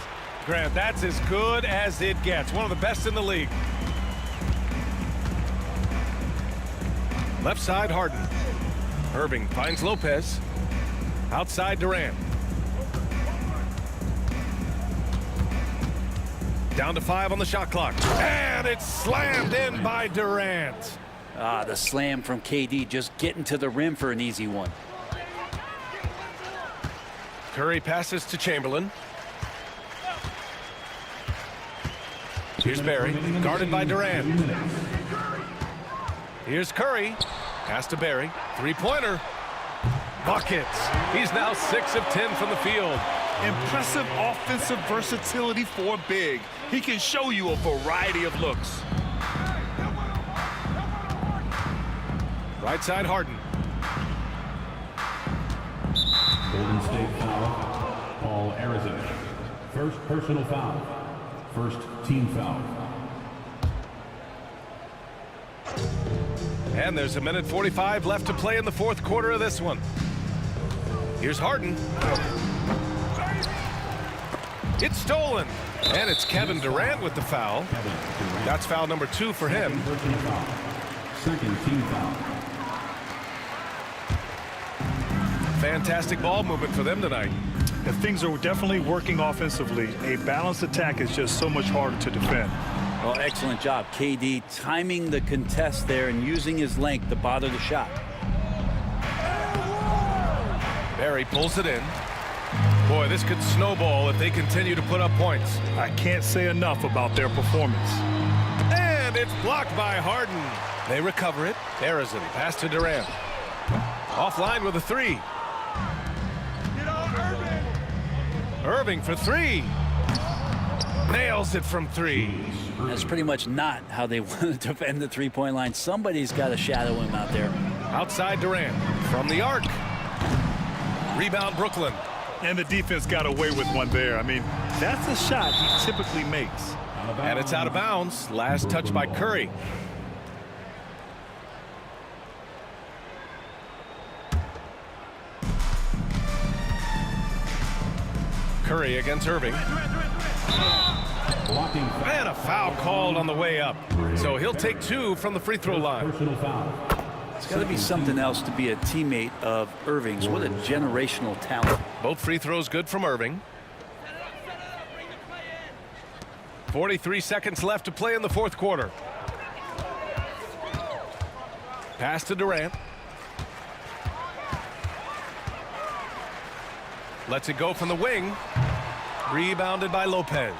Grant, that's as good as it gets. One of the best in the league. Left side, Harden. Irving finds Lopez. Outside, Durant. Down to 5 on the shot clock. And it's slammed in by Durant. Ah, the slam from KD, just getting to the rim for an easy one. Curry passes to Chamberlain. Here's Barry, guarded by Durant. Here's Curry. Pass to Barry. 3-pointer. Buckets. He's now 6 of 10 from the field. Impressive offensive versatility for big. He can show you a variety of looks. Right side, Harden. Golden State foul, Paul Arizon. First personal foul. First team foul. And there's 1:45 left to play in the 4th quarter of this one. Here's Harden. It's stolen. And it's Kevin Durant with the foul. That's foul number 2 for him. Second team foul. Fantastic ball movement for them tonight. And things are definitely working offensively. A balanced attack is just so much harder to defend. Well, excellent job. KD timing the contest there and using his length to bother the shot. Barry pulls it in. Boy, this could snowball if they continue to put up points. I can't say enough about their performance. And it's blocked by Harden. They recover it. Arizon pass to Durant. Offline with a 3. Irving for 3. Nails it from 3. That's pretty much not how they want to defend the 3-point line. Somebody's got to shadow him out there. Outside Durant from the arc. Rebound Brooklyn. And the defense got away with one there. I mean, that's a shot he typically makes. And it's out of bounds. Last touch by Curry. Curry against Irving. And a foul called on the way up. So he'll take 2 from the free throw line. It's got to be something else to be a teammate of Irving's. What a generational talent. Both free throws good from Irving. 43 seconds left to play in the 4th quarter. Pass to Durant. Lets it go from the wing. Rebounded by Lopez.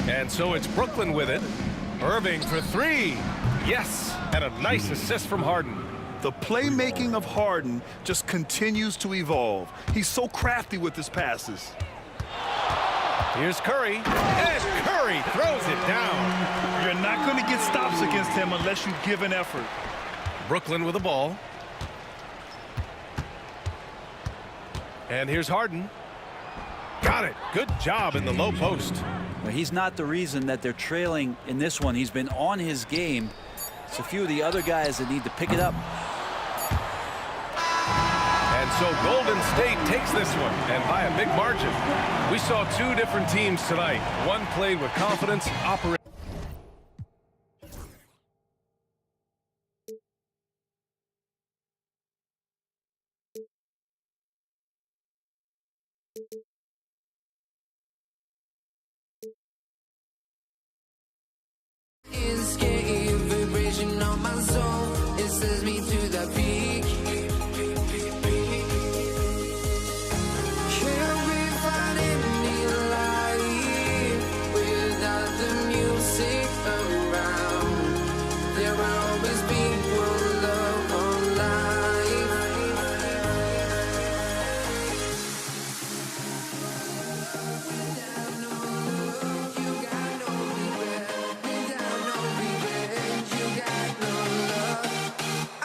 And so it's Brooklyn with it. Irving for 3. Yes, and a nice assist from Harden. The playmaking of Harden just continues to evolve. He's so crafty with his passes. Here's Curry, and Curry throws it down. You're not going to get stops against him unless you give an effort. Brooklyn with the ball. And here's Harden. Got it. Good job in the low post. Well, he's not the reason that they're trailing in this one. He's been on his game. It's a few of the other guys that need to pick it up. And so Golden State takes this one, and by a big margin. We saw 2 different teams tonight. One played with confidence, operating. sends me to the peak. Can't we find any light without the music around? There will always be one love on life. Without no love, you got no regret. Without no regret, you got no love.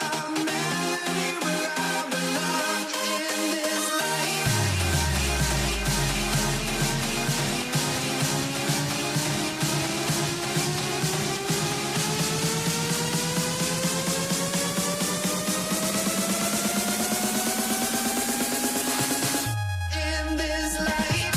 I'm melody where I belong in this life. In this life.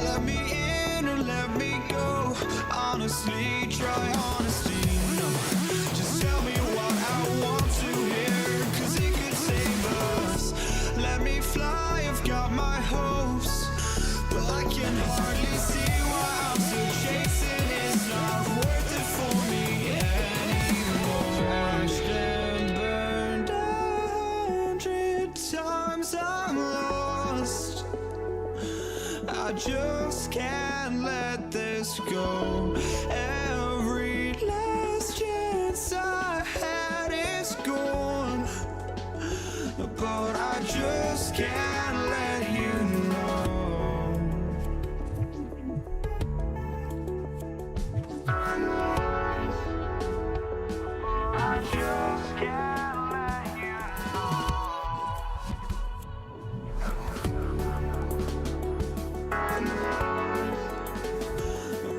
Let me in or let me go. Honestly, try honesty. No, just tell me what I want to hear, 'cause it could save us. Let me fly, I've got my hopes, but I can hardly see why I'm still chasing. It's not worth it for me anymore. Crashed and burned 100 times, I'm lost. I just can't let this go. Every last chance I had is gone, but I just can't let you know. I just can't let you know.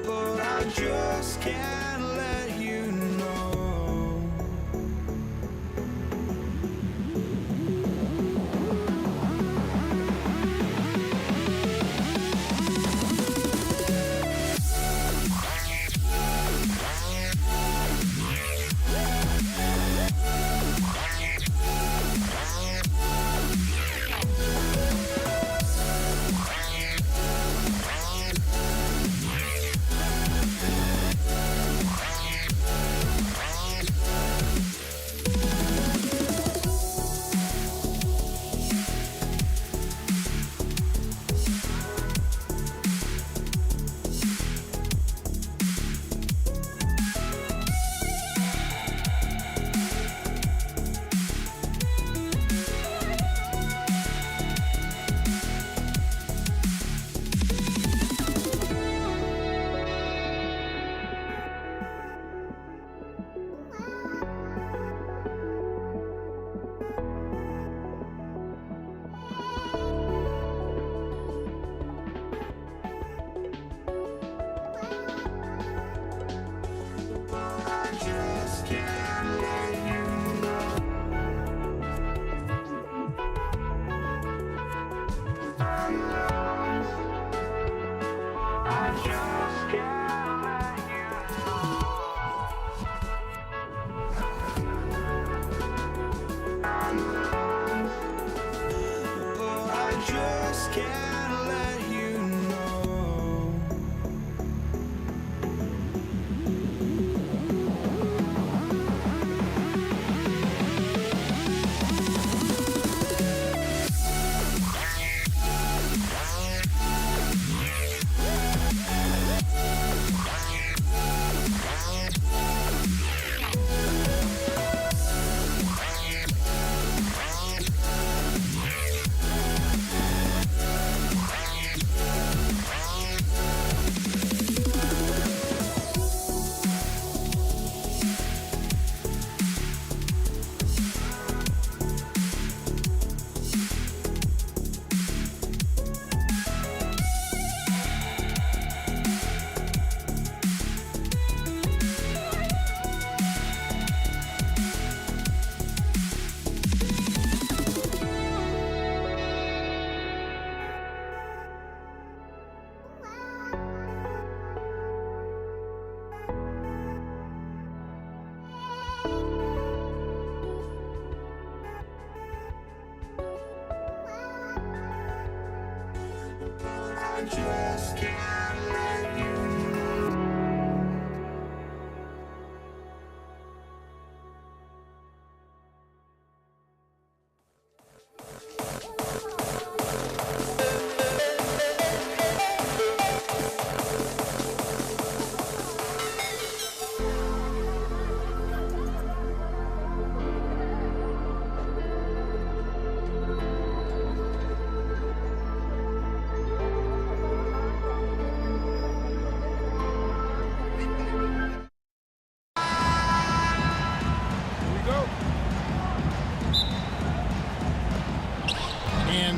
But I just can't let you know.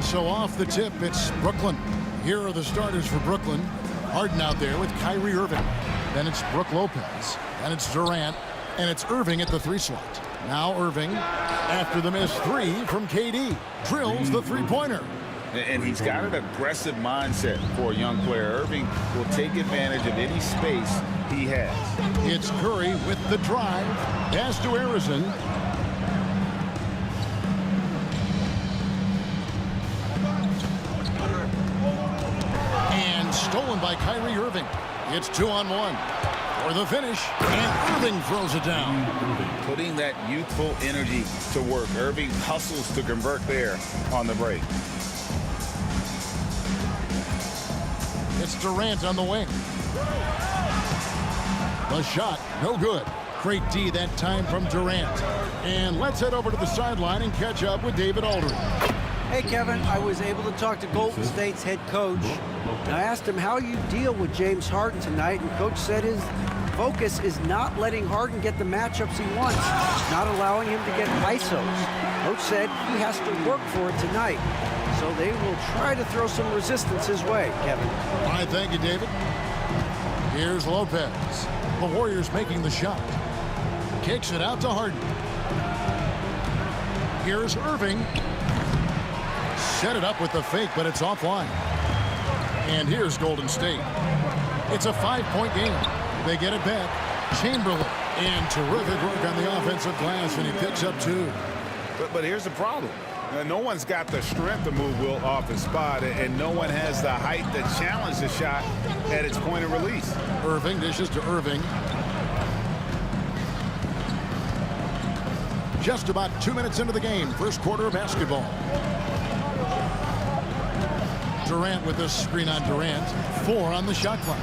So off the tip, it's Brooklyn. Here are the starters for Brooklyn. Harden out there with Kyrie Irving. Then it's Brook Lopez. Then it's Durant. And it's Irving at the 3 slot. Now Irving, after the missed 3 from KD, drills the 3-pointer. And he's got an aggressive mindset for a young player. Irving will take advantage of any space he has. It's Curry with the drive. Pass to Harrison. Stolen by Kyrie Irving. It's 2-on-1 for the finish, and Irving throws it down. Putting that youthful energy to work. Irving hustles to convert there on the break. It's Durant on the wing. The shot, no good. Great D that time from Durant. And let's head over to the sideline and catch up with David Aldridge. Hey, Kevin, I was able to talk to Golden State's head coach. And I asked him how you deal with James Harden tonight, and Coach said his focus is not letting Harden get the matchups he wants, not allowing him to get ISOs. Coach said he has to work for it tonight, so they will try to throw some resistance his way, Kevin. All right, thank you, David. Here's Lopez. The Warriors making the shot. Kicks it out to Harden. Here's Irving. Set it up with the fake, but it's offline. And here's Golden State. It's a 5-point game. They get it back. Chamberlain. And terrific work on the offensive glass, and he picks up 2. But here's the problem. No one's got the strength to move Wilt off his spot, and no one has the height to challenge the shot at its point of release. Irving dishes to Irving. Just about 2 minutes into the game, first quarter of basketball. Durant with this screen on Durant. 4 on the shot clock.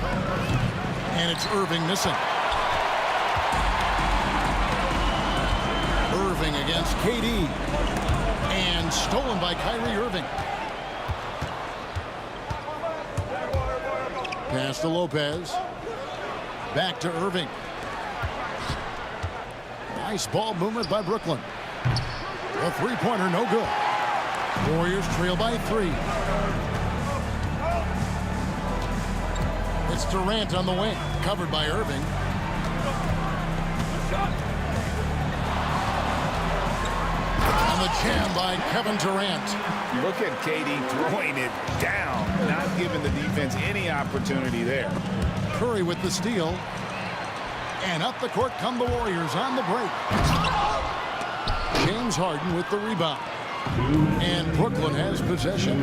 And it's Irving missing. Irving against KD. And stolen by Kyrie Irving. Pass to Lopez. Back to Irving. Nice ball movement by Brooklyn. The 3-pointer, no good. Warriors trail by 3. It's Durant on the wing, covered by Irving. And the jam by Kevin Durant. Look at KD throwing it down, not giving the defense any opportunity there. Curry with the steal. And up the court come the Warriors on the break. James Harden with the rebound. And Brooklyn has possession.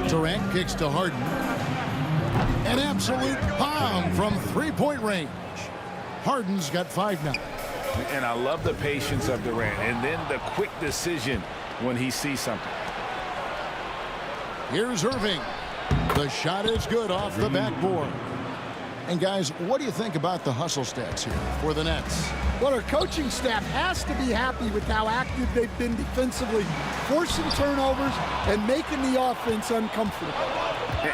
Durant kicks to Harden. An absolute bomb from three-point range. Harden's got 5 now. And I love the patience of Durant, and then the quick decision when he sees something. Here's Irving. The shot is good off the backboard. And guys, what do you think about the hustle stats here for the Nets? Well, our coaching staff has to be happy with how active they've been defensively, forcing turnovers and making the offense uncomfortable.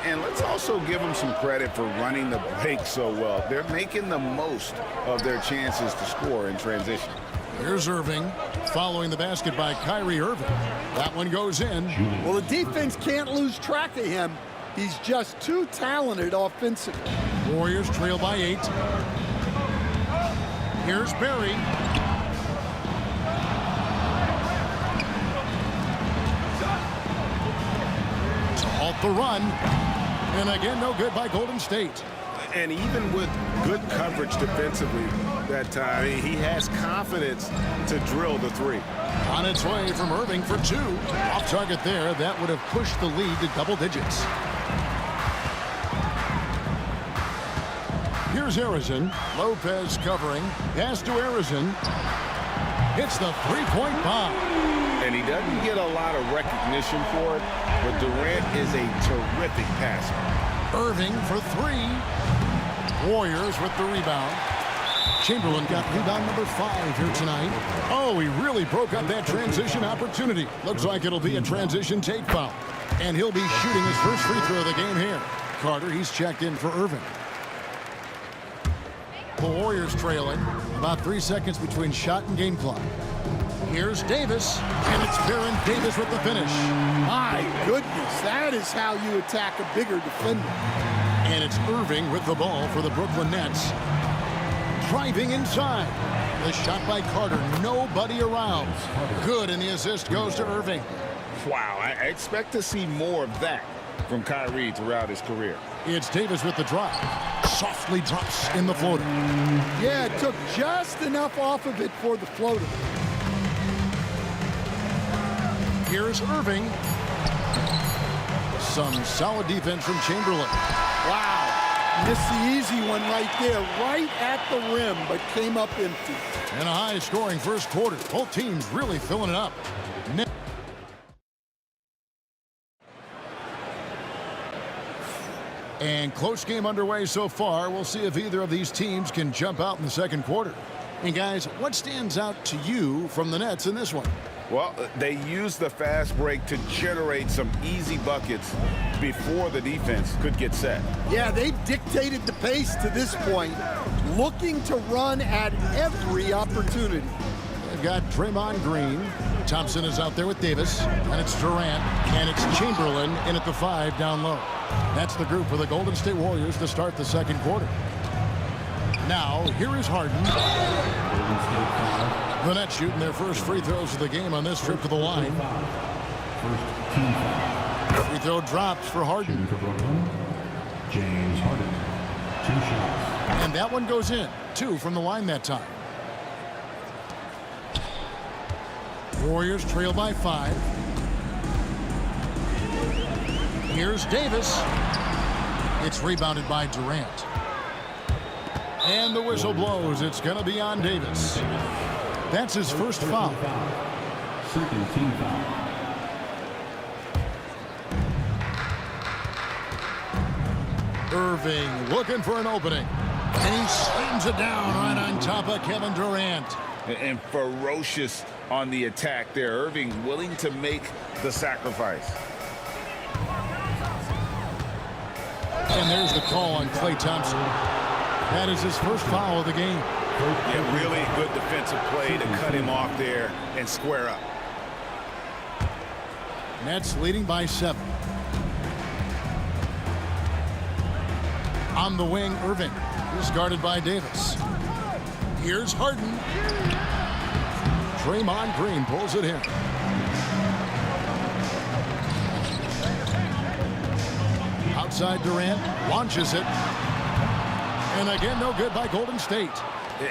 And let's also give them some credit for running the break so well. They're making the most of their chances to score in transition. Here's Irving, following the basket by Kyrie Irving. That one goes in. Well, the defense can't lose track of him. He's just too talented offensively. Warriors trail by 8. Here's Barry. To halt the run. And again, no good by Golden State. And even with good coverage defensively that time, he has confidence to drill the 3. On its way from Irving for 2. Off target there. That would have pushed the lead to double digits. Here's Arizin. Lopez covering. Pass to Arizin. Hits the three-point bomb. And he doesn't get a lot of recognition for it, but Durant is a terrific passer. Irving for 3. Warriors with the rebound. Chamberlain got rebound number 5 here tonight. Oh, he really broke up that transition opportunity. Looks like it'll be a transition take foul. And he'll be shooting his first free throw of the game here. Carter, he's checked in for Irving. The Warriors trailing. About 3 seconds between shot and game clock. Here's Davis, and it's Baron Davis with the finish. My goodness, that is how you attack a bigger defender. And it's Irving with the ball for the Brooklyn Nets. Driving inside. The shot by Carter, nobody around. Good, and the assist goes to Irving. Wow, I expect to see more of that from Kyrie throughout his career. It's Davis with the drive. Softly drops in the floater. Yeah, it took just enough off of it for the floater. Here's Irving. Some solid defense from Chamberlain. Wow, missed the easy one right there, right at the rim, but came up empty. And a high-scoring first quarter. Both teams really filling it up. And close game underway so far. We'll see if either of these teams can jump out in the second quarter. And guys, what stands out to you from the Nets in this one? Well, they used the fast break to generate some easy buckets before the defense could get set. Yeah, they've dictated the pace to this point, looking to run at every opportunity. They've got Draymond Green. Thompson is out there with Davis. And it's Durant. And it's Chamberlain in at the 5 down low. That's the group for the Golden State Warriors to start the second quarter. Now, here is Harden. The Nets shooting their first free throws of the game on this trip to the line. Free throw drops for Harden. James Harden, 2 shots. And that one goes in. 2 from the line that time. Warriors trail by 5. Here's Davis. It's rebounded by Durant. And the whistle blows. It's going to be on Davis. That's his first foul. Second team foul. Irving looking for an opening. And he slams it down right on top of Kevin Durant. And ferocious on the attack there. Irving willing to make the sacrifice. And there's the call on Klay Thompson. That is his first foul of the game. Yeah, really good defensive play to cut him off there and square up. Nets leading by 7. On the wing, Irving. He's guarded by Davis. Here's Harden. Draymond Green pulls it in. Outside Durant, launches it. And again, no good by Golden State.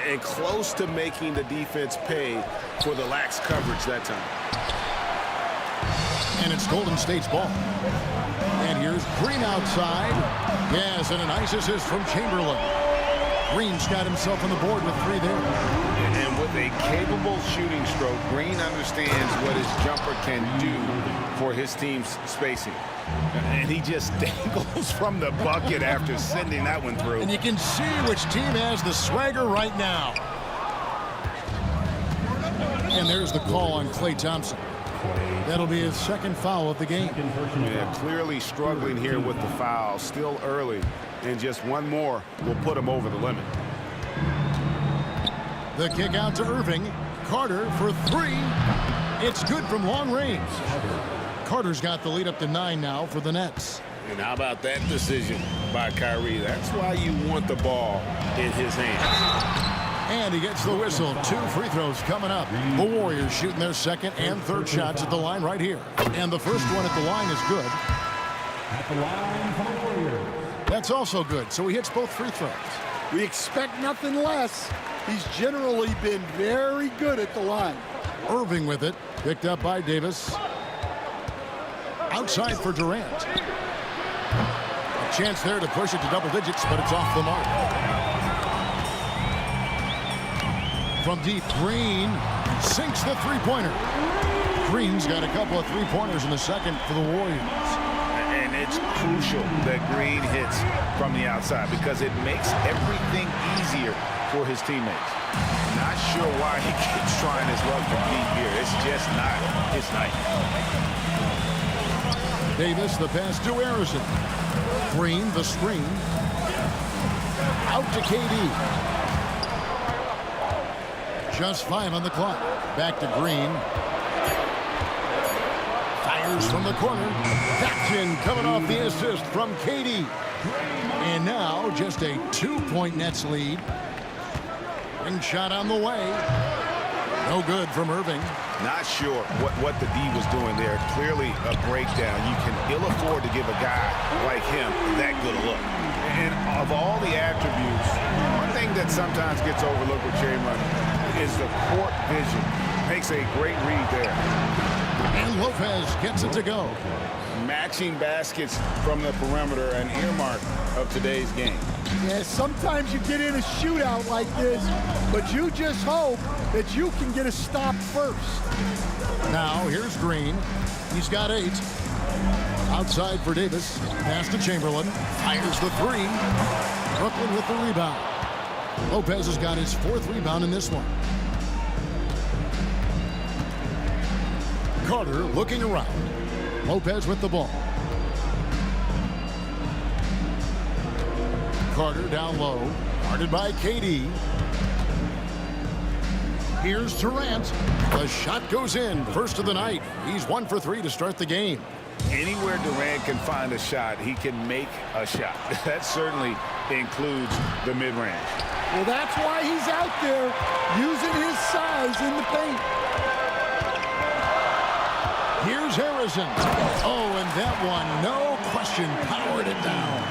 And close to making the defense pay for the lax coverage that time. And it's Golden State's ball. And here's Green outside. Yes, and a nice assist from Chamberlain. Green's got himself on the board with 3 there. And with a capable shooting stroke, Green understands what his jumper can do for his team's spacing. And he just dangles from the bucket after sending that one through. And you can see which team has the swagger right now. And there's the call on Klay Thompson. That'll be his 2nd foul of the game. Yeah, clearly struggling here with the foul. Still early. And just one more will put him over the limit. The kick out to Irving. Carter for 3. It's good from long range. Carter's got the lead up to 9 now for the Nets. And how about that decision by Kyrie? That's why you want the ball in his hands. And he gets the whistle. 2 free throws coming up. The Warriors shooting their 2nd and 3rd shots at the line right here. And the first one at the line is good. At the line for the Warriors. That's also good. So he hits both free throws. We expect nothing less. He's generally been very good at the line. Irving with it. Picked up by Davis. Outside for Durant. A chance there to push it to double digits, but it's off the mark. From deep, Green sinks the three-pointer. Green's got a couple of three-pointers in the 2nd for the Warriors. And it's crucial that Green hits from the outside because it makes everything easier for his teammates. Not sure why he keeps trying his luck from deep here. It's just not his night. Davis, the pass to Harrison. Green, the screen. Out to KD. Just 5 on the clock. Back to Green. Fires from the corner. That's in, coming off the assist from KD. And now just a 2-point Nets lead. Ring shot on the way. No good from Irving. Not sure what the D was doing there. Clearly a breakdown. You can ill afford to give a guy like him that good a look. And of all the attributes, one thing that sometimes gets overlooked with Chamberlain is the court vision. Makes a great read there. And Lopez gets it to go. Matching baskets from the perimeter, an earmark of today's game. Yeah, sometimes you get in a shootout like this, but you just hope that you can get a stop first. Now, here's Green. He's got 8. Outside for Davis. Pass to Chamberlain. Fires the 3. Brooklyn with the rebound. Lopez has got his 4th rebound in this one. Carter looking around. Lopez with the ball. Carter down low. Guarded by KD. Here's Durant. The shot goes in. First of the night. He's 1 for 3 to start the game. Anywhere Durant can find a shot, he can make a shot. That certainly includes the mid-range. Well, that's why he's out there using his size in the paint. Here's Harrison. Oh, and that one, no question, powered it down.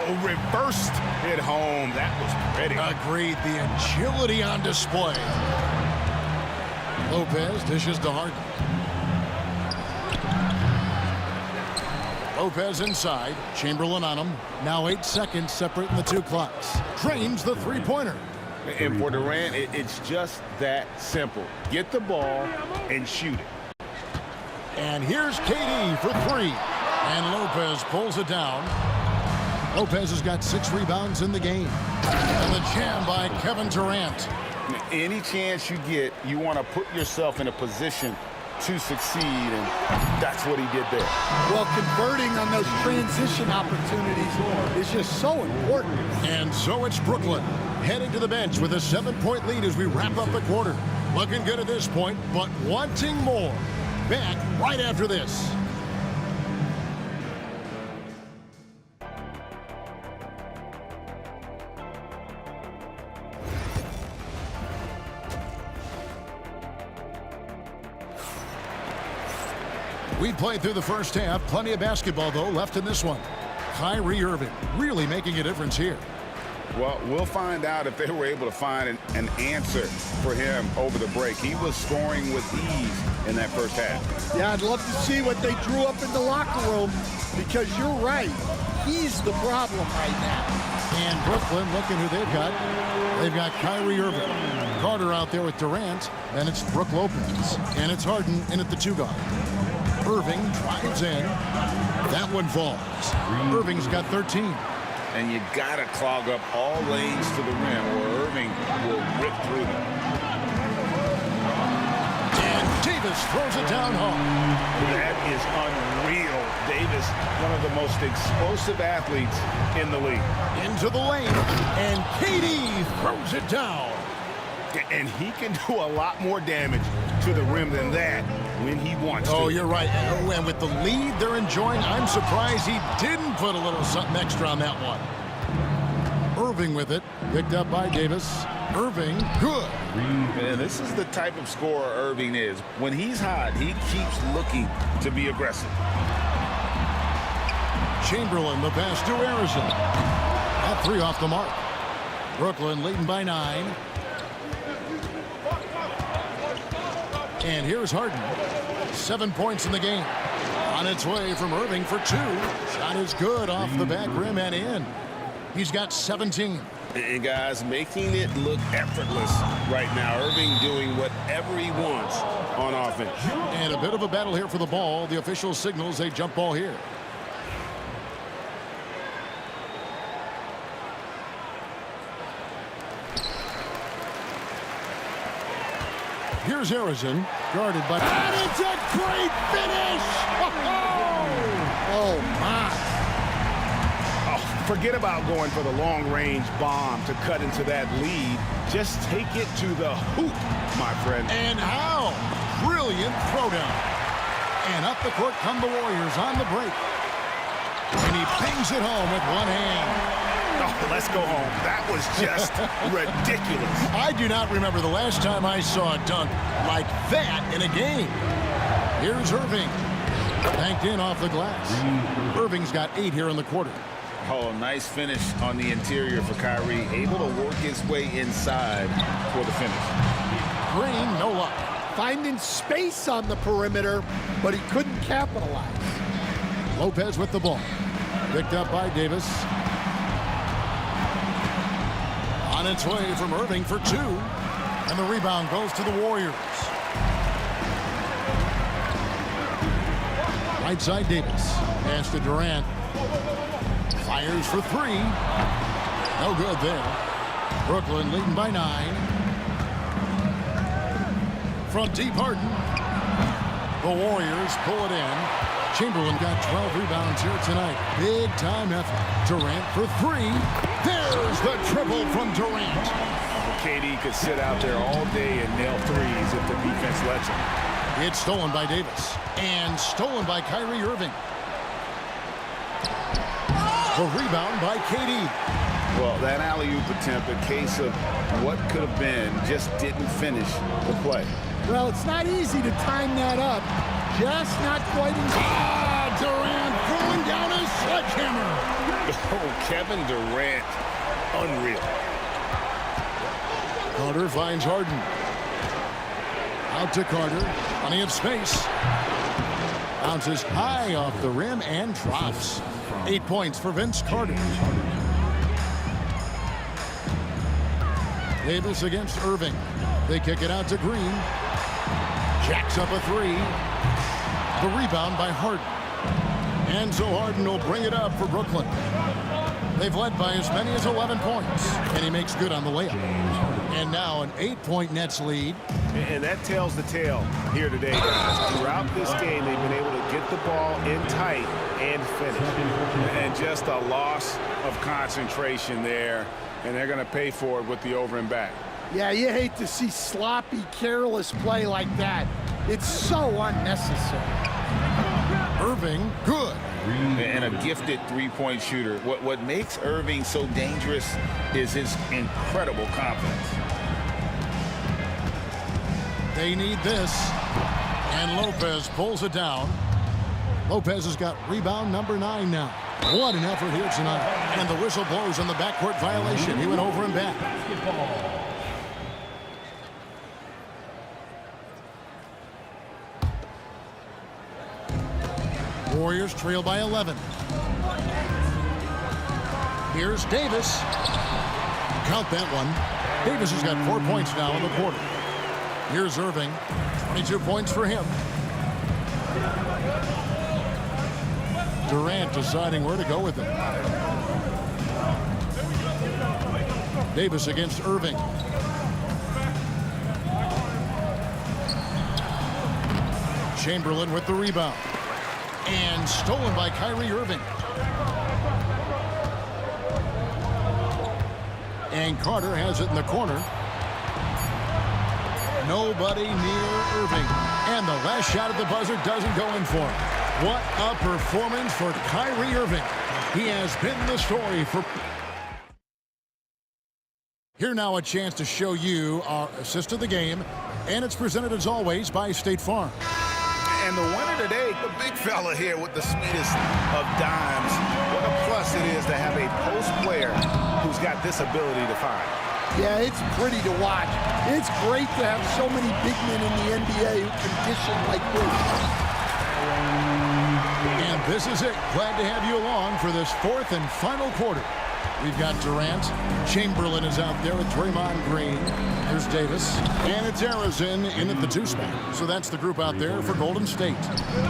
Oh, reversed it home. That was pretty. Agreed. The agility on display. Lopez dishes to Harden. Lopez inside. Chamberlain on him. Now 8 seconds separating the 2 clocks. Drains the three-pointer. And for Durant, it's just that simple. Get the ball and shoot it. And here's KD for 3. And Lopez pulls it down. Lopez has got 6 rebounds in the game. And the jam by Kevin Durant. Any chance you get, you want to put yourself in a position to succeed, and that's what he did there. Well, converting on those transition opportunities is just so important. And so it's Brooklyn heading to the bench with a 7-point lead as we wrap up the quarter. Looking good at this point, but wanting more. Back right after this. We played through the first half. Plenty of basketball, though, left in this one. Kyrie Irving really making a difference here. Well, we'll find out if they were able to find an answer for him over the break. He was scoring with ease in that first half. Yeah, I'd love to see what they drew up in the locker room, because you're right. He's the problem right now. And Brooklyn, looking who they've got. They've got Kyrie Irving. Carter out there with Durant. Then it's Brook Lopez. And it's Harden in at the 2-guard. Irving drives in. That one falls. Irving's got 13. And you got to clog up all lanes to the rim, or Irving will rip through them. And Davis throws it down home. That is unreal. Davis, one of the most explosive athletes in the league. Into the lane, and KD throws it down. And he can do a lot more damage to the rim than that when he wants to. Oh, you're right. And with the lead they're enjoying, I'm surprised he didn't put a little something extra on that one. Irving with it, picked up by Davis. Irving, good. And this is the type of scorer Irving is. When he's hot, he keeps looking to be aggressive. Chamberlain, the pass to Harrison. That 3 off the mark. Brooklyn leading by 9. And here's Harden. 7 points in the game. On its way from Irving for 2. Shot is good off the back rim and in. He's got 17. And guys, making it look effortless right now. Irving doing whatever he wants on offense. And a bit of a battle here for the ball. The official signals a jump ball here. Here's Harrison, guarded by... And it's a great finish! Oh, my. Oh, forget about going for the long-range bomb to cut into that lead. Just take it to the hoop, my friend. And how? Brilliant throwdown. And up the court come the Warriors on the break. And he pings it home with one hand. Oh, let's go home. That was just ridiculous. I do not remember the last time I saw a dunk like that in a game. Here's Irving. Banked in off the glass. Irving's got 8 here in the quarter. Oh, nice finish on the interior for Kyrie. Able to work his way inside for the finish. Green, no luck. Finding space on the perimeter, but he couldn't capitalize. Lopez with the ball. Picked up by Davis. On its way from Irving for 2. And the rebound goes to the Warriors. Right side Davis. Pass to Durant. Fires for 3. No good there. Brooklyn leading by 9. From deep Harden. The Warriors pull it in. Chamberlain got 12 rebounds here tonight. Big time effort. Durant for 3. There's the triple from Durant. KD could sit out there all day and nail threes if the defense lets him. It's stolen by Davis. And stolen by Kyrie Irving. The rebound by KD. Well, that alley-oop attempt, a case of what could have been, just didn't finish the play. Well, it's not easy to time that up. Just not quite in time. Durant throwing down a sledgehammer. Oh, Kevin Durant, unreal. Carter finds Harden. Out to Carter. Plenty of space. Bounces high off the rim and drops. 8 points for Vince Carter. Davis against Irving. They kick it out to Green. Jacks up a 3. The rebound by Harden. And so Harden will bring it up for Brooklyn. They've led by as many as 11 points. And he makes good on the layup. And now an 8-point Nets lead. And that tells the tale here today, guys. Throughout this game, they've been able to get the ball in tight and finish. And just a loss of concentration there. And they're going to pay for it with the over and back. Yeah, you hate to see sloppy, careless play like that. It's so unnecessary. Irving, good. And a gifted three-point shooter. What makes Irving so dangerous is his incredible confidence. They need this. And Lopez pulls it down. Lopez has got rebound number 9 now. What an effort here tonight. And the whistle blows on the backcourt violation. He went over and back. Warriors trail by 11. Here's Davis. Count that one. Davis has got 4 points now in the quarter. Here's Irving. 22 points for him. Durant deciding where to go with it. Davis against Irving. Chamberlain with the rebound. And stolen by Kyrie Irving. And Carter has it in the corner. Nobody near Irving. And the last shot at the buzzer doesn't go in for him. What a performance for Kyrie Irving. He has been the story for... Here now a chance to show you our assist of the game. And it's presented as always by State Farm. And the winner today, the big fella here with the sweetest of dimes. What a plus it is to have a post player who's got this ability to find. Yeah, it's pretty to watch. It's great to have so many big men in the NBA who can dish it like this. And this is it. Glad to have you along for this fourth and final quarter. We've got Durant. Chamberlain is out there with Draymond Green. There's Davis. And it's Arizona in at the 2 spot. So that's the group out there for Golden State.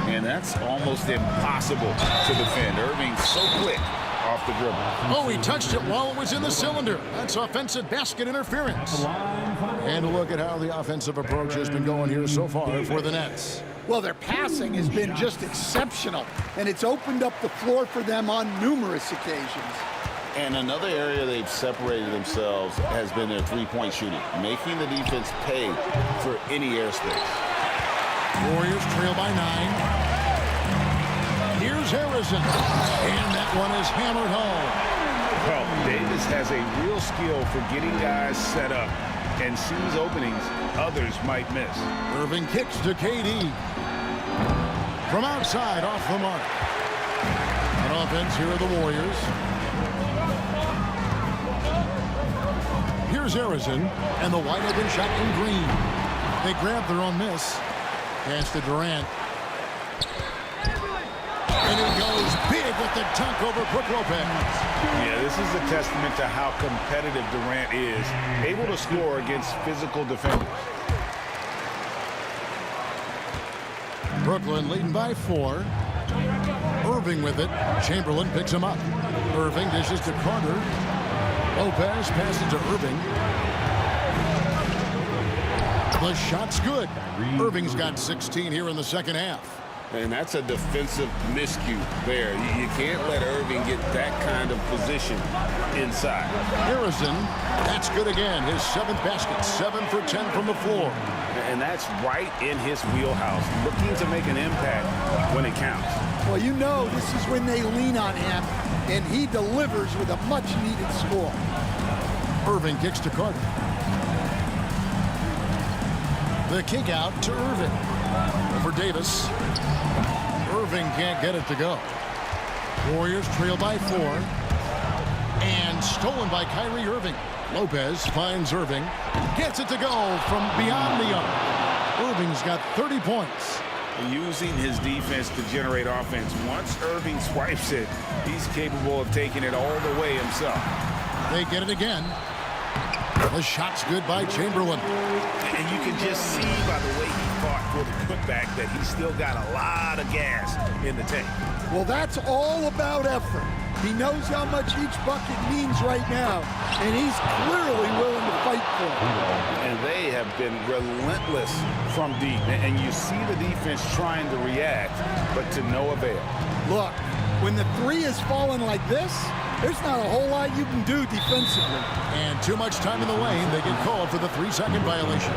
And that's almost impossible to defend. Irving so quick off the dribble. Oh, he touched it while it was in the cylinder. That's offensive basket interference. And look at how the offensive approach has been going here so far for the Nets. Well, their passing has been just exceptional, and it's opened up the floor for them on numerous occasions. And another area they've separated themselves has been their three-point shooting, making the defense pay for any airspace. Warriors trail by 9. Here's Harrison. And that one is hammered home. Well, Davis has a real skill for getting guys set up and sees openings others might miss. Irving kicks to KD. From outside, off the mark. On offense, here are the Warriors. Here's Harrison, and the wide open shot from Green. They grab their own miss. Pass to Durant. And he goes big with the dunk over Brook Lopez. Yeah, this is a testament to how competitive Durant is, able to score against physical defenders. Brooklyn leading by 4. Irving with it. Chamberlain picks him up. Irving dishes to Carter. Lopez passes to Irving. The shot's good. Irving's got 16 here in the second half. And that's a defensive miscue there. You can't let Irving get that kind of position inside. Harrison, that's good again. His 7th basket, 7 for 10 from the floor. And that's right in his wheelhouse, looking to make an impact when it counts. Well, you know this is when they lean on him, and he delivers with a much-needed score. Irving kicks to Carter. The kick out to Irving. Over Davis. Irving can't get it to go. Warriors trail by 4. And stolen by Kyrie Irving. Lopez finds Irving. Gets it to go from beyond the arc. Irving's got 30 points. Using his defense to generate offense. Once Irving swipes it, he's capable of taking it all the way himself. They get it again. The shot's good by Chamberlain. And you can just see by the way he fought for the putback that he's still got a lot of gas in the tank. Well, that's all about effort. He knows how much each bucket means right now, and he's clearly willing to fight for it. And they have been relentless from deep. And you see the defense trying to react, but to no avail. Look, when the 3 is falling like this, there's not a whole lot you can do defensively. And too much time in the lane, they get called for the 3-second violation.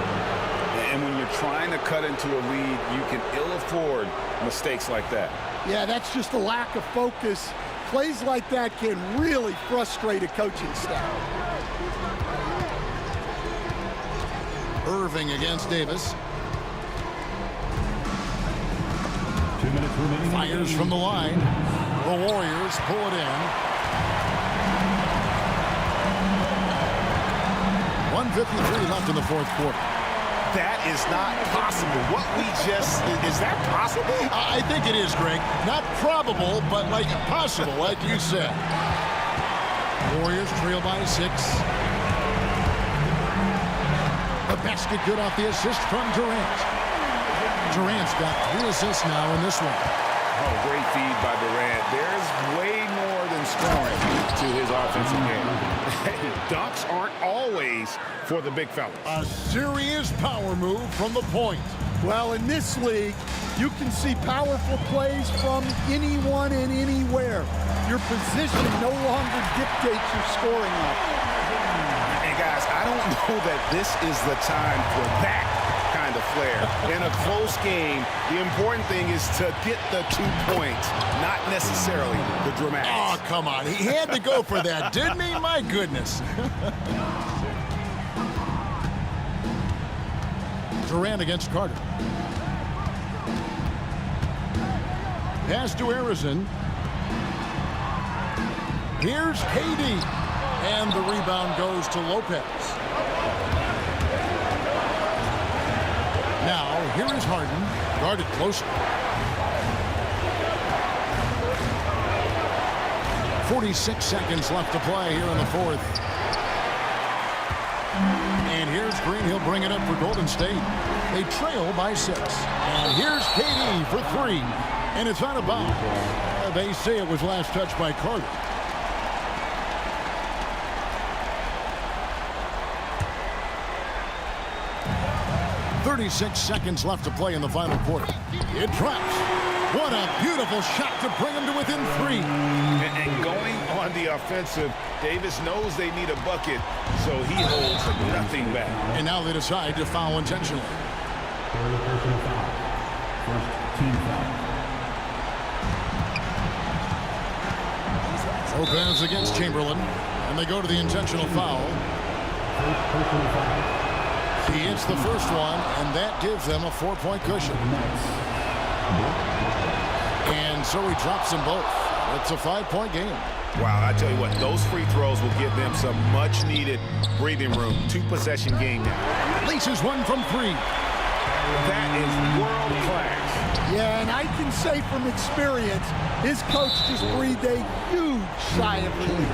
And when you're trying to cut into a lead, you can ill afford mistakes like that. Yeah, that's just a lack of focus. Plays like that can really frustrate a coaching staff. Irving against Davis. minutes remaining. Fires from the line. The Warriors pull it in. 1:53 left in the fourth quarter. That is not possible. What we just, is that possible? I think it is, Greg. Not probable, but like possible, like you said. Warriors trail by 6. The basket good off the assist from Durant. Durant's got 3 assists now in this one. Oh, great feed by Durant. There's way more than scoring to his offensive game. Dunks aren't always for the big fellas. A serious power move from the point. Well, in this league, you can see powerful plays from anyone and anywhere. Your position no longer dictates your scoring up. And guys, I don't know that this is the time for that kind of flair. In a close game, the important thing is to get the 2 points, not necessarily the dramatics. Oh, come on. He had to go for that, didn't he? My goodness. Durant against Carter. Pass to Harrison. Here's KD. And the rebound goes to Lopez. Now, here is Harden, guarded closely. 46 seconds left to play here in the fourth. And here's Green. He'll bring it up for Golden State. They trail by 6. And here's KD for 3. And it's out of bounds. They say it was last touched by Carter. .36 seconds left to play in the final quarter. It drops. What a beautiful shot to bring him to within 3. And going on the offensive, Davis knows they need a bucket, so he holds nothing back. And now they decide to foul intentionally. Personal foul. First team foul. Lopez against Chamberlain. And they go to the intentional foul. First personal foul. He hits the first one, and that gives them a 4-point cushion. And so he drops them both. It's a 5-point game. Wow, I tell you what, those free throws will give them some much-needed breathing room. 2-possession game now. Laces one from 3. That is world-class. Yeah, and I can say from experience, his coach just breathed a huge sigh of relief.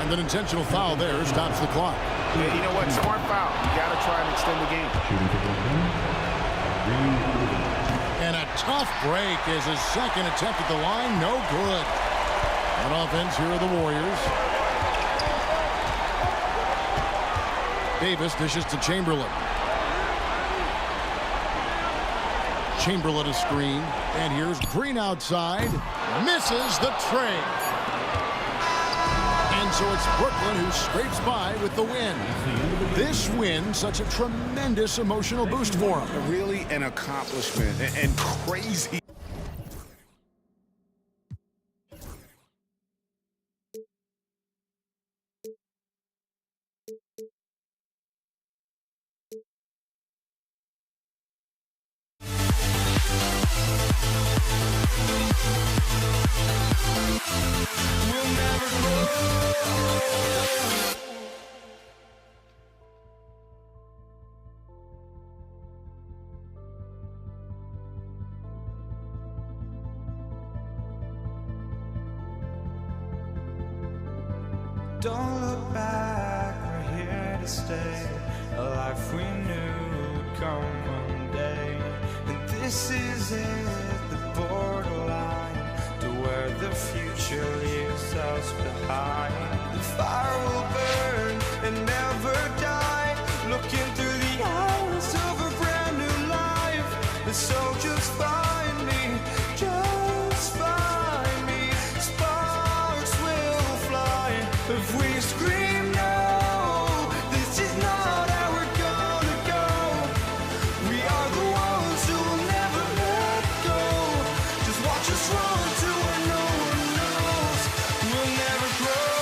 And an intentional foul there stops the clock. Yeah, you know what? Smart foul. You got to try and extend the game. And a tough break as his second attempt at the line. No good. On offense, here are the Warriors. Davis dishes to Chamberlain. Chamberlain a screen. And here's Green outside. Misses the tray. And so it's Brooklyn who scrapes by with the win. This win, such a tremendous emotional boost for him. Really an accomplishment and crazy. Don't look back, we're here to stay. A life we knew would come one day. And this is it, the borderline to where the future leaves us behind. The fire will burn and never die. Looking through the eyes of a brand new life. And so just find me, just find me. Sparks will fly if we scream no. This is not how we're gonna go. We are the ones who will never let go. Just watch us run to where no one knows. We'll never grow.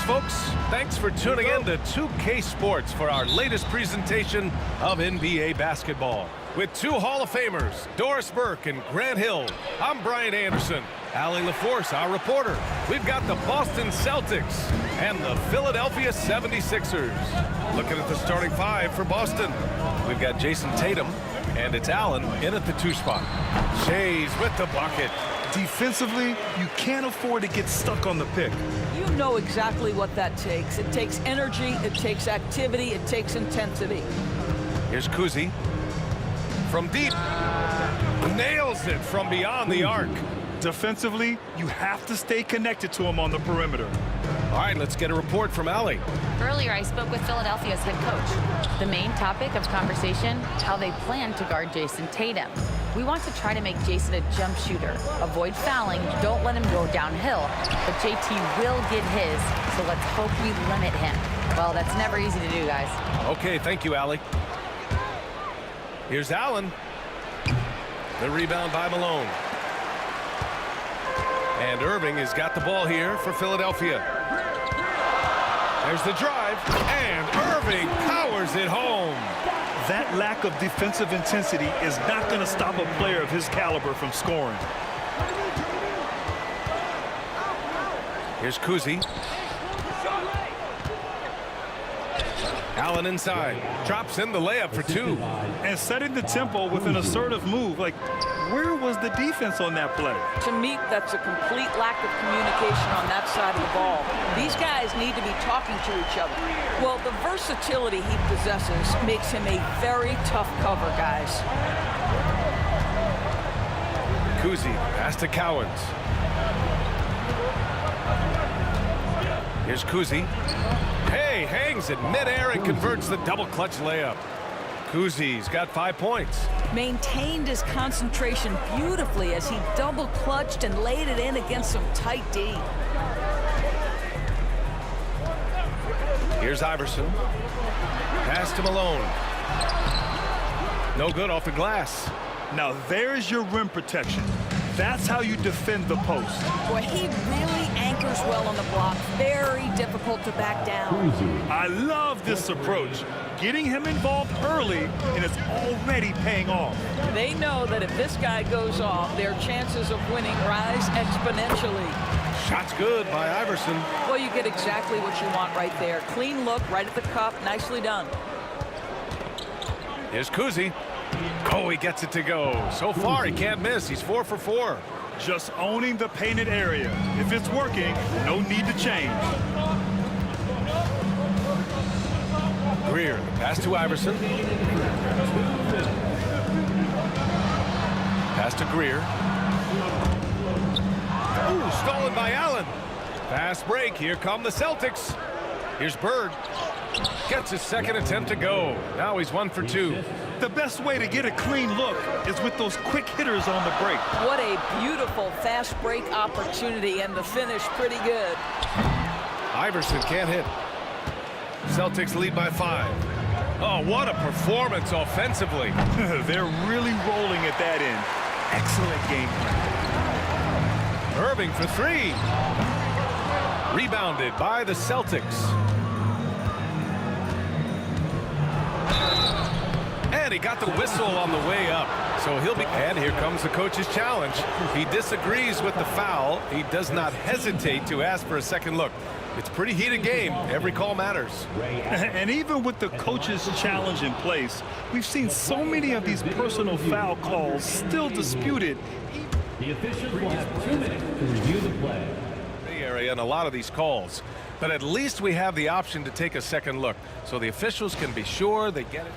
folks. Thanks for tuning in to 2K Sports for our latest presentation of NBA basketball. With two Hall of Famers, Doris Burke and Grant Hill, I'm Brian Anderson. Allie LaForce, our reporter. We've got the Boston Celtics and the Philadelphia 76ers. Looking at the starting five for Boston. We've got Jason Tatum, and it's Allen in at the 2 spot. Shays with the bucket. Defensively, you can't afford to get stuck on the pick. You know exactly what that takes. It takes energy, it takes activity, it takes intensity. Here's Kuzi. From deep. Nails it from beyond the arc. Defensively, you have to stay connected to him on the perimeter. All right, let's get a report from Allie. Earlier, I spoke with Philadelphia's head coach. The main topic of conversation, how they plan to guard Jason Tatum. We want to try to make Jason a jump shooter. Avoid fouling, don't let him go downhill. But JT will get his, so let's hope we limit him. Well, that's never easy to do, guys. Okay, thank you, Allie. Here's Allen. The rebound by Malone. And Irving has got the ball here for Philadelphia. There's the drive, and Irving powers it home. That lack of defensive intensity is not going to stop a player of his caliber from scoring. Here's Kuzi. Allen inside. Drops in the layup for 2. And setting the tempo with an assertive move. Like, where was the defense on that play? To me, that's a complete lack of communication on that side of the ball. These guys need to be talking to each other. Well, the versatility he possesses makes him a very tough cover, guys. Kuzi, pass to Cowens. Here's Kuzi. Hey, hangs it midair and converts the double clutch layup. Kuzi's got 5 points. Maintained his concentration beautifully as he double clutched and laid it in against some tight D. Here's Iverson. Pass to Malone. No good off the glass. Now there's your rim protection. That's how you defend the post. Boy, he really anchors well on the block. Very difficult to back down. I love this approach. Getting him involved early, and it's already paying off. They know that if this guy goes off, their chances of winning rise exponentially. Shot's good by Iverson. Well, you get exactly what you want right there. Clean look, right at the cup. Nicely done. Here's Kuzi. Oh, he gets it to go. So far, he can't miss. He's 4 for 4. Just owning the painted area. If it's working, no need to change. Greer, pass to Iverson. Pass to Greer. Ooh, stolen by Allen. Fast break. Here come the Celtics. Here's Bird. Gets his second attempt to go. Now he's 1 for 2. The best way to get a clean look is with those quick hitters on the break. What a beautiful fast break opportunity, and the finish pretty good. Iverson can't hit. Celtics lead by 5. Oh, what a performance offensively. They're really rolling at that end. Excellent game plan. Irving for 3. Rebounded by the Celtics. And he got the whistle on the way up. So he'll be... And here comes the coach's challenge. He disagrees with the foul. He does not hesitate to ask for a second look. It's a pretty heated game. Every call matters. And even with the coach's challenge in place, we've seen so many of these personal foul calls still disputed. The officials will have 2 minutes to review the play. The area and a lot of these calls. But at least we have the option to take a second look. So the officials can be sure they get it.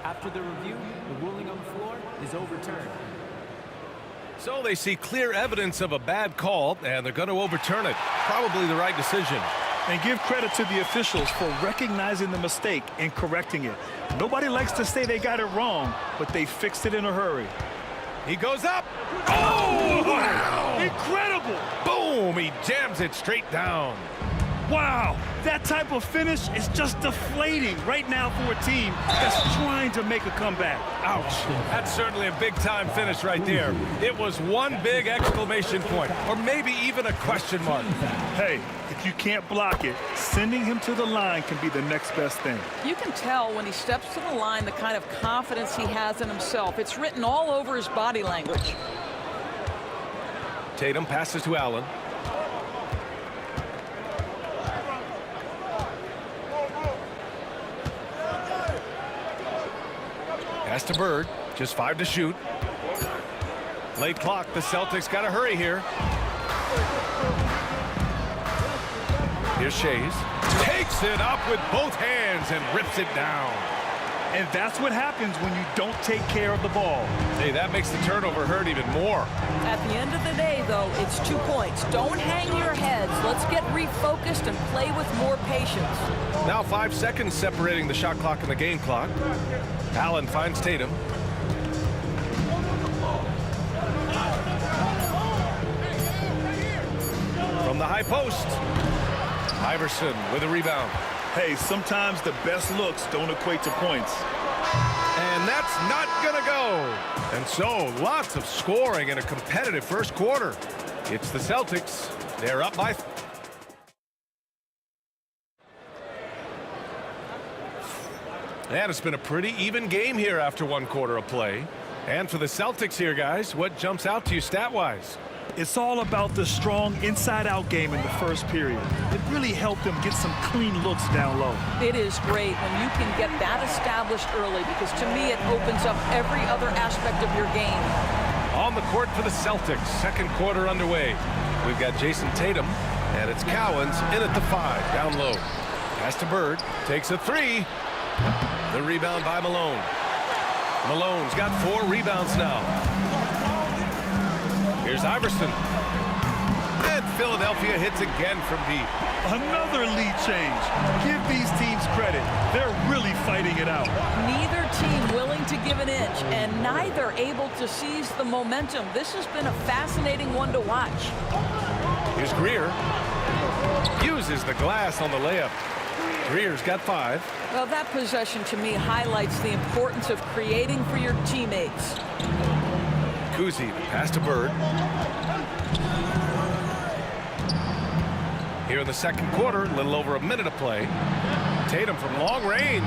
After the review, the ruling on the floor is overturned. So they see clear evidence of a bad call, and they're going to overturn it. Probably the right decision. And give credit to the officials for recognizing the mistake and correcting it. Nobody likes to say they got it wrong, but they fixed it in a hurry. He goes up. Oh, wow. Incredible. Boom, he jams it straight down. Wow, that type of finish is just deflating right now for a team that's trying to to make a comeback. Ouch. That's certainly a big-time finish right there. It was one big exclamation point, or maybe even a question mark. Hey, if you can't block it, sending him to the line can be the next best thing. You can tell when he steps to the line the kind of confidence he has in himself. It's written all over his body language. Tatum passes to Allen. Pass to Bird. Just 5 to shoot. Late clock. The Celtics got to hurry here. Here's Shays. Takes it up with both hands and rips it down. And that's what happens when you don't take care of the ball. Hey, that makes the turnover hurt even more. At the end of the day, though, it's 2 points. Don't hang your heads. Let's get refocused and play with more patience. Now 5 seconds separating the shot clock and the game clock. Allen finds Tatum. From the high post. Iverson with a rebound. Hey, sometimes the best looks don't equate to points. And that's not gonna go. And so, lots of scoring in a competitive first quarter. It's the Celtics. They're up by... And it's been a pretty even game here after 1 quarter of play. And for the Celtics here, guys, what jumps out to you stat-wise? It's all about the strong inside-out game in the first period. It really helped them get some clean looks down low. It is great when you can get that established early, because to me it opens up every other aspect of your game. On the court for the Celtics, second quarter underway. We've got Jason Tatum, and it's Cowens in at the 5, down low. Pass to Bird, takes a 3. The rebound by Malone. Malone's got 4 rebounds now. Here's Iverson. And Philadelphia hits again from deep. Another lead change. Give these teams credit. They're really fighting it out. Neither team willing to give an inch, and neither able to seize the momentum. This has been a fascinating one to watch. Here's Greer. Uses the glass on the layup. Greer's got 5. Well, that possession to me highlights the importance of creating for your teammates. Kuzi, pass to Bird. Here in the second quarter, a little over a minute of play. Tatum from long range.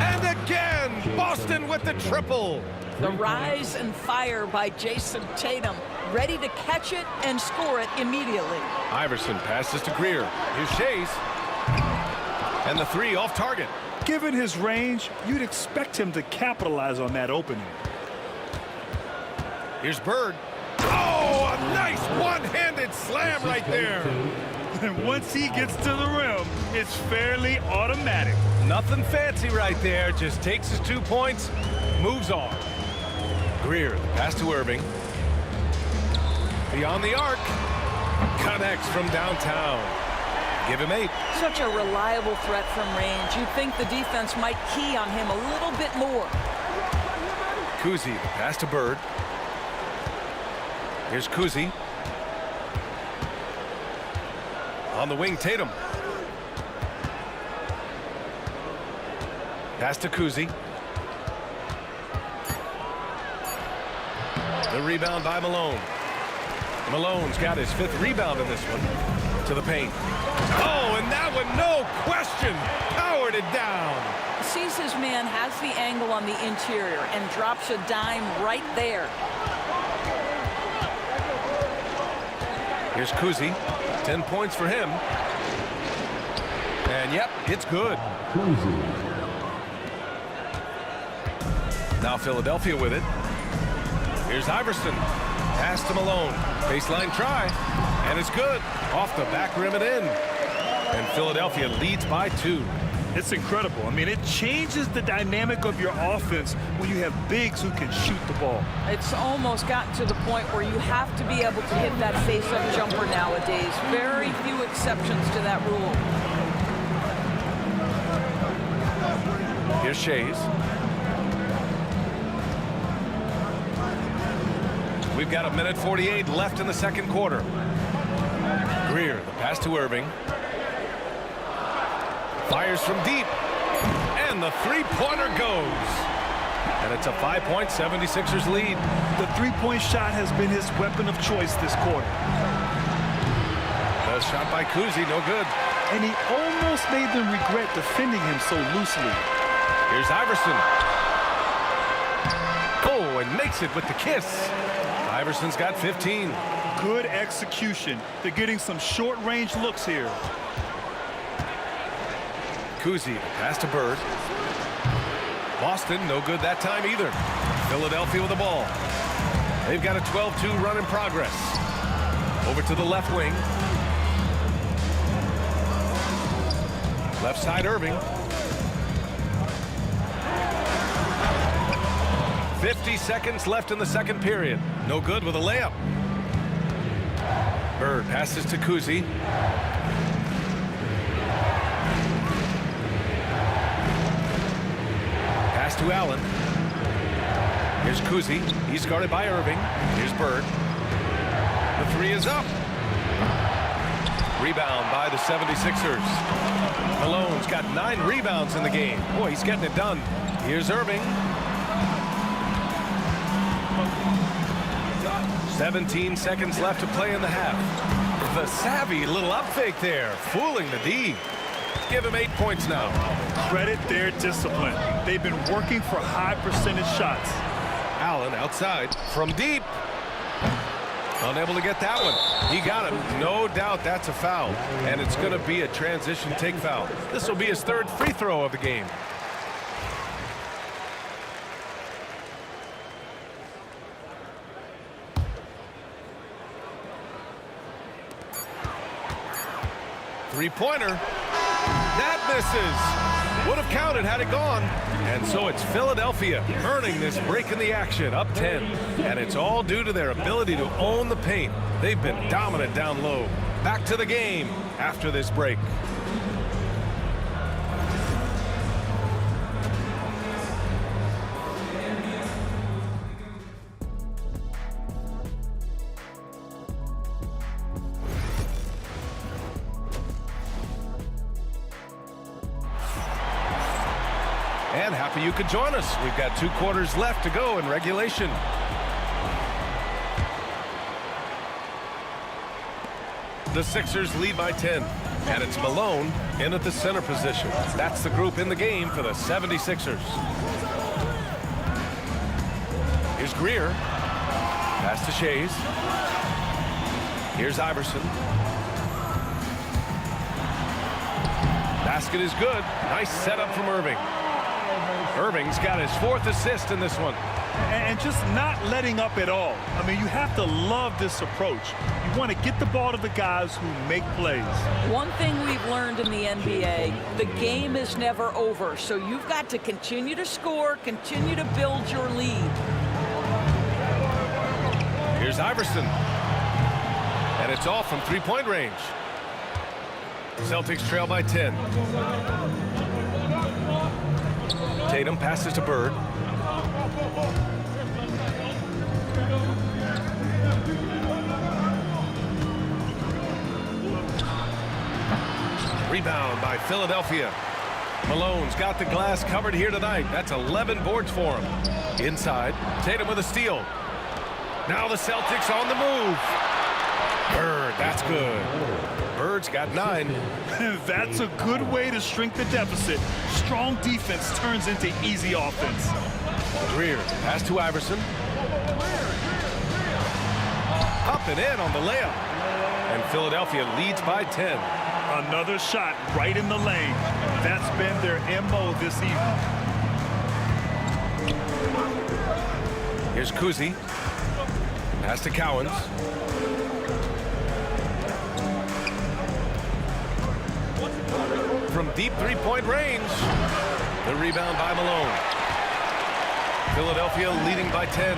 And again, Boston with the triple. The rise and fire by Jason Tatum, ready to catch it and score it immediately. Iverson passes to Greer. Here's Shays. And the 3 off target. Given his range, you'd expect him to capitalize on that opening. Here's Bird. Oh, a nice one-handed slam right there. And once he gets to the rim, it's fairly automatic. Nothing fancy right there. Just takes his 2 points, moves on. Greer, the pass to Irving. Beyond the arc. Connects from downtown. Give him 8. Such a reliable threat from range. You'd think the defense might key on him a little bit more. Kuzi, the pass to Bird. Here's Kuzi. On the wing, Tatum. Pass to Kuzi. The rebound by Malone. Malone's got his 5th rebound in this one. To the paint. Oh, and that one, no question, powered it down. Sees his man, has the angle on the interior, and drops a dime right there. Here's Kuzi, 10 points for him. And yep, it's good. Now Philadelphia with it. Here's Iverson. Pass to Malone. Baseline try. And it's good. Off the back rim and in. And Philadelphia leads by 2. It's incredible. I mean, it changes the dynamic of your offense when you have bigs who can shoot the ball. It's almost gotten to the point where you have to be able to hit that face-up jumper nowadays. Very few exceptions to that rule. Here's Shays. We've got 1:48 left in the second quarter. Greer, the pass to Irving. Fires from deep. And the 3-pointer goes. And it's a 5-point 76ers lead. The three-point shot has been his weapon of choice this quarter. A shot by Kuzi, no good. And he almost made them regret defending him so loosely. Here's Iverson. Oh, and makes it with the kiss. Iverson's got 15. Good execution. They're getting some short-range looks here. Kuzi, pass to Bird. Boston, no good that time either. Philadelphia with the ball. They've got a 12-2 run in progress. Over to the left wing. Left side, Irving. 50 seconds left in the second period. No good with a layup. Bird passes to Kuzi. Pass to Allen. Here's Kuzi. He's guarded by Irving. Here's Bird. The three is up. Rebound by the 76ers. Malone's got 9 rebounds in the game. Boy, he's getting it done. Here's Irving. 17 seconds left to play in the half. The savvy little up fake there, fooling the D. Give him 8 points now. Credit their discipline. They've been working for high percentage shots. Allen outside from deep. Unable to get that one. He got him. No doubt that's a foul. And it's going to be a transition take foul. This will be his 3rd free throw of the game. Three-pointer. That misses. Would have counted had it gone. And so it's Philadelphia earning this break in the action, up 10. And it's all due to their ability to own the paint. They've been dominant down low. Back to the game after this break. And happy you could join us. We've got 2 quarters left to go in regulation. The Sixers lead by 10. And it's Malone in at the center position. That's the group in the game for the 76ers. Here's Greer. Pass to Shays. Here's Iverson. Basket is good. Nice setup from Irving. Irving's got his 4th assist in this one. And just not letting up at all. I mean, you have to love this approach. You want to get the ball to the guys who make plays. One thing we've learned in the NBA, the game is never over. So you've got to continue to score, continue to build your lead. Here's Iverson. And it's all from 3-point range. Celtics trail by 10. Tatum passes to Bird. Rebound by Philadelphia. Malone's got the glass covered here tonight. That's 11 boards for him. Inside, Tatum with a steal. Now the Celtics on the move. Bird, that's good. Bird's got 9. That's a good way to shrink the deficit. Strong defense turns into easy offense. Greer, pass to Iverson. Up and in on the layup. And Philadelphia leads by 10. Another shot right in the lane. That's been their MO this evening. Here's Kuzi. Pass to Cowens. From deep 3-point range. The rebound by Malone. Philadelphia leading by 10.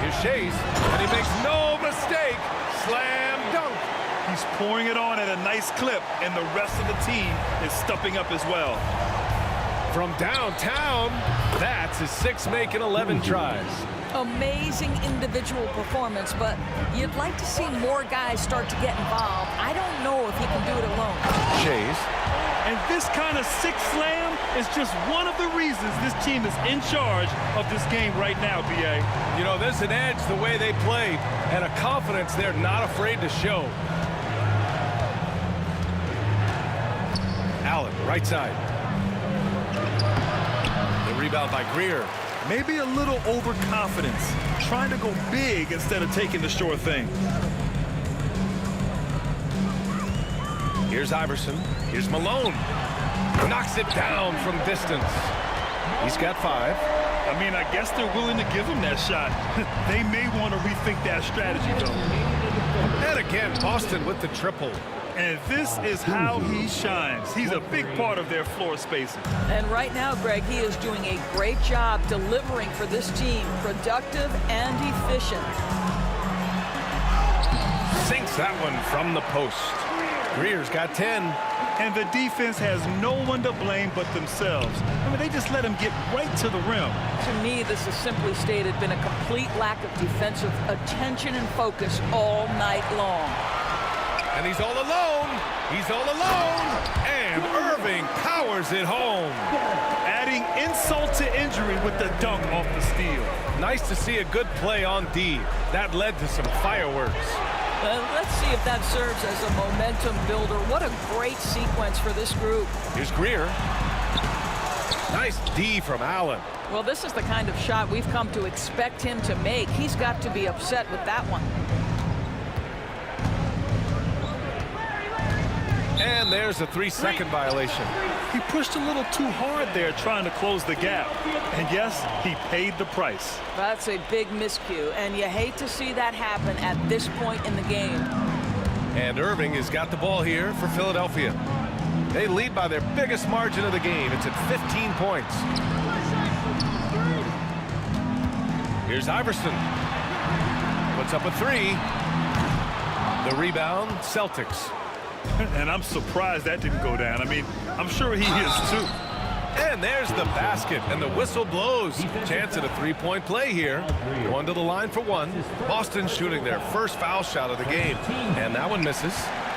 Here's Shays, and he makes no mistake. Slam dunk. He's pouring it on at a nice clip, and the rest of the team is stepping up as well. From downtown, that's his 6th make in 11 tries. Amazing individual performance, but you'd like to see more guys start to get involved. I don't know if he can do it alone. Chase. And this kind of six slam is just one of the reasons this team is in charge of this game right now, B.A. You know, there's an edge the way they play and a confidence they're not afraid to show. Allen, right side. The rebound by Greer. Maybe a little overconfidence, trying to go big instead of taking the sure thing. Here's Iverson. Here's Malone. Knocks it down from distance. He's got 5. I mean, I guess they're willing to give him that shot. They may want to rethink that strategy, though. And again, Boston with the triple. And this is how he shines. He's a big part of their floor spacing. And right now, Greg, he is doing a great job delivering for this team, productive and efficient. Sinks that one from the post. Greer's got 10. And the defense has no one to blame but themselves. I mean, they just let him get right to the rim. To me, this has simply stated been a complete lack of defensive attention and focus all night long. And he's all alone. He's all alone. And Irving powers it home. Adding insult to injury with the dunk off the steal. Nice to see a good play on D. That led to some fireworks. Let's see if that serves as a momentum builder. What a great sequence for this group. Here's Greer. Nice D from Allen. Well, this is the kind of shot we've come to expect him to make. He's got to be upset with that one. And there's a 3-second violation. He pushed a little too hard there trying to close the gap. And yes, he paid the price. That's a big miscue, and you hate to see that happen at this point in the game. And Irving has got the ball here for Philadelphia. They lead by their biggest margin of the game. It's at 15 points. Here's Iverson. Puts up a 3. The rebound, Celtics. And I'm surprised that didn't go down. I mean, I'm sure he is too. And there's the basket, and the whistle blows. Chance at a 3-point play here. Going to the line for 1. Boston shooting their first foul shot of the game. And that one misses.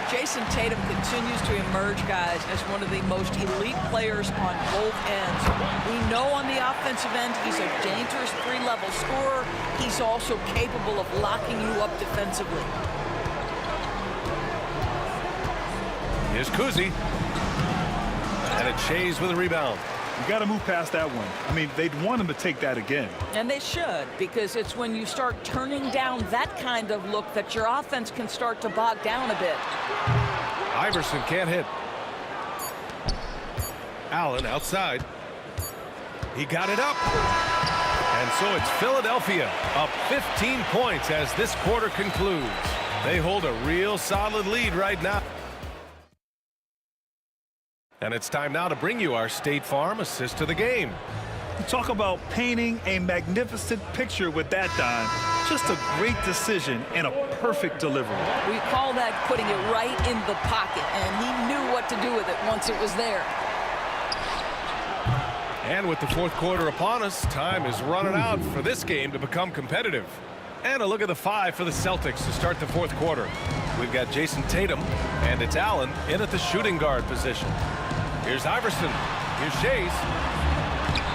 Jason Tatum continues to emerge, guys, as one of the most elite players on both ends. We know on the offensive end he's a dangerous 3-level scorer. He's also capable of locking you up defensively. Here's Kuzi. And a Chase with a rebound. You got to move past that one. I mean, they'd want him to take that again. And they should, because it's when you start turning down that kind of look that your offense can start to bog down a bit. Iverson can't hit. Allen outside. He got it up. And so it's Philadelphia up 15 points as this quarter concludes. They hold a real solid lead right now. And it's time now to bring you our State Farm assist to the game. Talk about painting a magnificent picture with that dime. Just a great decision and a perfect delivery. We call that putting it right in the pocket, and he knew what to do with it once it was there. And with the fourth quarter upon us, time is running out for this game to become competitive. And a look at the 5 for the Celtics to start the fourth quarter. We've got Jason Tatum, and it's Allen in at the shooting guard position. Here's Iverson. Here's Chase.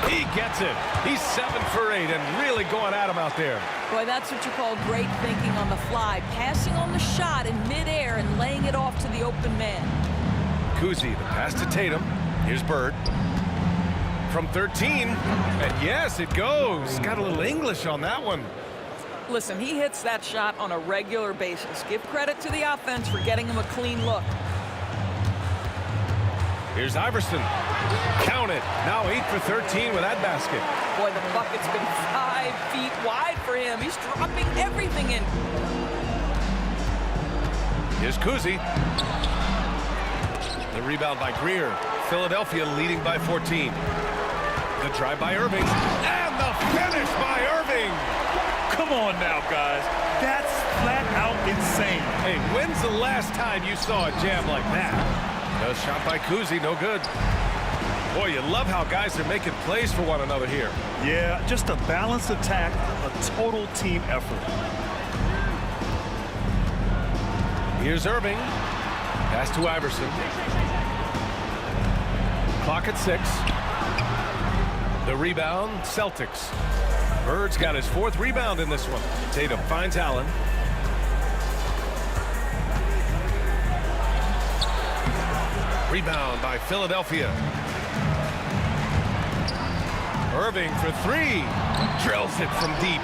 He gets it. He's 7 for 8 and really going at him out there. Boy, that's what you call great thinking on the fly. Passing on the shot in midair and laying it off to the open man. Kuzi, the pass to Tatum. Here's Bird. From 13. And yes, it goes. Got a little English on that one. Listen, he hits that shot on a regular basis. Give credit to the offense for getting him a clean look. Here's Iverson. Count it. Now 8 for 13 with that basket. Boy, the bucket's been 5 feet wide for him. He's dropping everything in. Here's Kuzi. The rebound by Greer. Philadelphia leading by 14. The drive by Irving. And the finish by Irving. Come on now, guys. That's flat out insane. Hey, when's the last time you saw a jam like that? A shot by Kuzi, no good. Boy, you love how guys are making plays for one another here. Yeah, just a balanced attack, a total team effort. Here's Irving. Pass to Iverson. Clock at 6. The rebound, Celtics. Bird's got his 4th rebound in this one. Tatum finds Allen. Rebound by Philadelphia. Irving for 3. Drills it from deep.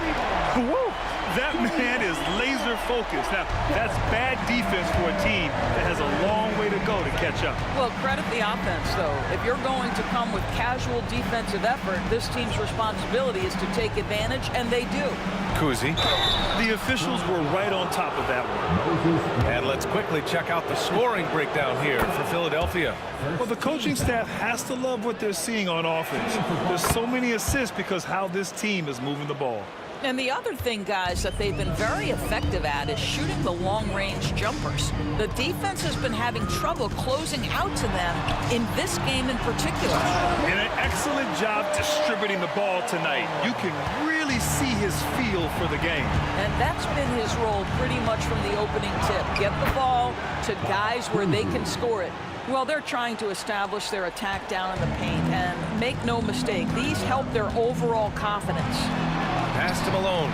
Woo! That man is laser focused. Now, that's bad defense for a team that has a long way to go to catch up. Well, credit the offense, though. If you're going to come with casual defensive effort, this team's responsibility is to take advantage, and they do. Kuzi. The officials were right on top of that one. And let's quickly check out the scoring breakdown here for Philadelphia. Well, the coaching staff has to love what they're seeing on offense. There's so many assists because how this team is moving the ball. And the other thing, guys, that they've been very effective at is shooting the long-range jumpers. The defense has been having trouble closing out to them in this game in particular. And an excellent job distributing the ball tonight. You can really see his feel for the game. And that's been his role pretty much from the opening tip. Get the ball to guys where they can score it. Well, they're trying to establish their attack down in the paint. And make no mistake, these help their overall confidence. Pass to Malone.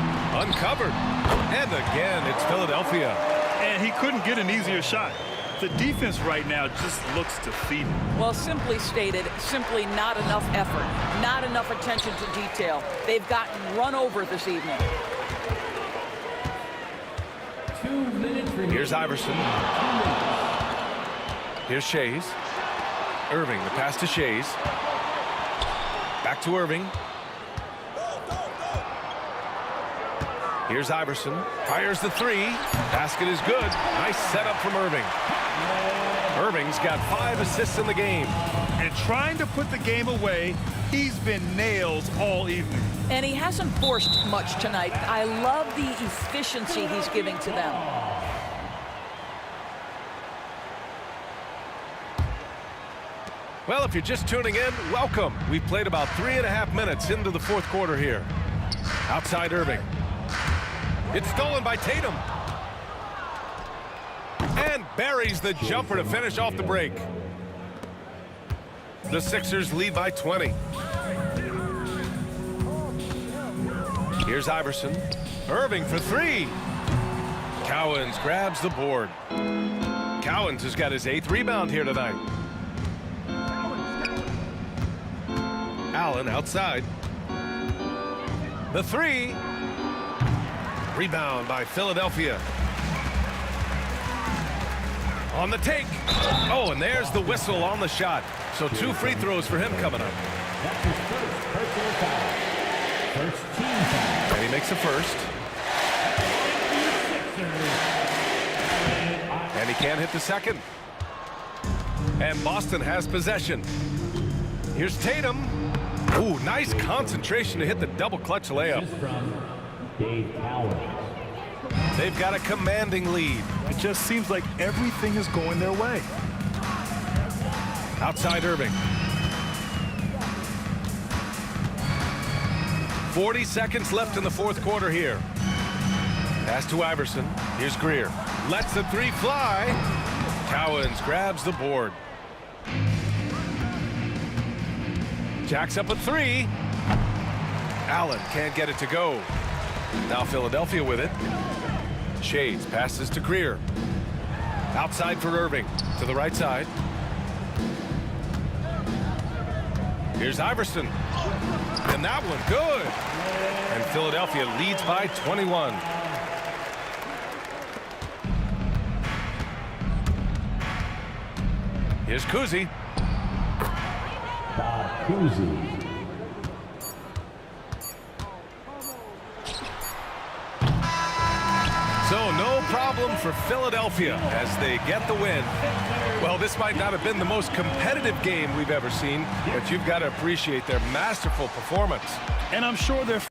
Uncovered. And again, it's Philadelphia. And he couldn't get an easier shot. The defense right now just looks defeated. Well, simply stated, simply not enough effort, not enough attention to detail. They've gotten run over this evening. 2 minutes remaining. Here's Iverson. Here's Shays. Irving, the pass to Shays. Back to Irving. Here's Iverson. Fires the 3. Basket is good. Nice setup from Irving. Irving's got 5 assists in the game. And trying to put the game away, he's been nails all evening. And he hasn't forced much tonight. I love the efficiency he's giving to them. Well, if you're just tuning in, welcome. We've played about 3.5 minutes into the 4th quarter here. Outside Irving. It's stolen by Tatum. And buries the jumper to finish off the break. The Sixers lead by 20. Here's Iverson. Irving for 3. Cowens grabs the board. Cowens has got his 8th rebound here tonight. Allen outside. The 3. Rebound by Philadelphia. On the take. Oh, and there's the whistle on the shot. So 2 free throws for him coming up. That's his first personal foul. First team foul. And he makes a first. And he can't hit the second. And Boston has possession. Here's Tatum. Ooh, nice concentration to hit the double clutch layup. They've got a commanding lead. It just seems like everything is going their way. Outside Irving. 40 seconds left in the 4th quarter here. Pass to Iverson. Here's Greer. Lets the 3 fly. Cowens grabs the board. Jacks up a 3. Allen can't get it to go. Now Philadelphia with it. Shades passes to Greer. Outside for Irving. To the right side. Here's Iverson. And that one good. And Philadelphia leads by 21. Here's Kuzi. Kuzi. So no problem for Philadelphia as they get the win. Well, this might not have been the most competitive game we've ever seen, but you've got to appreciate their masterful performance. And I'm sure they're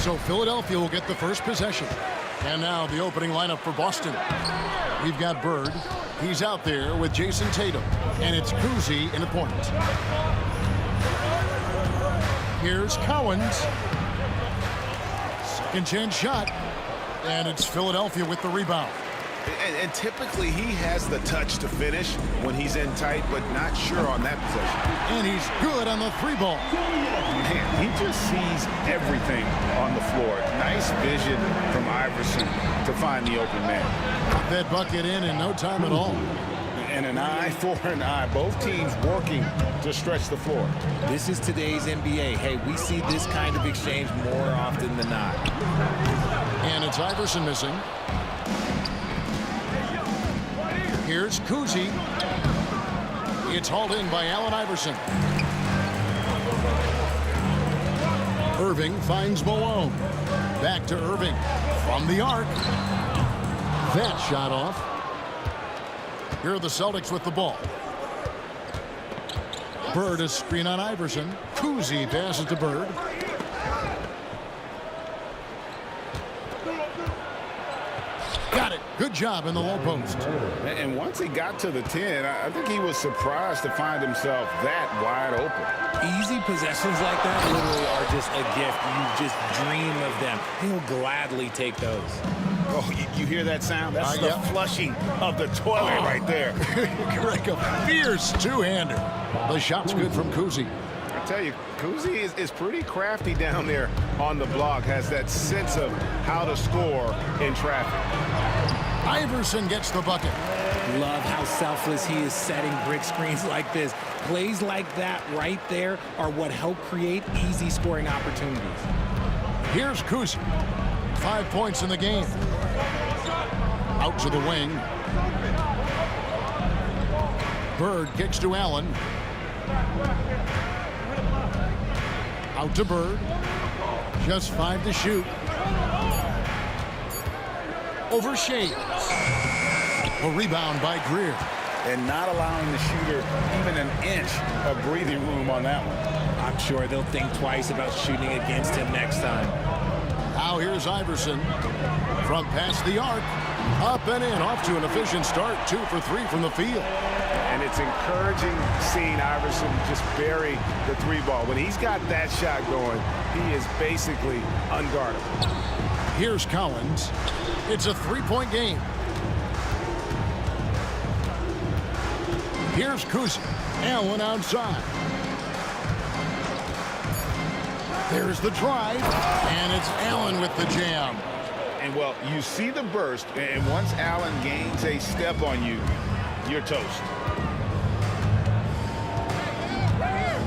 So Philadelphia will get the first possession. And now the opening lineup for Boston. We've got Bird. He's out there with Jason Tatum. And it's Kuzi in the point. Here's Cowens. Second chance shot. And it's Philadelphia with the rebound. And typically he has the touch to finish when he's in tight, but not sure on that possession. And he's good on the 3-ball. Man, he just sees everything on the floor. Nice vision from Iverson to find the open man. Got that bucket in no time at all. And an eye for an eye. Both teams working to stretch the floor. This is today's NBA. Hey, we see this kind of exchange more often than not. And it's Iverson missing. Here's Kuzi. It's hauled in by Allen Iverson. Irving finds Malone. Back to Irving. From the arc. That shot off. Here are the Celtics with the ball. Bird is screen on Iverson. Kuzi passes to Bird. Got it. Good job in the low post. And once he got to the 10, I think he was surprised to find himself that wide open. Easy possessions like that literally are just a gift. You just dream of them. He'll gladly take those. Oh, you hear that sound? That's the flushing of the toilet right there. Like a fierce two-hander. The shot's good from Kuzi. I tell you, Kuzi is pretty crafty down there on the block. Has that sense of how to score in traffic. Iverson gets the bucket. Love how selfless he is setting brick screens like this. Plays like that right there are what help create easy scoring opportunities. Here's Kuzi. 5 points in the game. Out to the wing. Bird kicks to Allen. Out to Bird. Just 5 to shoot. Over Shades. A rebound by Greer. And not allowing the shooter even an inch of breathing room on that one. I'm sure they'll think twice about shooting against him next time. Now here's Iverson. From past the arc. Up and in. Off to an efficient start. 2 for 3 from the field. And it's encouraging seeing Iverson just bury the 3-ball. When he's got that shot going, he is basically unguardable. Here's Cowens. It's a 3-point game. Here's Kuzi. Allen outside. There's the drive. And it's Allen with the jam. And, well, you see the burst, and once Allen gains a step on you, you're toast.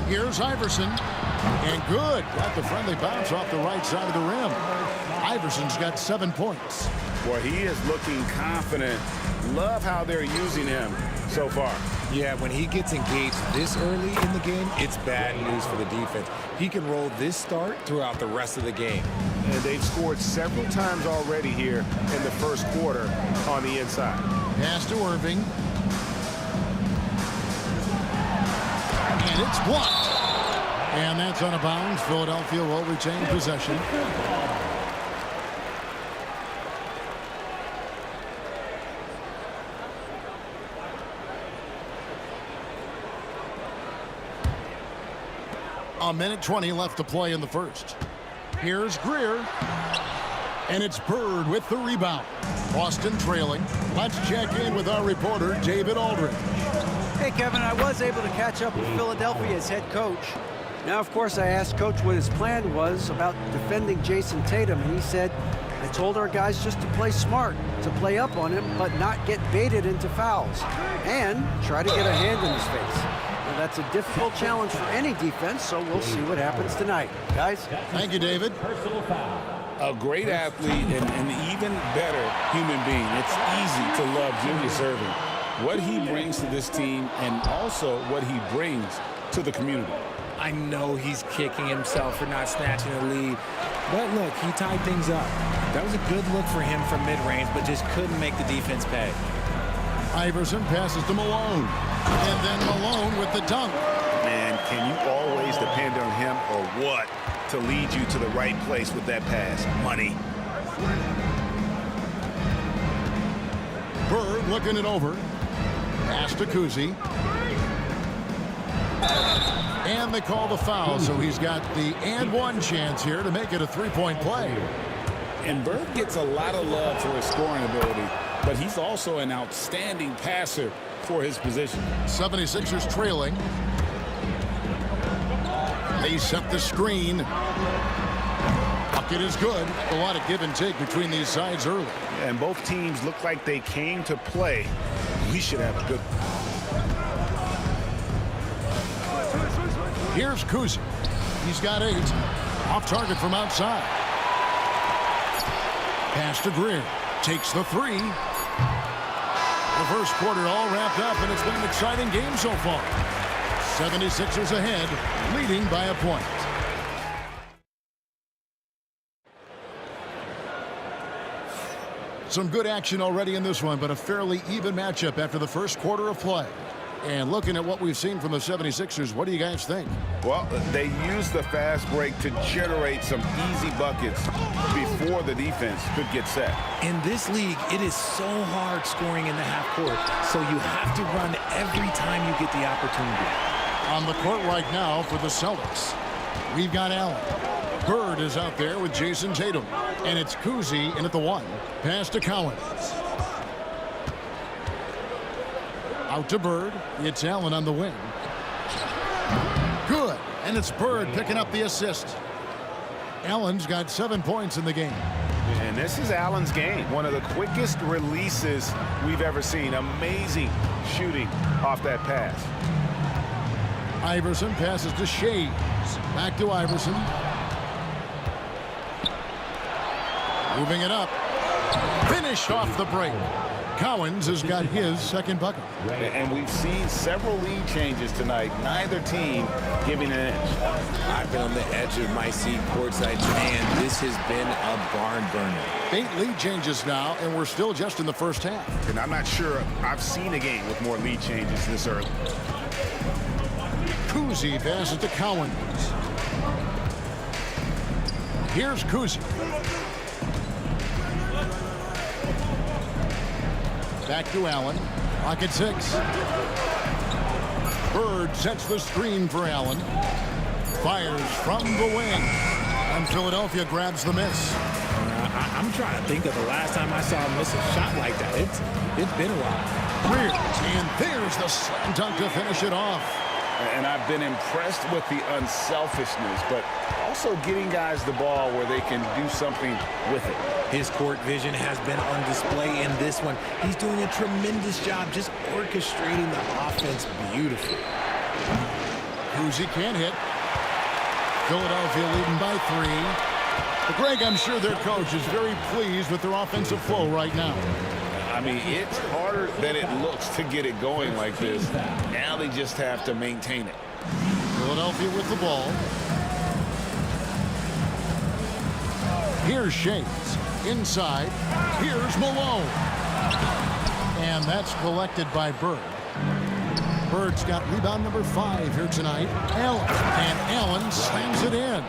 Here's Iverson. And good. Got the friendly bounce off the right side of the rim. Iverson's got 7 points. Boy, he is looking confident. Love how they're using him so far. Yeah, when he gets engaged this early in the game, it's bad news for the defense. He can roll this start throughout the rest of the game. And they've scored several times already here in the first quarter on the inside. Pass to Irving. And it's blocked. And that's out of bounds. Philadelphia will retain possession. A minute 20 left to play in the first. Here's Greer. And it's Bird with the rebound. Boston trailing. Let's check in with our reporter, David Aldridge. Hey, Kevin, I was able to catch up with Philadelphia's head coach. Now, of course, I asked Coach what his plan was about defending Jason Tatum, and he said, I told our guys just to play smart, to play up on him, but not get baited into fouls, and try to get a hand in his face. Now, that's a difficult challenge for any defense, so we'll see what happens tonight. Guys? Thank you, David. A great athlete and an even better human being. It's easy to love Julius Irving. What he brings to this team and also what he brings to the community. I know he's kicking himself for not snatching the lead. But look, he tied things up. That was a good look for him from mid-range, but just couldn't make the defense pay. Iverson passes to Malone. And then Malone with the dunk. Man, can you always depend on him or what? to lead you to the right place with that pass. Money. Bird looking it over. Pass to Kuzi. And they call the foul, so he's got the and one chance here to make it a three-point play. And Bird gets a lot of love for his scoring ability, but he's also an outstanding passer for his position. 76ers trailing. They set the screen. Bucket is good. A lot of give and take between these sides early. And both teams look like they came to play. We should have a good one. Here's Kuzi. He's got 8. Off target from outside. Pass to Greer. Takes the 3. The first quarter all wrapped up, and it's been an exciting game so far. 76ers ahead, leading by a point. Some good action already in this one, but a fairly even matchup after the first quarter of play. And looking at what we've seen from the 76ers, what do you guys think? Well, they used the fast break to generate some easy buckets before the defense could get set. In this league, it is so hard scoring in the half court, so you have to run every time you get the opportunity. On the court right now for the Celtics, we've got Allen. Bird is out there with Jason Tatum. And it's Kuzi in at the 1. Pass to Collins. Out to Bird. It's Allen on the wing. Good. And it's Bird picking up the assist. Allen's got 7 points in the game. And this is Allen's game. One of the quickest releases we've ever seen. Amazing shooting off that pass. Iverson passes to Shades. Back to Iverson. Moving it up. Finished off the break. Cowens has got his second bucket. And we've seen several lead changes tonight. Neither team giving an edge. I've been on the edge of my seat courtside. Man, this has been a barn burner. 8 lead changes now, and we're still just in the first half. And I'm not sure I've seen a game with more lead changes this early. Kuzi passes to Cowens. Here's Kuzi. Back to Allen. Pocket 6. Bird sets the screen for Allen. Fires from the wing. And Philadelphia grabs the miss. I'm trying to think of the last time I saw him miss a shot like that. It's been a while. Greer. And there's the slam dunk to finish it off. And I've been impressed with the unselfishness, but also getting guys the ball where they can do something with it. His court vision has been on display in this one. He's doing a tremendous job just orchestrating the offense beautifully. Kuzi can't hit. Philadelphia leading by 3. But Greg, I'm sure their coach is very pleased with their offensive flow right now. I mean, it's harder than it looks to get it going like this. Now they just have to maintain it. Philadelphia with the ball. Here's Shades. Inside. Here's Malone. And that's collected by Bird. Bird's got rebound number 5 here tonight. Allen. And Allen slams it in.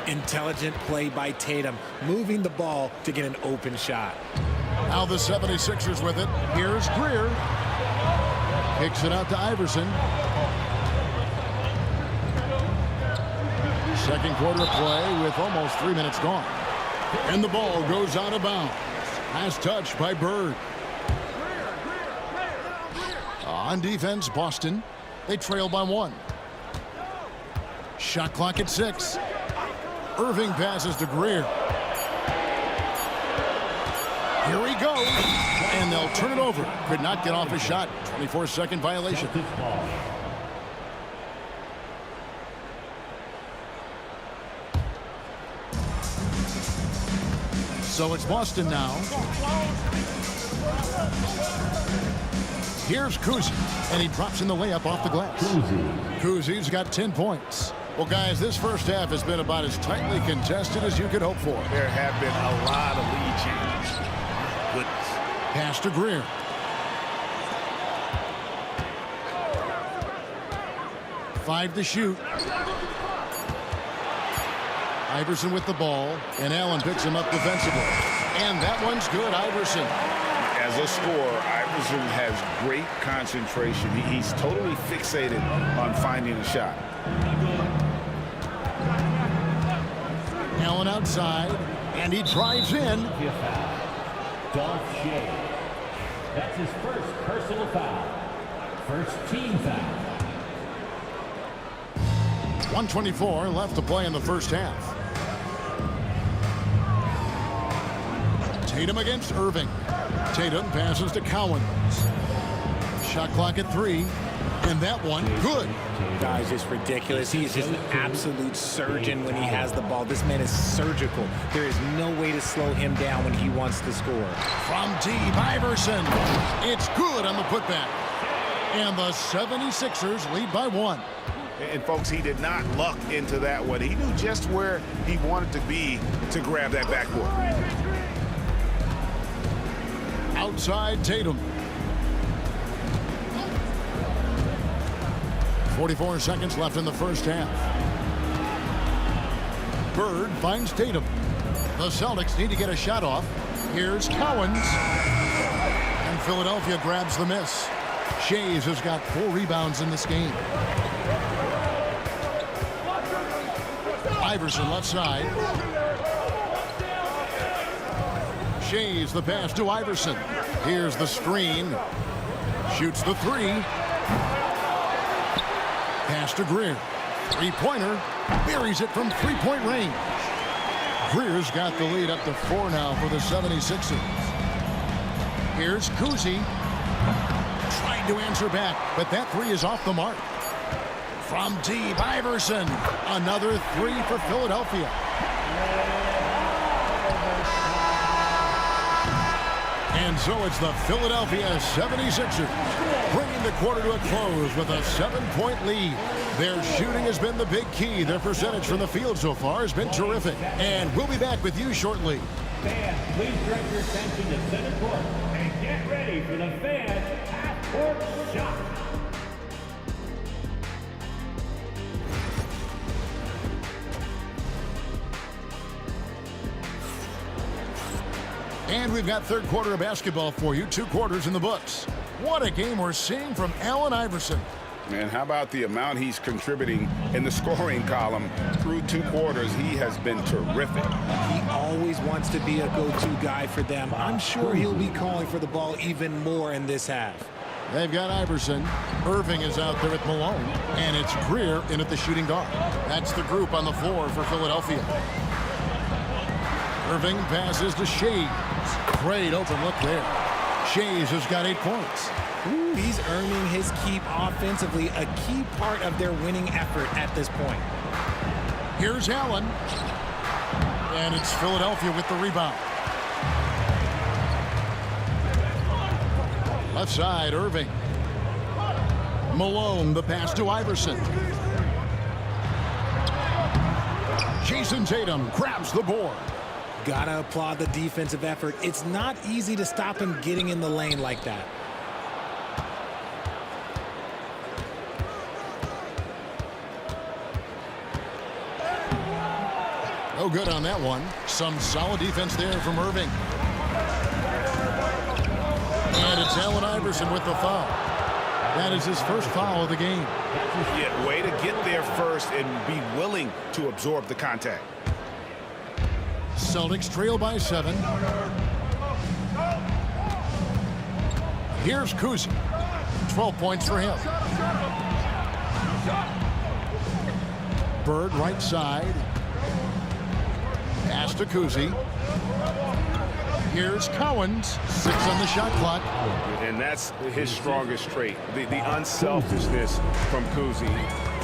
Intelligent play by Tatum, moving the ball to get an open shot. Now the 76ers with it. Here's Greer. Kicks it out to Iverson. Second quarter of play with almost 3 minutes gone. And the ball goes out of bounds. Last touch by Bird. On defense, Boston. They trail by 1. Shot clock at 6. Irving passes to Greer. Here he goes. And they'll turn it over. Could not get off a shot. 24-second violation. So it's Boston now. Here's Kuzi, and he drops in the layup off the glass. Kuzi's got 10 points. Well, guys, this first half has been about as tightly contested as you could hope for. There have been a lot of lead changes. Goodness. Pass to Greer. Five to shoot. Iverson with the ball, and Allen picks him up defensively. And that one's good, Iverson. As a scorer, Iverson has great concentration. He's totally fixated on finding a shot. Allen outside, and he drives in. Dolph Shea. That's his first personal foul. First team foul. 1:24 left to play in the first half. Tatum against Irving. Tatum passes to Cowens. Shot clock at 3. And that one, good. Guys, it's ridiculous. He is just an absolute surgeon when he has the ball. This man is surgical. There is no way to slow him down when he wants to score. From deep, Iverson. It's good on the putback. And the 76ers lead by 1. And, folks, he did not luck into that one. He knew just where he wanted to be to grab that backboard. Outside Tatum. 44 seconds left in the first half. Bird finds Tatum. The Celtics need to get a shot off. Here's Cowens. And Philadelphia grabs the miss. Shays has got 4 rebounds in this game. Iverson left side. Shays the pass to Iverson. Here's the screen. Shoots the 3. Pass to Greer. 3-pointer. Buries it from 3-point range. Greer's got the lead up to 4 now for the 76ers. Here's Kuzi. Trying to answer back, but that 3 is off the mark. From deep, Iverson. Another 3 for Philadelphia. And so it's the Philadelphia 76ers bringing the quarter to a close with a 7-point lead. Their shooting has been the big key. Their percentage from the field so far has been terrific. And we'll be back with you shortly. Fans, please direct your attention to center court and get ready for the Fans half-court shot. And we've got third quarter of basketball for you. 2 quarters in the books. What a game we're seeing from Allen Iverson. And how about the amount he's contributing in the scoring column through 2 quarters? He has been terrific. He always wants to be a go-to guy for them. I'm sure he'll be calling for the ball even more in this half. They've got Iverson. Irving is out there at Malone. And it's Greer in at the shooting guard. That's the group on the floor for Philadelphia. Irving passes to Shays. Great open look there. Shays has got 8 points. Ooh, he's earning his keep offensively, a key part of their winning effort at this point. Here's Allen. And it's Philadelphia with the rebound. Left side, Irving. Malone, the pass to Iverson. Jason Tatum grabs the board. Gotta applaud the defensive effort. It's not easy to stop him getting in the lane like that. No good on that one. Some solid defense there from Irving. And it's Allen Iverson with the foul. That is his first foul of the game. Yeah, way to get there first and be willing to absorb the contact. Celtics trail by 7. Here's Kuzi. 12 points for him. Bird right side. Pass to Kuzi. Here's Cowens. 6 on the shot clock. And that's his strongest trait, the unselfishness from Kuzi.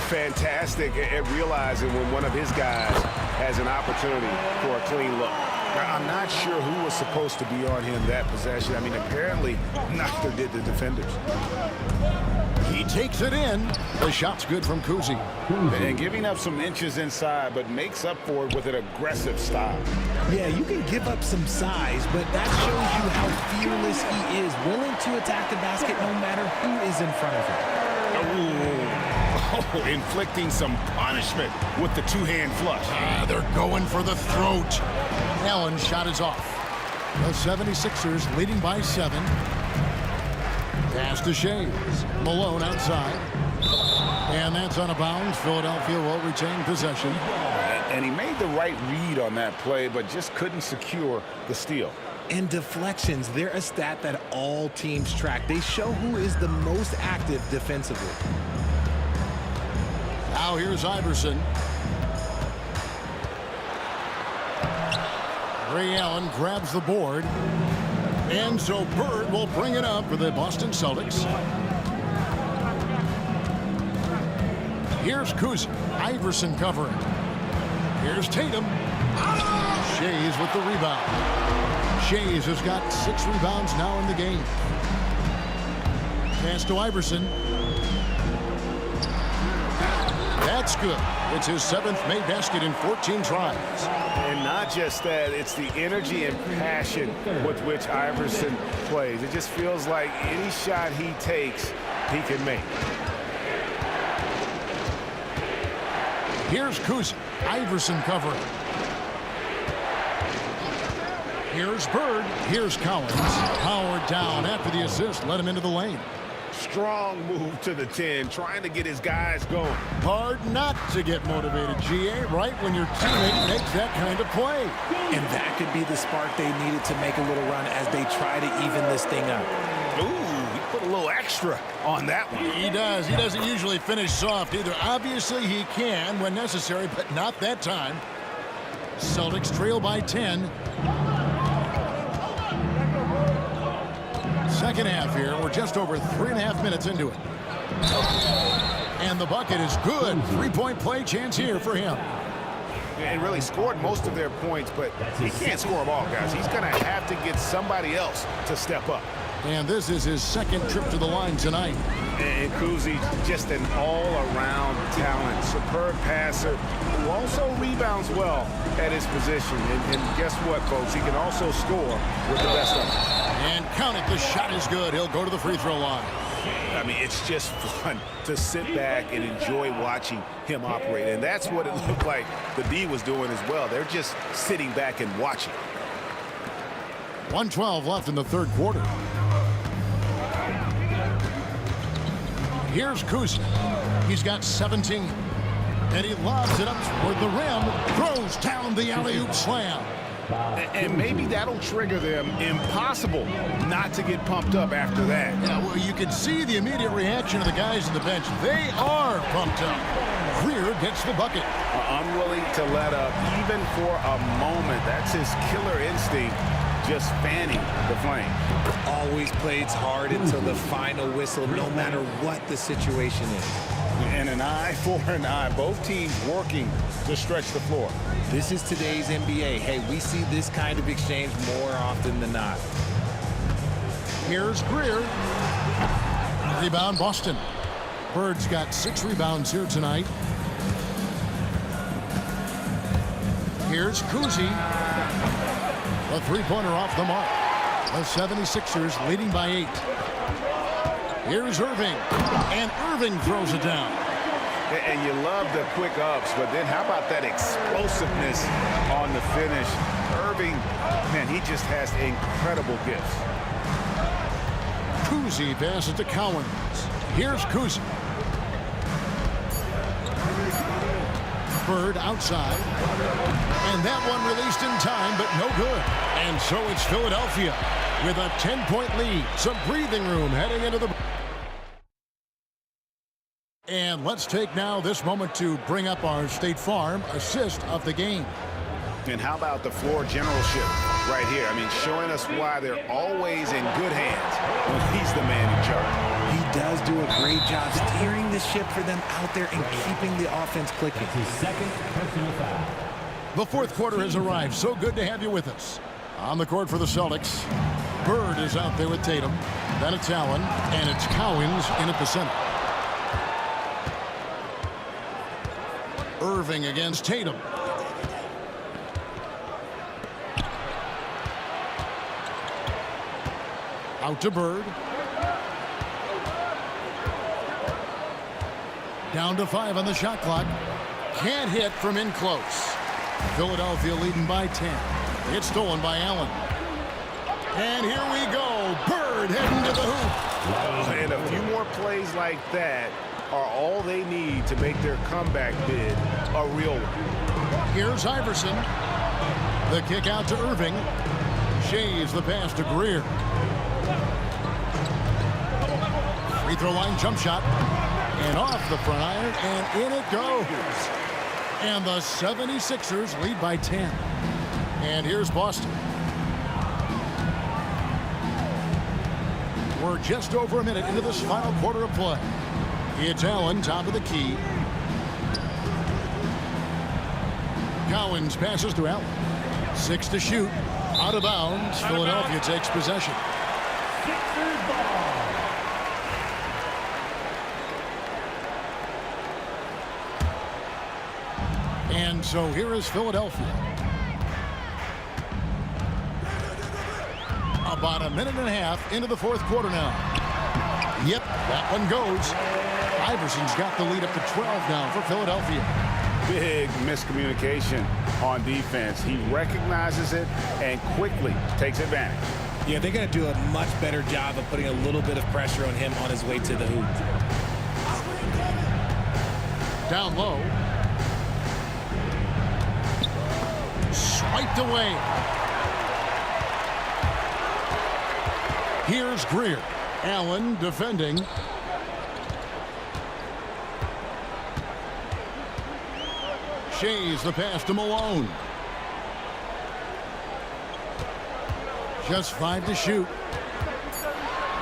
Fantastic at realizing when one of his guys has an opportunity for a clean look. Now, I'm not sure who was supposed to be on him that possession. I mean, apparently neither did the defenders. He takes it in. The shot's good from Kuzi. And giving up some inches inside, but makes up for it with an aggressive style. Yeah, you can give up some size, but that shows you how fearless he is, willing to attack the basket no matter who is in front of him. Ooh. Oh, inflicting some punishment with the two-hand flush. They're going for the throat. Allen's shot is off. The 76ers leading by 7. Pass to Shays. Malone outside. And that's out of bounds. Philadelphia will retain possession. And he made the right read on that play, but just couldn't secure the steal. And deflections, they're a stat that all teams track. They show who is the most active defensively. Now here's Iverson. Ray Allen grabs the board. And so Bird will bring it up for the Boston Celtics. Here's Kuzma. Iverson covering. Here's Tatum. Shays with the rebound. Shays has got 6 rebounds now in the game. Pass to Iverson. That's good. It's his 7th made basket in 14 tries. And not just that, it's the energy and passion with which Iverson plays. It just feels like any shot he takes, he can make. Here's Kuzma. Iverson covering. Here's Bird. Here's Collins. Howard down after the assist. Let him into the lane. Strong move to the 10, trying to get his guys going. Hard not to get motivated, GA, right when your teammate makes that kind of play. And that could be the spark they needed to make a little run as they try to even this thing up. Ooh, he put a little extra on that one. He does. He doesn't usually finish soft either. Obviously, he can when necessary, but not that time. Celtics trail by 10. Second half here. We're just over 3.5 minutes into it. And the bucket is good. 3-point play chance here for him. And really scored most of their points, but he can't score them all, guys. He's going to have to get somebody else to step up. And this is his 2nd trip to the line tonight. And Kuzi, just an all-around talent. Superb passer who also rebounds well at his position. And guess what, folks? He can also score with the best of them. And count it, the shot is good. He'll go to the free throw line. I mean, it's just fun to sit back and enjoy watching him operate. And that's what it looked like the D was doing as well. They're just sitting back and watching. 1:12 left in the 3rd quarter. Here's Kuzma. He's got 17. And he lobs it up toward the rim. Throws down the alley-oop slam. And maybe that'll trigger them. Impossible not to get pumped up after that. Yeah, well, you can see the immediate reaction of the guys on the bench. They are pumped up. Greer gets the bucket. Unwilling to let up even for a moment. That's his killer instinct, just fanning the flame. Always plays hard until the final whistle, no matter what the situation is. And an eye for an eye. Both teams working to stretch the floor. This is today's NBA. Hey, we see this kind of exchange more often than not. Here's Greer. Rebound, Boston. Bird's got 6 rebounds here tonight. Here's Kuzi. A 3-pointer off the mark. The 76ers leading by 8. Here's Irving. And Irving throws it down. And you love the quick ups, but then how about that explosiveness on the finish? Irving, man, he just has incredible gifts. Kuzi passes to Collins. Here's Kuzi. Bird outside. And that one released in time, but no good. And so it's Philadelphia with a 10-point lead. Some breathing room heading into the... And let's take now this moment to bring up our State Farm assist of the game. And how about the floor generalship right here? I mean, showing us why they're always in good hands when he's the man in charge. He does do a great job steering the ship for them out there and keeping the offense clicking. His 2nd personal foul. The 4th quarter has arrived. So good to have you with us. On the court for the Celtics, Bird is out there with Tatum. Then it's Allen, and it's Cowens in at the center. Irving against Tatum. Out to Bird. Down to 5 on the shot clock. Can't hit from in close. Philadelphia leading by 10. It's stolen by Allen. And here we go. Bird heading to the hoop. And a few more plays like that are all they need to make their comeback bid a real one. Here's Iverson. The kick out to Irving. Shays the pass to Greer. Free throw line jump shot. And off the front iron, and in it goes. And the 76ers lead by 10. And here's Boston. We're just over a minute into this final quarter of play. It's Allen, top of the key. Cowens passes to Allen. 6 to shoot. Out of bounds. Philadelphia takes possession. And so here is Philadelphia. About a minute and a half into the fourth quarter now. Yep, that one goes. Iverson's got the lead up to 12 now for Philadelphia. Big miscommunication on defense. He recognizes it and quickly takes advantage. Yeah, they're going to do a much better job of putting a little bit of pressure on him on his way to the hoop. Down low. Swiped away. Here's Greer. Allen defending. Shays the pass to Malone. Just 5 to shoot.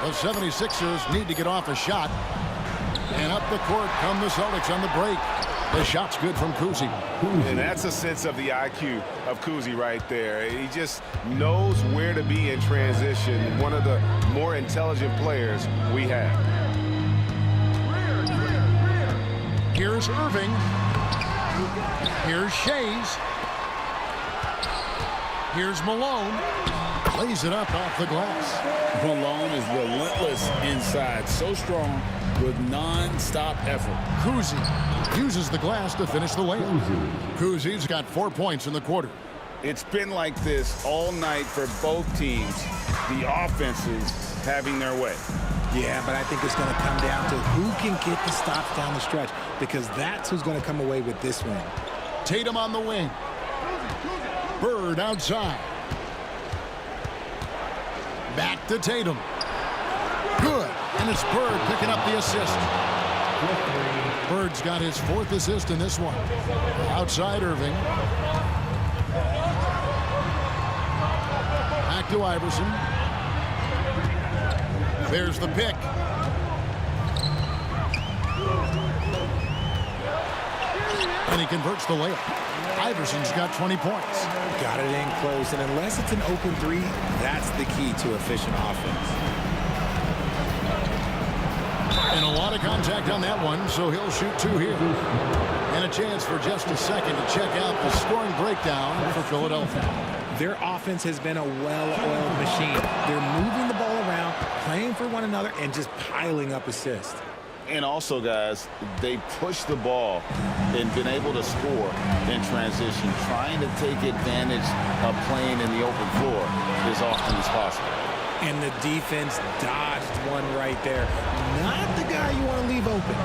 The 76ers need to get off a shot. And up the court come the Celtics on the break. The shot's good from Kuzi. And that's a sense of the IQ of Kuzi right there. He just knows where to be in transition. One of the more intelligent players we have. Here's Irving. Here's Shays. Here's Malone. Plays it up off the glass. Malone is relentless inside. So strong with non-stop effort. Kuzi uses the glass to finish the layup. Kuzi's got 4 points in the quarter. It's been like this all night for both teams. The offenses having their way. Yeah, but I think it's going to come down to who can get the stops down the stretch, because that's who's going to come away with this win. Tatum on the wing. Bird outside. Back to Tatum. Good. And it's Bird picking up the assist. Bird's got his 4th assist in this one. Outside Irving. Back to Iverson. There's the pick. And he converts the layup. Iverson's got 20 points. Got it in close, and unless it's an open three, that's the key to efficient offense. And a lot of contact on that one, so he'll shoot 2 here. And a chance for just a second to check out the scoring breakdown for Philadelphia. Their offense has been a well-oiled machine. They're moving the ball around, playing for one another, and just piling up assists. And also, guys, they push the ball and been able to score in transition, trying to take advantage of playing in the open floor as often as possible. And the defense dodged one right there. Not the guy you want to leave open.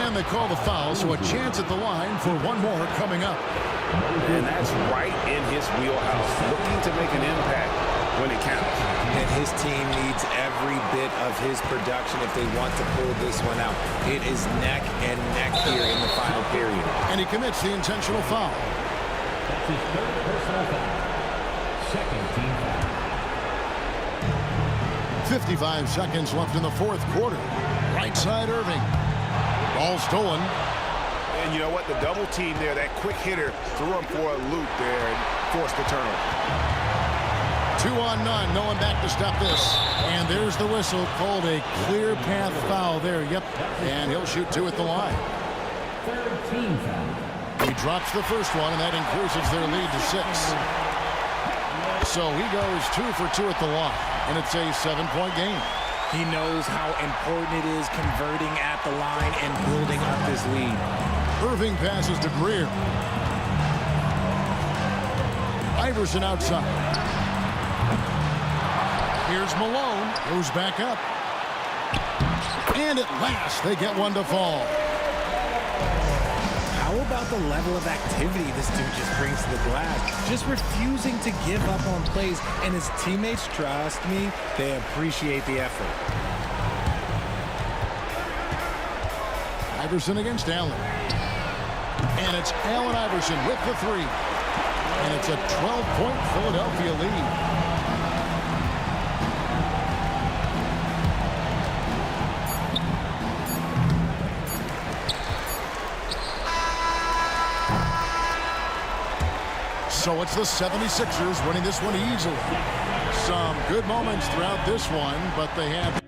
And they call the foul, so a chance at the line for one more coming up. And that's right in his wheelhouse, looking to make an impact when it counts. And his team needs every bit of his production if they want to pull this one out. It is neck and neck here in the final period. And he commits the intentional foul. That's his 3rd personal foul. 2nd team foul. 55 seconds left in the 4th quarter. Right side Irving. Ball stolen. And you know what? The double team there, that quick hitter threw him for a loop there and forced the turnover. 2 on none. No one back to stop this. And there's the whistle. Called a clear path foul there. Yep. And he'll shoot 2 at the line. 3rd team foul. He drops the first one, and that increases their lead to 6. So he goes 2 for 2 at the line, and it's a 7-point game. He knows how important it is converting at the line and building up this lead. Irving passes to Greer. Iverson outside. Here's Malone, goes back up. And at last, they get one to fall. How about the level of activity this dude just brings to the glass? Just refusing to give up on plays, and his teammates, trust me, they appreciate the effort. Iverson against Allen. And it's Allen Iverson with the 3. And it's a 12-point Philadelphia lead. So it's the 76ers winning this one easily. Some good moments throughout this one, but they have